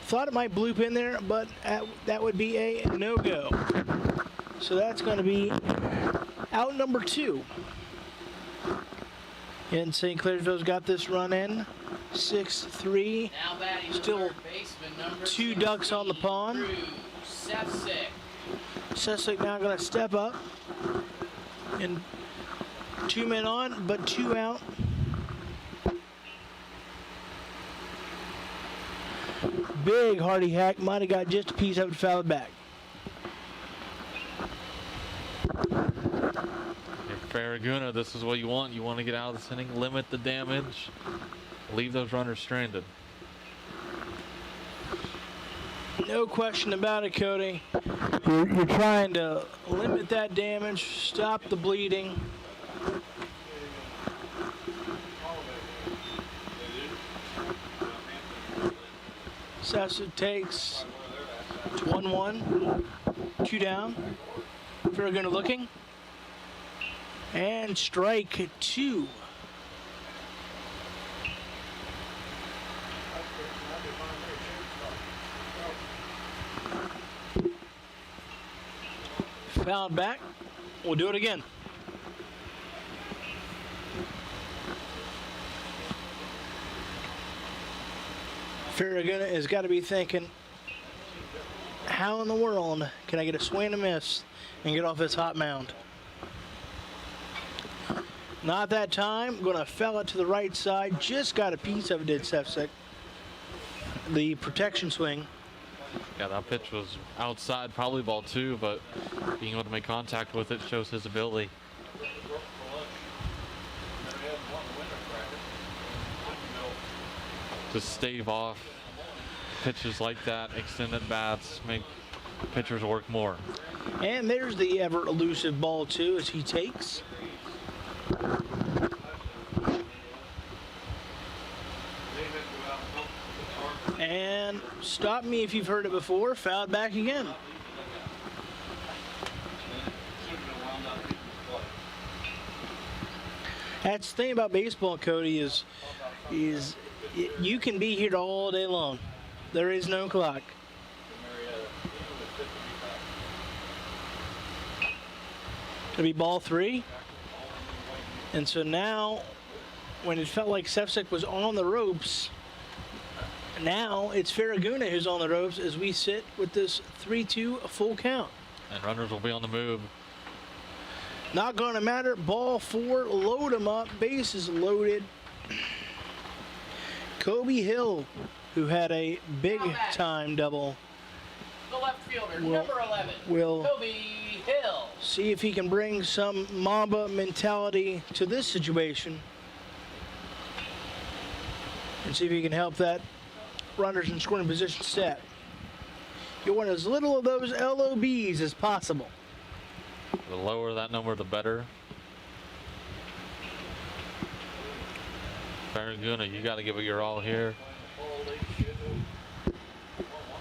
Thought it might bloop in there, but that would be a no-go. So that's going to be out number 2. And St. Clairsville's got this run in. 6-3. Still 2 ducks on the pond. Sessick now going to step up. And 2 men on, but 2 out. Big Hardy hack, might have got just a piece of it fouled back. Ferraguna, this is what you want. You want to get out of this inning, limit the damage, leave those runners stranded. No question about it, Cody. You're trying to limit that damage, stop the bleeding. Sessa takes 1-1, 2 down. Ferraguna looking. And strike 2. Fouled back. We'll do it again. Farraguna has got to be thinking, how in the world can I get a swing and a miss and get off this hot mound? Not that time. Going to foul it to the right side. Just got a piece of it, did Sefcik. The protection swing. Yeah, that pitch was outside, probably ball 2, but being able to make contact with it shows his ability. To stave off pitches like that, extended bats, make pitchers work more. And there's the ever elusive ball 2 as he takes. And stop me if you've heard it before, fouled back again. That's the thing about baseball, Cody, is you can be here all day long. There is no clock. It'll be ball 3. And so now, when it felt like Sefcik was on the ropes, now it's Farraguna who's on the ropes as we sit with this 3-2 full count. And runners will be on the move. Not going to matter. Ball 4, load them up. Bases loaded. Kobe Hill, who had a big-time double. The left fielder, number 11, will Kobe Hill. See if he can bring some Mamba mentality to this situation. And see if he can help that runners in scoring position set. You want as little of those LOBs as possible. The lower that number, the better. Farraguna, you got to give it your all here.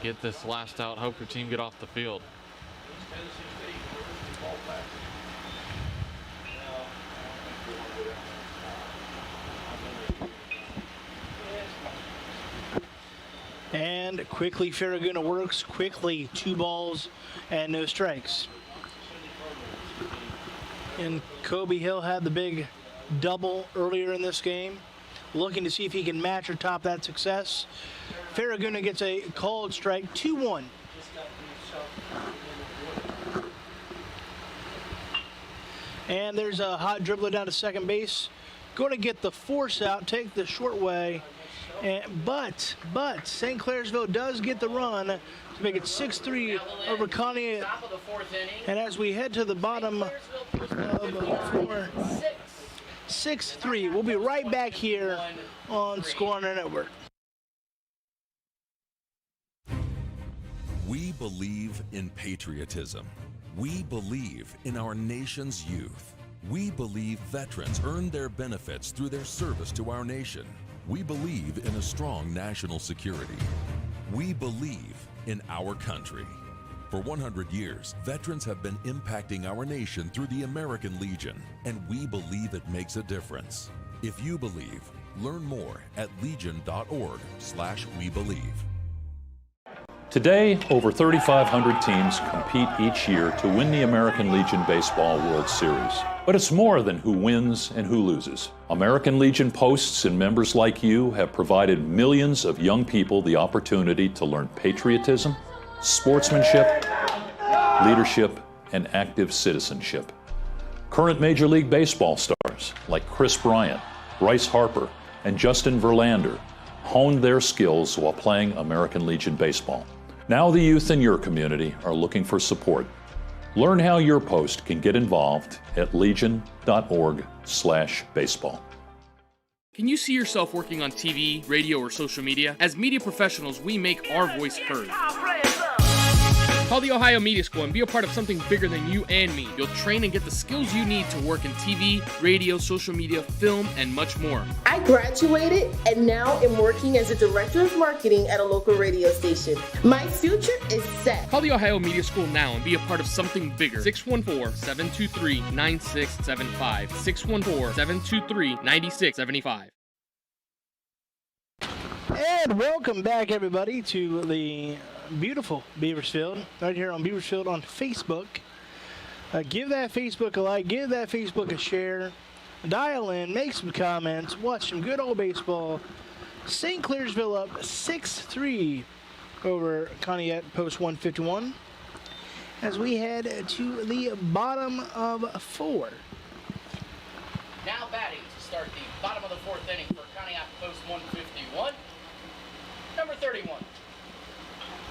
Get this last out. Hope your team get off the field. And quickly, Farraguna works quickly. 2 balls and no strikes. And Kobe Hill had the big double earlier in this game. Looking to see if he can match or top that success. Farraguna gets a called strike, 2-1. And there's a hot dribbler down to second base. Going to get the force out, take the short way. But St. Clairsville does get the run to make it 6-3 over Connie. And as we head to the bottom of 4, 6-3. We'll be right back here on Score on Our Network. We believe in patriotism. We believe in our nation's youth. We believe veterans earn their benefits through their service to our nation. We believe in a strong national security. We believe in our country. For 100 years, veterans have been impacting our nation through the American Legion, and we believe it makes a difference. If you believe, learn more at legion.org/webelieve. Today, over 3,500 teams compete each year to win the American Legion Baseball World Series. But it's more than who wins and who loses. American Legion posts and members like you have provided millions of young people the opportunity to learn patriotism, sportsmanship, leadership, and active citizenship. Current Major League Baseball stars like Chris Bryant, Bryce Harper, and Justin Verlander honed their skills while playing American Legion Baseball. Now the youth in your community are looking for support. Learn how your post can get involved at legion.org/baseball. Can you see yourself working on TV, radio, or social media? As media professionals, we make our voice heard. Call the Ohio Media School and be a part of something bigger than you and me. You'll train and get the skills you need to work in TV, radio, social media, film, and much more. I graduated and now am working as a director of marketing at a local radio station. My future is set. Call the Ohio Media School now and be a part of something bigger. 614-723-9675. 614-723-9675. And welcome back, everybody, to the beautiful Beaversfield, right here on Beaversfield on Facebook. Give that Facebook a like, give that Facebook a share, dial in, make some comments, watch some good old baseball, St. Clairsville up 6-3 over Conneaut Post 151 as we head to the bottom of 4. Now batting to start the bottom of the 4th inning for Conneaut Post 151. Number 31,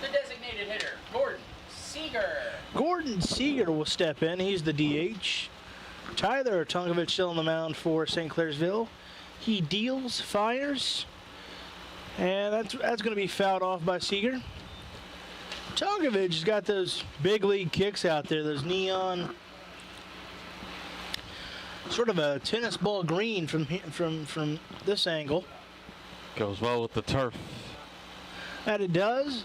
the designated hitter, Gordon Seeger. Gordon Seeger will step in. He's the DH. Tyler Tonkovich still on the mound for St. Clairsville. He deals, fires, and that's going to be fouled off by Seeger. Tonkovich has got those big league kicks out there, those neon, sort of a tennis ball green from this angle. Goes well with the turf. That it does.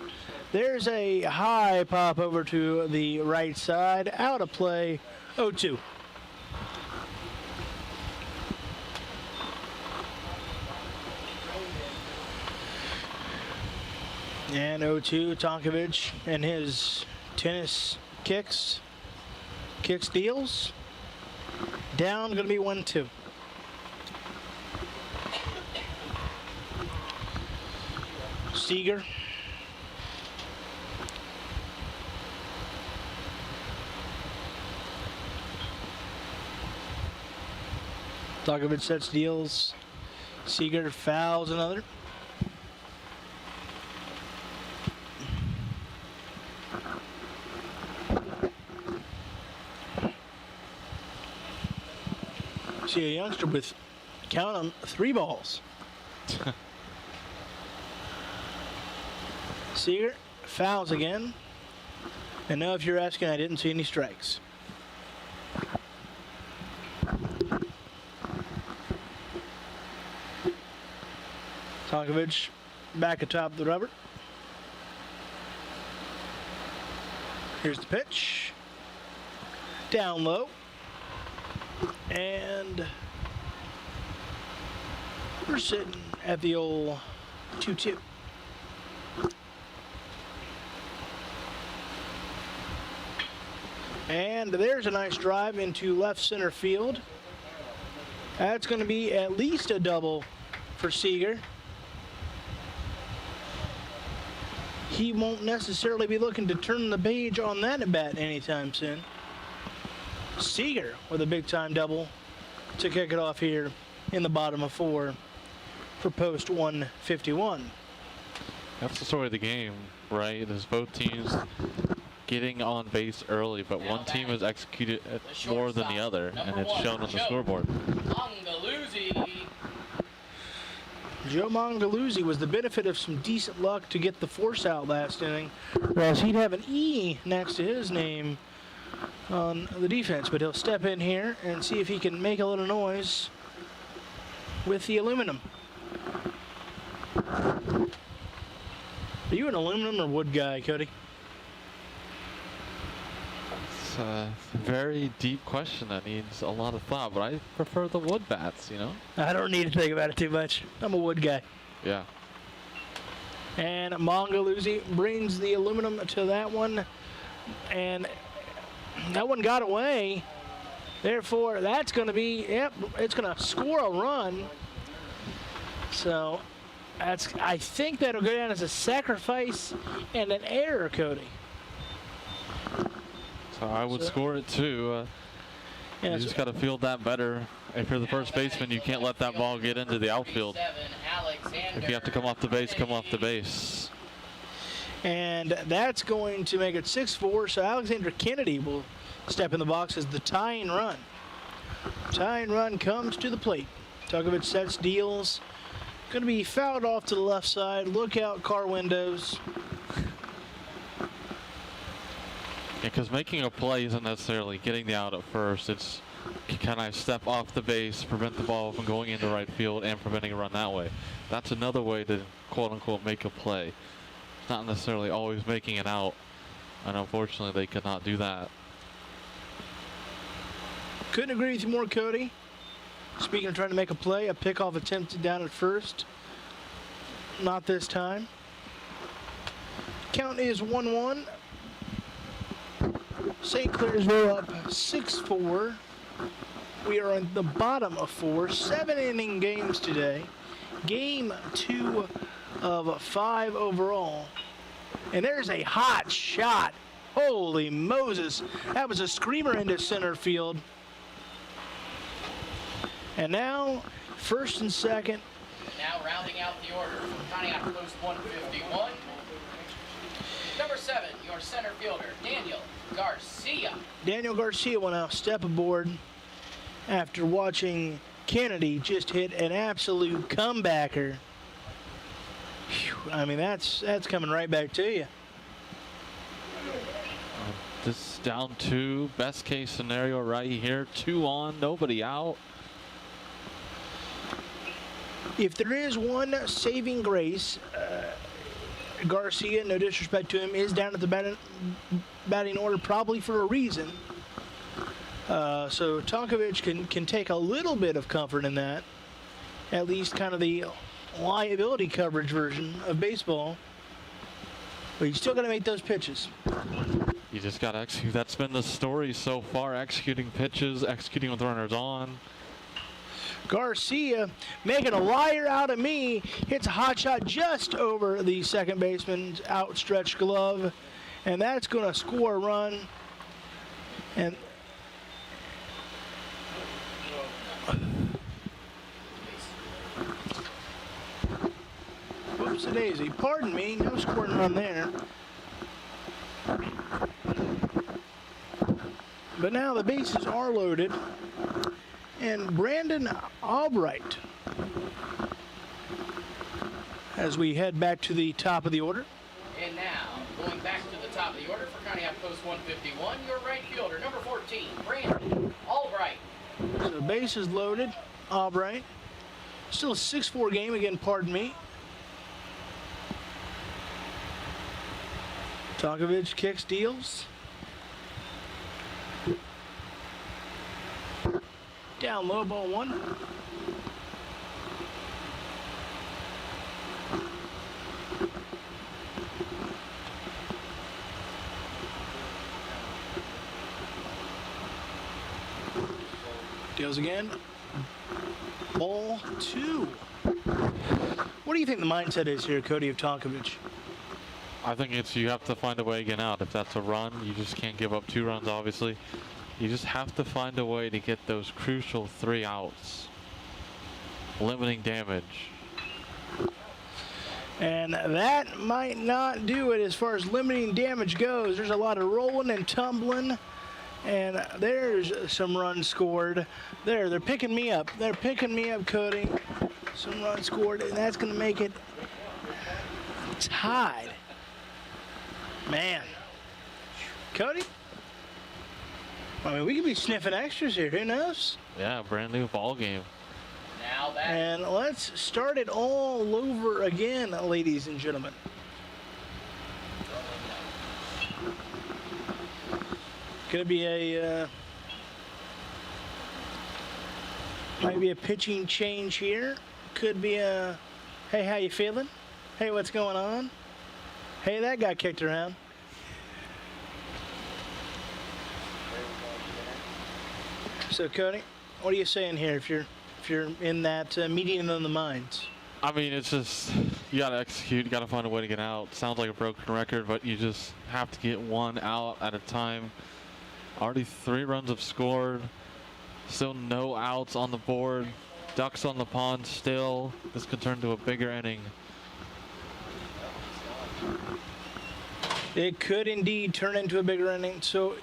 There's a high pop over to the right side. Out of play, 0-2. And 0-2, Tonkovich and his tennis kicks deals. Down, going to be 1-2. Seeger. Tonkovich sets deals. Seeger fouls another. See a youngster with, count them, 3 balls. Seeger fouls again. And now if you're asking, I didn't see any strikes. Tonkovich back atop the rubber. Here's the pitch. Down low. And we're sitting at the old 2-2. And there's a nice drive into left center field. That's going to be at least a double for Seeger. He won't necessarily be looking to turn the page on that at bat anytime soon. Seeger with a big-time double to kick it off here in the bottom of 4 for Post 151. That's the story of the game, right? There's both teams getting on base early, but one team has executed it more than the other, and it's shown on the scoreboard. Joe Mongaluzzi was the benefit of some decent luck to get the force out last inning, whereas he'd have an E next to his name on the defense, but he'll step in here and see if he can make a little noise with the aluminum. Are you an aluminum or wood guy, Cody? It's a very deep question that needs a lot of thought, but I prefer the wood bats, you know? I don't need to think about it too much. I'm a wood guy. Yeah. And Mongaluzzi brings the aluminum to that one, and that one got away. Therefore, that's going to be, it's going to score a run. So, I think that'll go down as a sacrifice and an error, Cody. So I would score it too. You just got to field that better. If you're the first baseman, you can't let that ball get into the outfield. If you have to come off the base, come off the base. And that's going to make it 6-4. So Alexander Kennedy will step in the box as the tying run. Tying run comes to the plate. Tonkovich sets deals. Going to be fouled off to the left side. Look out, car windows. Because making a play isn't necessarily getting the out at first. It's can I step off the base, prevent the ball from going into right field, and preventing a run that way. That's another way to quote-unquote make a play. Not necessarily always making it out. And unfortunately, they could not do that. Couldn't agree with you more, Cody. Speaking of trying to make a play, a pickoff attempted down at first. Not this time. Count is 1-1. St. Clairsville up 6-4 We are in the bottom of 4, 7-inning games today. Game 2 of 5 overall. And there's a hot shot. Holy Moses. That was a screamer into center field. And now, first and second. Now rounding out the order from Pontiac Post 151. Number 7, your center fielder, Daniel Garcia. Daniel Garcia will now step aboard after watching Kennedy just hit an absolute comebacker. Whew, I mean, that's coming right back to you. This is down 2, best case scenario right here. 2 on, nobody out. If there is one saving grace, Garcia, no disrespect to him, is down at the batting order probably for a reason. So Tonkovich can take a little bit of comfort in that. At least kind of the liability coverage version of baseball. But you still got to make those pitches. You just got to execute. That's been the story so far. Executing pitches, executing with runners on. Garcia making a liar out of me. Hits a hot shot just over the second baseman's outstretched glove. And that's going to score a run. And whoops-a-daisy. Pardon me, no scoring run there. But now the bases are loaded. And Brandon Albright, as we head back to the top of the order. And now, going back to the top of the order for Pontiac Post 151, your right fielder, number 14, Brandon Albright. So bases loaded, Albright. Still a 6-4 game again, pardon me. Tonkovich kicks, deals. Down low, ball 1. Deals again. Ball 2. What do you think the mindset is here, Cody, of Tonkovich? I think it's you have to find a way to get out. If that's a run, you just can't give up 2 runs, obviously. You just have to find a way to get those crucial 3 outs. Limiting damage. And that might not do it as far as limiting damage goes. There's a lot of rolling and tumbling. And there's some runs scored. They're picking me up. They're picking me up, Cody. Some runs scored, and that's going to make it tied. Man. Cody? I mean, we could be sniffing extras here. Who knows? Yeah, brand new ball game. Now that. And let's start it all over again, ladies and gentlemen. Going to be a might be a pitching change here. Could be a, hey, how you feeling? Hey, what's going on? Hey, that got kicked around. So, Cody, what are you saying here if you're in that meeting of the minds? I mean, it's just, you got to execute. You got to find a way to get out. Sounds like a broken record, but you just have to get 1 out at a time. Already 3 runs have scored. Still no outs on the board. Ducks on the pond still. This could turn to a bigger inning. It could indeed turn into a bigger inning. So,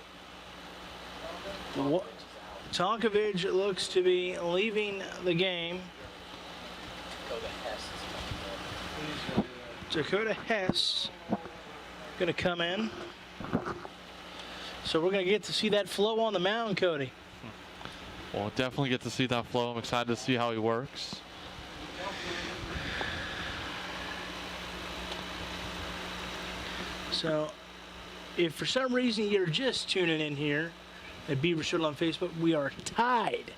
Tonkovich looks to be leaving the game. Dakota Hess going to come in. So we're going to get to see that flow on the mound, Cody. Well, definitely get to see that flow. I'm excited to see how he works. So if for some reason you're just tuning in here at Beavers on Facebook, we are tied,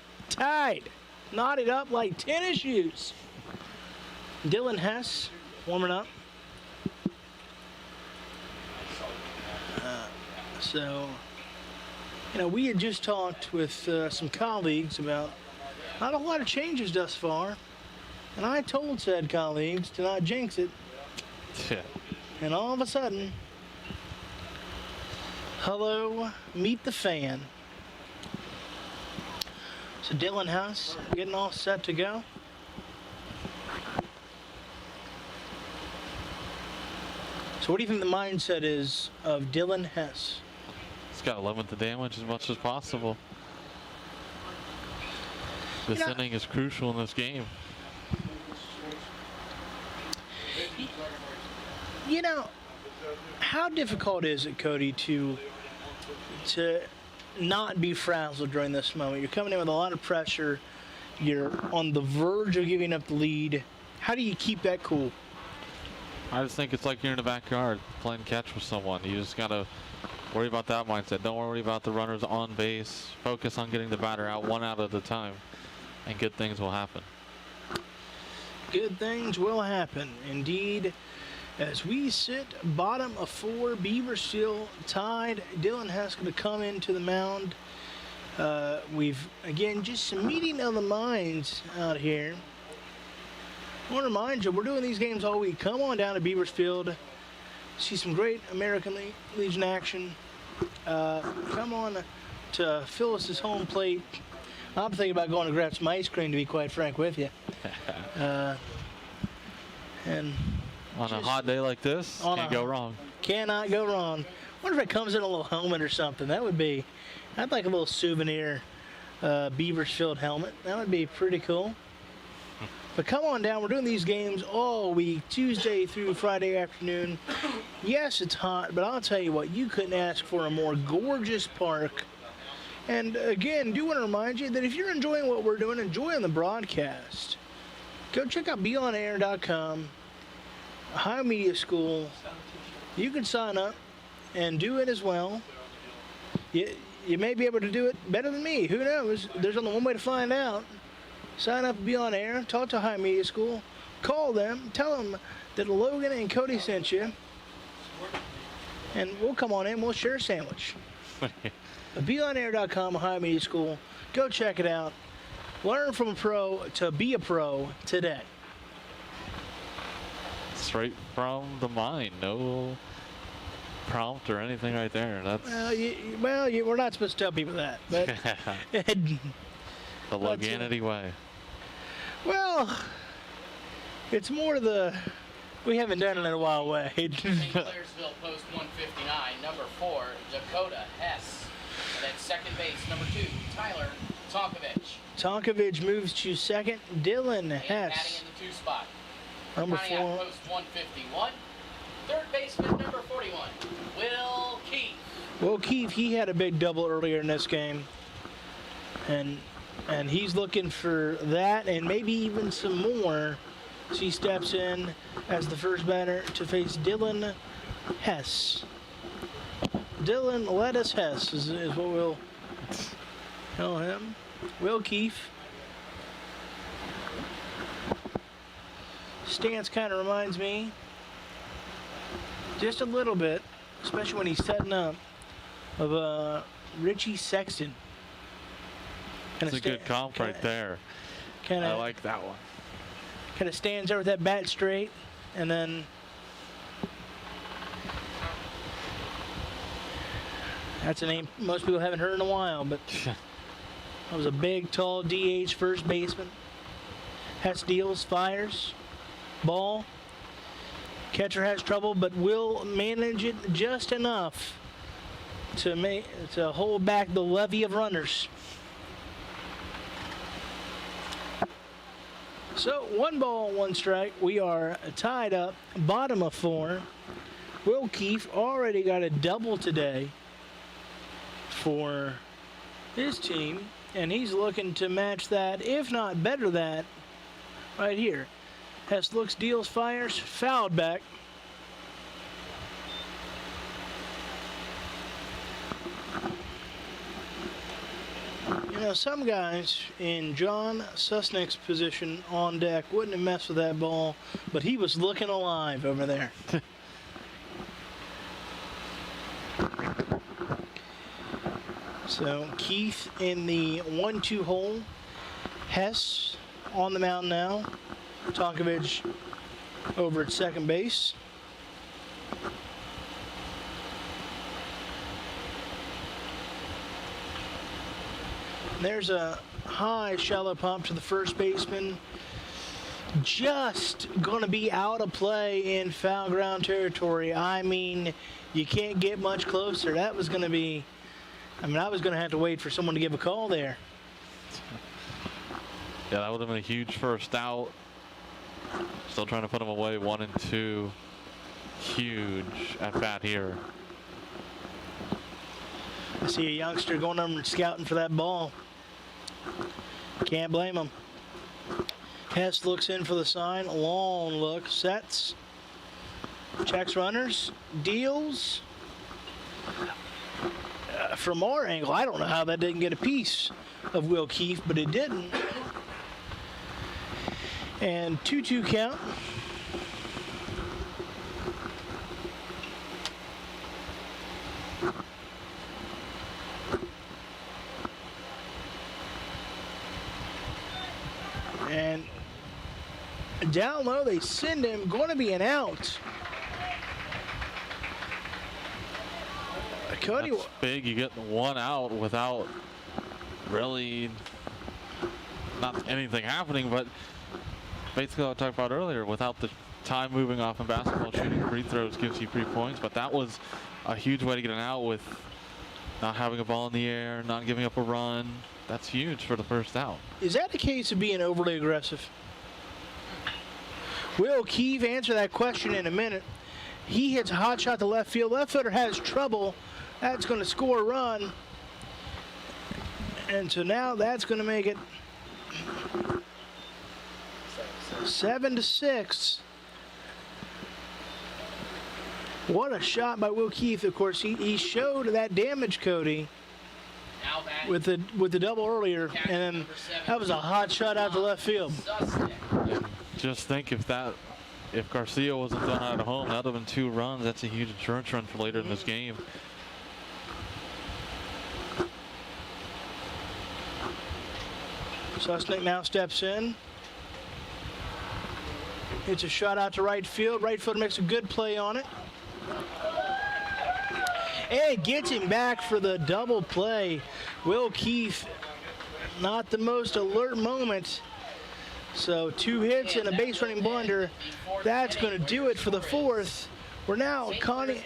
knotted up like tennis shoes. Dylan Hess warming up. So We had just talked with some colleagues about not a lot of changes thus far. And I told said colleagues to not jinx it. Yeah. And all of a sudden, hello, meet the fan. So Dylan Hess getting all set to go. So what do you think the mindset is of Dylan Hess? He's got to limit the damage as much as possible. This inning is crucial in this game. How difficult is it, Cody, to not be frazzled during this moment? You're coming in with a lot of pressure. You're on the verge of giving up the lead. How do you keep that cool? I just think it's like you're in the backyard playing catch with someone. You just got to worry about that mindset. Don't worry about the runners on base. Focus on getting the batter out one out at a time, and good things will happen. Good things will happen, indeed. As we sit bottom of 4, Beavers still tied. Dylan Hess going to come into the mound. We've, again, just some meeting of the minds out here. I want to remind you, we're doing these games all week. Come on down to Beavers Field. See some great American Legion action. Come on to Phyllis's home plate. I'm thinking about going to grab some ice cream, to be quite frank with you. And on a hot day like this, can't go wrong. Cannot go wrong. Wonder if it comes in a little helmet or something. I'd like a little souvenir Beavers Field helmet. That would be pretty cool. But come on down. We're doing these games all week, Tuesday through Friday afternoon. Yes, it's hot, but I'll tell you what, you couldn't ask for a more gorgeous park. And again, do want to remind you that if you're enjoying what we're doing, enjoying the broadcast, go check out BeOnAir.com, Ohio Media School. You can sign up and do it as well. You may be able to do it better than me. Who knows? There's only one way to find out. Sign up, be on air, talk to Ohio Media School, call them, tell them that Logan and Cody sent you, and we'll come on in, we'll share a sandwich. BeOnAir.com, Ohio Media School. Go check it out. Learn from a pro to be a pro today. Straight from the mind. No prompt or anything right there. That's we're not supposed to tell people that. But the Loganity way. Well, it's more we haven't done it in a while way. Clairsville post 159, number 4, Dakota Hess. And at second base, number 2, Tyler Tonkovich. Tonkovich moves to second. Dylan Hess. Batting in the 2 spot. Number 4. Post 151. Third baseman, number 41, Will Keefe. Will Keefe, he had a big double earlier in this game. And he's looking for that and maybe even some more. So he steps in as the first batter to face Dylan Hess. Dylan Lettuce Hess is what we'll call him. Will Keefe. Stance kind of reminds me just a little bit, especially when he's setting up, of Richie Sexton. That's a good comp right there. I like that one. Kind of stands there with that bat straight, and then that's a name most people haven't heard in a while, but that was a big, tall DH first baseman. Hess deals, fires, ball. Catcher has trouble, but will manage it just enough to hold back the levy of runners. So 1 ball, 1 strike. We are tied up, bottom of 4. Will Keefe already got a double today for his team, and he's looking to match that, if not better that, right here. Hess looks, deals, fires, fouled back. You know, some guys in John Susnick's position on deck wouldn't have messed with that ball, but he was looking alive over there. So Keith in the 1-2 hole. Hess on the mound now. Tonkovich over at second base. There's a high shallow pump to the first baseman. Just going to be out of play in foul ground territory. I mean, you can't get much closer. That was going to be, I was going to have to wait for someone to give a call there. Yeah, that would have been a huge first out. Still trying to put him away, 1-2. Huge at bat here. I see a youngster going over and scouting for that ball. Can't blame him. Hess looks in for the sign. Long look. Sets. Checks runners. Deals. From our angle, I don't know how that didn't get a piece of Will Keefe, but it didn't. And 2-2 count. And down low, they send him. Going to be an out. Cody, that's big. You get one out without really not anything happening, but basically what I talked about earlier, without the time moving off in basketball, shooting free throws gives you 3 points, but that was a huge way to get an out with not having a ball in the air, not giving up a run. That's huge for the first out. Is that a case of being overly aggressive? Will Keefe answer that question in a minute. He hits a hot shot to left field. Left fielder has trouble. That's going to score a run. And so now that's going to make it 7-6. What a shot by Will Keefe. Of course, he showed that damage, Cody, with the double earlier, and then that was a hot shot out to left field. Just think if Garcia wasn't done out of home, that would have been 2 runs. That's a huge insurance run for later in this game. Susnick now steps in. It's a shot out to right field. Right fielder makes a good play on it. And gets him back for the double play. Will Keefe, not the most alert moment. So 2 hits and a base running blunder. That's going to do it for the 4th. We're now Conneaut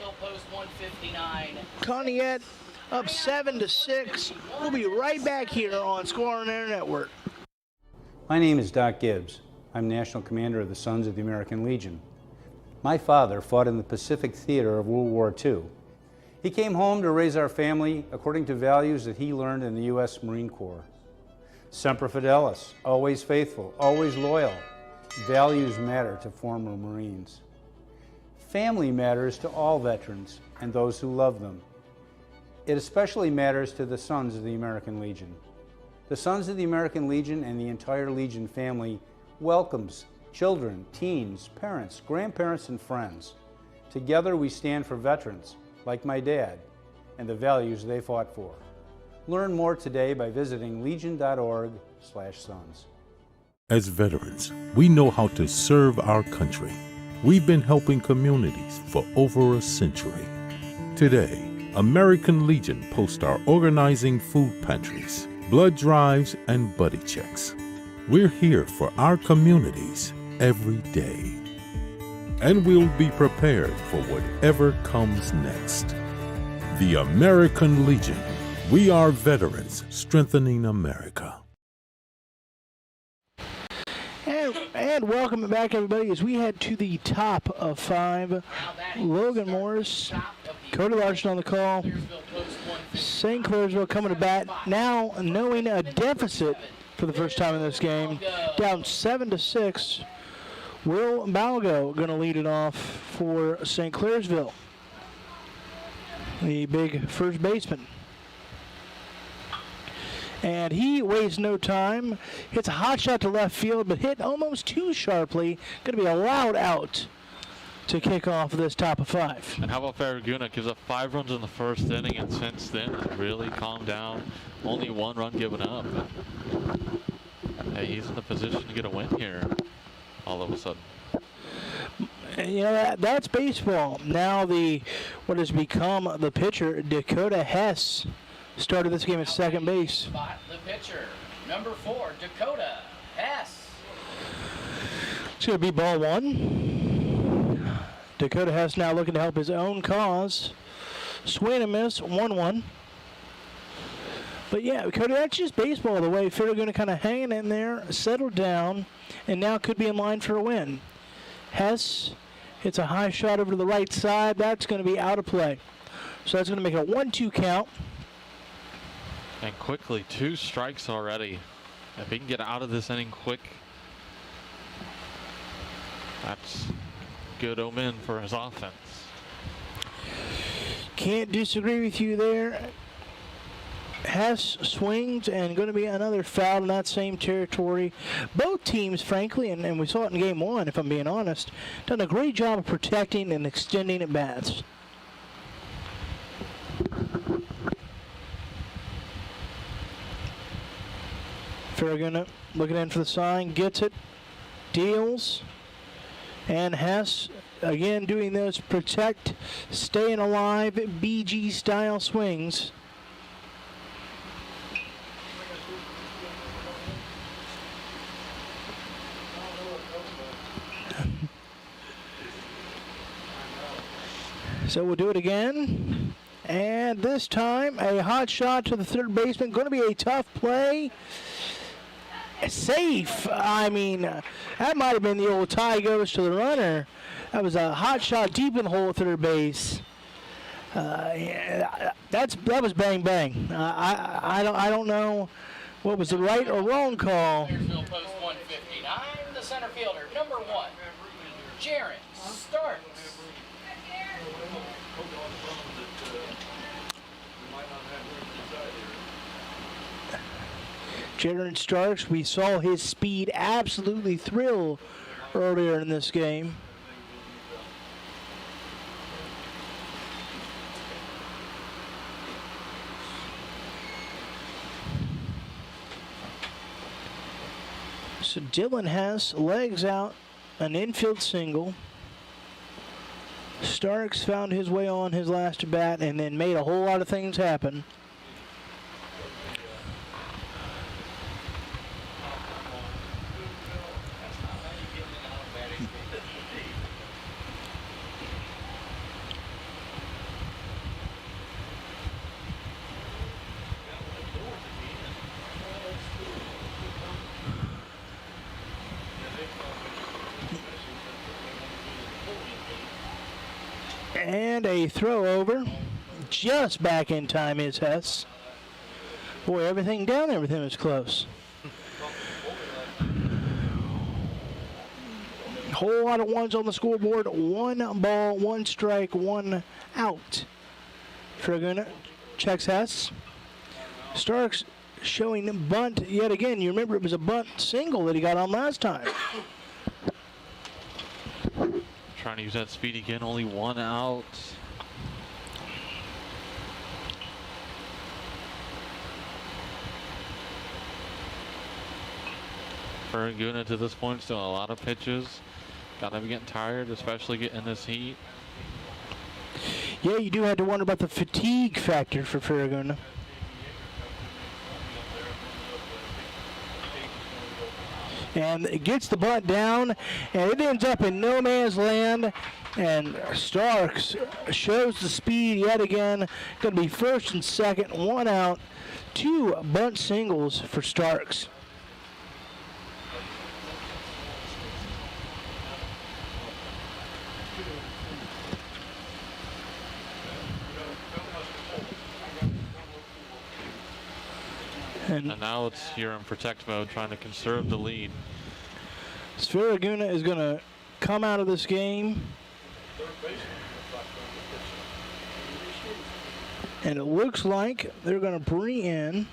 up 7-6. We'll be right back here on Score on Air Network. My name is Doc Gibbs. I'm National Commander of the Sons of the American Legion. My father fought in the Pacific Theater of World War II. He came home to raise our family according to values that he learned in the U.S. Marine Corps. Semper Fidelis, always faithful, always loyal. Values matter to former Marines. Family matters to all veterans and those who love them. It especially matters to the Sons of the American Legion. The Sons of the American Legion and the entire Legion family welcomes children, teens, parents, grandparents, and friends. Together we stand for veterans, like my dad, and the values they fought for. Learn more today by visiting legion.org/sons. As veterans, we know how to serve our country. We've been helping communities for over a century. Today, American Legion posts our organizing food pantries, blood drives, and buddy checks. We're here for our communities every day. And we'll be prepared for whatever comes next. The American Legion. We are veterans strengthening America. And welcome back, everybody, as we head to the top of 5. Logan Morris, Cody Larson on the call. St. Clairsville coming to bat now, knowing a deficit for the first time in this game, down 7-6. Will Balgo going to lead it off for St. Clairsville, the big first baseman. And he wastes no time, hits a hot shot to left field, but hit almost too sharply. Going to be a loud out to kick off this top of 5. And how about Farraguna? Gives up 5 runs in the first inning, and since then has really calmed down. Only 1 run given up. Hey, he's in the position to get a win here all of a sudden. You know, that's baseball. Now what has become the pitcher, Dakota Hess, started this game at second base. Spot the pitcher, number 4, Dakota Hess. It's going to be ball 1. Dakota Hess now looking to help his own cause. Swing and miss, 1-1. But yeah, Cody, that's just baseball. The way Farraguna kind of hanging in there, settled down, and now could be in line for a win. Hess hits a high shot over to the right side. That's going to be out of play. So that's going to make it a 1-2 count. And quickly, 2 strikes already. If he can get out of this inning quick, that's good omen for his offense. Can't disagree with you there. Hess swings, and going to be another foul in that same territory. Both teams, frankly, and we saw it in game 1, if I'm being honest, done a great job of protecting and extending at bats. Farraguna looking in for the sign, gets it, deals, and Hess again doing those protect, staying alive, BG style swings. So we'll do it again. And this time, a hot shot to the third baseman. Going to be a tough play. Safe. I mean, that might have been the old tie goes to the runner. That was a hot shot deep in the hole at third base. That was bang bang. I don't know what was the right or wrong call. Clearsville post 159. The center fielder, number 1, Jaron Starks. Jaron Starks, we saw his speed absolutely thrill earlier in this game. So Dylan Hess legs out an infield single. Starks found his way on his last bat and then made a whole lot of things happen. And a throw over. Just back in time is Hess. Boy, everything was close. Whole lot of ones on the scoreboard. 1 ball, 1 strike, 1 out. Farraguna checks Hess. Starks showing bunt yet again. You remember it was a bunt single that he got on last time. Trying to use that speed again, only 1 out. Farraguna to this point still a lot of pitches. Gotta be getting tired, especially getting this heat. Yeah, you do have to wonder about the fatigue factor for Farraguna. And it gets the bunt down, and it ends up in no man's land. And Starks shows the speed yet again. Going to be first and second, 1 out, 2 bunt singles for Starks. And now it's here in protect mode, trying to conserve the lead. Farraguna is going to come out of this game. And it looks like they're going to bring in,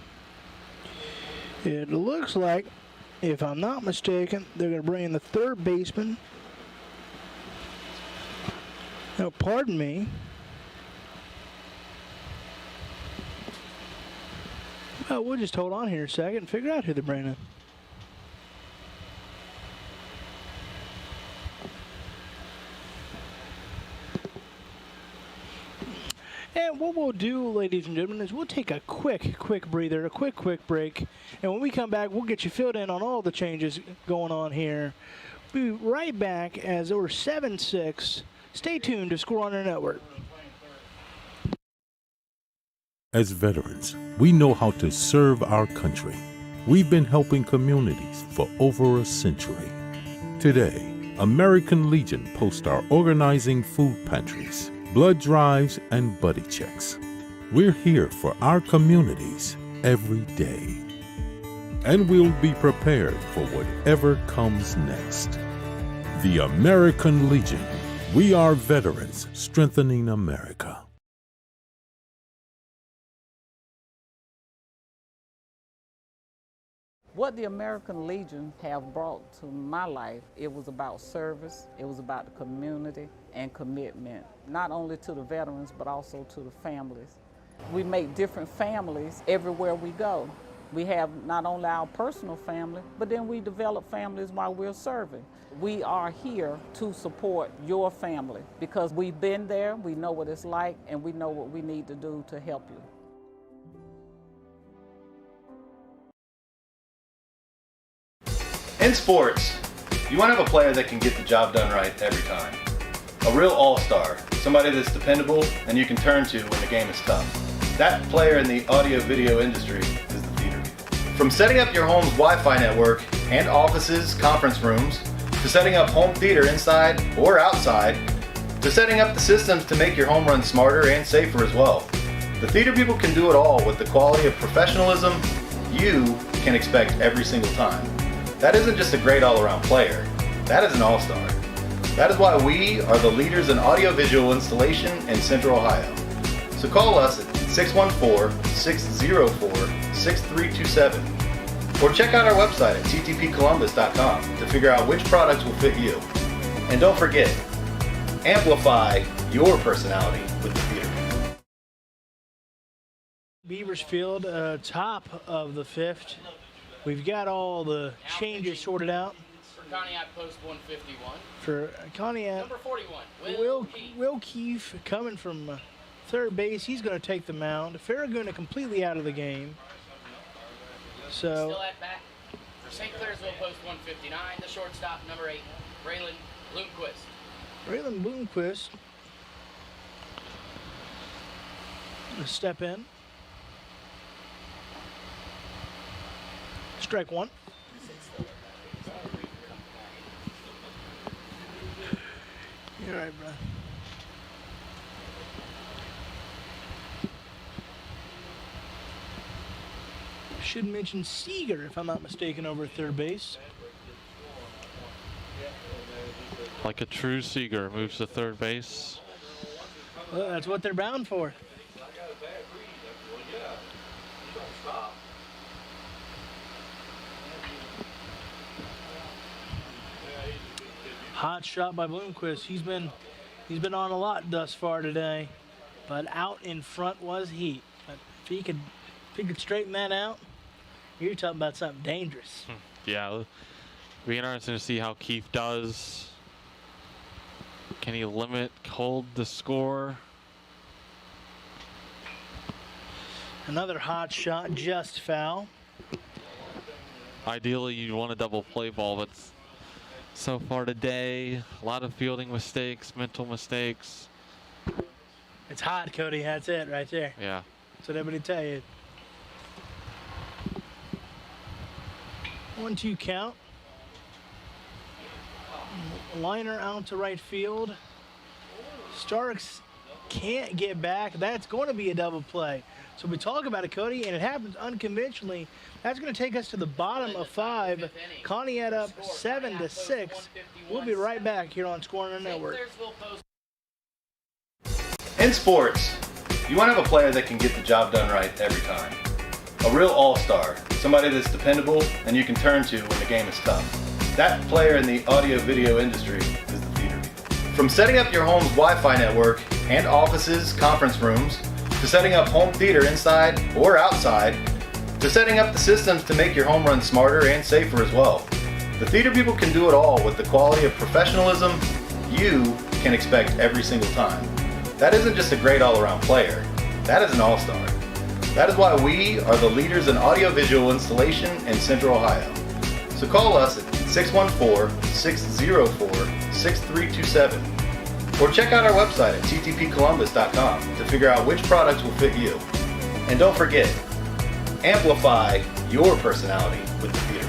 it looks like, if I'm not mistaken, they're going to bring in the third baseman. Now, pardon me. Well, we'll just hold on here a second and figure out who they're bringing in. And what we'll do, ladies and gentlemen, is we'll take a quick breather, a quick break. And when we come back, we'll get you filled in on all the changes going on here. We'll be right back as we're 7-6. Stay tuned to Score on Our Network. As veterans, we know how to serve our country. We've been helping communities for over a century. Today, American Legion posts our organizing food pantries, blood drives, and buddy checks. We're here for our communities every day. And we'll be prepared for whatever comes next. The American Legion. We are veterans strengthening America. What the American Legion have brought to my life, it was about service, it was about the community and commitment, not only to the veterans, but also to the families. We make different families everywhere we go. We have not only our personal family, but then we develop families while we're serving. We are here to support your family because we've been there, we know what it's like, and we know what we need to do to help you. In sports, you want to have a player that can get the job done right every time. A real all-star, somebody that's dependable and you can turn to when the game is tough. That player in the audio-video industry is the theater people. From setting up your home's Wi-Fi network and offices, conference rooms, to setting up home theater inside or outside, to setting up the systems to make your home run smarter and safer as well. The theater people can do it all with the quality of professionalism you can expect every single time. That isn't just a great all-around player, that is an all-star. That is why we are the leaders in audiovisual installation in Central Ohio. So call us at 614-604-6327 or check out our website at ttpcolumbus.com to figure out which products will fit you. And don't forget, amplify your personality with the theater. Beavers Field, top of the fifth. We've got all the changes sorted out. For Conneaut Post 151. For Conneaut, Number 41, Will Keefe coming from third base. He's going to take the mound. Farragut completely out of the game. So still at bat for St. Clairsville Post 159. The shortstop, number 8, Braylon Bloomquist. Braylon Bloomquist will step in. Strike one. You're right, bro. Should mention Seeger, if I'm not mistaken, over at third base. Like a true Seeger, moves to third base. Well, that's what they're bound for. Hot shot by Bloomquist. He's been on a lot thus far today, but out in front was Heat. But if he could straighten that out, you're talking about something dangerous. Yeah, it'll be interesting to see how Keefe does. Can he hold the score? Another hot shot, just foul. Ideally, you want a double play ball, but so far today, a lot of fielding mistakes, mental mistakes. It's hot, Cody. That's it right there. Yeah. That's what everybody tell you. 1-2 count. Liner out to right field. Starks can't get back. That's going to be a double play. So we talk about it, Cody, and it happens unconventionally. That's going to take us to the bottom of 5. Conneaut up 7-6. We'll be right back here on Score on Our Network. In sports, you want to have a player that can get the job done right every time. A real all-star, somebody that's dependable and you can turn to when the game is tough. That player in the audio-video industry is the theater people. From setting up your home's Wi-Fi network and offices, conference rooms, to setting up home theater inside or outside, to setting up the systems to make your home run smarter and safer as well. The theater people can do it all with the quality of professionalism you can expect every single time. That isn't just a great all-around player, that is an all-star. That is why we are the leaders in audiovisual installation in Central Ohio. So call us at 614-604-6327 or check out our website at ttpcolumbus.com to figure out which products will fit you. And don't forget, amplify your personality with the theater.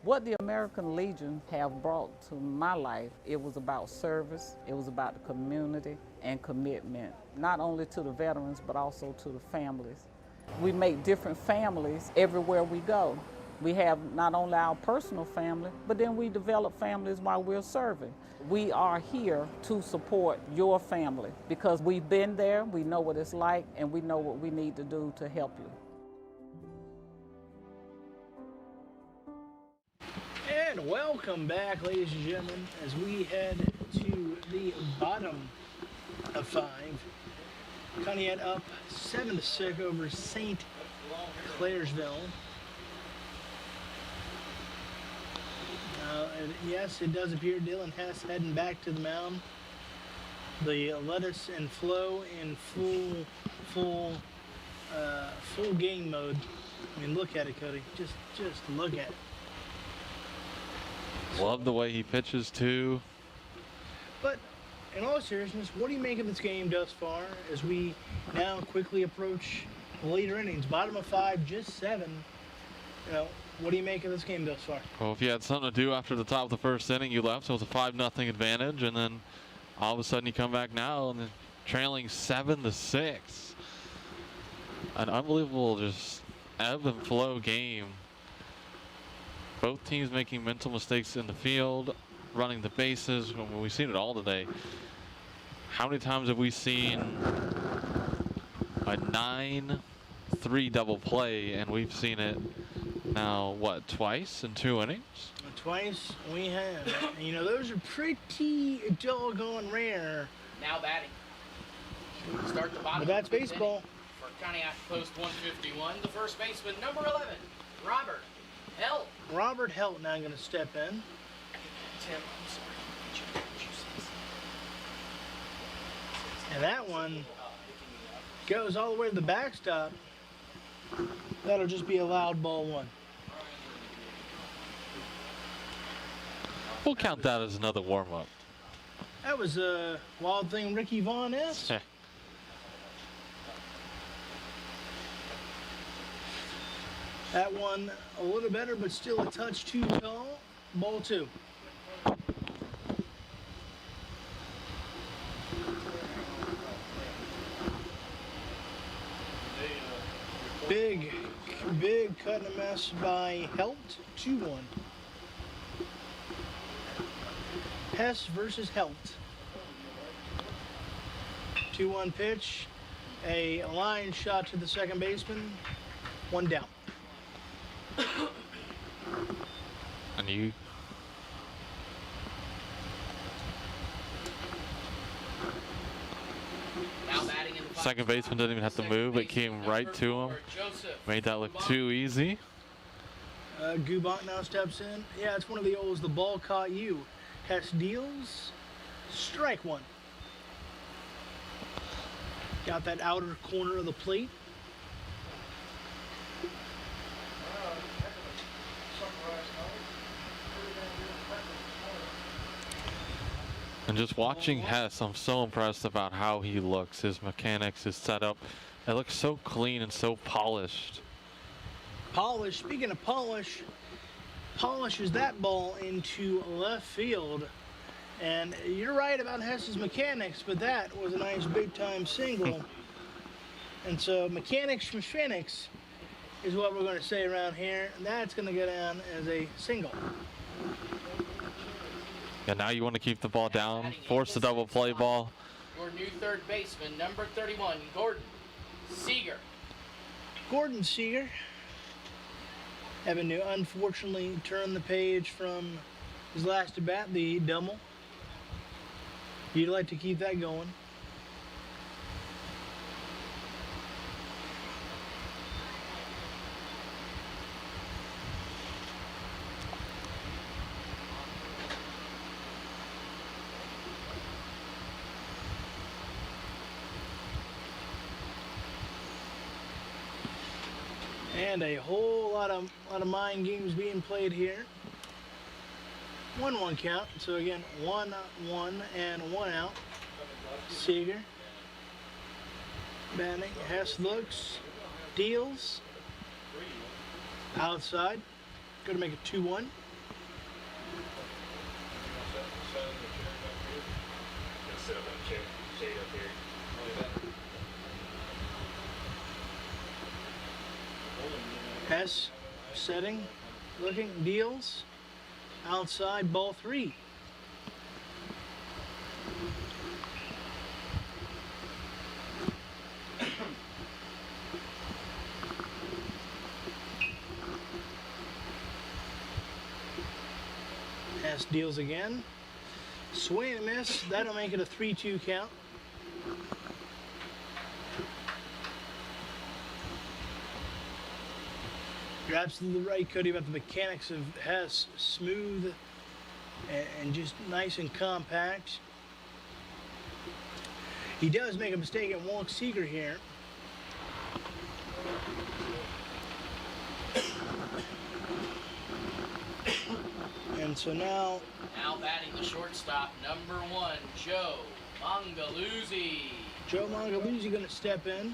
What the American Legion have brought to my life, it was about service, it was about the community and commitment, not only to the veterans, but also to the families. We make different families everywhere we go. We have not only our personal family, but then we develop families while we're serving. We are here to support your family because we've been there, we know what it's like, and we know what we need to do to help you. And welcome back, ladies and gentlemen, as we head to the bottom of 5. Conneaut up 7-6 over St. Clairsville. Yes, it does appear Dylan Hess heading back to the mound. The lettuce and flow in full game mode. I mean, look at it, Cody. Just look at it. Love the way he pitches too. But in all seriousness, what do you make of this game thus far as we now quickly approach the later innings? Bottom of 5, just 7. You know, what do you make of this game thus far? Well, if you had something to do after the top of the first inning, you left. So it was a 5-0 advantage, and then all of a sudden you come back now and then trailing 7-6. An unbelievable just ebb and flow game. Both teams making mental mistakes in the field, running the bases. We've seen it all today. How many times have we seen a 9-3 double play, and we've seen it now, what, twice in 2 innings? Twice we have. And, you know, those are pretty doggone rare. Now batting. Start the bottom. But that's baseball. For Conneaut Post 151, the first baseman, number 11, Robert Helt. Robert Helt now going to step in. Tim, I'm sorry. And that one goes all the way to the backstop. That'll just be a loud ball 1. We'll count that as another warm-up. That was a wild thing Ricky Vaughn-esque. That one a little better, but still a touch too tall. Ball 2. Big cut and a mess by Helt. 2-1. Hess versus Helt. 2-1 pitch. A line shot to the second baseman. 1 down. And you. Second baseman didn't even have to move. It came right to him. Made that look too easy. Gubach now steps in. Yeah, it's one of the olds. The ball caught you. Hess deals. Strike 1. Got that outer corner of the plate. And just watching Hess, I'm so impressed about how he looks, his mechanics, his setup. It looks so clean and so polished. Polish, speaking of polish, polishes that ball into left field. And you're right about Hess's mechanics, but that was a nice big-time single. And so mechanics from Phoenix is what we're going to say around here. And that's going to go down as a single. And now you want to keep the ball down, force the double play ball. Your new third baseman, number 31, Gordon Seager. Gordon Seager having to unfortunately turn the page from his last at bat, the double. You'd like to keep that going. And a whole lot of mind games being played here. 1-1 count. So again, 1-1 and 1 out. Seeger. Banning. Hess looks. Deals. Outside. Going to make it 2-1. Hess setting, looking, deals, outside, ball 3. Hess deals again, swing and miss, that'll make it a 3-2 count. You're absolutely right, Cody, about the mechanics of Hess. Smooth and just nice and compact. He does make a mistake and walks Seeger here. And so now batting the shortstop, number 1, Joe Mongaluzzi. Joe Mongaluzzi going to step in.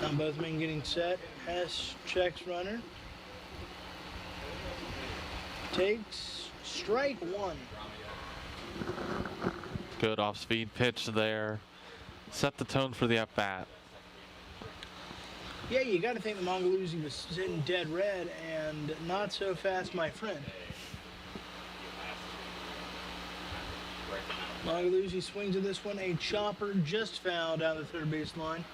Now both men getting set. Hess checks runner. Takes strike 1. Good off-speed pitch there. Set the tone for the at-bat. Yeah, you got to think the Mongaluzzi was sitting dead red, and not so fast, my friend. Mongaluzzi swings at this one. A chopper just fouled down the third base line.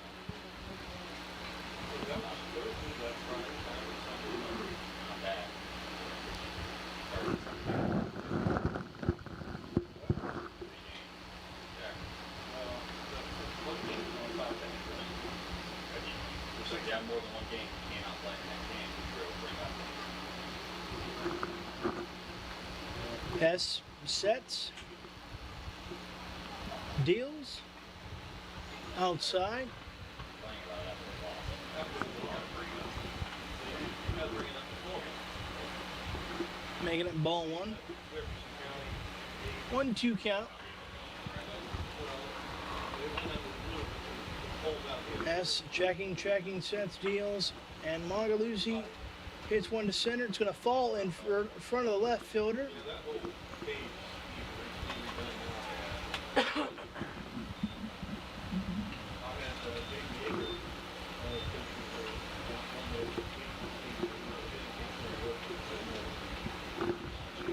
Hess sets, deals, outside. Making it ball 1. 1-2 count. Hess checking, sets, deals, and Mongaluzzi hits one to center. It's going to fall in front of the left fielder.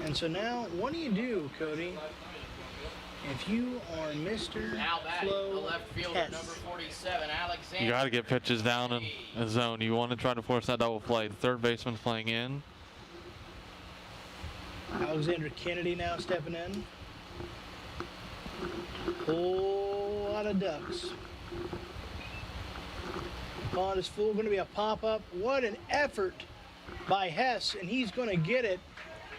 And so now, what do you do, Cody, if you are Mr. Now batting Flo the left fielder, Hess? number 47, Alexander. You got to get pitches down in the zone. You want to try to force that double play. The third baseman's playing in. Alexander Kennedy now stepping in. Whole lot of ducks. Pond is full. Going to be a pop-up. What an effort by Hess, and he's going to get it.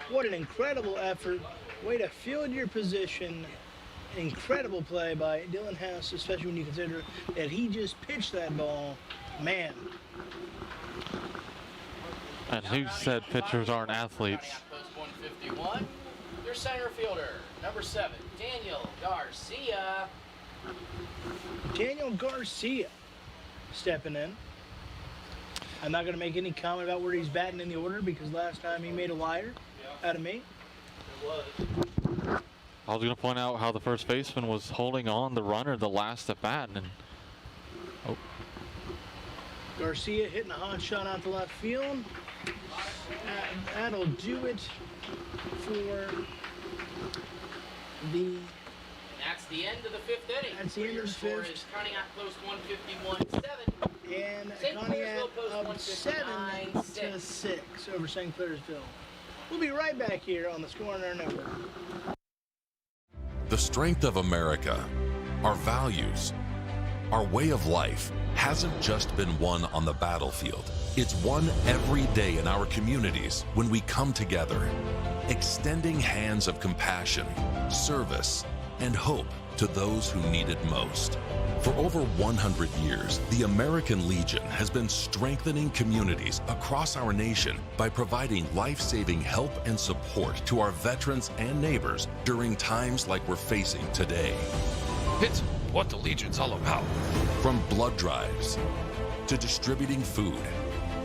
What an incredible effort. Way to field your position. Incredible play by Dylan Hess, especially when you consider that he just pitched that ball. Man. And who said pitchers aren't athletes? Post 151. Your center fielder, number 7, Daniel Garcia. Daniel Garcia stepping in. I'm not going to make any comment about where he's batting in the order because last time he made a liar out of me. I was going to point out how the first baseman was holding on the runner the last at bat. And Garcia hitting a hot shot out to left field. That'll do it for the That's the end of the fifth inning. That's the end of the Score fifth. is Conneaut post 151-7. And St. Conneaut Clairsville up 7-6 over St. Clairsville. We'll be right back here on the Score on Air Network. The strength of America, our values, our way of life hasn't just been won on the battlefield. It's won every day in our communities when we come together, extending hands of compassion, service, and hope to those who need it most. For over 100 years, the American Legion has been strengthening communities across our nation by providing life-saving help and support to our veterans and neighbors during times like we're facing today. It's what the Legion's all about. From blood drives to distributing food,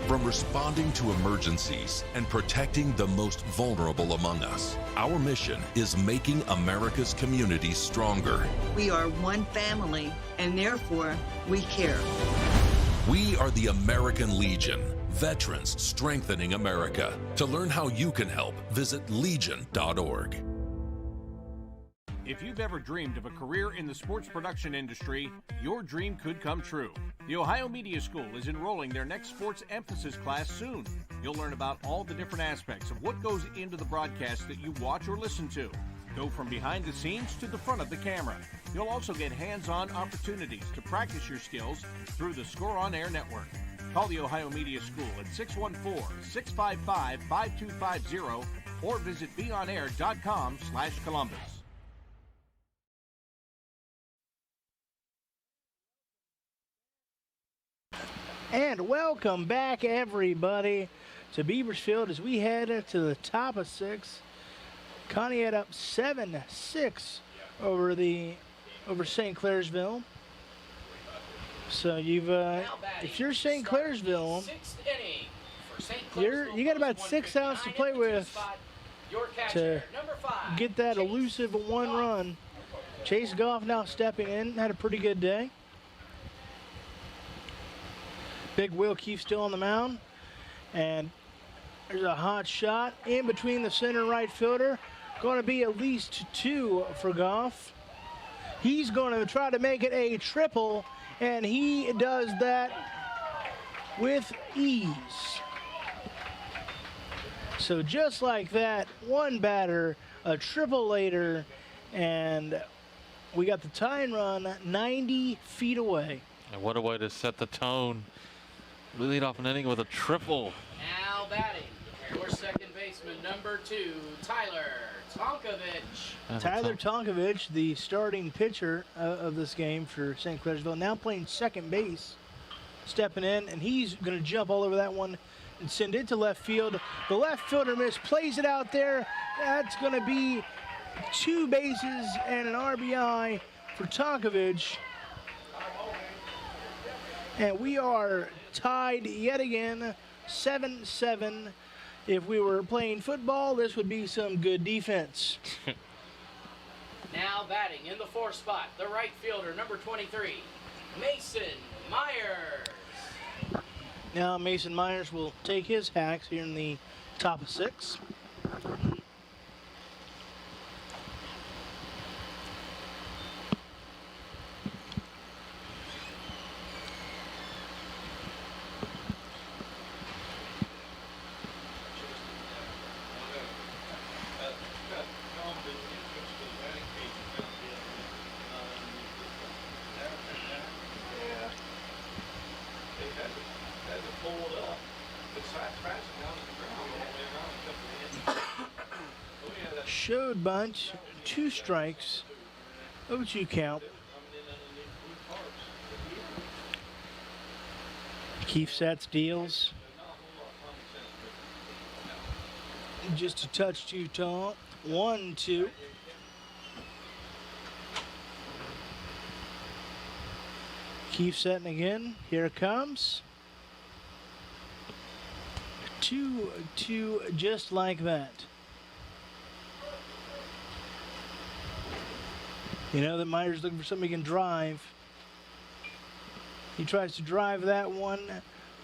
from responding to emergencies and protecting the most vulnerable among us, our mission is making America's communities stronger. We are one family, and therefore we care. We are the American Legion, veterans strengthening America. To learn how you can help, visit legion.org. If you've ever dreamed of a career in the sports production industry, your dream could come true. The Ohio Media School is enrolling their next sports emphasis class soon. You'll learn about all the different aspects of what goes into the broadcast that you watch or listen to. Go from behind the scenes to the front of the camera. You'll also get hands-on opportunities to practice your skills through the Score on Air network. Call the Ohio Media School at 614-655-5250 or visit beonair.com/Columbus. And welcome back, everybody, to Beavers Field as we head to the top of 6. Conneaut up 7-6 over St. Clairsville. So you've, if you're St. Clairsville, you got about 6 outs to play with to get that elusive 1 run. Chase Goff now stepping in, had a pretty good day. Big Will Keefe still on the mound. And there's a hot shot in between the center and right fielder. Going to be at least 2 for Goff. He's going to try to make it a triple, and he does that with ease. So just like that, 1 batter, a triple later, and we got the tying run 90 feet away. And what a way to set the tone. We lead off an inning with a triple. Now batting, your second baseman, number 2, Tyler Tonkovich. Tyler Tonkovich, the starting pitcher of this game for St. Clairsville, now playing second base, stepping in, and he's going to jump all over that one and send it to left field. The left fielder plays it out there. That's going to be 2 bases and an RBI for Tonkovich. And we are tied yet again, 7-7. If we were playing football, this would be some good defense. Now batting in the 4th spot, the right fielder, number 23, Mason Myers. Now Mason Myers will take his hacks here in the top of 6. Showed bunch, 2 strikes, 0-2 count. Keefe sets, deals. Just a touch too tall. 1-2. Keefe setting again. Here it comes. 2-2, just like that. You know that Myers looking for somebody who can drive. He tries to drive that one,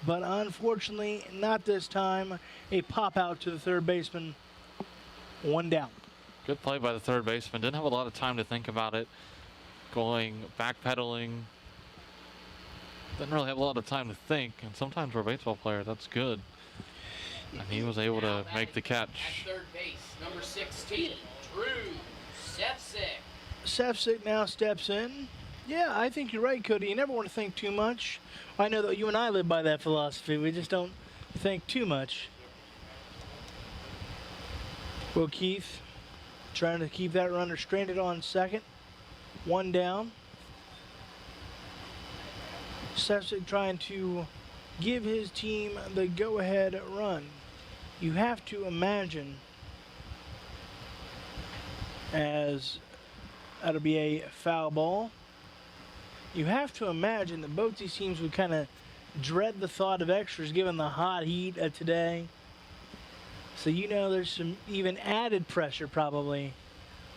but unfortunately not this time. A pop out to the third baseman. 1 down. Good play by the third baseman. Didn't have a lot of time to think about it. Going, backpedaling. Didn't really have a lot of time to think. And sometimes for a baseball player, that's good. And he was able to make the catch. At third base, number 16, Drew Sefcik. Sefcik now steps in. Yeah, I think you're right, Cody. You never want to think too much. I know that you and I live by that philosophy. We just don't think too much. Will Keith trying to keep that runner stranded on second. One down. Sefcik trying to give his team the go-ahead run. You have to imagine, as that'll be a foul ball, you have to imagine that both these teams would kind of dread the thought of extras given the hot heat of today. So you know there's some even added pressure probably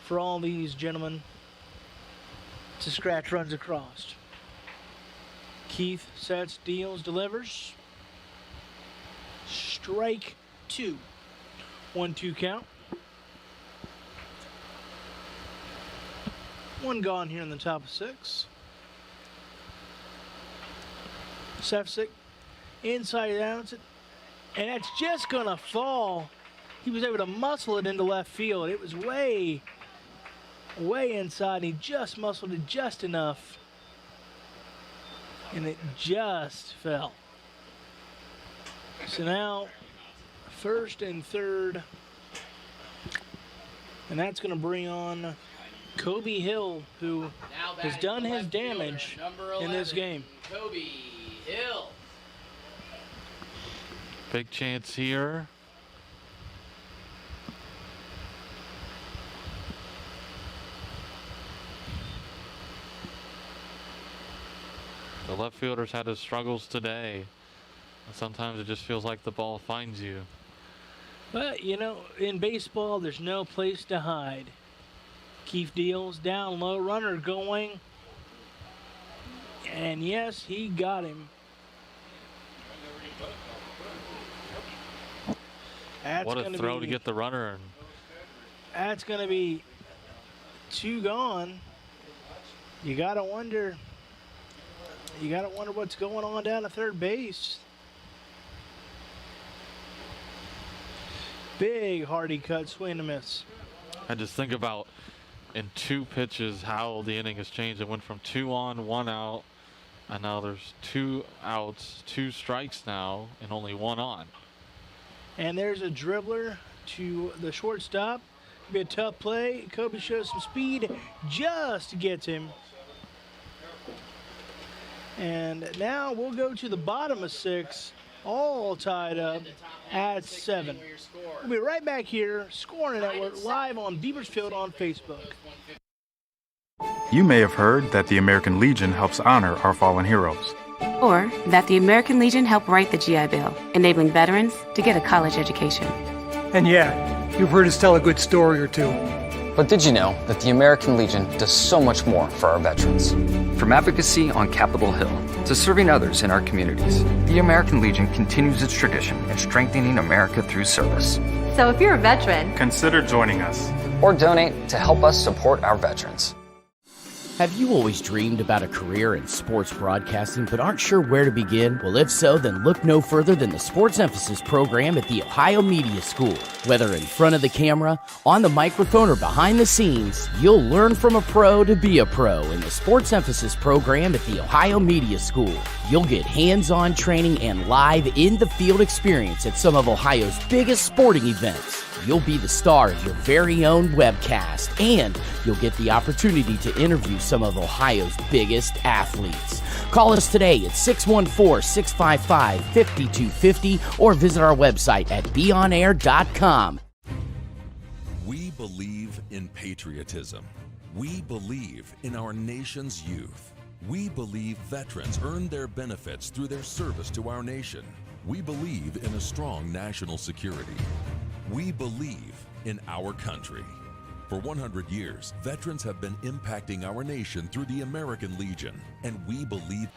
for all these gentlemen to scratch runs across. Keith sets, deals, delivers. Strike two. 1-2 count. One gone here in the top of 6. Sefcik inside out, and that's just gonna fall. He was able to muscle it into left field. It was way inside. He just muscled it just enough, and it just fell. So now first and third, and that's gonna bring on Kobe Hill, who has done his damage in this game. Kobe Hill. Big chance here. The left fielder's had his struggles today. And sometimes it just feels like the ball finds you. But, you know, in baseball, there's no place to hide. Keith deals down low, runner going. And yes, he got him. That's what a throw to get the runner. That's going to be 2 gone. You got to wonder what's going on down at third base. Big Hardy cut, swing and a miss. I just think about in 2 pitches how the inning has changed. It went from 2 on, 1 out, and now there's 2 outs, 2 strikes now, and only 1 on. And there's a dribbler to the shortstop. Be a tough play. Kobe shows some speed, just gets him. And now we'll go to the bottom of 6, all tied up at 7. We'll be right back here, Scoring Network, live on Beavers Field on Facebook. You may have heard that the American Legion helps honor our fallen heroes. Or that the American Legion helped write the GI Bill, enabling veterans to get a college education. And yeah, you've heard us tell a good story or two. But did you know that the American Legion does so much more for our veterans? From advocacy on Capitol Hill to serving others in our communities, the American Legion continues its tradition in strengthening America through service. So if you're a veteran, consider joining us. Or donate to help us support our veterans. Have you always dreamed about a career in sports broadcasting but aren't sure where to begin? Well, if so, then look no further than the Sports Emphasis program at the Ohio Media School. Whether in front of the camera, on the microphone, or behind the scenes, you'll learn from a pro to be a pro in the Sports Emphasis program at the Ohio Media School. You'll get hands-on training and live in-the-field experience at some of Ohio's biggest sporting events. You'll be the star of your very own webcast, and you'll get the opportunity to interview some of Ohio's biggest athletes. Call us today at 614-655-5250 or visit our website at beonair.com. We believe in patriotism. We believe in our nation's youth. We believe veterans earn their benefits through their service to our nation. We believe in a strong national security. We believe in our country. For 100 years, veterans have been impacting our nation through the American Legion, and we believe.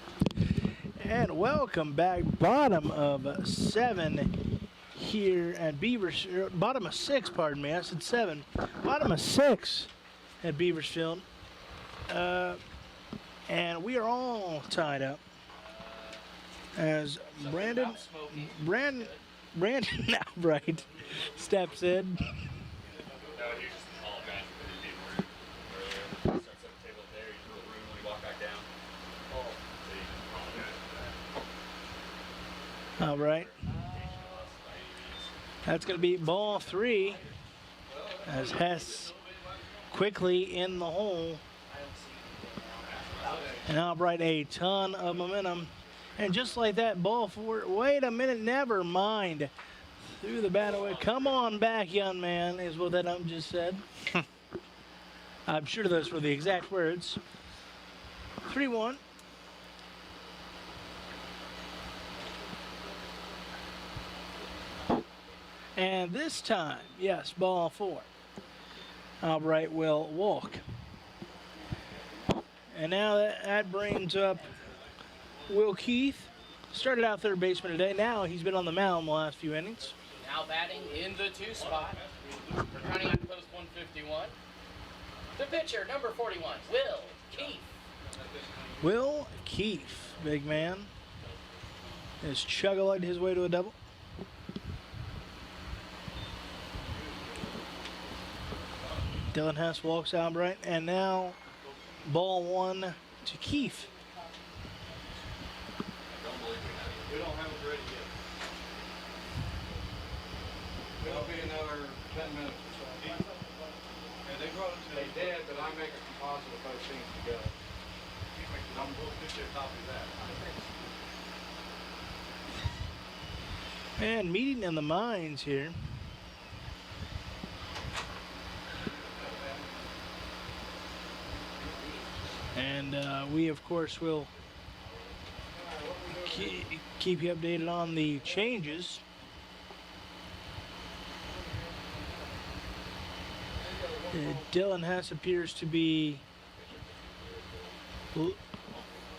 And welcome back, bottom of 7 here at Beavers, bottom of 6, pardon me, I said 7. Bottom of 6 at Beavers Field. And we are all tied up as Brandon Albright steps in. All right. That's going to be ball 3 as Hess quickly in the hole. And Albright a ton of momentum. And just like that, ball 4. Wait a minute, never mind. Through the bat away. Come on back, young man, is what that ump just said. I'm sure those were the exact words. 3-1. And this time, yes, ball 4. Albright will walk. And now that brings up Will Keith. Started out third baseman today. Now he's been on the mound the last few innings. Now batting in the 2 spot for County Line Post 151. The pitcher, number 41, Will Keith. Will Keith, big man, is chug-a-lugged his way to a double. Dylan Hess walks out right, and now ball 1 to Keith. We don't have it ready yet. It'll be another 10 minutes or so. Yeah, they did, but I make a composite of both things together. I'm going to get you a copy of that. And meeting in the mines here. And we, of course, will keep you updated on the changes. Dylan Hess appears to be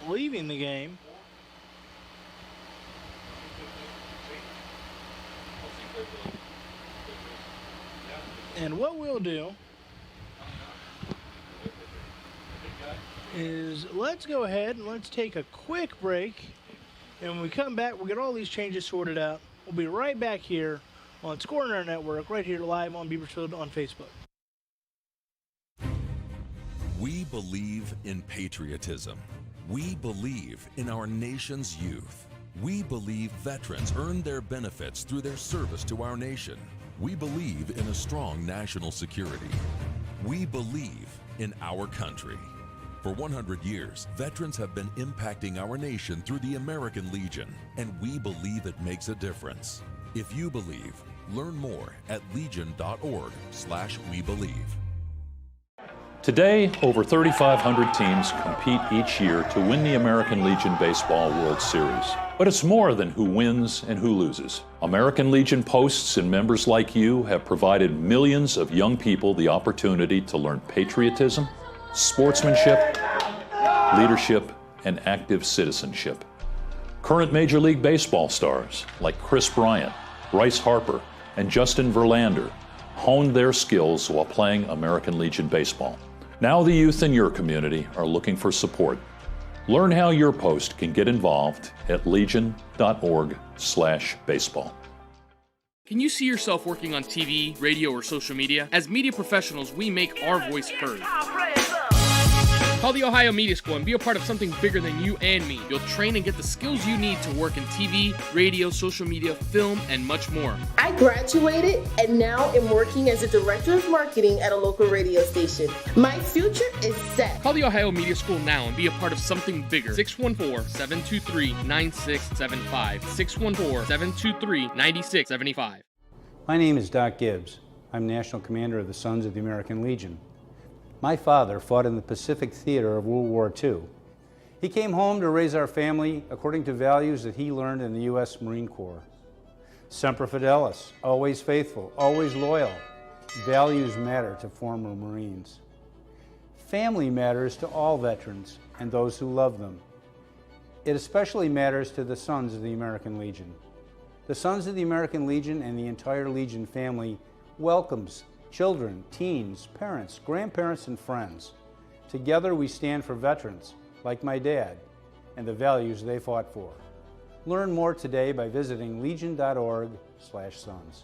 leaving the game. And what we'll do is let's go ahead and let's take a quick break. And when we come back, we'll get all these changes sorted out. We'll be right back here on Score Runner Network, right here live on Beaversfield on Facebook. We believe in patriotism. We believe in our nation's youth. We believe veterans earn their benefits through their service to our nation. We believe in a strong national security. We believe in our country. For 100 years, veterans have been impacting our nation through the American Legion, and we believe it makes a difference. If you believe, learn more at legion.org/webelieve. Today, over 3,500 teams compete each year to win the American Legion Baseball World Series. But it's more than who wins and who loses. American Legion posts and members like you have provided millions of young people the opportunity to learn patriotism, sportsmanship, leadership, and active citizenship. Current Major League Baseball stars like Chris Bryant, Bryce Harper, and Justin Verlander honed their skills while playing American Legion Baseball. Now the youth in your community are looking for support. Learn how your post can get involved at legion.org/baseball. Can you see yourself working on TV, radio, or social media? As media professionals, we make our voice heard. Call the Ohio Media School and be a part of something bigger than you and me. You'll train and get the skills you need to work in TV, radio, social media, film, and much more. I graduated and now am working as a director of marketing at a local radio station. My future is set. Call the Ohio Media School now and be a part of something bigger. 614-723-9675. 614-723-9675. My name is Doc Gibbs. I'm National Commander of the Sons of the American Legion. My father fought in the Pacific Theater of World War II. He came home to raise our family according to values that he learned in the U.S. Marine Corps. Semper Fidelis, always faithful, always loyal. Values matter to former Marines. Family matters to all veterans and those who love them. It especially matters to the Sons of the American Legion. The Sons of the American Legion and the entire Legion family welcomes children, teens, parents, grandparents, and friends. Together we stand for veterans, like my dad, and the values they fought for. Learn more today by visiting legion.org/sons.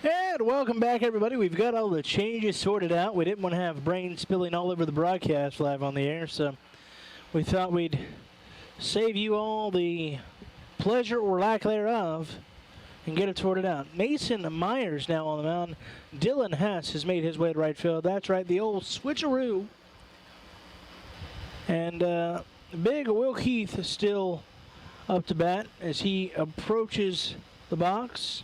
And welcome back, everybody. We've got all the changes sorted out. We didn't want to have brain spilling all over the broadcast live on the air, so we thought we'd save you all the pleasure or lack thereof and get it sorted out. Mason Myers now on the mound. Dylan Hess has made his way to right field. That's right, the old switcheroo. And big Will Keith is still up to bat as he approaches the box.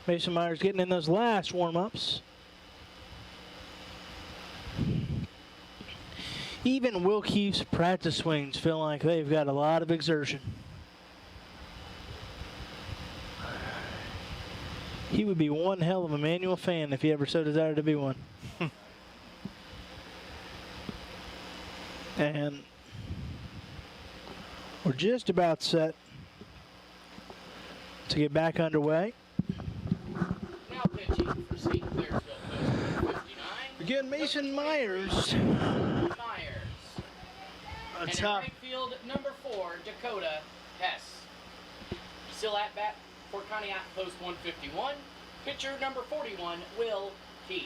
Mason Myers getting in those last warm-ups. Even Will Keith's practice swings feel like they've got a lot of exertion. He would be one hell of a manual fan if he ever so desired to be one. And we're just about set to get back underway. Now pitching for St. Clairsville Post 59. Again, Mason Myers. Myers. On And top. in right field, number 4, Dakota Hess. Still at bat for Conneaut Post 151. Pitcher number 41, Will Keith.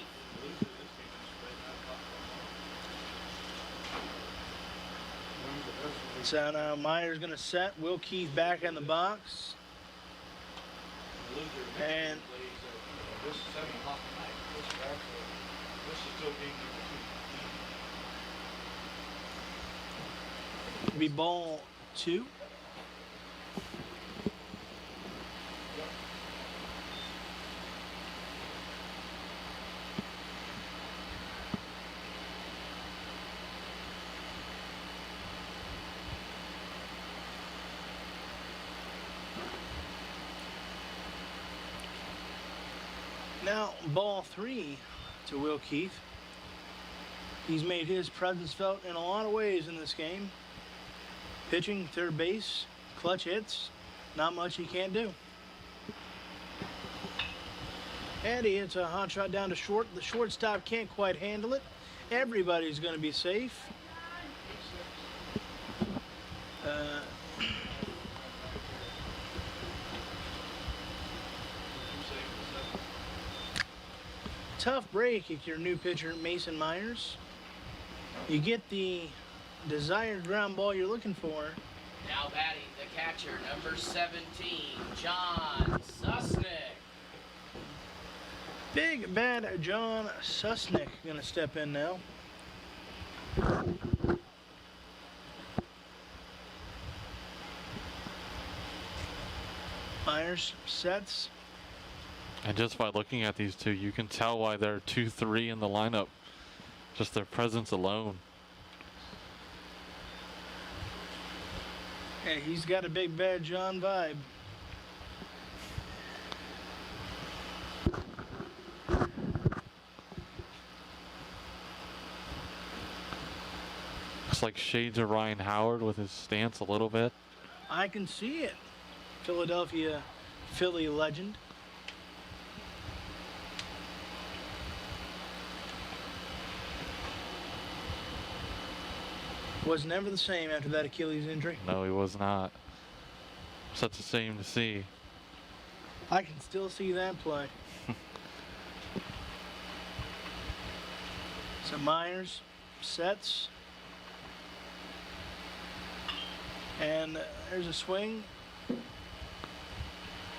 So now Myers going to set. Will Keith back in the box. And This is 7 o'clock tonight. This is still being be ball 2. Now, ball 3 to Will Keith. He's made his presence felt in a lot of ways in this game. Pitching, third base, clutch hits, not much he can't do. And he hits a hot shot down to short. The shortstop can't quite handle it. Everybody's going to be safe. Tough break if you're a new pitcher, Mason Myers. You get the desired ground ball you're looking for. Now batting the catcher, number 17, John Susnick. Big bad John Susnick gonna step in now. Myers sets. And just by looking at these two, you can tell why they're 2-3 in the lineup. Just their presence alone. Hey, he's got a big bad John vibe. Looks like shades of Ryan Howard with his stance a little bit. I can see it. Philadelphia Philly legend. Was never the same after that Achilles injury. No, he was not. Such a shame to see. I can still see that play. So Myers sets. And there's a swing.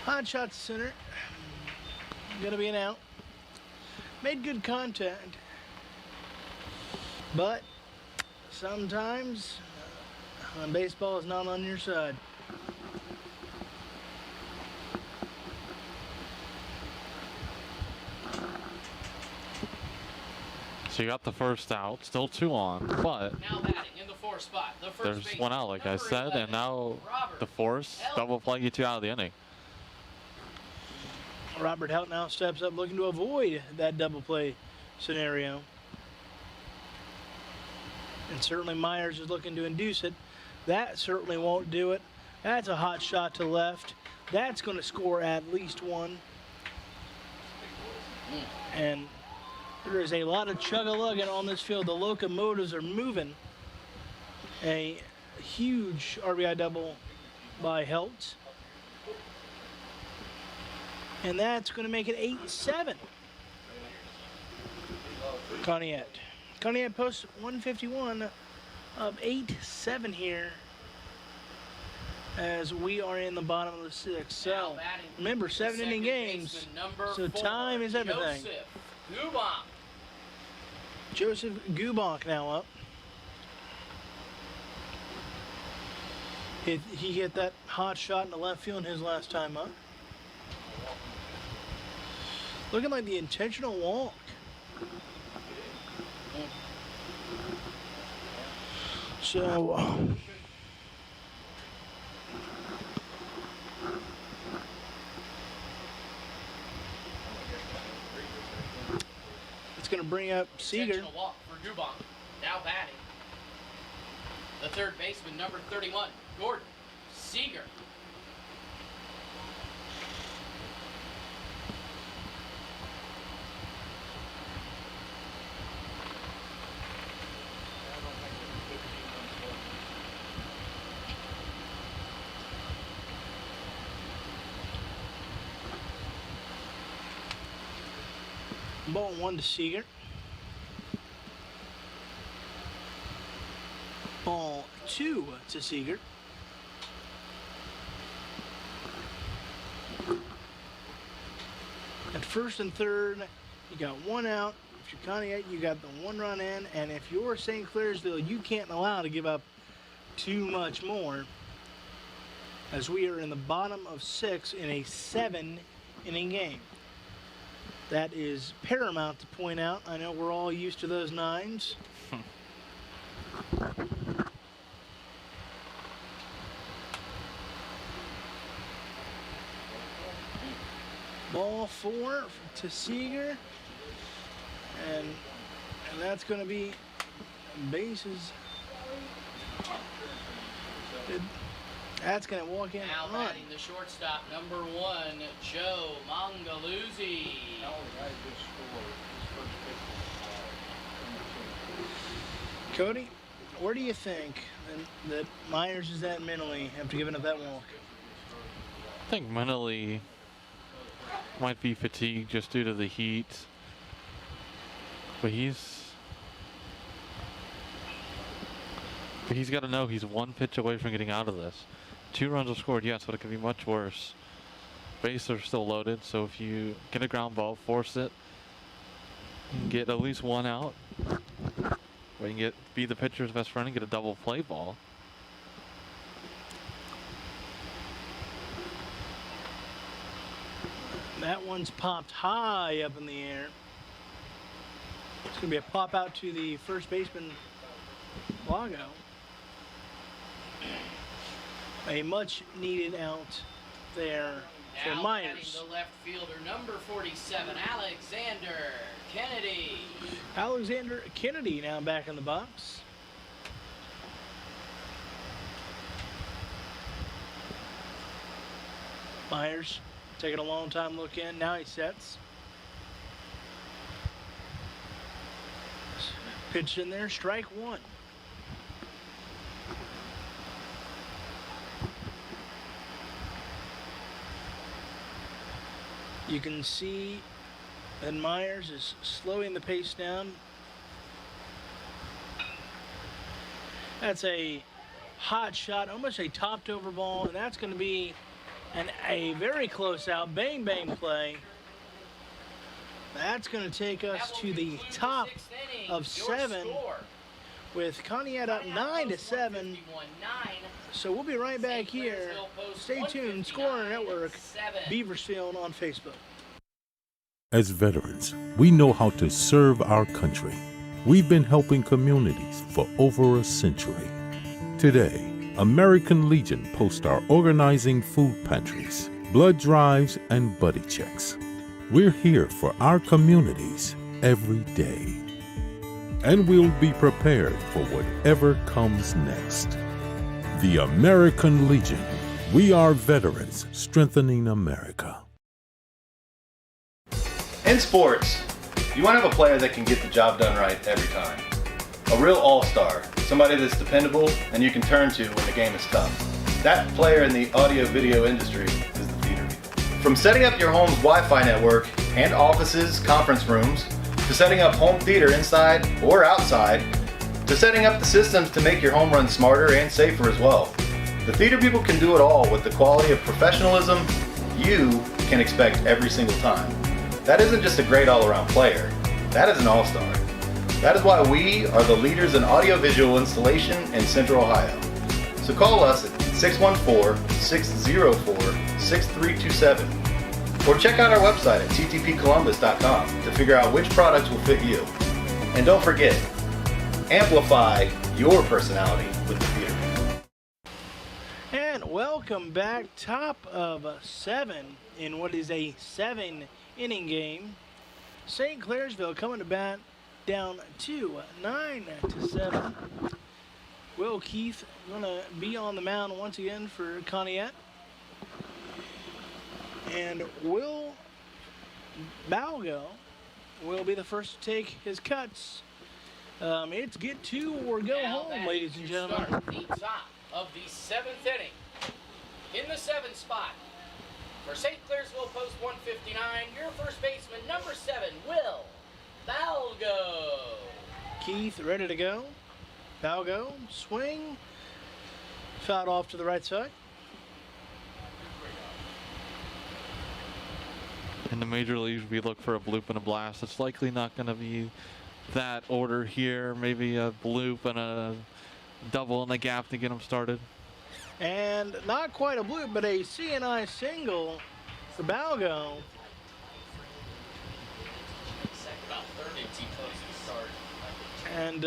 Hot shot to center. Gonna be an out. Made good contact. But sometimes baseball is not on your side. So you got the first out, still 2 on, but Now batting in the 4th spot, the first there's baseman, 1 out, like I number said, 11, and now Robert the force double play gets you out of the inning. Robert Helt now steps up looking to avoid that double play scenario. And certainly Myers is looking to induce it. That certainly won't do it. That's a hot shot to left. That's going to score at least one. And there is a lot of chug-a-lugging on this field. The locomotives are moving. A huge RBI double by Helt. And that's going to make it 8-7. Conneaut posts 151 of 8-7 here as we are in the bottom of the sixth. So remember, 7-inning games, so time is everything. Joseph Gubach now up. He hit that hot shot in the left field his last time up. Looking like the intentional walk. So it's going to bring up Seager. Intentional walk for Gubach. Now batting. The third baseman, number 31, Gordon Seager. Ball 1 to Seager. Ball 2 to Seager. At first and third, you got one out. If you're Conneaut, you got the one run in. And if you're St. Clairsville, you can't allow to give up too much more, as we are in the bottom of 6 in a 7-inning game. That is paramount to point out. I know we're all used to those 9s. Ball 4 to Seager. And that's going to be bases. That's going to walk in. Now batting the shortstop, number 1, Joe Mangaluzzi. Cody, where do you think that Myers is at mentally after giving up that walk? I think mentally might be fatigued just due to the heat. But he's got to know he's one pitch away from getting out of this. 2 runs are scored, yes, but it could be much worse. Bases are still loaded, so if you get a ground ball, force it, you can get at least 1 out. Or you can be the pitcher's best friend and get a double play ball. That one's popped high up in the air. It's going to be a pop out to the first baseman, Lago. A much needed out there for now Myers. The left fielder, number 47, Alexander Kennedy. Alexander Kennedy now back in the box. Myers taking a long time look in. Now he sets. Pitch in there, strike 1. You can see that Myers is slowing the pace down. That's a hot shot, almost a topped over ball, and that's going to be a very close out bang bang play. That's going to take us to the top of 7 with Conneaut up 9-7. So we'll be right back here. Stay tuned. Scorer Network, Beaversfield on Facebook. As veterans, we know how to serve our country. We've been helping communities for over a century. Today, American Legion posts our organizing food pantries, blood drives, and buddy checks. We're here for our communities every day. And we'll be prepared for whatever comes next. The American Legion, We are veterans strengthening America. In sports, you want to have a player that can get the job done right every time. A real all-star, somebody that's dependable and you can turn to when the game is tough. That player in the audio-video industry is the theater people. From setting up your home's Wi-Fi network and offices, conference rooms, to setting up home theater inside or outside, to setting up the systems to make your home run smarter and safer as well. The theater people can do it all with the quality of professionalism you can expect every single time. That isn't just a great all-around player, that is an all-star. That is why we are the leaders in audiovisual installation in Central Ohio. So call us at 614-604-6327 or check out our website at ttpcolumbus.com to figure out which products will fit you. And don't forget, amplify your personality with the theater. And welcome back. Top of 7 in what is a 7-inning game. St. Clairsville coming to bat down 9-7. Will Keith going to be on the mound once again for Conneaut. And Will Balgo will be the first to take his cuts. It's get to or go home, ladies and gentlemen. Start the top of the 7th inning. In the 7th spot for St. Clairsville Post 159, your first baseman, number 7, Will Balgo. Keith ready to go. Balgo, swing. Fouled off to the right side. In the major leagues, we look for a bloop and a blast. It's likely not going to be that order here. Maybe a bloop and a double in the gap to get him started. And not quite a bloop, but a CNI single for Balgo. And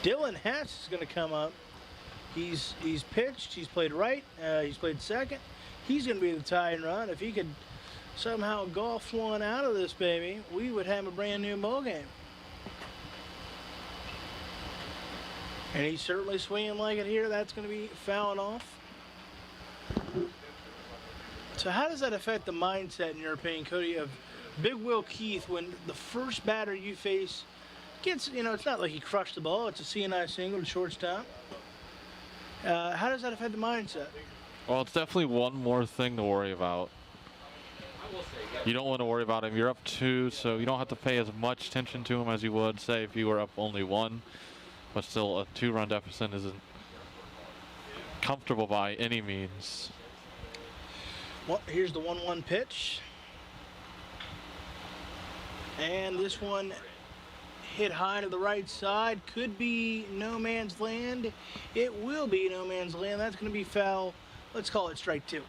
Dylan Hess is going to come up. He's pitched. He's played right. He's played second. He's going to be the tying run. If he could somehow golf one out of this baby, we would have a brand new ball game. And he's certainly swinging like it here. That's going to be fouling off. So how does that affect the mindset, in your opinion, Cody, of Big Will Keith when the first batter you face gets, it's not like he crushed the ball. It's a CNI single to shortstop. How does that affect the mindset? Well, it's definitely one more thing to worry about. You don't want to worry about him. You're up 2, so you don't have to pay as much attention to him as you would, say, if you were up only 1. But still, a 2-run deficit isn't comfortable by any means. Well, here's the 1-1 pitch. And this one hit high to the right side. Could be no man's land. It will be no man's land. That's going to be foul. Let's call it strike 2.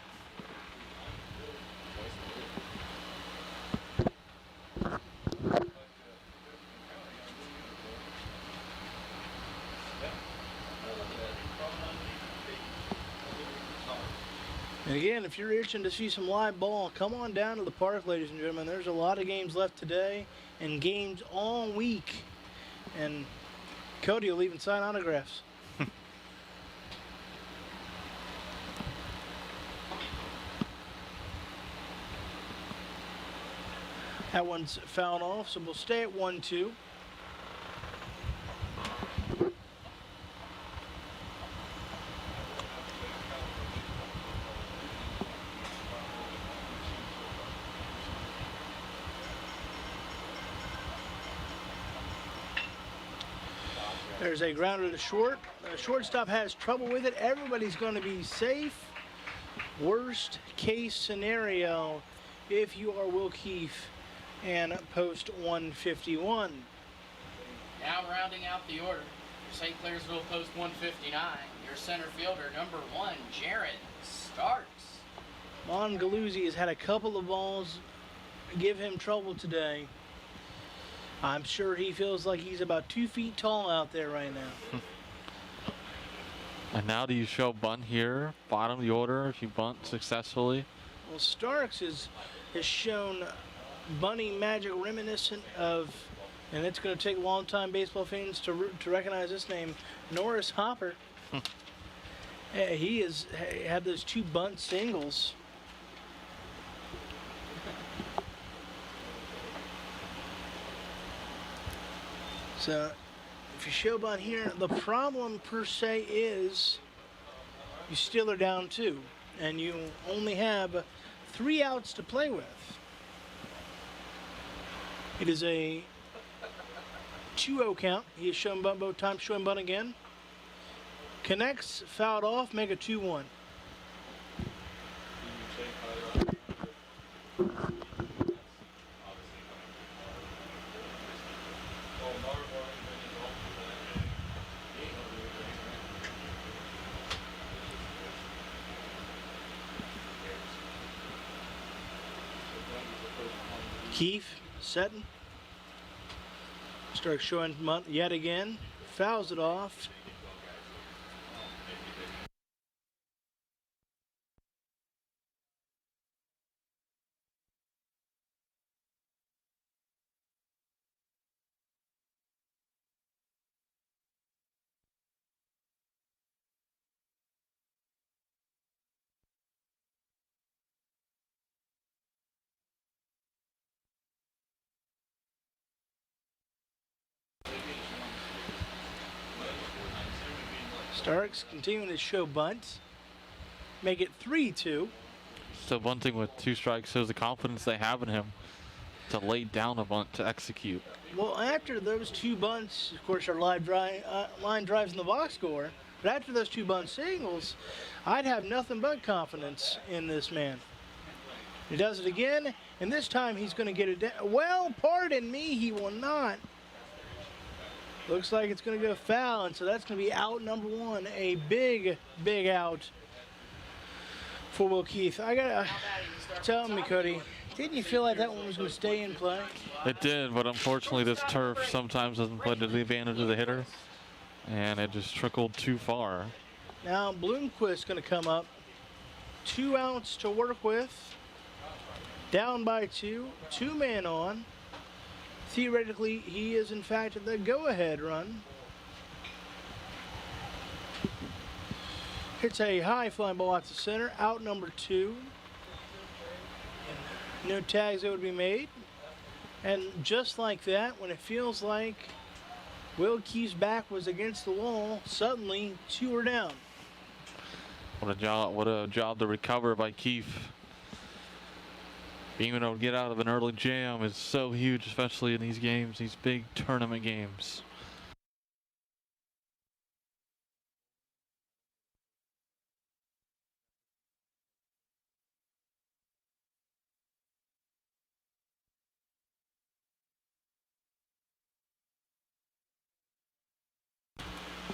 And again, if you're itching to see some live ball, come on down to the park, ladies and gentlemen. There's a lot of games left today and games all week. And Cody will even sign autographs. That one's fouled off, so we'll stay at 1-2. There's a grounder to short. The shortstop has trouble with it. Everybody's going to be safe. Worst case scenario if you are Will Keith and Post 151. Now rounding out the order, St. Clairsville Post 159, your center fielder, number 1, Jaron Starks. Mongaluzzi has had a couple of balls give him trouble today. I'm sure he feels like he's about 2 feet tall out there right now. And now do you show bunt here? Bottom of the order if you bunt successfully? Well, Starks has shown bunting magic reminiscent of, and it's going to take long-time baseball fans to recognize this name, Norris Hopper. He has had those 2 bunt singles. So if you show bunt here, the problem per se is you still are down 2, and you only have 3 outs to play with. It is a 2-0 count. He has shown bunt both times, showing bunt again. Connects, fouled off, make a 2-1. Keefe setting. Starts showing bunt yet again. Fouls it off. Starks continuing to show bunt. Make it 3-2. So bunting with 2 strikes shows the confidence they have in him to lay down a bunt to execute. Well, after those 2 bunts, of course, our line drives in the box score, but after those 2 bunt singles, I'd have nothing but confidence in this man. He does it again, and this time he's going to get it down. Well, pardon me, he will not. Looks like it's going to go foul, and so that's going to be out number 1. A big, big out for Will Keith. I got to tell me, Cody, didn't you feel like that one was going to stay in play? It did, but unfortunately this turf sometimes doesn't play to the advantage of the hitter, and it just trickled too far. Now Bloomquist's going to come up. 2 outs to work with. Down by 2. 2 men on. Theoretically, he is in fact the go-ahead run. Hits a high flying ball out to center. Out number 2. No tags that would be made. And just like that, when it feels like Will Keith's back was against the wall, suddenly 2 are down. What a job to recover by Keith. Being able to get out of an early jam is so huge, especially in these games, these big tournament games.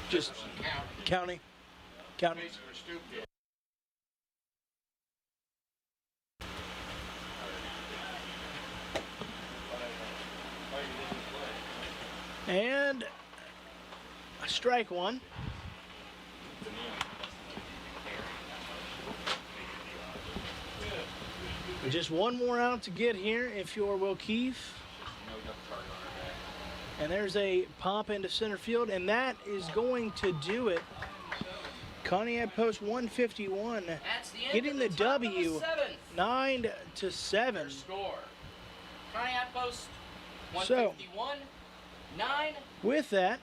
Just county. And a strike 1. Just 1 more out to get here if you're Will Keith. And there's a pop into center field, and that is going to do it. Conneaut post 151, getting the W, 9-7. Score. Conneaut post 151. 9. With that,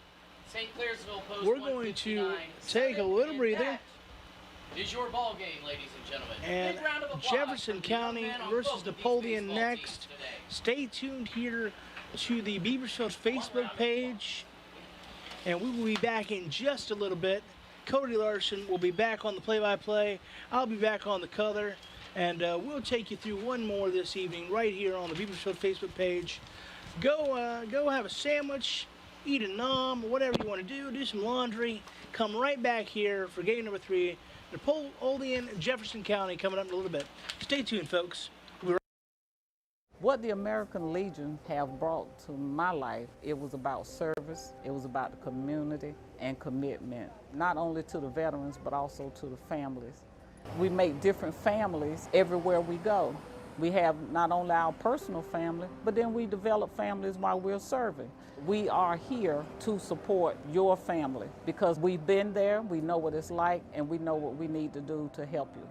St. Clairsville post we're going to take a little breather. Is your ball game, ladies and gentlemen. And big round of applause Jefferson County versus Napoleon next. Stay tuned here to the Beaversfield Facebook page, and we will be back in just a little bit. Cody Larson will be back on the play-by-play. I'll be back on the color, and we'll take you through one more this evening right here on the Beaversfield Facebook page. Go have a sandwich, eat a nom, whatever you want to do some laundry. Come right back here for game number 3. Napoleon, Jefferson County coming up in a little bit. Stay tuned, folks. What the American Legion have brought to my life, it was about service, it was about the community and commitment, not only to the veterans, but also to the families. We make different families everywhere we go. We have not only our personal family, but then we develop families while we're serving. We are here to support your family because we've been there, we know what it's like, and we know what we need to do to help you.